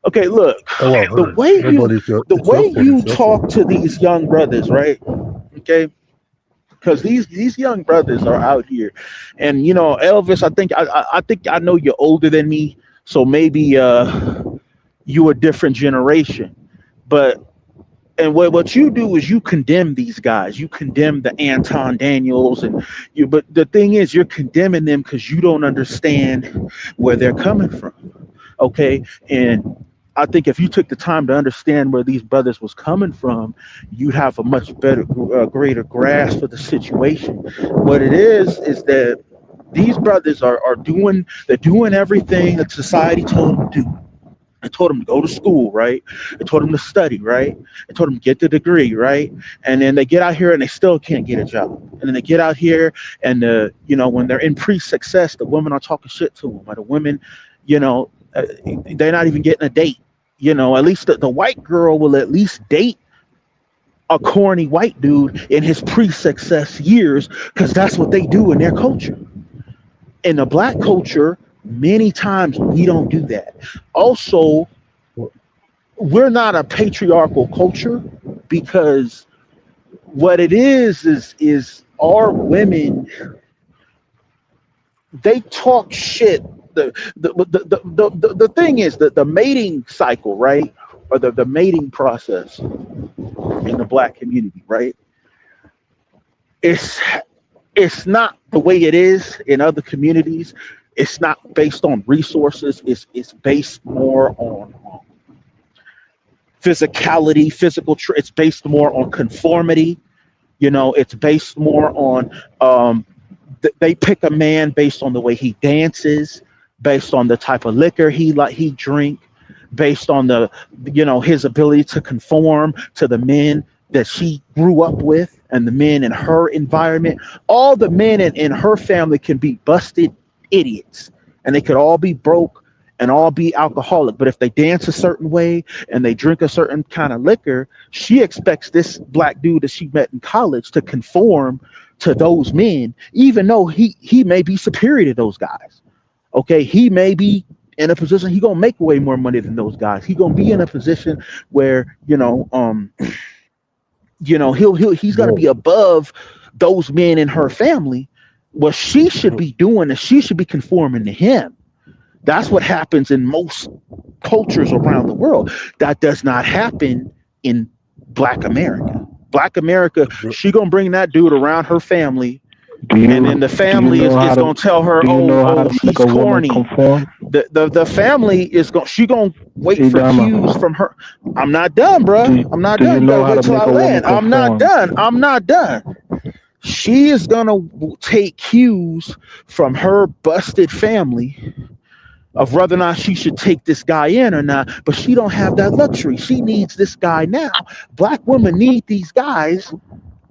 S15: Okay, look, the way you talk to these young brothers, right? Okay, because these young brothers are out here, and Elvis, I think I know you're older than me, so maybe you a different generation, but. And what you do is you condemn these guys. You condemn the Anton Daniels but the thing is you're condemning them because you don't understand where they're coming from. Okay. And I think if you took the time to understand where these brothers was coming from, you'd have a much better, greater grasp of the situation. What it is that these brothers they're doing everything that society told them to do. I told them to go to school, right? I told them to study, right? I told them to get the degree, right? And then they get out here and they still can't get a job. And then they get out here and, when they're in pre-success, the women are talking shit to them. Or the women, they're not even getting a date. At least the white girl will at least date a corny white dude in his pre-success years because that's what they do in their culture. In the black culture, many times we don't do that. Also, we're not a patriarchal culture because what it is our women, they talk shit. The thing is that the mating cycle, right? Or the mating process in the black community, right? It's not the way it is in other communities. It's not based on resources. It's based more on physicality, it's based more on conformity. It's based more on they pick a man based on the way he dances, based on the type of liquor he drink, based on his ability to conform to the men that she grew up with and the men in her environment. All the men in her family can be busted idiots, and they could all be broke and all be alcoholic. But if they dance a certain way and they drink a certain kind of liquor, she expects this black dude that she met in college to conform to those men, even though he may be superior to those guys. Okay, he may be in a position he gonna make way more money than those guys. He gonna be in a position where he's gonna be above those men in her family. What she should be doing is she should be conforming to him. That's what happens in most cultures around the world. That does not happen in Black America. Black America, she gonna bring that dude around her family, and then the family is gonna tell her, oh, he's corny. The family is gonna wait for cues from her. I'm not done, bro. I'm not done. You gotta wait till I land. I'm not done. I'm not done. She is gonna take cues from her busted family of whether or not she should take this guy in or not, but she don't have that luxury. She needs this guy now. Black women need these guys,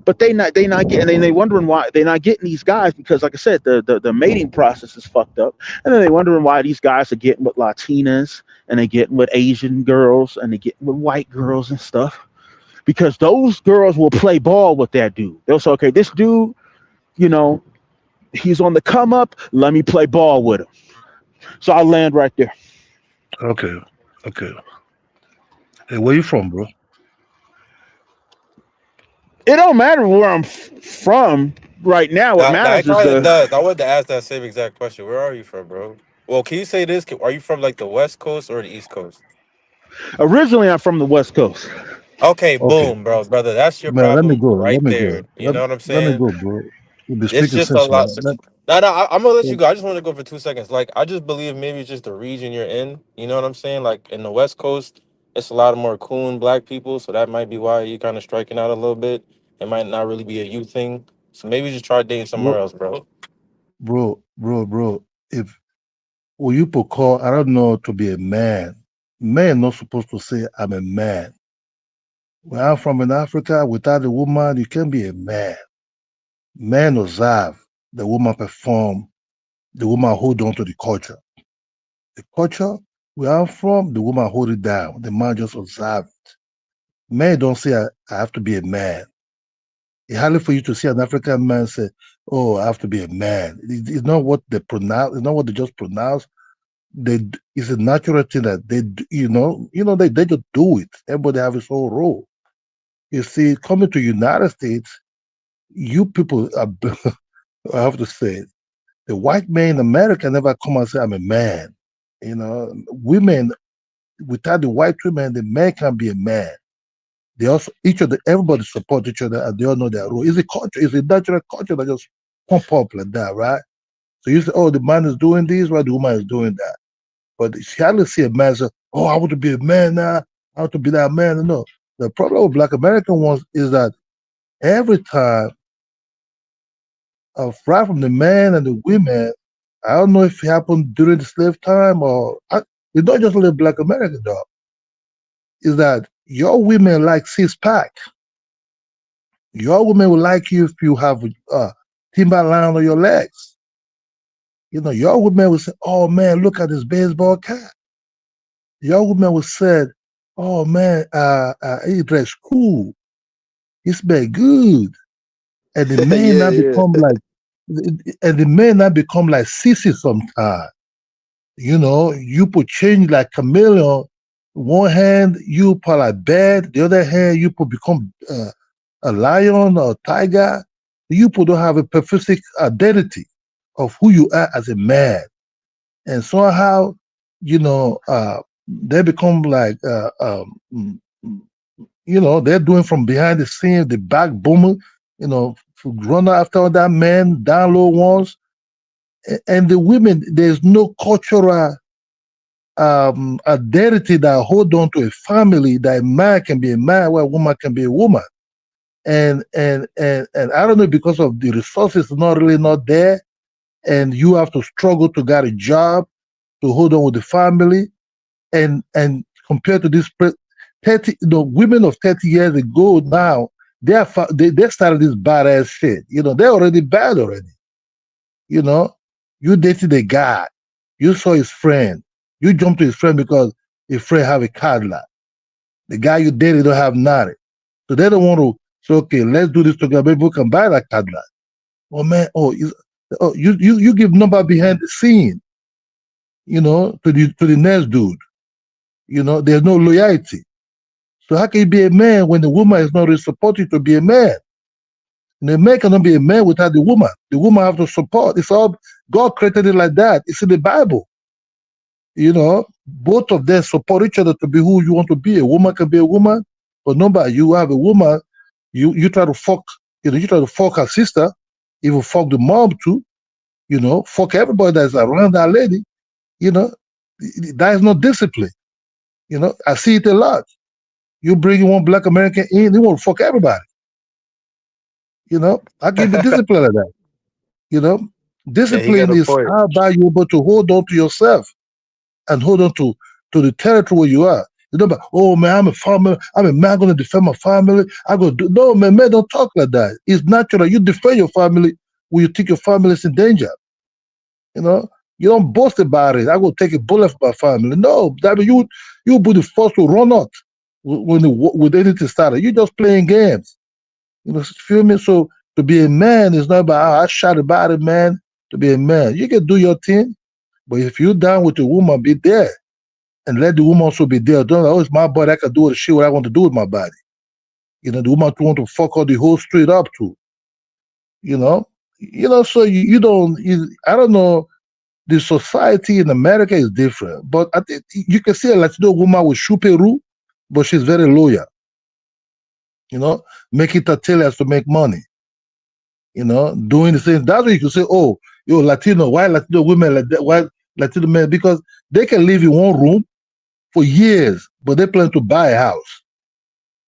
S15: but they not getting, and they wondering why they're not getting these guys, because like I said, the mating process is fucked up, and then they wondering why these guys are getting with Latinas and they getting with Asian girls and they getting with white girls and stuff, because those girls will play ball with that dude. They'll say, okay, this dude, he's on the come up. Let me play ball with him. So I'll land right there.
S5: Okay. Hey, where you from, bro?
S15: It don't matter where I'm from right now. What matters is
S6: it does. I wanted to ask that same exact question. Where are you from, bro? Well, can you say this? Are you from like the West Coast or the East Coast?
S15: Originally, I'm from the West Coast.
S6: Okay, boom, brother. That's your
S5: Man,
S6: problem
S5: let me go.
S6: right there. You know what I'm
S5: Let me
S6: saying?
S5: go, bro. You'll be
S6: It's
S5: speaking
S6: just a
S5: sense,
S6: lot.
S5: man.
S6: No, I'm gonna let you go. I just want to go for 2 seconds. Like, I just believe maybe it's just the region you're in. You know what I'm saying? Like in the West Coast, it's a lot more coon black people, so that might be why you're kind of striking out a little bit. It might not really be a you thing. So maybe just try dating somewhere else, bro.
S5: Bro. If when you put call, I don't know, to be a man. Man not supposed to say I'm a man. Where I'm from in Africa, without a woman, you can't be a man. Man observe, the woman perform, the woman hold on to the culture. The culture where I'm from, the woman hold it down. The man just observe it. Men don't say I have to be a man. It's hardly for you to see an African man say, "Oh, I have to be a man." It's not what they pronounce. It's not what they just pronounce. It's a natural thing that they just do it. Everybody have his own role. You see, coming to United States, you people are, I have to say, the white man in America never come and say, "I'm a man." Women, without the white women, the man can be a man. They also everybody support each other and they all know their role. It's a culture, it's a natural culture that just pump up like that, right? So you say, oh, the man is doing this, while the woman is doing that. But she hardly see a man say, oh, I want to be a man now, I want to be that man. No. The problem with Black American ones is that every time, right from the men and the women, I don't know if it happened during the slave time it's not just only Black American though, is that your women like six-pack. Your woman will like you if you have Timberland on your legs. Your woman will say, "Oh man, look at this baseball cap." Your woman will say, "Oh man, he dress cool. He smell good." And the men now
S6: Yeah.
S5: become like sissies sometimes. You put change like chameleon. One hand you put like bed, the other hand you put become a lion or a tiger. You people don't have a specific identity of who you are as a man, and somehow, they become like, they're doing from behind the scenes, the back boomer, run after that man, down low ones, and the women. There's no cultural identity that hold on to a family, that a man can be a man, while a woman can be a woman. And I don't know, because of the resources not there, and you have to struggle to get a job to hold on with the family, and compared to this 30, women of 30 years ago now, they started this badass shit. They're already bad already. You dated a guy. You saw his friend. You jumped to his friend because his friend have a Cadillac. The guy you dated don't have nothing. So they don't want to say, okay, let's do this together. Maybe we can buy that Cadillac. Oh man, you give number behind the scene, to the next dude. There's no loyalty. So how can you be a man when the woman is not really supported to be a man? And a man cannot be a man without the woman. The woman have to support. It's all God created it like that. It's in the Bible. Both of them support each other to be who you want to be. A woman can be a woman, but nobody. You have a woman, you try to fuck, you try to fuck her sister, even fuck the mom too, fuck everybody that's around that lady, that is not discipline. I see it a lot. You bring one black American in, they want to fuck everybody. I give the discipline like that.
S6: Yeah, he got
S5: Discipline
S6: a
S5: is
S6: point.
S5: how about you able to hold on to yourself and hold on to the territory where you are. But oh man, I'm a farmer. I'm a man going to defend my family. I'm going to do no man. Men don't talk like that. It's natural. You defend your family when you think your family is in danger. You don't boast about it. I will take a bullet for my family. No, that mean you be the first to run out when anything started. You just playing games. Feel me? So to be a man is not about I shot about it, man. To be a man, you can do your thing, but if you're down with the woman, be there and let the woman also be there. Don't it's my body. I can do the shit what I want to do with my body. The woman want to fuck all the whole street up too. So you don't. I don't know. The society in America is different, but I think you can see a Latino woman with Peru, but she's very loyal. Making tortillas to make money. Doing the same. That's why you can say, oh, Latino, why Latino women like that? Why Latino men? Because they can live in one room for years, but they plan to buy a house.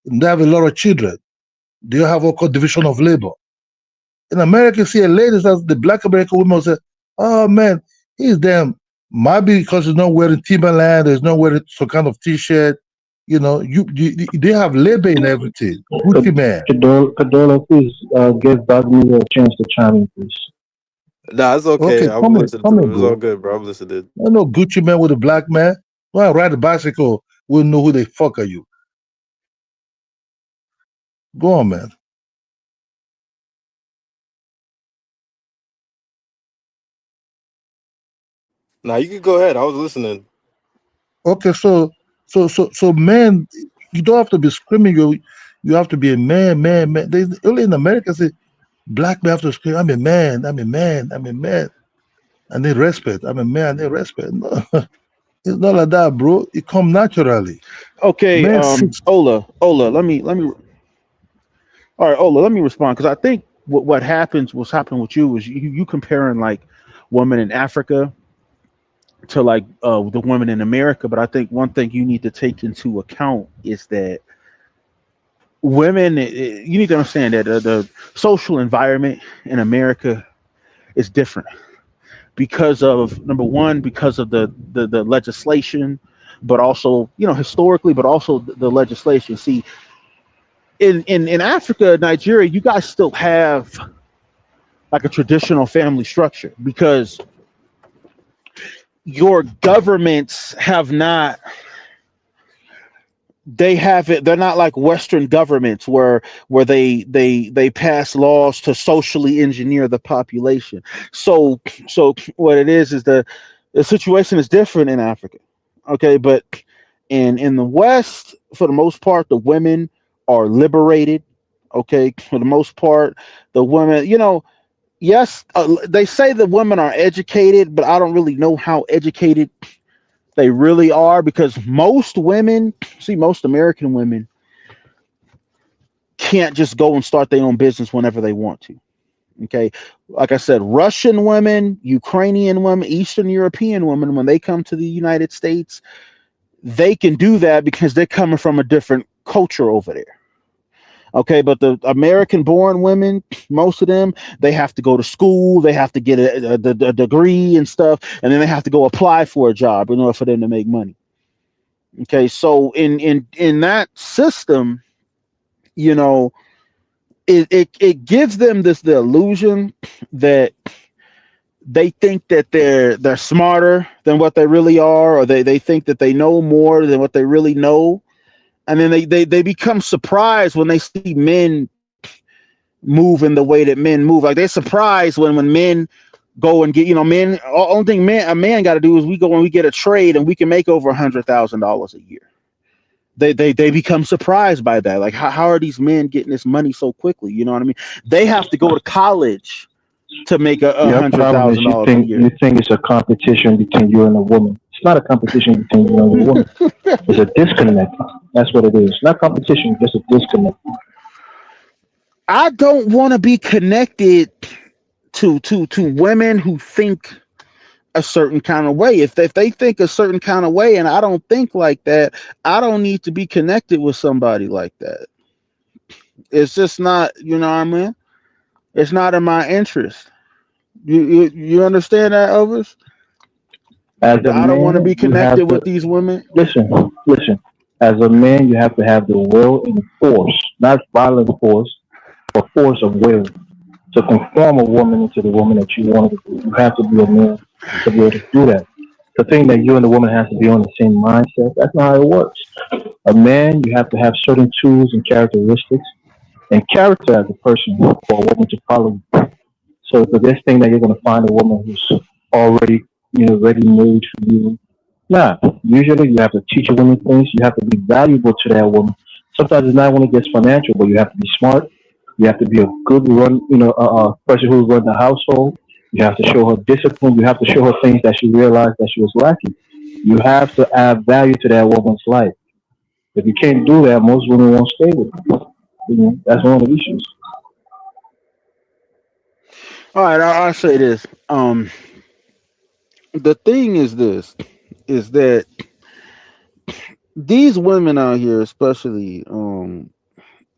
S5: And they have a lot of children. They have what called division of labor. In America, see a lady says the black American woman will say, oh man, he's damn maybe because he's not wearing Timberland, he's not wearing some kind of t-shirt. They have labor in everything. Gucci man.
S2: Kadola, please give Bagni a chance to chime in, please.
S6: Nah, it's okay.
S5: Okay,
S6: I'm
S5: come in,
S6: listening
S5: come
S6: to
S5: in,
S6: it. It's all
S5: bro.
S6: good, bro. I'm listening.
S5: I know Gucci man with a black man. When I ride a bicycle, we'll know who the fuck are you. Go on, man.
S6: Nah, you can go ahead. I was listening.
S5: Okay, so man, you don't have to be screaming. You have to be a man, man, man. They only in America say black men have to scream, I'm a man, I'm a man, I'm a man. And they respect. I'm a man, they respect. No, it's not like that, bro. It come naturally.
S4: Okay,
S5: Man six.
S4: Ola, let me. All right, Ola, let me respond because I think what's happening with you is you comparing like women in Africa to like the women in America, but I think one thing you need to take into account is that women, you need to understand that the social environment in America is different because of number one, because of the legislation, but also historically, but also the legislation. See, in Africa, Nigeria, you guys still have like a traditional family structure because your governments have not they have it they're not like Western governments where they pass laws to socially engineer the population. So what it is the situation is different in Africa. Okay, but in the West, for the most part, the women are liberated. Okay, for the most part, the women, yes, they say the women are educated, but I don't really know how educated they really are because most American women can't just go and start their own business whenever they want to. Okay. Like I said, Russian women, Ukrainian women, Eastern European women, when they come to the United States, they can do that because they're coming from a different culture over there. Okay, but the American born women, most of them, they have to go to school, they have to get a degree and stuff, and then they have to go apply for a job in order for them to make money. Okay, so in that system, it gives them the illusion that they think that they're smarter than what they really are, or they think that they know more than what they really know. And then they become surprised when they see men move in the way that men move. Like they're surprised when men go and get, men. Only thing a man got to do is we go and we get a trade and we can make over $100,000 a year. They become surprised by that. Like how are these men getting this money so quickly? You know what I mean? They have to go to college to make
S2: Your problem is
S4: $100,000 a year.
S2: you think it's a competition between you and a woman. It's not a competition between you and a woman. It's a disconnect. That's what it is. Not competition, just a disconnect.
S4: I don't want to be connected to women who think a certain kind of way. If they think a certain kind of way and I don't think like that, I don't need to be connected with somebody like that. It's just not, you know what I mean? It's not in my interest. You understand that, Elvis?
S2: As a
S4: I don't want to be
S2: man, you have
S4: connected
S2: to
S4: with these women.
S2: listen. As a man, you have to have the will and force, not violent force, but force of will to conform a woman into the woman that you want to be. You have to be a man to be able to do that. The thing that you and the woman has to be on the same mindset, that's not how it works. A man, you have to have certain tools and characteristics and character as a person for a woman to follow you. So the best thing that you're going to find a woman who's already, ready made for you. Nah, usually you have to teach a woman things. You have to be valuable to that woman. Sometimes it's not when it gets financial, but you have to be smart. You have to be a good run, person who run the household. You have to show her discipline. You have to show her things that she realized that she was lacking. You have to add value to that woman's life. If you can't do that, most women won't stay with you. That's one of the issues.
S4: All right, I'll say this. The thing is this, is that these women out here, especially,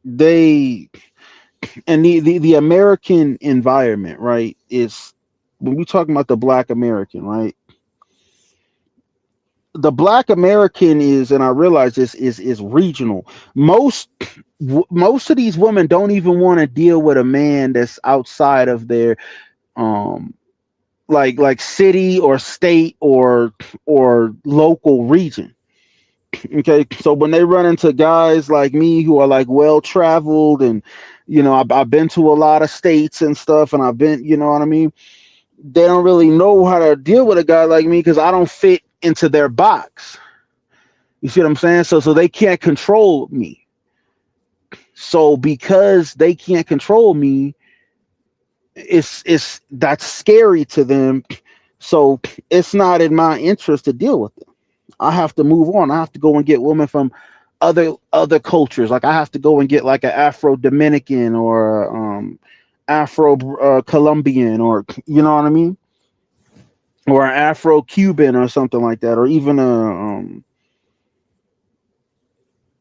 S4: they and the American environment, right? Is when we talking about the Black American, right? The Black American is, and I realize this is regional. Most of these women don't even want to deal with a man that's outside of their um like city or state or local region. Okay, so when they run into guys like me who are like well traveled and I've been to a lot of states and stuff, and I've been, you know what I mean, they don't really know how to deal with a guy like me because I don't fit into their box. You see what I'm saying? So they can't control me. So because they can't control me, it's that's scary to them. So it's not in my interest to deal with them. I have to move on. I have to go and get women from other cultures. Like I have to go and get like an Afro Dominican or Afro Colombian, or you know what I mean, or an Afro Cuban or something like that, or even a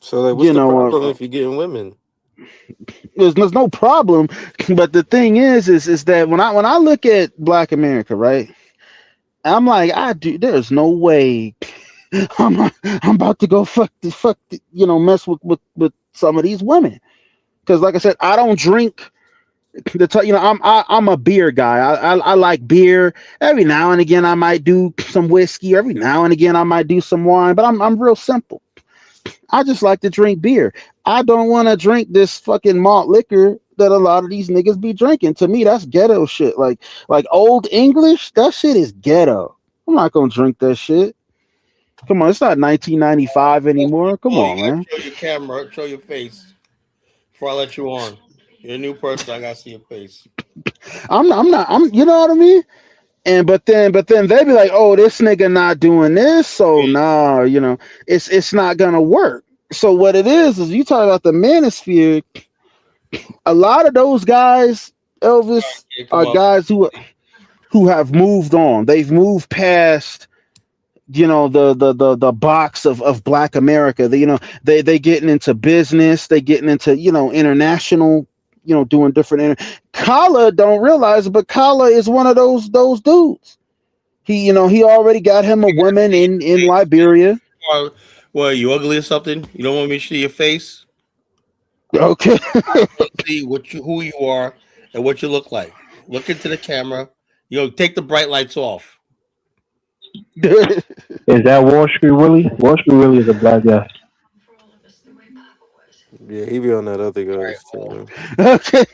S6: So like, what's the problem if you're getting women?
S4: there's no problem, but the thing is that when I look at Black America, right, I'm like, there's no way I'm about to go mess with some of these women, because like I said, I don't drink I'm a beer guy. I like beer. Every now and again I might do some whiskey. Every now and again I might do some wine, but I'm real simple. I just like to drink beer. I don't want to drink this fucking malt liquor that a lot of these niggas be drinking. To me, that's ghetto shit. Like Old English, that shit is ghetto. I'm not gonna drink that shit. Come on, it's not 1995 anymore. Come on, man.
S1: Show your camera, show your face before I let you on. You're a new person. I gotta see your face.
S4: I'm not. You know what I mean? But then they be like, oh, this nigga not doing this, so nah, it's not gonna work. So what it is you talk about the manosphere. A lot of those guys, Elvis, are guys who have moved on. They've moved past the box of Black America. They getting into business. They getting into international. Doing different. Kala don't realize it, but Kala is one of those dudes. He already got him a woman in Liberia.
S1: Well, you ugly or something? You don't want me to see your face?
S4: Okay.
S1: See who you are and what you look like. Look into the camera Yo, take the bright lights off.
S2: Is that Wall Street Willie? Wall Street Willie is a black guy.
S6: Yeah, he be on that other guy's too, man.
S4: Okay.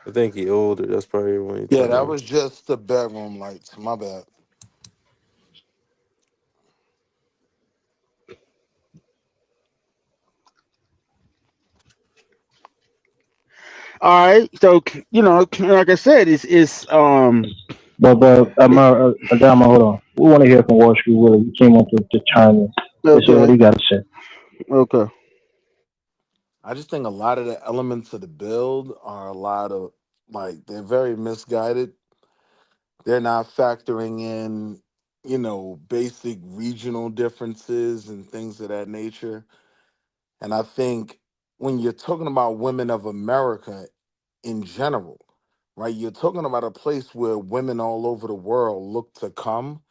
S6: I think he older. That's probably when he
S7: Yeah,
S6: talking
S7: that
S6: about.
S7: was just the bedroom lights. My bad.
S4: All right. So like I said,
S2: But Adama, hold on. We want to hear from Wall Street Willie. He came up to China. Let's hear what
S4: okay.
S2: he got to say.
S4: Okay.
S7: I just think a lot of the elements of the build are a lot of they're very misguided. They're not factoring in, basic regional differences and things of that nature. And I think when you're talking about women of America in general, right, you're talking about a place where women all over the world look to come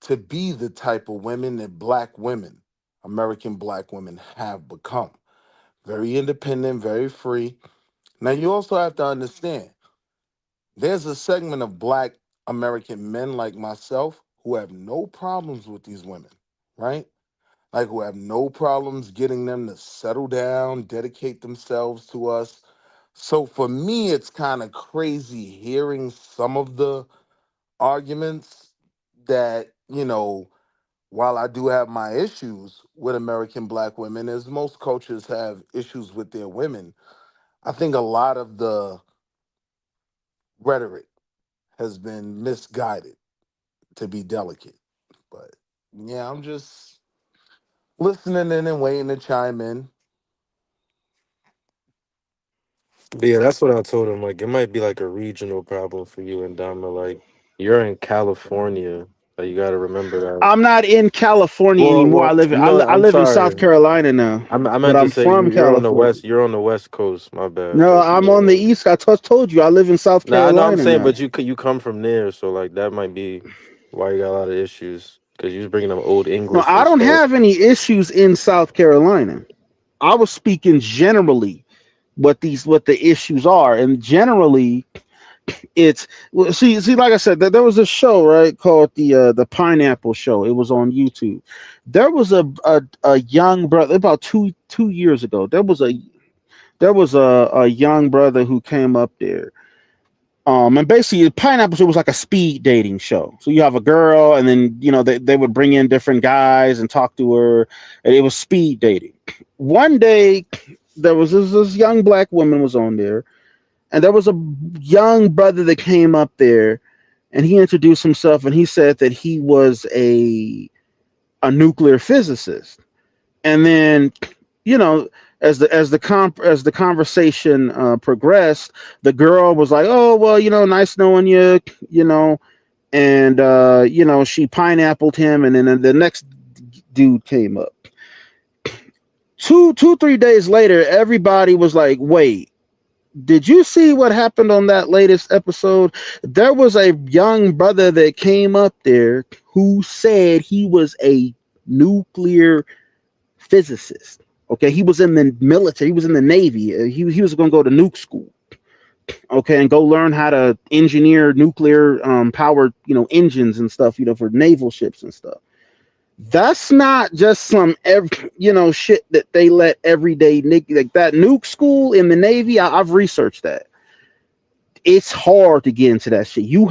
S7: to be the type of women that black women, American black women, have become. Very independent, very free. Now, you also have to understand there's a segment of black American men like myself who have no problems with these women, right? Like, who have no problems getting them to settle down, dedicate themselves to us. So for me, it's kind of crazy hearing some of the arguments that, while I do have my issues with American black women, as most cultures have issues with their women, I think a lot of the rhetoric has been misguided, to be delicate. But yeah, I'm just listening in and waiting to chime in.
S6: But yeah, that's what I told him. Like, it might be like a regional problem for you and Dama. Like, you're in California. Like, you got to remember that.
S4: I'm not in California anymore.
S6: Well,
S4: I
S6: I'm
S4: live in South
S6: sorry.
S4: Carolina now,
S6: I
S4: but
S6: meant to
S4: I'm
S6: say
S4: from
S6: you're on the
S4: California.
S6: west. You're on the west coast. My bad.
S4: No,
S6: But
S4: I'm on the
S6: yeah.
S4: East. I told you I live in South
S6: Nah, I know I'm
S4: Carolina
S6: saying,
S4: now.
S6: but you come from there, so like that might be why you got a lot of issues because you was bringing up old
S4: No,
S6: English
S4: I
S6: and
S4: don't
S6: stuff.
S4: have any issues in South Carolina. I was speaking generally what the issues are, and generally it's see like I said, there was a show, right, called the Pineapple Show. It was on YouTube. There was a young brother about two years ago. There was a young brother who came up there. And basically, the Pineapple Show was like a speed dating show. So you have a girl, and then they would bring in different guys and talk to her, and it was speed dating. One day, there was this young black woman was on there, and there was a young brother that came up there, and he introduced himself, and he said that he was a nuclear physicist. And then, you know, as the conversation progressed, the girl was like, "Oh well, nice knowing you," and she pineappled him, and then the next dude came up. 3 days later, everybody was like, "Wait, did you see what happened on that latest episode? There was a young brother that came up there who said he was a nuclear physicist. Okay, he was in the military, he was in the Navy. He was going to go to nuke school. Okay, and go learn how to engineer nuclear powered engines and stuff for naval ships and stuff. That's not just some shit that they let everyday like that. Nuke school in the Navy, I've researched that. It's hard to get into that shit. You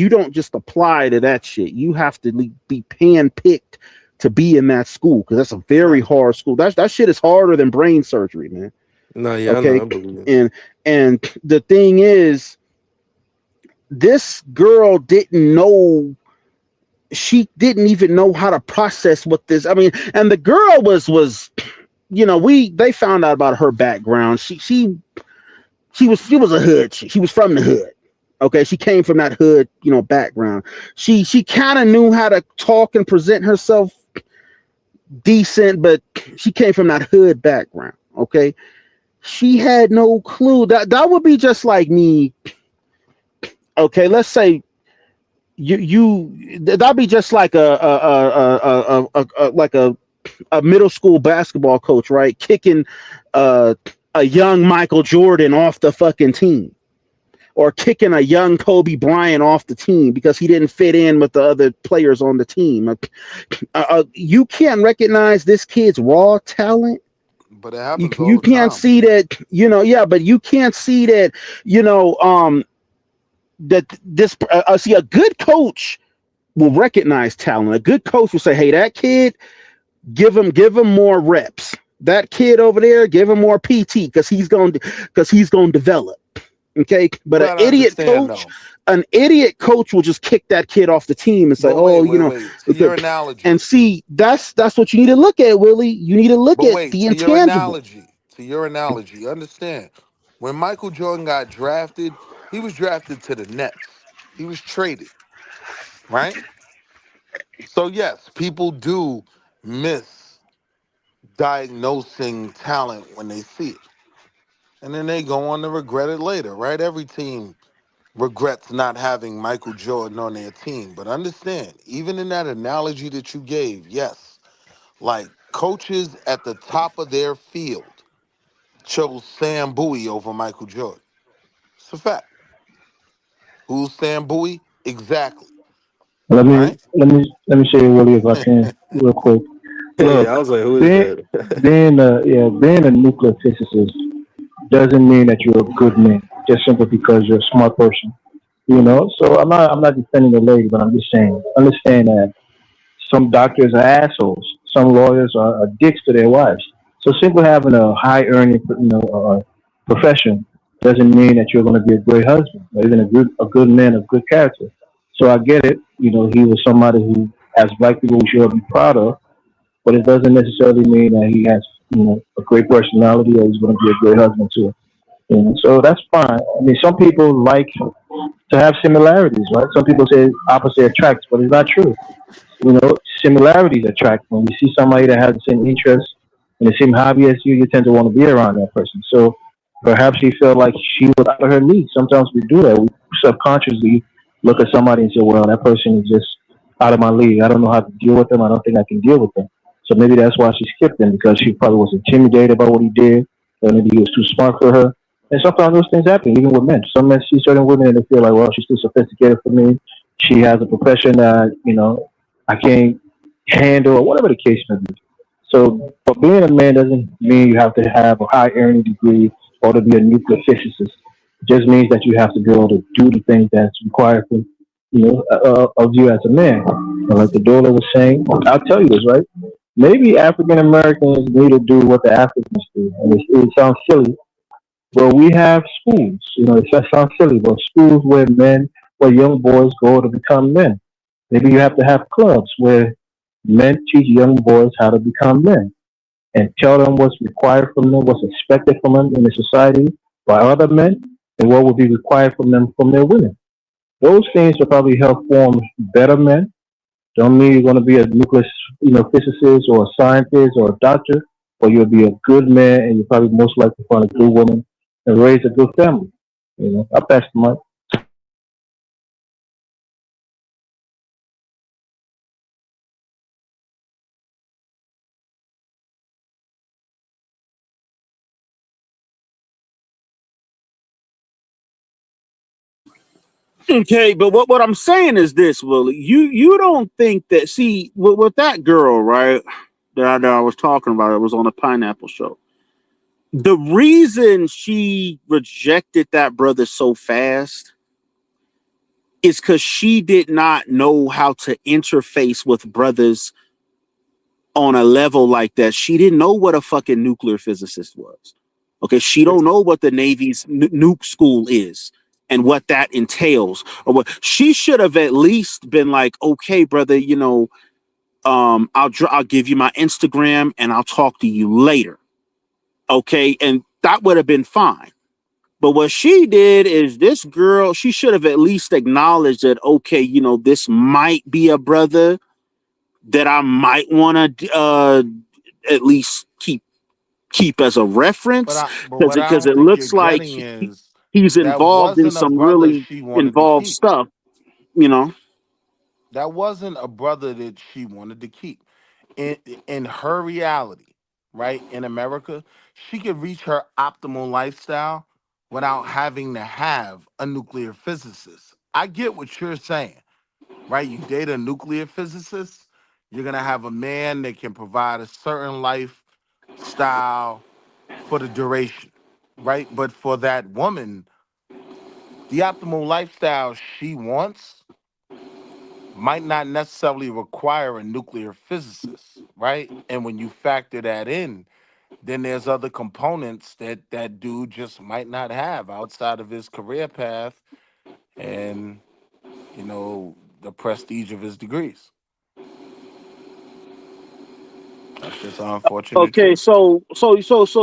S4: don't just apply to that shit. You have to be handpicked to be in that school, because that's a very hard school. That shit is harder than brain surgery, man.
S6: No, yeah, I know,
S4: Okay,
S6: I believe it.
S4: and the thing is, this girl didn't know. She didn't even know how to process what this. I mean, and the girl was they found out about her background. She was a hood. She was from the hood. Okay, she came from that hood, background. She kind of knew how to talk and present herself decent, but she came from that hood background. Okay, she had no clue. That would be just like me. Okay, let's say that'd be just like a middle school basketball coach, right? Kicking a young Michael Jordan off the fucking team. or kicking a young Kobe Bryant off the team because he didn't fit in with the other players on the team. You can't recognize this kid's raw talent.
S7: But it happens all
S4: You
S7: the
S4: can't
S7: time.
S4: see that, yeah, but you can't see that, that this, see, a good coach will recognize talent. A good coach will say, hey, that kid, give him more reps. That kid over there, give him more PT because he's going to develop. Okay,
S7: You
S4: but
S7: gotta understand though.
S4: an idiot coach will just kick that kid off the team and say,
S7: But
S4: "Oh,
S7: wait. To your
S4: and
S7: analogy.
S4: see, that's what you need to look at, Willie. You need to look
S7: But
S4: at
S7: wait,
S4: the intangible.
S7: to your analogy, understand. When Michael Jordan got drafted, he was drafted to the Nets. He was traded, right? So yes, people do misdiagnosing talent when they see it. And then they go on to regret it later, right? Every team regrets not having Michael Jordan on their team. But understand, even in that analogy that you gave, yes, like coaches at the top of their field chose Sam Bowie over Michael Jordan. It's a fact. Who's Sam Bowie? Exactly.
S2: Let me
S7: Right?
S2: let me show you really if I can real quick.
S6: Yeah,
S2: Look,
S6: I was like, who is
S2: being
S6: that?
S2: being a nuclear physicist doesn't mean that you're a good man just simply because you're a smart person. So I'm not defending the lady, but I'm just saying understand that some doctors are assholes. Some lawyers are dicks to their wives. So simply having a high earning, profession doesn't mean that you're going to be a great husband or even a good man of good character. So I get it. He was somebody who, as black people, we should be proud of, but it doesn't necessarily mean that he has, a great personality or he's going to be a great husband too. So that's fine. I mean, some people like to have similarities, right? Some people say opposite attracts, but it's not true. Similarities attract. When you see somebody that has the same interests and the same hobby as you tend to want to be around that person. So perhaps she felt like she was out of her league. Sometimes we do that. We subconsciously look at somebody and say, well, that person is just out of my league. I don't know how to deal with them. I don't think I can deal with them. So maybe that's why she skipped him because she probably was intimidated by what he did, or maybe he was too smart for her. And sometimes those things happen, even with men. Some men see certain women and they feel like, well, she's too sophisticated for me. She has a profession that, I can't handle, or whatever the case may be. So, but being a man doesn't mean you have to have a high earning degree or to be a nuclear physicist. It just means that you have to be able to do the things that's required of you as a man. And like the Dola was saying, I'll tell you this, right? Maybe African Americans need to do what the Africans do. And it sounds silly, but we have schools. It sounds silly, but schools where young boys go to become men. Maybe you have to have clubs where men teach young boys how to become men and tell them what's required from them, what's expected from them in the society by other men, and what will be required from them from their women. Those things will probably help form better men. Don't mean you're going to be a nuclear, physicist or a scientist or a doctor, but you'll be a good man, and you're probably most likely find a good woman and raise a good family. I pass the mic.
S4: Okay, but what I'm saying is this, Willie. You don't think that, see, with that girl, right? That I was talking about, it was on a Pineapple Show. The reason she rejected that brother so fast is because she did not know how to interface with brothers on a level like that. She didn't know what a fucking nuclear physicist was. Okay, she don't know what the Navy's nuke school is and what that entails, or what she should have at least been like, okay, brother, I'll give you my Instagram and I'll talk to you later. Okay, and that would have been fine. But what she did is, this girl, she should have at least acknowledged that, okay, this might be a brother that I might want to at least keep as a reference,
S7: What I
S4: because
S7: don't
S4: it
S7: think you're
S4: looks like
S7: getting is
S4: he's
S7: that
S4: involved in
S7: wasn't a
S4: some
S7: brother
S4: really
S7: she wanted to
S4: involved
S7: keep.
S4: stuff, you know.
S7: That wasn't a brother that she wanted to keep. In in her reality, right? In America, she could reach her optimal lifestyle without having to have a nuclear physicist. I get what you're saying, right? You date a nuclear physicist, you're going to have a man that can provide a certain lifestyle for the duration, right? But for that woman, the optimal lifestyle she wants might not necessarily require a nuclear physicist, right? And when you factor that in, then there's other components that that dude just might not have outside of his career path and, the prestige of his degrees. That's just an unfortunate
S4: Okay,
S7: truth.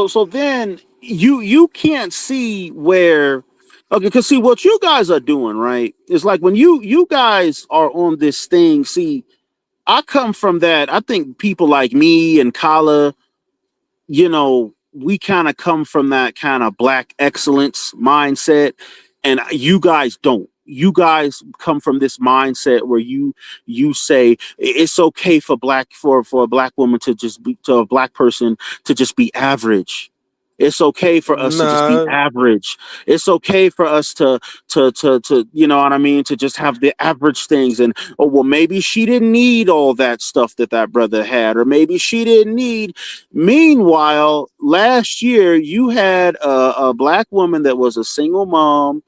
S4: so then you can't see where, okay, because see what you guys are doing, right? Is like when you guys are on this thing. See, I come from that. I think people like me and Kala, we kind of come from that kind of black excellence mindset, and you guys don't. You guys come from this mindset where you say it's okay for for a black woman to just be, to a black person to just be average. It's okay for us to just be
S6: Nah,
S4: average. It's okay for us to you know what I mean, to just have the average things. And oh well, maybe she didn't need all that stuff that brother had, or maybe she didn't need. Meanwhile, last year you had a black woman that was a single mom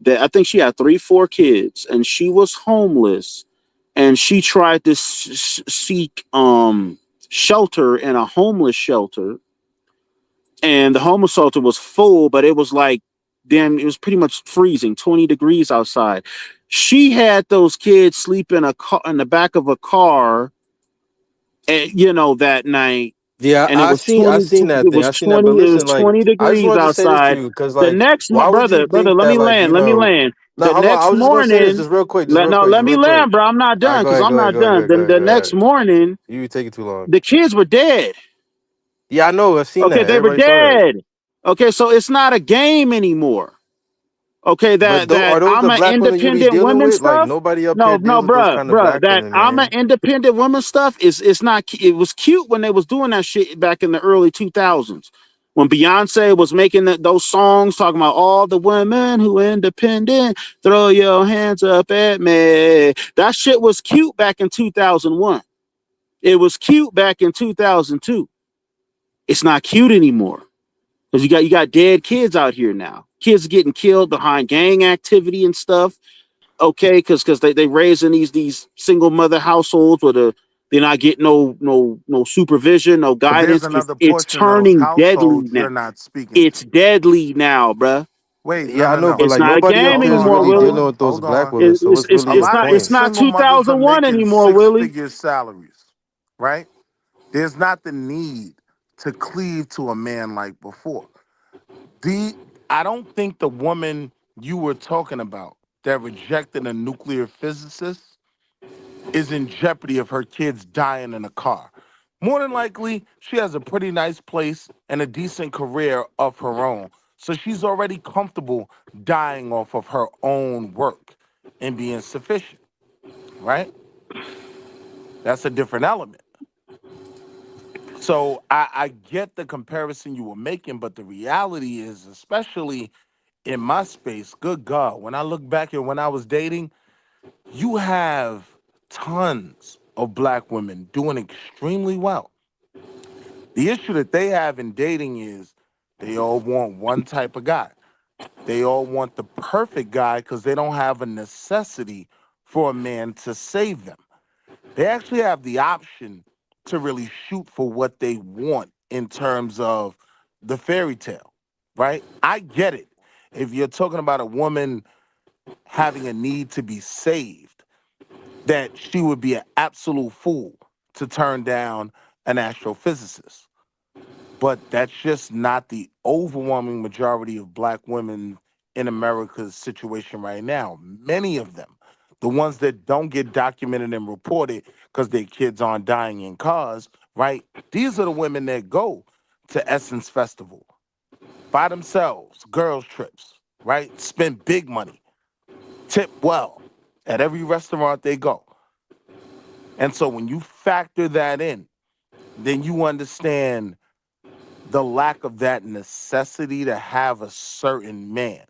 S4: that I think she had 4 kids, and she was homeless, and she tried to seek shelter in a homeless shelter, and the homeless shelter was full, but it was like then it was pretty much freezing, 20 degrees outside. She had those kids sleep in a car in the back of a car, that night,
S6: yeah,
S4: and it was
S6: I
S4: 20
S6: seen that
S4: it
S6: thing.
S4: was
S6: I seen that.
S4: 20
S6: But
S4: it was
S6: listen, like,
S4: 20
S6: I just
S4: degrees
S6: wanted to say this to
S4: outside.
S6: you because,
S4: The
S6: like,
S4: next
S6: why would you
S4: brother,
S6: think
S4: let
S6: that,
S4: me
S6: like,
S4: land, let me land.
S6: No,
S4: The
S6: hold on. I
S4: next
S6: was just gonna say this
S4: morning,
S6: just real quick, just real quick,
S4: let
S6: just
S4: me
S6: real quick.
S4: land, bro. I'm not
S6: All right,
S4: done
S6: go
S4: because
S6: ahead,
S4: I'm
S6: go ahead,
S4: not
S6: go ahead, go
S4: done.
S6: ahead, go ahead,
S4: The
S6: go
S4: next
S6: ahead.
S4: morning,
S6: You take it too long.
S4: the kids were dead.
S6: Yeah, I know. I've seen
S4: Okay,
S6: that.
S4: they were
S6: Everybody saw that.
S4: dead. Okay, so it's not a game anymore. Okay,
S6: But
S4: that
S6: are those
S4: I'm
S6: the
S4: an
S6: black women you be
S4: independent
S6: dealing
S4: women
S6: with? Like,
S4: stuff.
S6: nobody up
S4: No,
S6: here
S4: no,
S6: deals with those
S4: bruh,
S6: kind of
S4: bruh.
S6: black
S4: That
S6: women,
S4: I'm an
S6: man.
S4: independent woman stuff it's not. It was cute when they was doing that shit back in the early 2000s when Beyonce was making those songs talking about all the women who independent. Throw your hands up at me. That shit was cute back in 2001. It was cute back in 2002. It's not cute anymore. Because you got dead kids out here now. Kids getting killed behind gang activity and stuff. Okay, because they raising these single mother households where they're not getting no supervision, no
S7: But there's
S4: guidance. It's
S7: another
S4: it's
S7: portion of those
S4: turning deadly
S7: households
S4: now.
S7: you're not speaking
S4: It's
S7: to.
S4: deadly now, bruh.
S7: Wait, no,
S6: Yeah, I
S7: no,
S6: know, but
S7: no.
S4: It's
S6: like
S4: not a
S6: nobody up
S4: game
S6: here is
S4: anymore,
S6: really
S4: Willie.
S6: dealing with those
S7: Hold
S6: black
S7: on.
S6: women. So what's really
S7: A
S6: your
S4: It's
S7: lot of
S4: not
S7: these
S4: it's
S6: point?
S4: not
S7: single mothers are
S4: 2001
S7: making
S4: anymore,
S7: six
S4: Willie.
S7: figure salaries, right? There's not the need to cleave to a man like before. The I don't think the woman you were talking about that rejected a nuclear physicist is in jeopardy of her kids dying in a car. More than likely, she has a pretty nice place and a decent career of her own. So she's already comfortable dying off of her own work and being sufficient, right? That's a different element. So I get the comparison you were making, but the reality is, especially in my space, good God, when I look back at when I was dating, you have tons of black women doing extremely well. The issue that they have in dating is they all want one type of guy. They all want the perfect guy because they don't have a necessity for a man to save them. They actually have the option to really shoot for what they want in terms of the fairy tale, right? I get it. If you're talking about a woman having a need to be saved, that she would be an absolute fool to turn down an astrophysicist. But that's just not the overwhelming majority of black women in America's situation right now. Many of them, the ones that don't get documented and reported because their kids aren't dying in cars, right? These are the women that go to Essence Festival by themselves, girls' trips, right? Spend big money, tip well at every restaurant they go. And so when you factor that in, then you understand the lack of that necessity to have a certain man,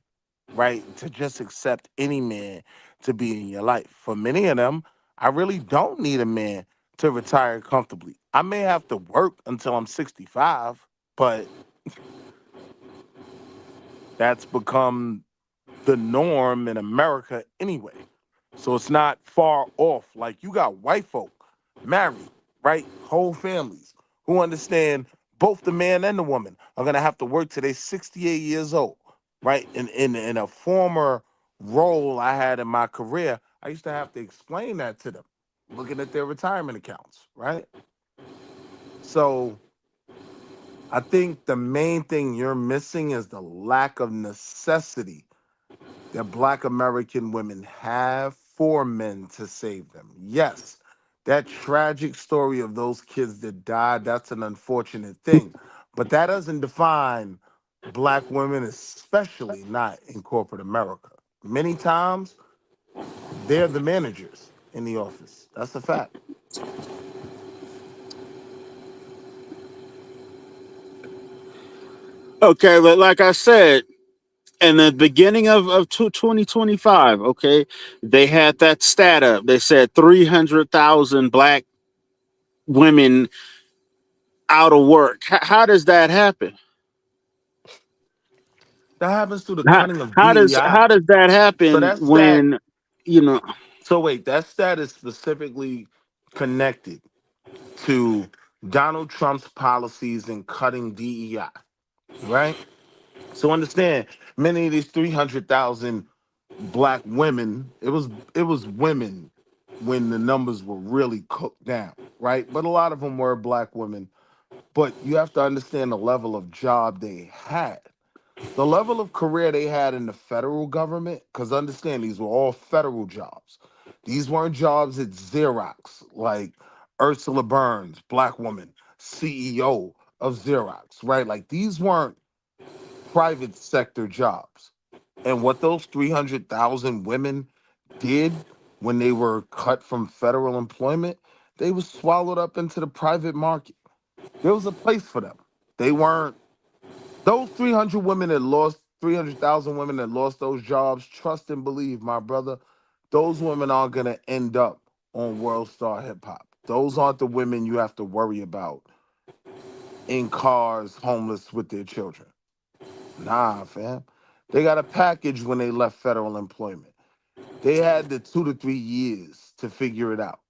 S7: right? To just accept any man to be in your life. For many of them, I really don't need a man to retire comfortably. I may have to work until I'm 65, but that's become the norm in America anyway. So it's not far off. Like you got white folk married, right? Whole families who understand both the man and the woman are gonna have to work till they're 68 years old, right? In a former role I had in my career, I used to have to explain that to them, looking at their retirement accounts, right? So I think the main thing you're missing is the lack of necessity that Black American women have for men to save them. Yes, that tragic story of those kids that died, that's an unfortunate thing. But that doesn't define Black women, especially not in corporate America. Many times, they're the managers in the office. That's a fact.
S8: Okay, but like I said, in the beginning of 2025, okay, they had that stat up. They said 300,000 black women out of work. How does that happen?
S7: That happens through the
S8: How,
S7: cutting of
S8: how does
S7: DEI.
S8: how does that
S7: So
S8: happen
S7: that's that.
S8: when you know?
S7: So wait, that stat is specifically connected to Donald Trump's policies in cutting DEI, right? So understand, many of these 300,000 Black women, it was women when the numbers were really cooked down, right? But a lot of them were Black women. But you have to understand the level of job they had. The level of career they had in the federal government, because understand these were all federal jobs. These weren't jobs at Xerox, like Ursula Burns, Black woman, CEO of Xerox, right? Like these weren't private sector jobs. And what those 300,000 women did when they were cut from federal employment, they was swallowed up into the private market. There was a place for them. They weren't those 300 women that lost 300,000 women that lost those jobs. Trust and believe, my brother, those women aren't gonna end up on World Star Hip Hop. Those aren't the women you have to worry about in cars, homeless with their children. Nah, fam. They got a package when they left federal employment. They had the 2 to 3 years to figure it out.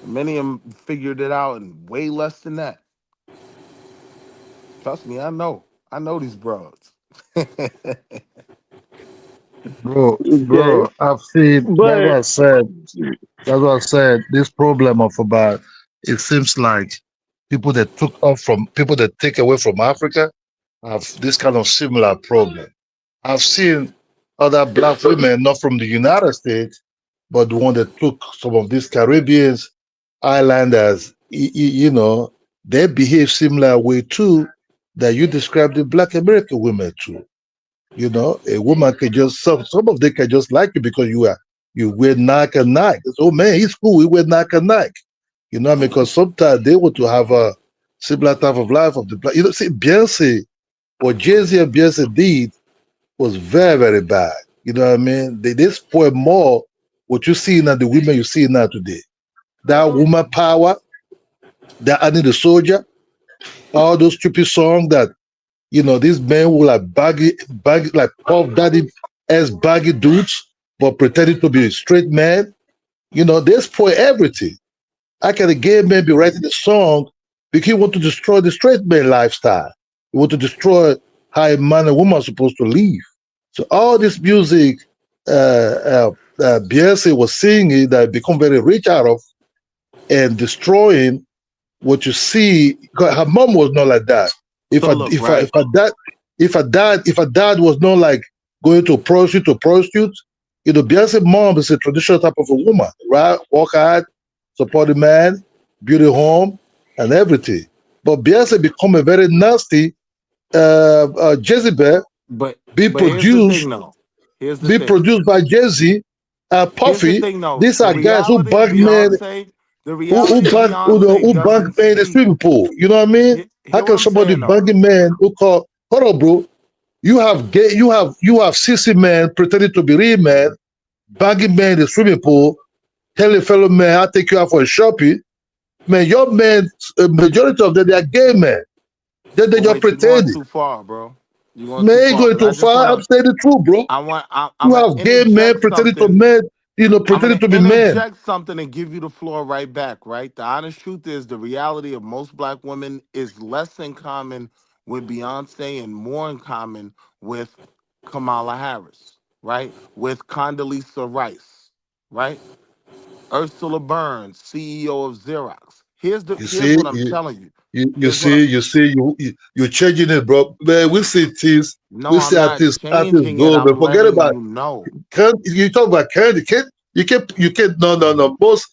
S7: Many of them figured it out in way less than that. Trust me, I know. I know these broads.
S8: Okay,
S5: Bro, I've seen. That's what
S8: but
S5: I said. That's what I said. This problem of about it seems like people that take away from Africa have this kind of similar problem. I've seen other black women, not from the United States, but the one that took some of these Caribbeans, islanders, they behave similar way too that you describe the black American women too. A woman can just some of them can just like you because you wear Nike and Nike. Oh man, he's cool. We wear Nike and Nike. What I mean? Because sometimes they want to have a similar type of life of the black. See, Beyonce, what Jay-Z and Beyonce did was very, very bad. You know what I mean? They spoil more what you see now, the women you see now today. That woman power, that I need a soldier, all those stupid songs that these men will like baggy, like puff daddy as baggy dudes, but pretending to be a straight man. They spoil everything. How can a gay man be writing a song because he want to destroy the straight man lifestyle? He want to destroy how a man and woman are supposed to live. So all this music, Beyonce was singing that become very rich out of and destroying what you see. 'Cause her mom was not like that. If
S7: So
S5: I
S7: look,
S5: if I if
S7: right?
S5: I dad if her dad was not like going to prostitute, Beyonce mom is a traditional type of a woman, right? Work hard, support the man, build a home, and everything. But Beyonce become a very nasty Jezebel,
S7: But
S5: be
S7: but here's the
S5: produced
S7: thing though. Here's the
S5: be
S7: thing.
S5: produced by Jay-Z,
S7: Here's the
S5: Puffy.
S7: thing though.
S5: These
S7: The
S5: are guys
S7: reality of Beyonce, the
S5: who
S7: reality of
S5: bank
S7: Beyonce
S5: who bank
S7: doesn't
S5: pay the
S7: speak.
S5: swimming pool. You know what I mean? How
S7: Hear what
S5: can
S7: I'm
S5: somebody
S7: saying though?
S5: bang a man who call? Hold on, bro. You have gay. You have sissy man pretending to be real man, banging man in the swimming pool, telling fellow man, "I'll take you out for a shopping." Man, your men, majority of them, they are gay men. They
S7: But
S5: just
S7: wait, you're going
S5: pretending.
S7: too far, bro. You're going too
S5: Man, ain't
S7: far
S5: going
S7: because I
S5: too
S7: just
S5: far. I'm
S7: wanna.
S5: saying the truth, bro.
S7: I'm
S5: You
S7: gonna
S5: have gay men
S7: interject
S5: pretending to
S7: something.
S5: men,
S7: I'm
S5: pretending
S7: gonna
S5: to be men.
S7: interject something and give you the floor right back. Right. The honest truth is the reality of most black women is less in common with Beyonce and more in common with Kamala Harris. Right. With Condoleezza Rice. Right. Ursula Burns, CEO of Xerox.
S5: You
S7: Here's
S5: see,
S7: what I'm telling you.
S5: you
S7: Here's what I'm.
S5: see, you're changing it, bro. Man, we see things,
S7: No,
S5: we see
S7: I'm not
S5: artists
S7: changing it.
S5: go, but
S7: I'm
S5: forget
S7: letting
S5: about.
S7: you know.
S5: Can you talk about Candy? You can't. No, no, no. Most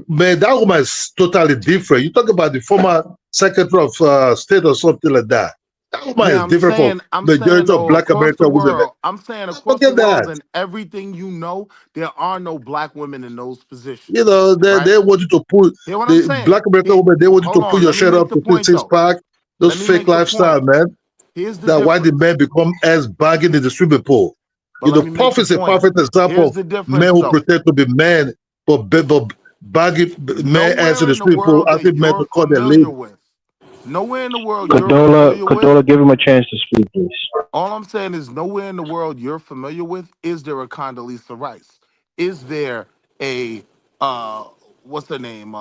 S5: man, that woman is totally different. You talk about the former Secretary of State or something like that. That woman
S7: Yeah,
S5: is different from
S7: I'm saying
S5: majority of
S7: though,
S5: Black
S7: across the
S5: American women. Man.
S7: world, I'm saying across the
S5: Forget
S7: world
S5: that.
S7: and everything you know, there are no black women in those
S5: You
S7: positions.
S5: know,
S7: Right?
S5: they want you to put
S7: Hear what I'm
S5: the
S7: saying?
S5: Black American women. They want you
S7: Hold
S5: to put
S7: on,
S5: your
S7: let me
S5: shirt
S7: make
S5: up
S7: the
S5: to see
S7: point
S5: six
S7: though.
S5: pack. Those
S7: Let me
S5: fake
S7: make the
S5: lifestyle,
S7: point.
S5: man.
S7: Here's the
S5: That why the men
S7: difference.
S5: become as bagging in the swimming pool.
S7: But
S5: You
S7: let
S5: know,
S7: me make
S5: Puff
S7: the
S5: is a
S7: point.
S5: perfect example
S7: Here's
S5: of
S7: the
S5: men
S7: difference
S5: who
S7: though.
S5: pretend to be men, but bagging men as in
S7: Nowhere
S5: the
S7: in the
S5: swimming pool,
S7: world that
S5: asking men
S7: you're
S5: to call their
S7: familiar
S5: lady.
S7: with, nowhere in the world you're
S2: Condola,
S7: familiar with.
S2: Condola, give him a chance to speak, please.
S7: All I'm saying is nowhere in the world you're familiar with is there a Condoleezza Rice? Is there a uh what's her name?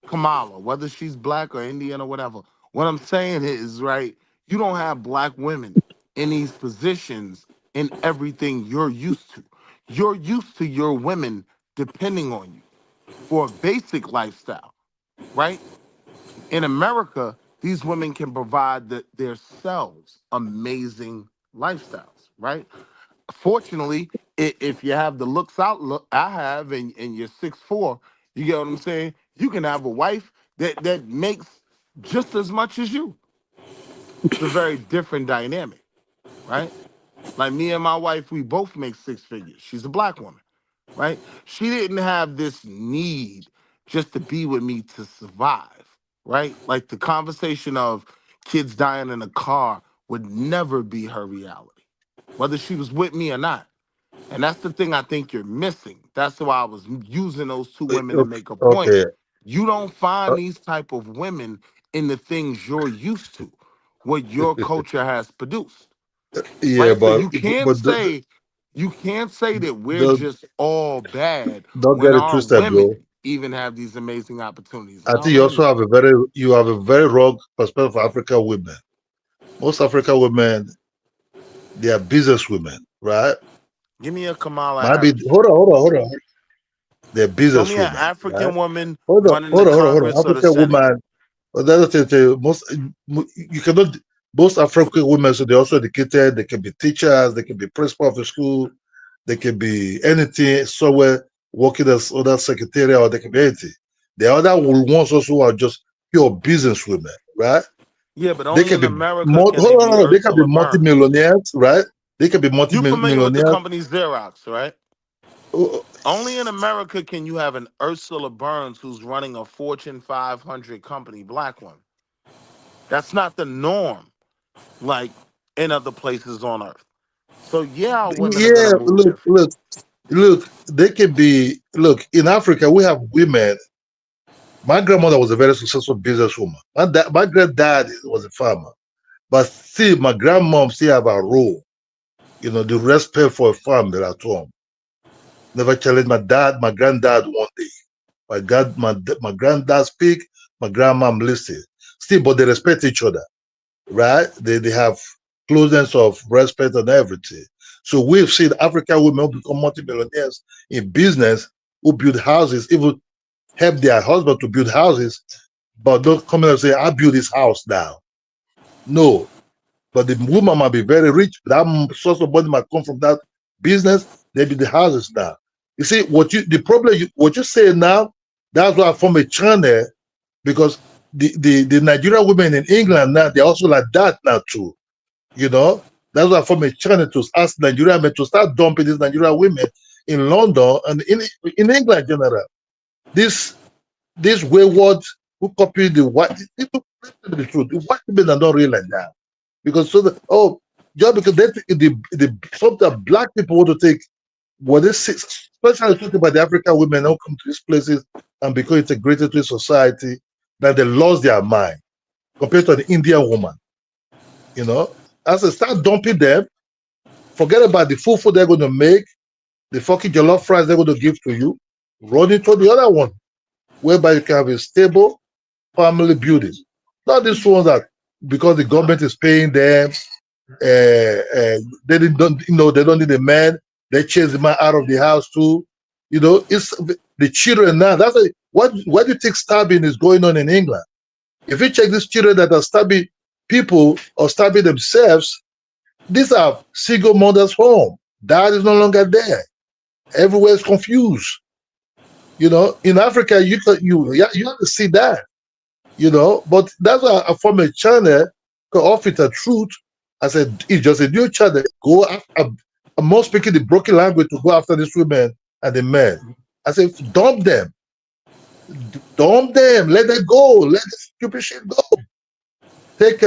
S7: Kamala, whether she's black or Indian or whatever. What I'm saying is, right, you don't have black women in these positions in everything you're used to. You're used to your women depending on you for a basic lifestyle, right? In America, these women can provide themselves amazing lifestyles, right? Fortunately, if you have the looks I have and you're 6'4", you get what I'm saying? You can have a wife that makes just as much as you. It's a very different dynamic, right? Like me and my wife, we both make six figures. She's a black woman, right? She didn't have this need just to be with me to survive, right? Like the conversation of kids dying in a car would never be her reality, whether she was with me or not. And that's the thing I think you're missing. That's why I was using those two women to make a point.
S5: Okay,
S7: You don't
S5: uh,
S7: find these type of women in the things you're used to, what your culture has produced,
S5: yeah,
S7: right? So
S5: but
S7: you can't say that we're
S5: don't
S7: just all bad
S5: don't
S7: when
S5: get it
S7: our
S5: twisted, bro.
S7: women even have these amazing opportunities. And
S5: I
S7: I'll
S5: think you
S7: land
S5: also
S7: there.
S5: have a very wrong perspective of African women. Most African women, they are business women, right?
S7: Give me a Kamala
S5: Might be
S7: Harris.
S5: hold on. They're
S7: Show
S5: business
S7: me an
S5: women, right?
S7: African woman
S5: Hold on,
S7: running the
S5: hold on.
S7: Congress or the
S5: African
S7: Senate.
S5: woman. But the other thing, most you cannot. Most African women, so they're also educated. They can be teachers. They can be principal of the school. They can be anything somewhere working as other secretary, or they can be anything. The other ones also who are just pure business women, right?
S7: Yeah, but
S5: They
S7: only
S5: can
S7: in
S5: be
S7: America can they be
S5: hold on. They can be
S7: Ursula Burns.
S5: multimillionaires, right? They can be
S7: You familiar with the
S5: multimillionaires.
S7: company Xerox, right?
S5: Oh,
S7: Only in America can you have an Ursula Burns who's running a Fortune 500 company, black one. That's not the norm, like in other places on earth. So yeah, our women are
S5: yeah,
S7: gonna move different.
S5: look. They can be. Look, in Africa, we have women. My grandmother was a very successful businesswoman. My granddad was a farmer. But still, my grandmom still have a role. You know, the respect for a farm that at home. Never challenge my granddad one day. My granddad speak, my grandmom listen. Still, but they respect each other, right? They have closeness of respect and everything. So we've seen African women who become multimillionaires in business, who build houses, even help their husband to build houses, but don't come in and say, I build this house now. No, but the woman might be very rich. That source of money might come from that business. Maybe the houses now. You see the problem. What you say now. That's why I form a channel because the Nigerian women in England now they're also like that now too. You know that's why I form a channel to ask Nigerian men to start dumping these Nigerian women in London and in England in general. This wayward who copied the white. Let's tell the truth. The white women are not real like that. Because just because the some of the black people want to take what they say, especially talking about the African women who come to these places and become integrated to society, that they lost their mind compared to an Indian woman. You know, as they start dumping them, forget about the food they're going to make, the fucking jollof fries they're going to give to you, run into the other one, whereby you can have a stable family building. Not this one that because the government is paying them, they don't, they don't need a man. They chase the man out of the house too. It's the children now. That's why do you think stabbing is going on in England? If you check these children that are stabbing people or stabbing themselves, these are single mothers' home. Dad is no longer there. Everywhere is confused. In Africa, you have to see that. But that's why I formed a channel called Off It a Truth. I said it's just a new channel. Go after. I'm more speaking the broken language to go after these women and the men. I said dump them, let them go, let this stupid shit go. Take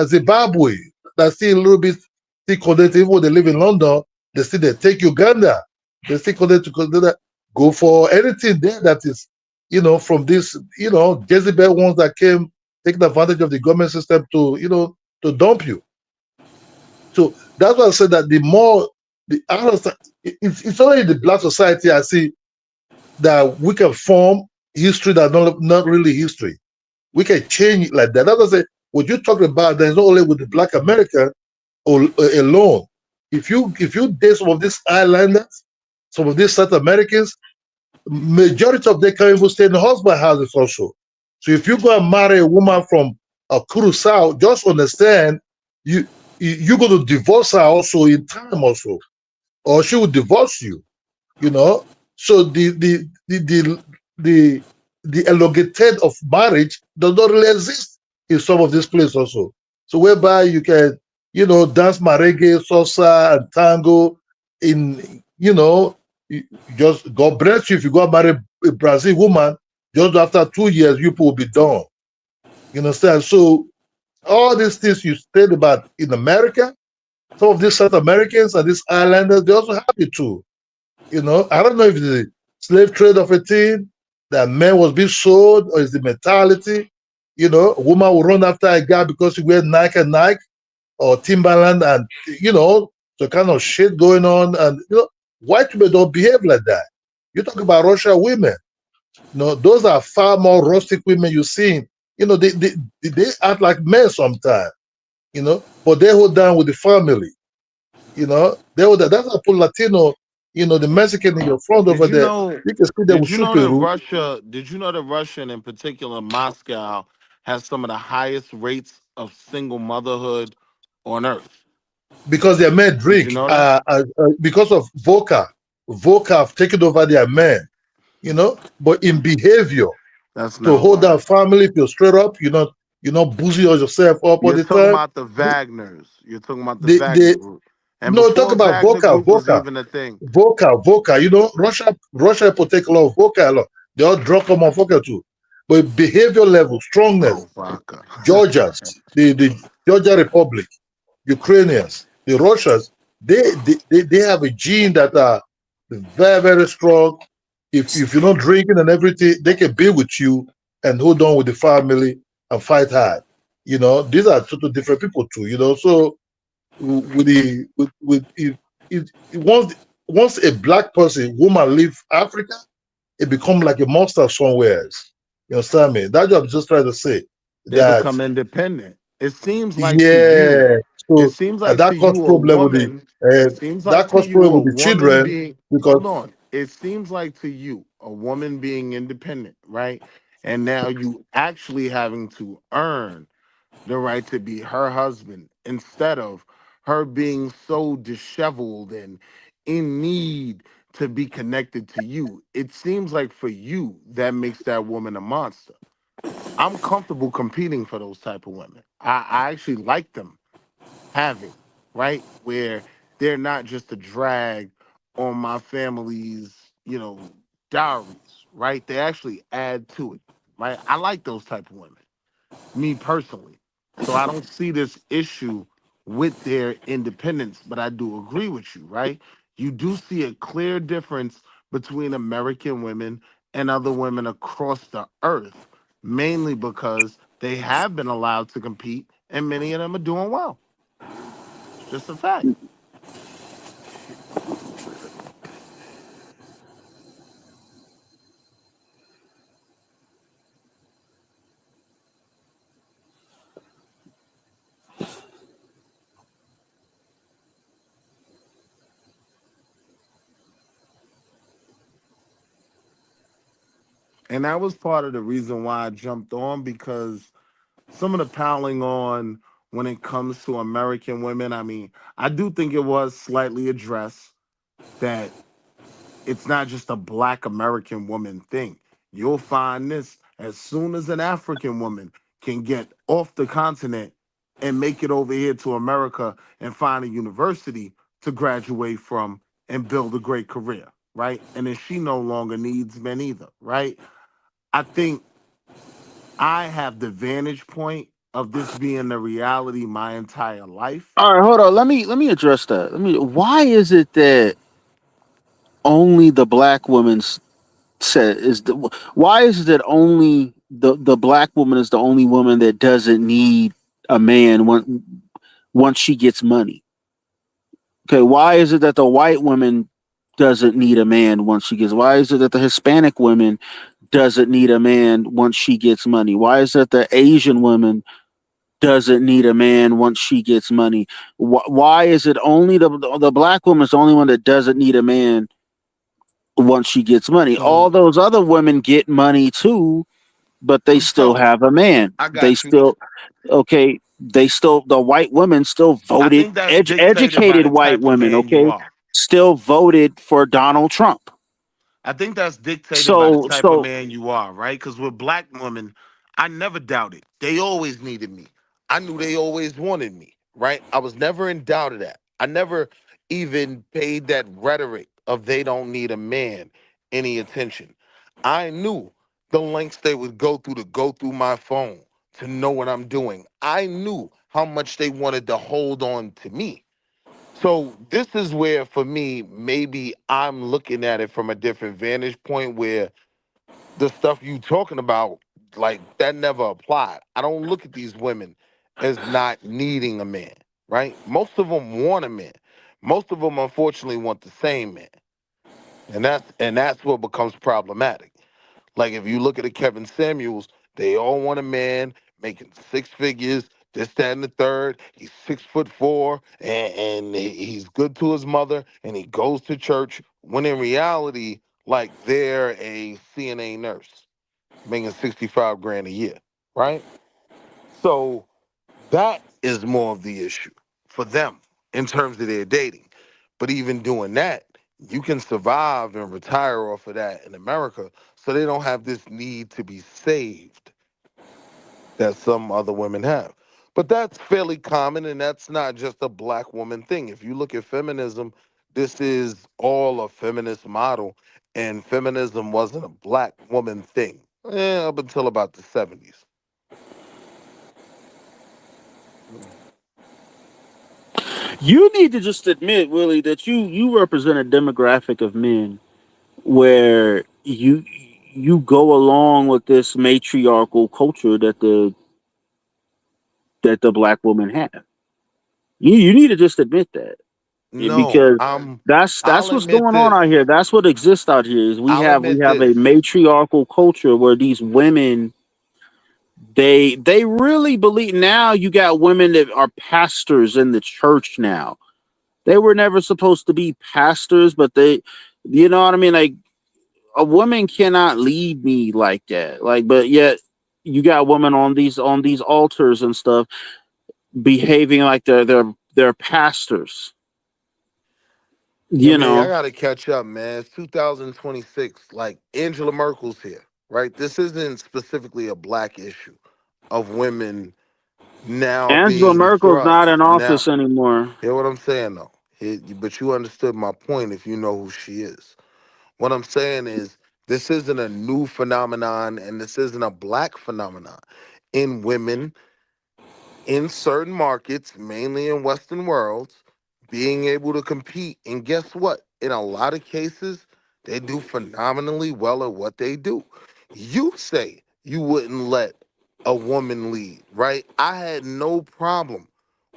S5: Zimbabwe, that's still a little bit still connected. Even when they live in London, they still there. Take Uganda, they still connected to Uganda. Go for anything there that is, from this, Jezebel ones that came taking advantage of the government system to dump you. So that's why I said that the more the other, it's only in the black society I see that we can form history that not really history. We can change it like that. That's why I say what you're talking about. There's not only with the Black American alone. If you date some of these islanders, some of these South Americans, majority of them can't even stay in the husband houses also. So if you go and marry a woman from Curacao, just understand you're going to divorce her also in time also, or she will divorce you. So the elongated of marriage does not really exist in some of these places also. So whereby you can dance merengue, salsa, and tango in just God bless you if you go and marry a Brazil woman. Just after 2 years, you will be done. You understand? So all these things you said about in America, some of these South Americans and these islanders, they also have it too. I don't know if it's the slave trade of a thing that man was being sold, or is the mentality. A woman will run after a guy because he wears Nike or Timberland, and the kind of shit going on. And white people don't behave like that. You talk about Russian women. Those are far more rustic women you've seen. They act like men sometimes. But they hold down with the family. That's how put Latino, the Mexican in your front
S7: Did
S5: over
S7: you
S5: there.
S7: know?
S5: You can see them
S7: Did
S5: with
S7: you know that
S5: Superu
S7: Russia? Did you know that Russia, and in particular Moscow, has some of the highest rates of single motherhood on earth?
S5: because their men
S7: Did you
S5: drink.
S7: know that?
S5: Because of vodka. Vodka have taken over their men. But in behavior,
S7: That's
S5: to
S7: not
S5: hold down
S7: right.
S5: family, if you're straight up, you're not boozing yourself up all
S7: You're
S5: the
S7: talking
S5: time.
S7: about the Wagners. You're talking about the
S5: They
S7: Wagner group. And
S5: no talk
S7: before
S5: about
S7: Wagner
S5: vodka,
S7: group was
S5: vodka,
S7: even a thing,
S5: vodka. Russia people take a lot of vodka a lot. They all drunk on vodka too. But behavior level,
S7: oh
S5: strongness,
S7: vodka.
S5: Georgians, the Georgia Republic, Ukrainians, the Russians, they have a gene that are very, very strong. If you're not drinking and everything, they can be with you and hold on with the family and fight hard. These are totally different people too. So with the with it once a black person, woman leave Africa, it become like a monster somewhere else. You understand me? That's what I'm just trying to say.
S7: They
S5: That
S7: become independent. It seems like to you,
S5: yeah.
S7: it
S5: So
S7: seems like
S5: that
S7: to
S5: cause
S7: you, a
S5: problem with the
S7: woman,
S5: uh,
S7: it seems like
S5: that
S7: to
S5: cause
S7: you,
S5: problem
S7: a
S5: with the
S7: woman
S5: children
S7: being,
S5: because
S7: hold on. It seems like to you, a woman being independent, right? And now you actually having to earn the right to be her husband instead of her being so disheveled and in need to be connected to you. It seems like for you, that makes that woman a monster. I'm comfortable competing for those type of women. I actually like them having, right? Where they're not just a drag on my family's, dowries, right? They actually add to it. right? I like those type of women, me personally. So I don't see this issue with their independence, but I do agree with you, right? You do see a clear difference between American women and other women across the earth, mainly because they have been allowed to compete and many of them are doing well. It's just a fact. And that was part of the reason why I jumped on, because some of the piling on when it comes to American women, I mean, I do think it was slightly addressed that it's not just a black American woman thing. You'll find this as soon as an African woman can get off the continent and make it over here to America and find a university to graduate from and build a great career, right? And then she no longer needs men either, right? I think I have the vantage point of this being the reality my entire life.
S8: All right, hold on. Let me address that. Why is it that only the black woman's said is the why is it that only the black woman is the only woman that doesn't need a man once she gets money? Okay, why is it that the white woman doesn't need a man once she gets? Why is it that the Hispanic woman doesn't need a man once she gets money? Why is it the Asian woman doesn't need a man once she gets money? Why is it only the black woman is the only one that doesn't need a man once she gets money? All
S7: So
S8: those other women get money too, but they still
S7: so
S8: have a man.
S7: I
S8: They
S7: got you.
S8: still okay. They still the white women still
S7: I
S8: voted
S7: think that's dictated by
S8: educated
S7: the
S8: white
S7: type of
S8: women.
S7: man you
S8: Okay,
S7: are.
S8: still voted for Donald Trump.
S7: I think that's dictated by the
S8: So
S7: type of
S8: so
S7: man you are, right? Because with black women, I never doubted. They always needed me. I knew they always wanted me, right? I was never in doubt of that. I never even paid that rhetoric of they don't need a man any attention. I knew the lengths they would go through to go through my phone to know what I'm doing. I knew how much they wanted to hold on to me. So this is where, for me, maybe I'm looking at it from a different vantage point, where the stuff you talking about, like that never applied. I don't look at these women as not needing a man, right? Most of them want a man. Most of them, unfortunately, want the same man, and that's what becomes problematic. Like if you look at the Kevin Samuels, they all want a man making six figures, this, that, and the third. He's 6'4", and he's good to his mother, and he goes to church. When in reality, like they're a CNA nurse making 65 grand a year, right? So that is more of the issue for them in terms of their dating. But even doing that, you can survive and retire off of that in America. So they don't have this need to be saved that some other women have. But that's fairly common, and that's not just a black woman thing. If you look at feminism, this is all a feminist model, and feminism wasn't a black woman thing up until about the 70s.
S8: you need to just admit, Willie, that you represent a demographic of men where you go along with this matriarchal culture that the black women have. You need to just admit that.
S7: No,
S8: Because that's
S7: I'll
S8: what's
S7: admit
S8: going on
S7: this.
S8: out here. That's what exists out here. Is we
S7: I'll
S8: have we
S7: admit
S8: have a
S7: this.
S8: matriarchal culture where these women they really believe. Now you got women that are pastors in the church now. They were never supposed to be pastors, but they, you know what I mean? Like a woman cannot lead me like that. Like, but yet you got women on these altars and stuff behaving like they're pastors.
S7: I
S8: You
S7: mean, I
S8: know,
S7: gotta catch up, man. It's 2026. Like Angela Merkel's here, right? This isn't specifically a black issue of women now
S8: Angela
S7: being
S8: Merkel's not
S7: thrust.
S8: in
S7: Now,
S8: office anymore.
S7: hear what I'm saying though. But you understood my point if you know who she is. What I'm saying is This isn't a new phenomenon, and this isn't a black phenomenon. In women in certain markets, mainly in Western worlds, being able to compete. And guess what? In a lot of cases, they do phenomenally well at what they do. You say you wouldn't let a woman lead, right? I had no problem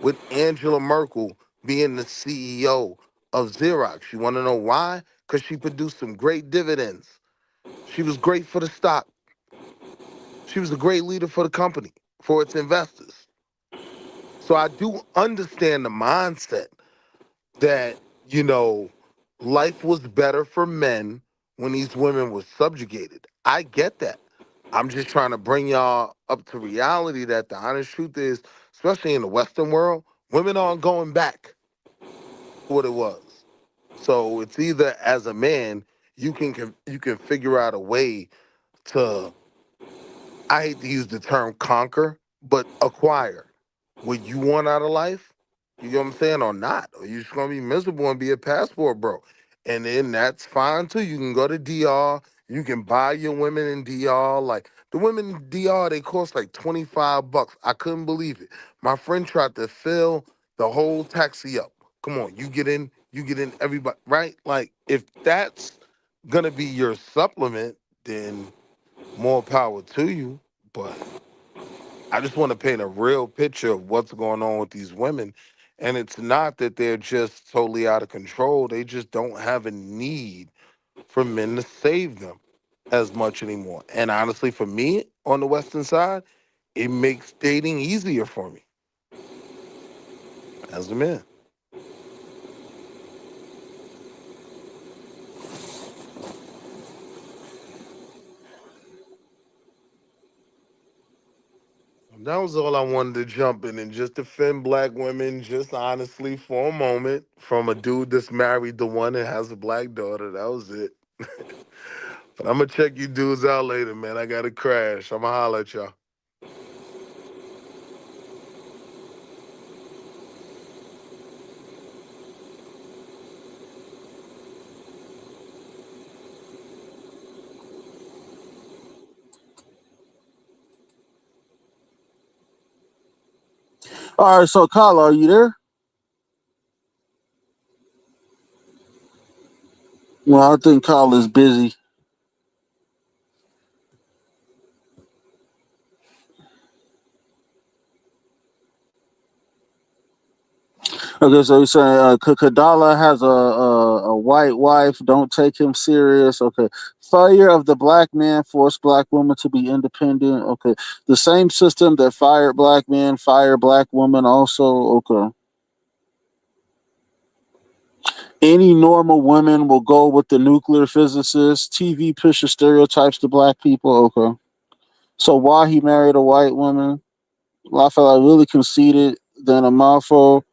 S7: with Angela Merkel being the CEO of Xerox. You want to know why? Because she produced some great dividends. She was great for the stock. She was a great leader for the company, for its investors. So I do understand the mindset that, life was better for men when these women were subjugated. I get that. I'm just trying to bring y'all up to reality that the honest truth is, especially in the Western world, women aren't going back to what it was. So it's either as a man, you can figure out a way to, I hate to use the term conquer, but acquire what you want out of life. You know what I'm saying? Or not. Or you're just gonna be miserable and be a passport bro. And then that's fine too. You can go to DR, you can buy your women in DR. Like the women in DR, they cost like 25 bucks. I couldn't believe it. My friend tried to fill the whole taxi up. Come on, you get in everybody, right? Like if that's gonna be your supplement, then more power to you. But I just want to paint a real picture of what's going on with these women. And it's not that they're just totally out of control. They just don't have a need for men to save them as much anymore. And honestly, for me on the Western side, it makes dating easier for me as a man. That was all I wanted to jump in and just defend black women, just honestly for a moment, from a dude that's married to one and has a black daughter. That was it. But I'm gonna check you dudes out later, man. I gotta crash. I'ma holler at y'all.
S8: All right, so Kyle, are you there? Well, I think Kyle is busy. Okay, so you're saying Kadala has a white wife. Don't take him serious. Okay, failure of the black man forced black women to be independent. Okay, the same system that fired black men fired black women also. Okay, any normal women will go with the nuclear physicist. TV pushes stereotypes to black people. Okay, so why he married a white woman? Well, I feel like really conceited than a mouthful.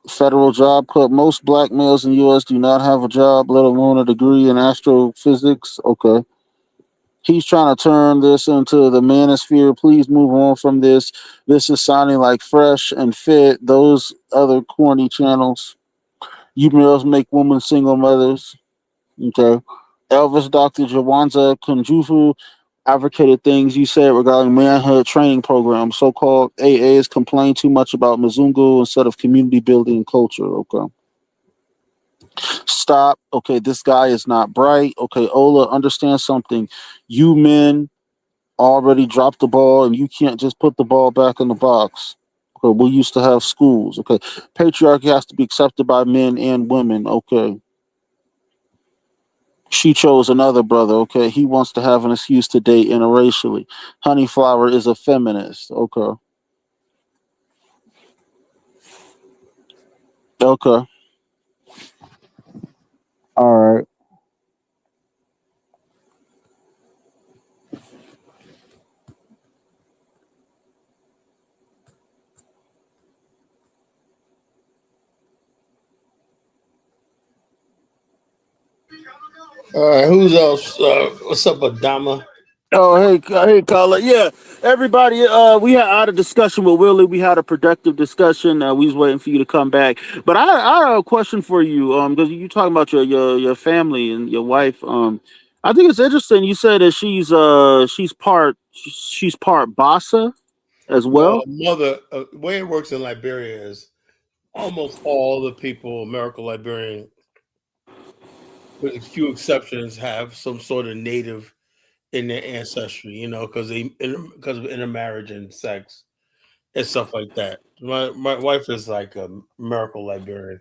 S8: Federal job cut. Most black males in U.S. do not have a job, let alone a degree in astrophysics. Okay. He's trying to turn this into the manosphere. Please move on from this. This is sounding like Fresh and Fit, those other corny channels. You males make women single mothers. Okay. Elvis Dr. Jawanza Kunjufu advocated things you said regarding manhood training programs. So-called AAs complain too much about Mzungu instead of community building and culture. Okay. Stop. Okay, this guy is not bright. Okay, Ola, understand something. You men already dropped the ball and you can't just put the ball back in the box. Okay, we used to have schools. Okay, patriarchy has to be accepted by men and women. Okay. She chose another brother. Okay, he wants to have an excuse to date interracially. Honeyflower is a feminist. Okay. Okay. All right.
S1: All right, who's else? What's up, Adama?
S8: Oh, hey, caller. Yeah, everybody. We had a discussion with Willie. We had a productive discussion. We was waiting for you to come back. But I have a question for you. Because you talking about your family and your wife. I think it's interesting. You said that she's part Bassa as
S1: Well,
S8: well.
S1: mother, the way it works in Liberia is almost all the people, American Liberian, with a few exceptions, have some sort of native in their ancestry. You know, because of intermarriage and sex and stuff like that. My wife is like a American Liberian,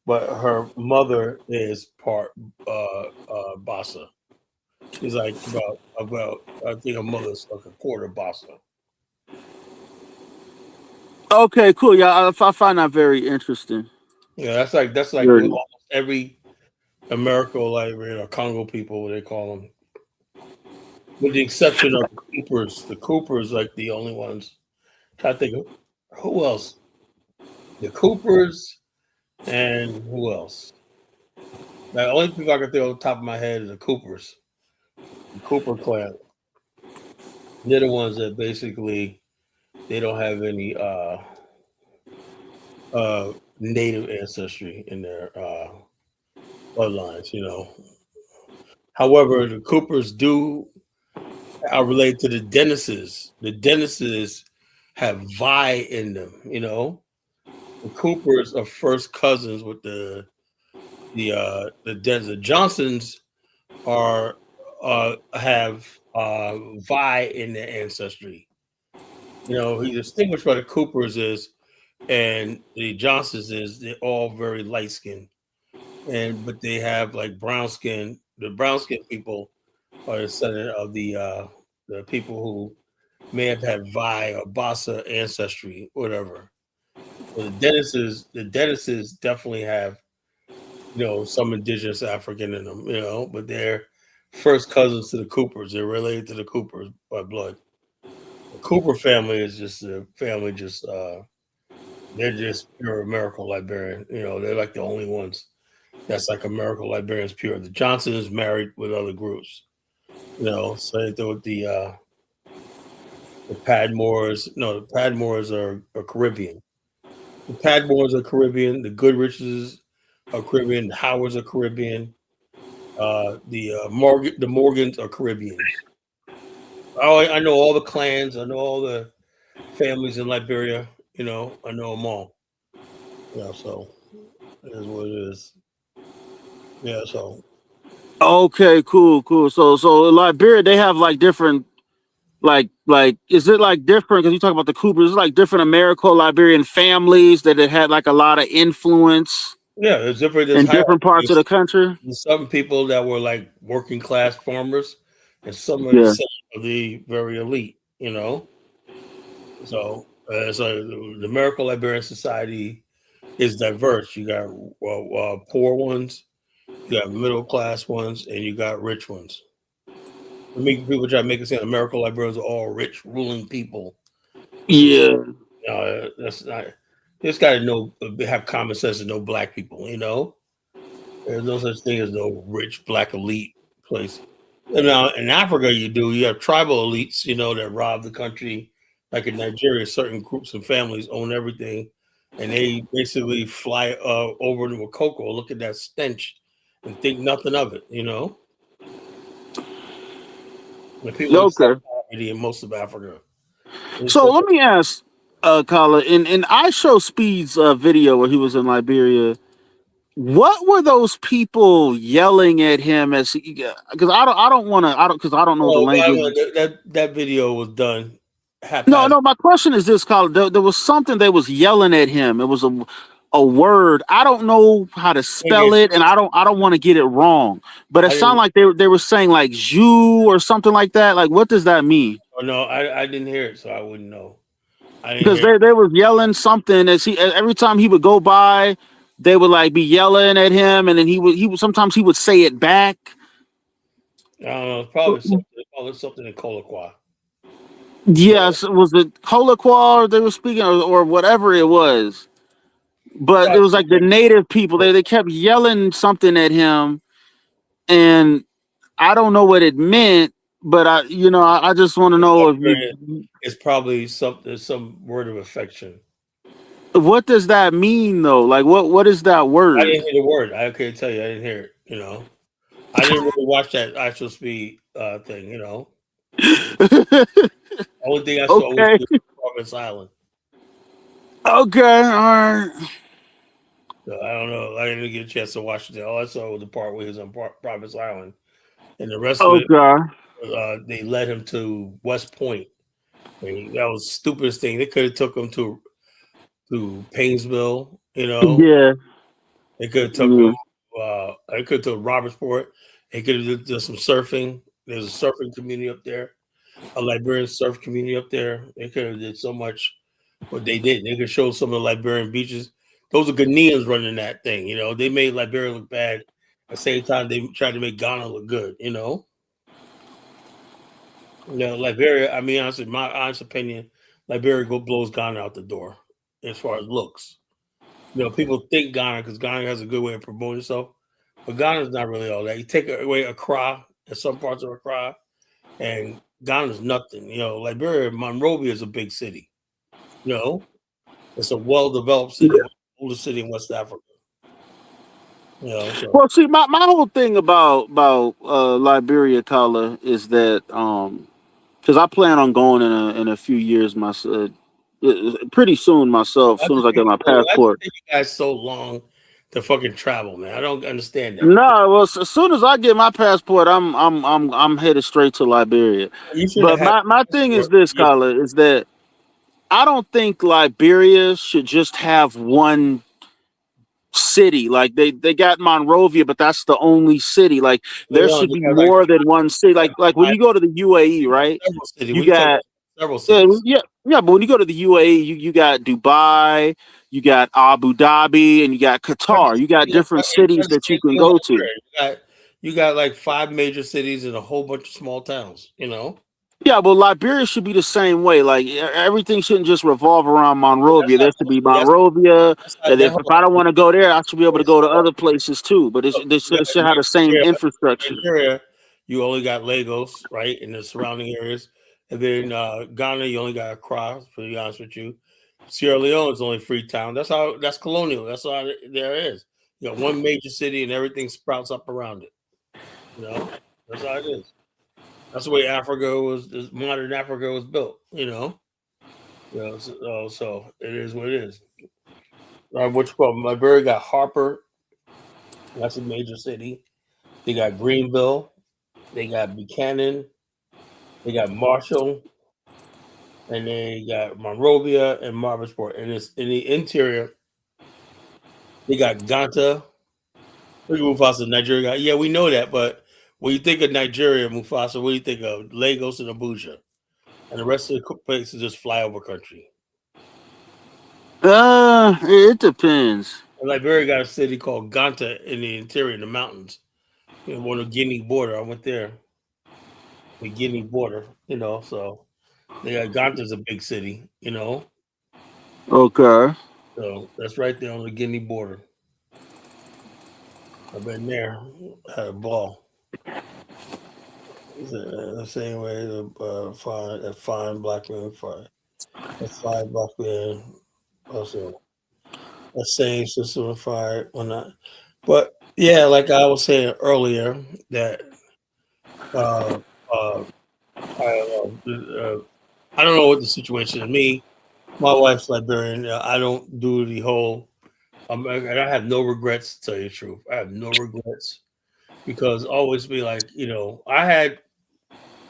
S1: but her mother is part Bassa. She's like about I think her mother's like a quarter Bassa.
S8: Okay, cool. Yeah, I find that very interesting.
S1: Yeah, that's like with
S8: Very.
S1: almost every American Liberian or Congo people, what they call them, with the exception of the Coopers. The Coopers like the only ones. I think of who else? The Coopers and who else? The only people I can think on the top of my head is the Coopers, the Cooper clan. They're the ones that basically they don't have any native ancestry in their bloodlines, you know. However, the Coopers do are related to the Dennises. The Dennises have Vi in them, you know. The Coopers are first cousins with the Johnsons are have Vi in their ancestry. You know, he distinguished by the Coopers is and the Johnsons is they're all very light skinned. But they have like brown skin. The brown skin people are descendant of the people who may have had Vi or Bassa ancestry, whatever. So the Dennises definitely have, you know, some indigenous African in them, you know, but they're first cousins to the Coopers. They're related to the Coopers by blood. The Cooper family is just a family, just they're just pure American Liberian. You know, they're like the only ones that's like American Liberians pure. The Johnsons married with other groups. You know, so they do with the Padmores. No, the Padmores are Caribbean. The Padmores are Caribbean. The Goodriches are Caribbean. The Howards are Caribbean. The Morgans are Caribbeans. I know all the clans. I know all the families in Liberia. You know, I know them all. Yeah, so it is what it is. Yeah, so
S8: Okay, cool. So in Liberia, they have like different is it like different because you talk about the Coopers? It's like different American Liberian families that it had like a lot of influence
S1: yeah, there's different. There's
S8: in
S1: hierarchy.
S8: different parts of the country.
S1: There's some people that were like working class farmers, and some of
S8: Yeah.
S1: the very elite. You know, so the American Liberian Society is diverse. You got poor ones, you got middle class ones, and you got rich ones. People try to make it seem American Liberians are all rich, ruling people. It's just,
S8: Yeah.
S1: that's not. You just got to know, have common sense and know black people. You know, there's no such thing as no rich black elite place. And now in Africa, you do. You have tribal elites, you know, that rob the country. Like in Nigeria, certain groups and families own everything, and they basically fly over to Makoko, look at that stench, and think nothing of it. You know, and people accept
S8: Okay.
S1: poverty in most of Africa.
S8: So let me ask, Kala, in I Show Speed's video where he was in Liberia, what were those people yelling at him as because I don't want to because I don't know the
S1: Well,
S8: language.
S1: that video was done haphazard.
S8: No, my question is this, Kala. There was something they was yelling at him. It was a word. I don't know how to spell it, and I don't want to get it wrong. But it
S1: I
S8: sounded
S1: didn't.
S8: like they were saying like "you" or something like that. Like, what does that mean?
S1: Oh, no, I didn't hear it, so I wouldn't know. I didn't
S8: Because
S1: hear.
S8: they was yelling something as he every time he would go by, they would like be yelling at him, and then he would sometimes he would say it back.
S1: I don't know. It's probably something in Colaqua.
S8: Yes, was it Colaqua they were speaking or whatever it was? But it was like the native people. They kept yelling something at him, and I don't know what it meant. But I just want to know if you
S1: It's probably some word of affection.
S8: what does that mean though? Like what is that
S1: I
S8: word?
S1: didn't hear the word. I can't tell you. I didn't hear it. You know, I didn't really watch that actual speed thing. You know, only thing I saw was
S8: Okay.
S1: Providence Island.
S8: Okay. All right.
S1: So I don't know. I didn't get a chance to watch it. All I saw was the part where he was on Providence Island, and the rest of it,
S8: Okay.
S1: they led him to West Point. And that was the stupidest thing. They could have took him to Painesville. You know,
S8: Yeah.
S1: they could have took
S8: Yeah.
S1: him. They could have took Robertsport. They could have done some surfing. There's a surfing community up there, a Liberian surf community up there. They could have did so much. What they did, they could show some of the Liberian beaches. Those are Ghanaians running that thing. You know, they made Liberia look bad. At the same time, they tried to make Ghana look good. Liberia. I mean, honestly, my honest opinion, Liberia blows Ghana out the door as far as looks. People think Ghana because Ghana has a good way of promoting itself, but Ghana's not really all that. You take away Accra and some parts of Accra, and Ghana's nothing. Liberia, Monrovia is a big city. It's a well-developed city, oldest city in West Africa. So
S8: Well, see, my whole thing about Liberia, Kala, is that because I plan on going in a few years myself, pretty soon myself, as soon as I get my
S1: I just
S8: passport.
S1: think you guys so long to fucking travel, man. I don't understand that.
S8: No, well, as soon as I get my passport, I'm headed straight to Liberia.
S1: You should have
S8: But
S1: had
S8: my
S1: a
S8: thing is
S1: passport
S8: this,
S1: years
S8: Kala, is that I don't think Liberia should just have one city. Like they got Monrovia, but that's the only city. Like there
S1: ago.
S8: should
S1: You
S8: be
S1: got like
S8: more than one city. Like when you go to the UAE, right?
S1: several cities.
S8: You
S1: What are you talking
S8: got
S1: about? Several
S8: yeah,
S1: cities.
S8: yeah. But when you go to the UAE, you got Dubai, you got Abu Dhabi, and you got Qatar. You got different cities
S1: That's the
S8: that you
S1: same
S8: can
S1: thing in
S8: go to.
S1: Liberia. You got like 5 major cities and a whole bunch of small towns.
S8: Yeah, but Liberia should be the same way. Like everything shouldn't just revolve around
S1: That's
S8: Monrovia.
S1: not
S8: There should
S1: supposed
S8: be
S1: to be.
S8: Monrovia,
S1: That's not
S8: and
S1: that.
S8: if
S1: Hold
S8: I don't
S1: on.
S8: want to go there, I should be able to
S1: Okay,
S8: go to
S1: so
S8: other places too. But
S1: look,
S8: they should have the same
S1: Nigeria,
S8: infrastructure.
S1: Nigeria, you only got Lagos, right, in the surrounding areas, and then Ghana, you only got Accra. To be honest with you, Sierra Leone is only Freetown. That's colonial. That's all there is. You got one major city, and everything sprouts up around it. That's how it is. That's the way modern Africa was built. So it is what it is. What you call Liberia got Harper. That's a major city. They got Greenville. They got Buchanan. They got Marshall. And they got Monrovia and Marvinsport. And it's in the interior. They got Ganta. Look at Mufasa, Nigeria. Yeah, we know that. But when you think of Nigeria, Mufasa, what do you think of? Lagos and Abuja. And the rest of the places just flyover country.
S8: It depends.
S1: And Liberia got a city called Ganta in the interior, in the mountains. On the Guinea border. I went there. The Guinea border, so they got Ganta's a big city.
S8: Okay.
S1: So that's right there on the Guinea border. I've been there, had a ball. The same way fine black man, fine black man, also a same system of fire or not. But yeah, like I was saying earlier, that uh, uh, I don't know what the situation is. My wife's Liberian. I don't do the whole. I have no regrets, to tell you the truth. I have no regrets because always be like, I had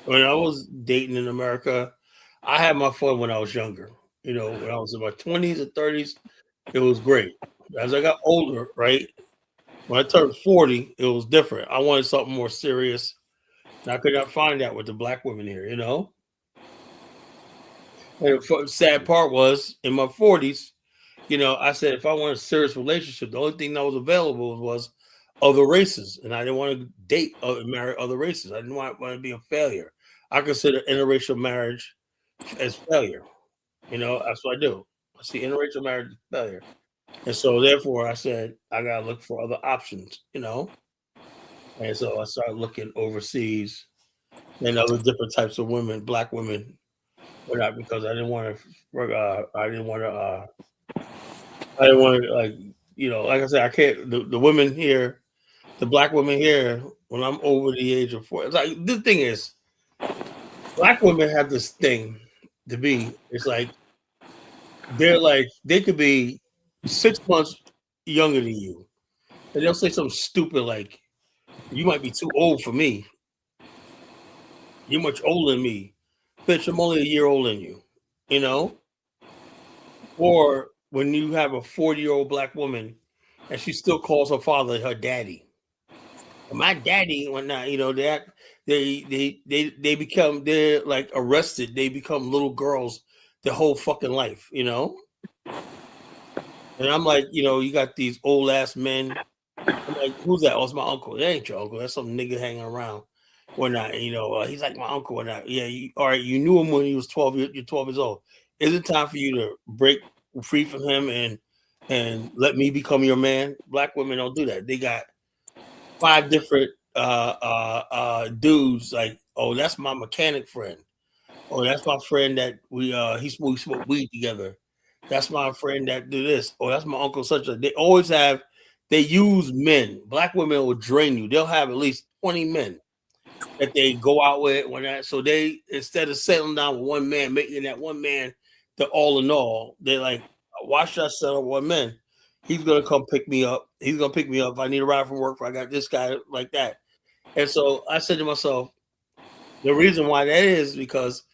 S1: when I was dating in America, I had my fun when I was younger. When I was in my 20s and 30s, it was great. As I got older, right, when I turned 40, it was different. I wanted something more serious, and I could not find that with the black women here. And the sad part was in my 40s, I said if I want a serious relationship, the only thing that was available was other races, and I didn't want to date or marry other races. I didn't want to be a failure. I consider interracial marriage as failure. That's what I do. I see interracial marriage as failure, and so therefore I said I gotta look for other options. And so I started looking overseas and other different types of women, black women, but not because I didn't want to. I didn't want to. I didn't want to like I said, I can't. The women here, the black women here, when I'm over the age of 40. It's like the thing is, black women have this thing to be. It's like they could be 6 months younger than you, and they'll say something stupid like, "You might be too old for me. You're much older than me, bitch. I'm only a year older than you." You know, or when you have a 40-year-old black woman and she still calls her father her daddy. My daddy, when not, they become they're like arrested. They become little girls their whole fucking life, And I'm like, you got these old ass men. I'm like, who's that? Oh, it's my uncle. That ain't your uncle. That's some nigga hanging around. Or not, he's like my uncle or not. Yeah, all right, you knew him when he was 12. You're 12 years old. Is it time for you to break free from him and let me become your man? Black women don't do that. They got 5 different dudes like, oh, that's my mechanic friend. Oh, that's my friend that we smoke weed together. That's my friend that do this. Oh, that's my uncle such a. They use men. Black women will drain you. They'll have at least 20 men that they go out with so they, instead of settling down with one man, making that one man the all in all, they're like, why should I settle with one man? He's gonna come pick me up. He's gonna pick me up if I need a ride from work. If I got this guy like that. And so I said to myself, the reason why that is because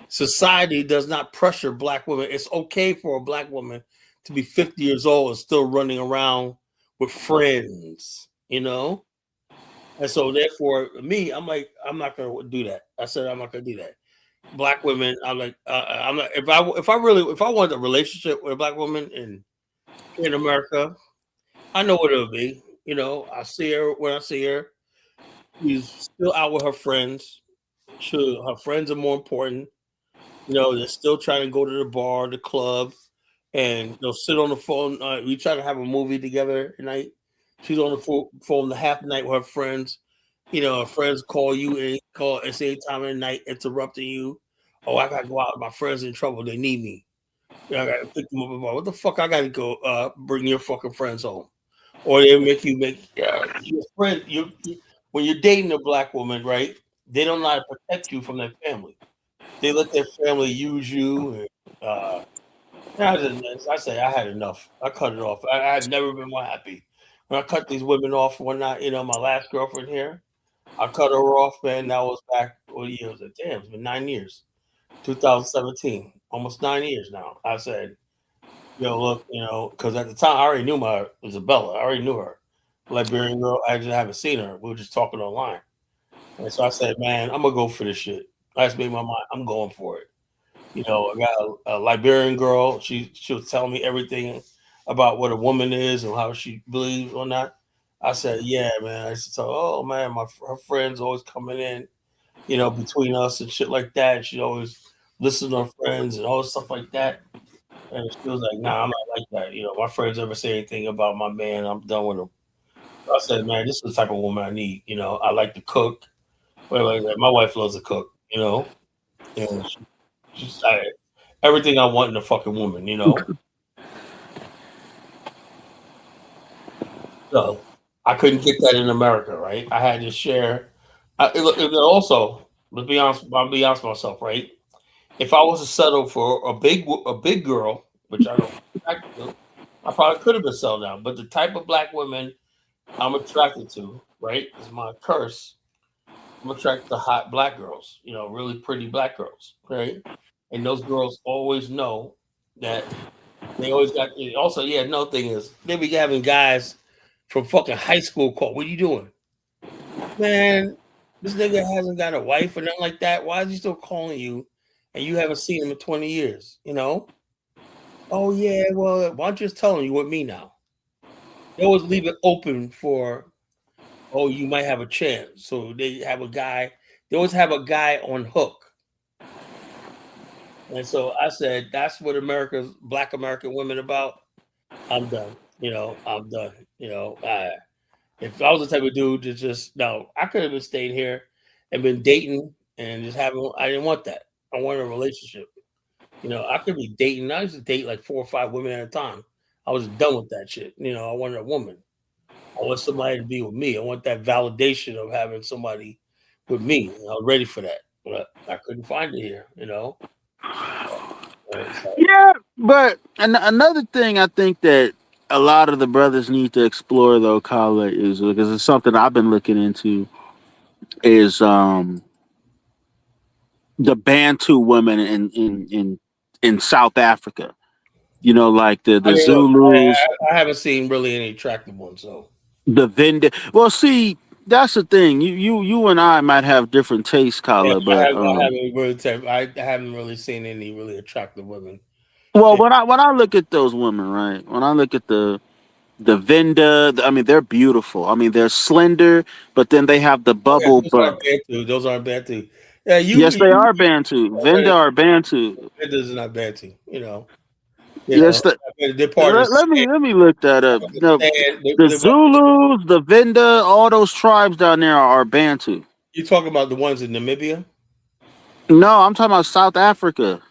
S1: society does not pressure black women. It's okay for a black woman to be 50 years old and still running around with friends, And so therefore, me, I'm like, I'm not gonna do that. I said I'm not gonna do that. Black women, I'm like, I'm not. If I wanted a relationship with a black woman in America, I know what it'll be. I see her when I see her. She's still out with her friends. Her friends are more important. They're still trying to go to the bar, the club, and they'll sit on the phone. We try to have a movie together at night. She's on the phone the half the night with her friends. Her friends call you and call at the same time of the night, interrupting you. Oh, I gotta go out. My friends in trouble. They need me. I gotta pick them up. What the fuck? I gotta go. Bring your fucking friends home, or they make your friend. When you're dating a black woman, right? They don't know how to protect you from their family. They let their family use you. And, I say I had enough. I cut it off. I had never been more happy when I cut these women off. When I, my last girlfriend here, I cut her off, man. That was back. What year was it? Damn, it's been 9 years. 2017, almost 9 years now. I said, look, because at the time I already knew my Isabella. I already knew her, Liberian girl. I just haven't seen her. We were just talking online, and so I said, man, I'm gonna go for this shit. I just made my mind. I'm going for it. I got a Liberian girl. She'll tell me everything about what a woman is and how she believes or not. I said, yeah, man. I used to tell her, oh man, her friends always coming in, between us and shit like that. She always listen to her friends and all stuff like that. And she was like, nah, I'm not like that. My friends ever say anything about my man, I'm done with them. So I said, man, this is the type of woman I need. I like to cook. My wife loves to cook, and she's everything I want in a fucking woman. So I couldn't get that in America, right? I had to share. Also, I'll be honest with myself, right? If I was to settle for a big girl, which I don't attract to, I probably could have been settled down. But the type of black women I'm attracted to, right, is my curse. I'm attracted to hot black girls, really pretty black girls, right? And those girls always know that they always got. Also, yeah, another thing is they be having guys from fucking high school call. What are you doing, man? This nigga hasn't got a wife or nothing like that. Why is he still calling you? And you haven't seen him in 20 years. Oh yeah, well, why don't you just tell him you with me now? They always leave it open for, oh, you might have a chance. So they have a guy. They always have a guy on hook. And so I said, that's what Black American women about. I'm done. I'm done. If I was the type of dude to just no, I could have been staying here and been dating and just having. I didn't want that. I wanted a relationship. I could be dating. I used to date like 4 or 5 women at a time. I was done with that shit. I wanted a woman. I want somebody to be with me. I want that validation of having somebody with me. I was ready for that, but I couldn't find it here. So,
S8: Yeah, but another thing I think that a lot of the brothers need to explore though, Kala, is because it's something I've been looking into is the Bantu women in South Africa. You know, like
S1: I
S8: the
S1: mean, look,
S8: Zulus,
S1: I haven't seen really any attractive ones. So
S8: the Venda. Well, see, that's the thing. You and I might have different tastes,
S1: yeah,
S8: Kala, but
S1: I haven't really seen any really attractive women.
S8: well,
S1: Yeah,
S8: when I look at those women, right? When I look at the Venda, I mean, they're beautiful. I mean, they're slender, but then they have the
S1: oh yeah,
S8: bubble
S1: those
S8: butt.
S1: aren't Bantu. Those aren't Bantu. Yeah,
S8: Yes, they are Bantu. Venda are Bantu.
S1: it is not Bantu.
S8: Yes,
S1: They're part of the
S8: let me look that up. No,
S1: stand.
S8: the Zulus, the Venda, all those tribes down there are Bantu.
S1: You talking about the ones in Namibia?
S8: No, I'm talking about South Africa.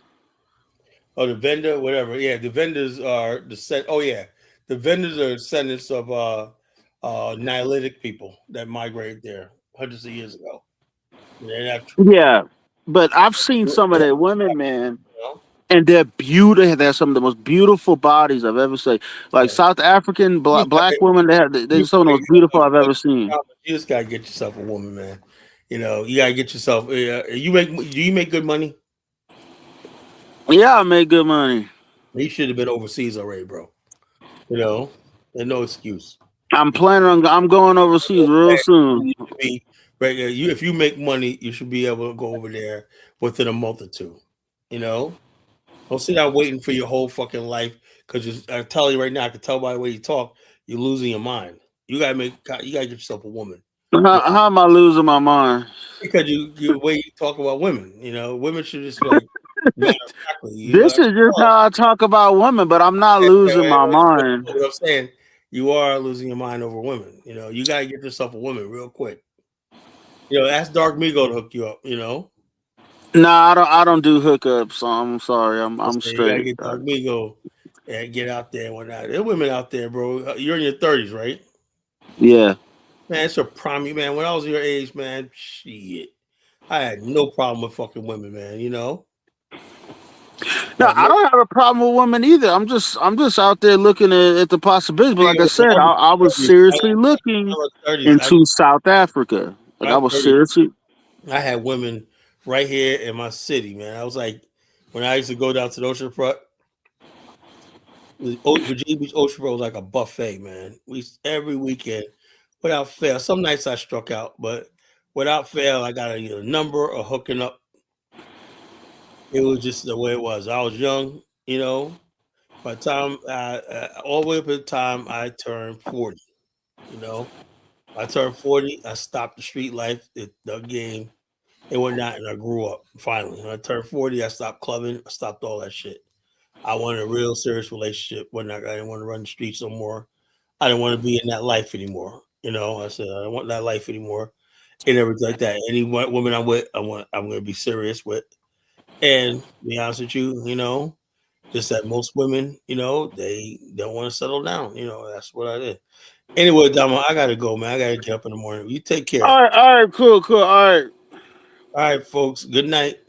S1: Or the vendor, whatever. Yeah, the vendors are Oh yeah, the vendors are descendants of Nihilistic people that migrated there hundreds of years ago. They're not.
S8: Yeah, but I've seen some of their women, man, and they're beautiful. They have some of the most beautiful bodies I've ever seen. Like South African black women, they're some of the most beautiful I've ever seen.
S1: You just gotta get yourself a woman, man. You gotta get yourself. You make? Do you make good money?
S8: Yeah, I make good money.
S1: You should have been overseas already, bro. There's no excuse.
S8: I'm planning on. I'm going overseas real soon.
S1: If you make money, you should be able to go over there within a month or two. Don't sit out waiting for your whole fucking life. Because I tell you right now, I can tell by the way you talk, you're losing your mind. You gotta get yourself a woman.
S8: How am I losing my mind?
S1: Because the way you talk about women, women should just be like matter of factly.
S8: This is just how I talk about women, but I'm not losing my mind.
S1: What I'm saying, you are losing your mind over women. You gotta get yourself a woman real quick. Ask Dark Migo to hook you up.
S8: Nah, I don't do hookups. So I'm sorry. I'm straight.
S1: You gotta get Dark Migo and get out there and whatnot. There are women out there, bro. You're in your 30s, right?
S8: Yeah.
S1: Man, it's a prime, man. When I was your age, man, shit, I had no problem with fucking women, man.
S8: No, I don't have a problem with women either. I'm just out there looking at the possibilities. But like I said, I was seriously looking into South Africa. Like I was seriously.
S1: I had women right here in my city, man. I was like, when I used to go down to the ocean front, Virginia Beach Ocean Front was like a buffet, man. Every weekend, without fail. Some nights I struck out, but without fail, I got a number or hooking up. It was just the way it was. I was young, by the time all the way up to the time I turned 40, I turned 40, I stopped the street life, the game, and whatnot, and I grew up finally. When I turned 40, I stopped clubbing, I stopped all that shit. I wanted a real serious relationship. I didn't want to run the streets no more. I didn't want to be in that life anymore. I said I don't want that life anymore, and everything like that. Any woman I'm with, I'm going to be serious with. And to be honest with you, just that most women, they don't want to settle down. That's what I did. Anyway, Damo, I gotta go, man. I gotta get up in the morning. You take care.
S8: All right, cool. All right,
S1: folks. Good night.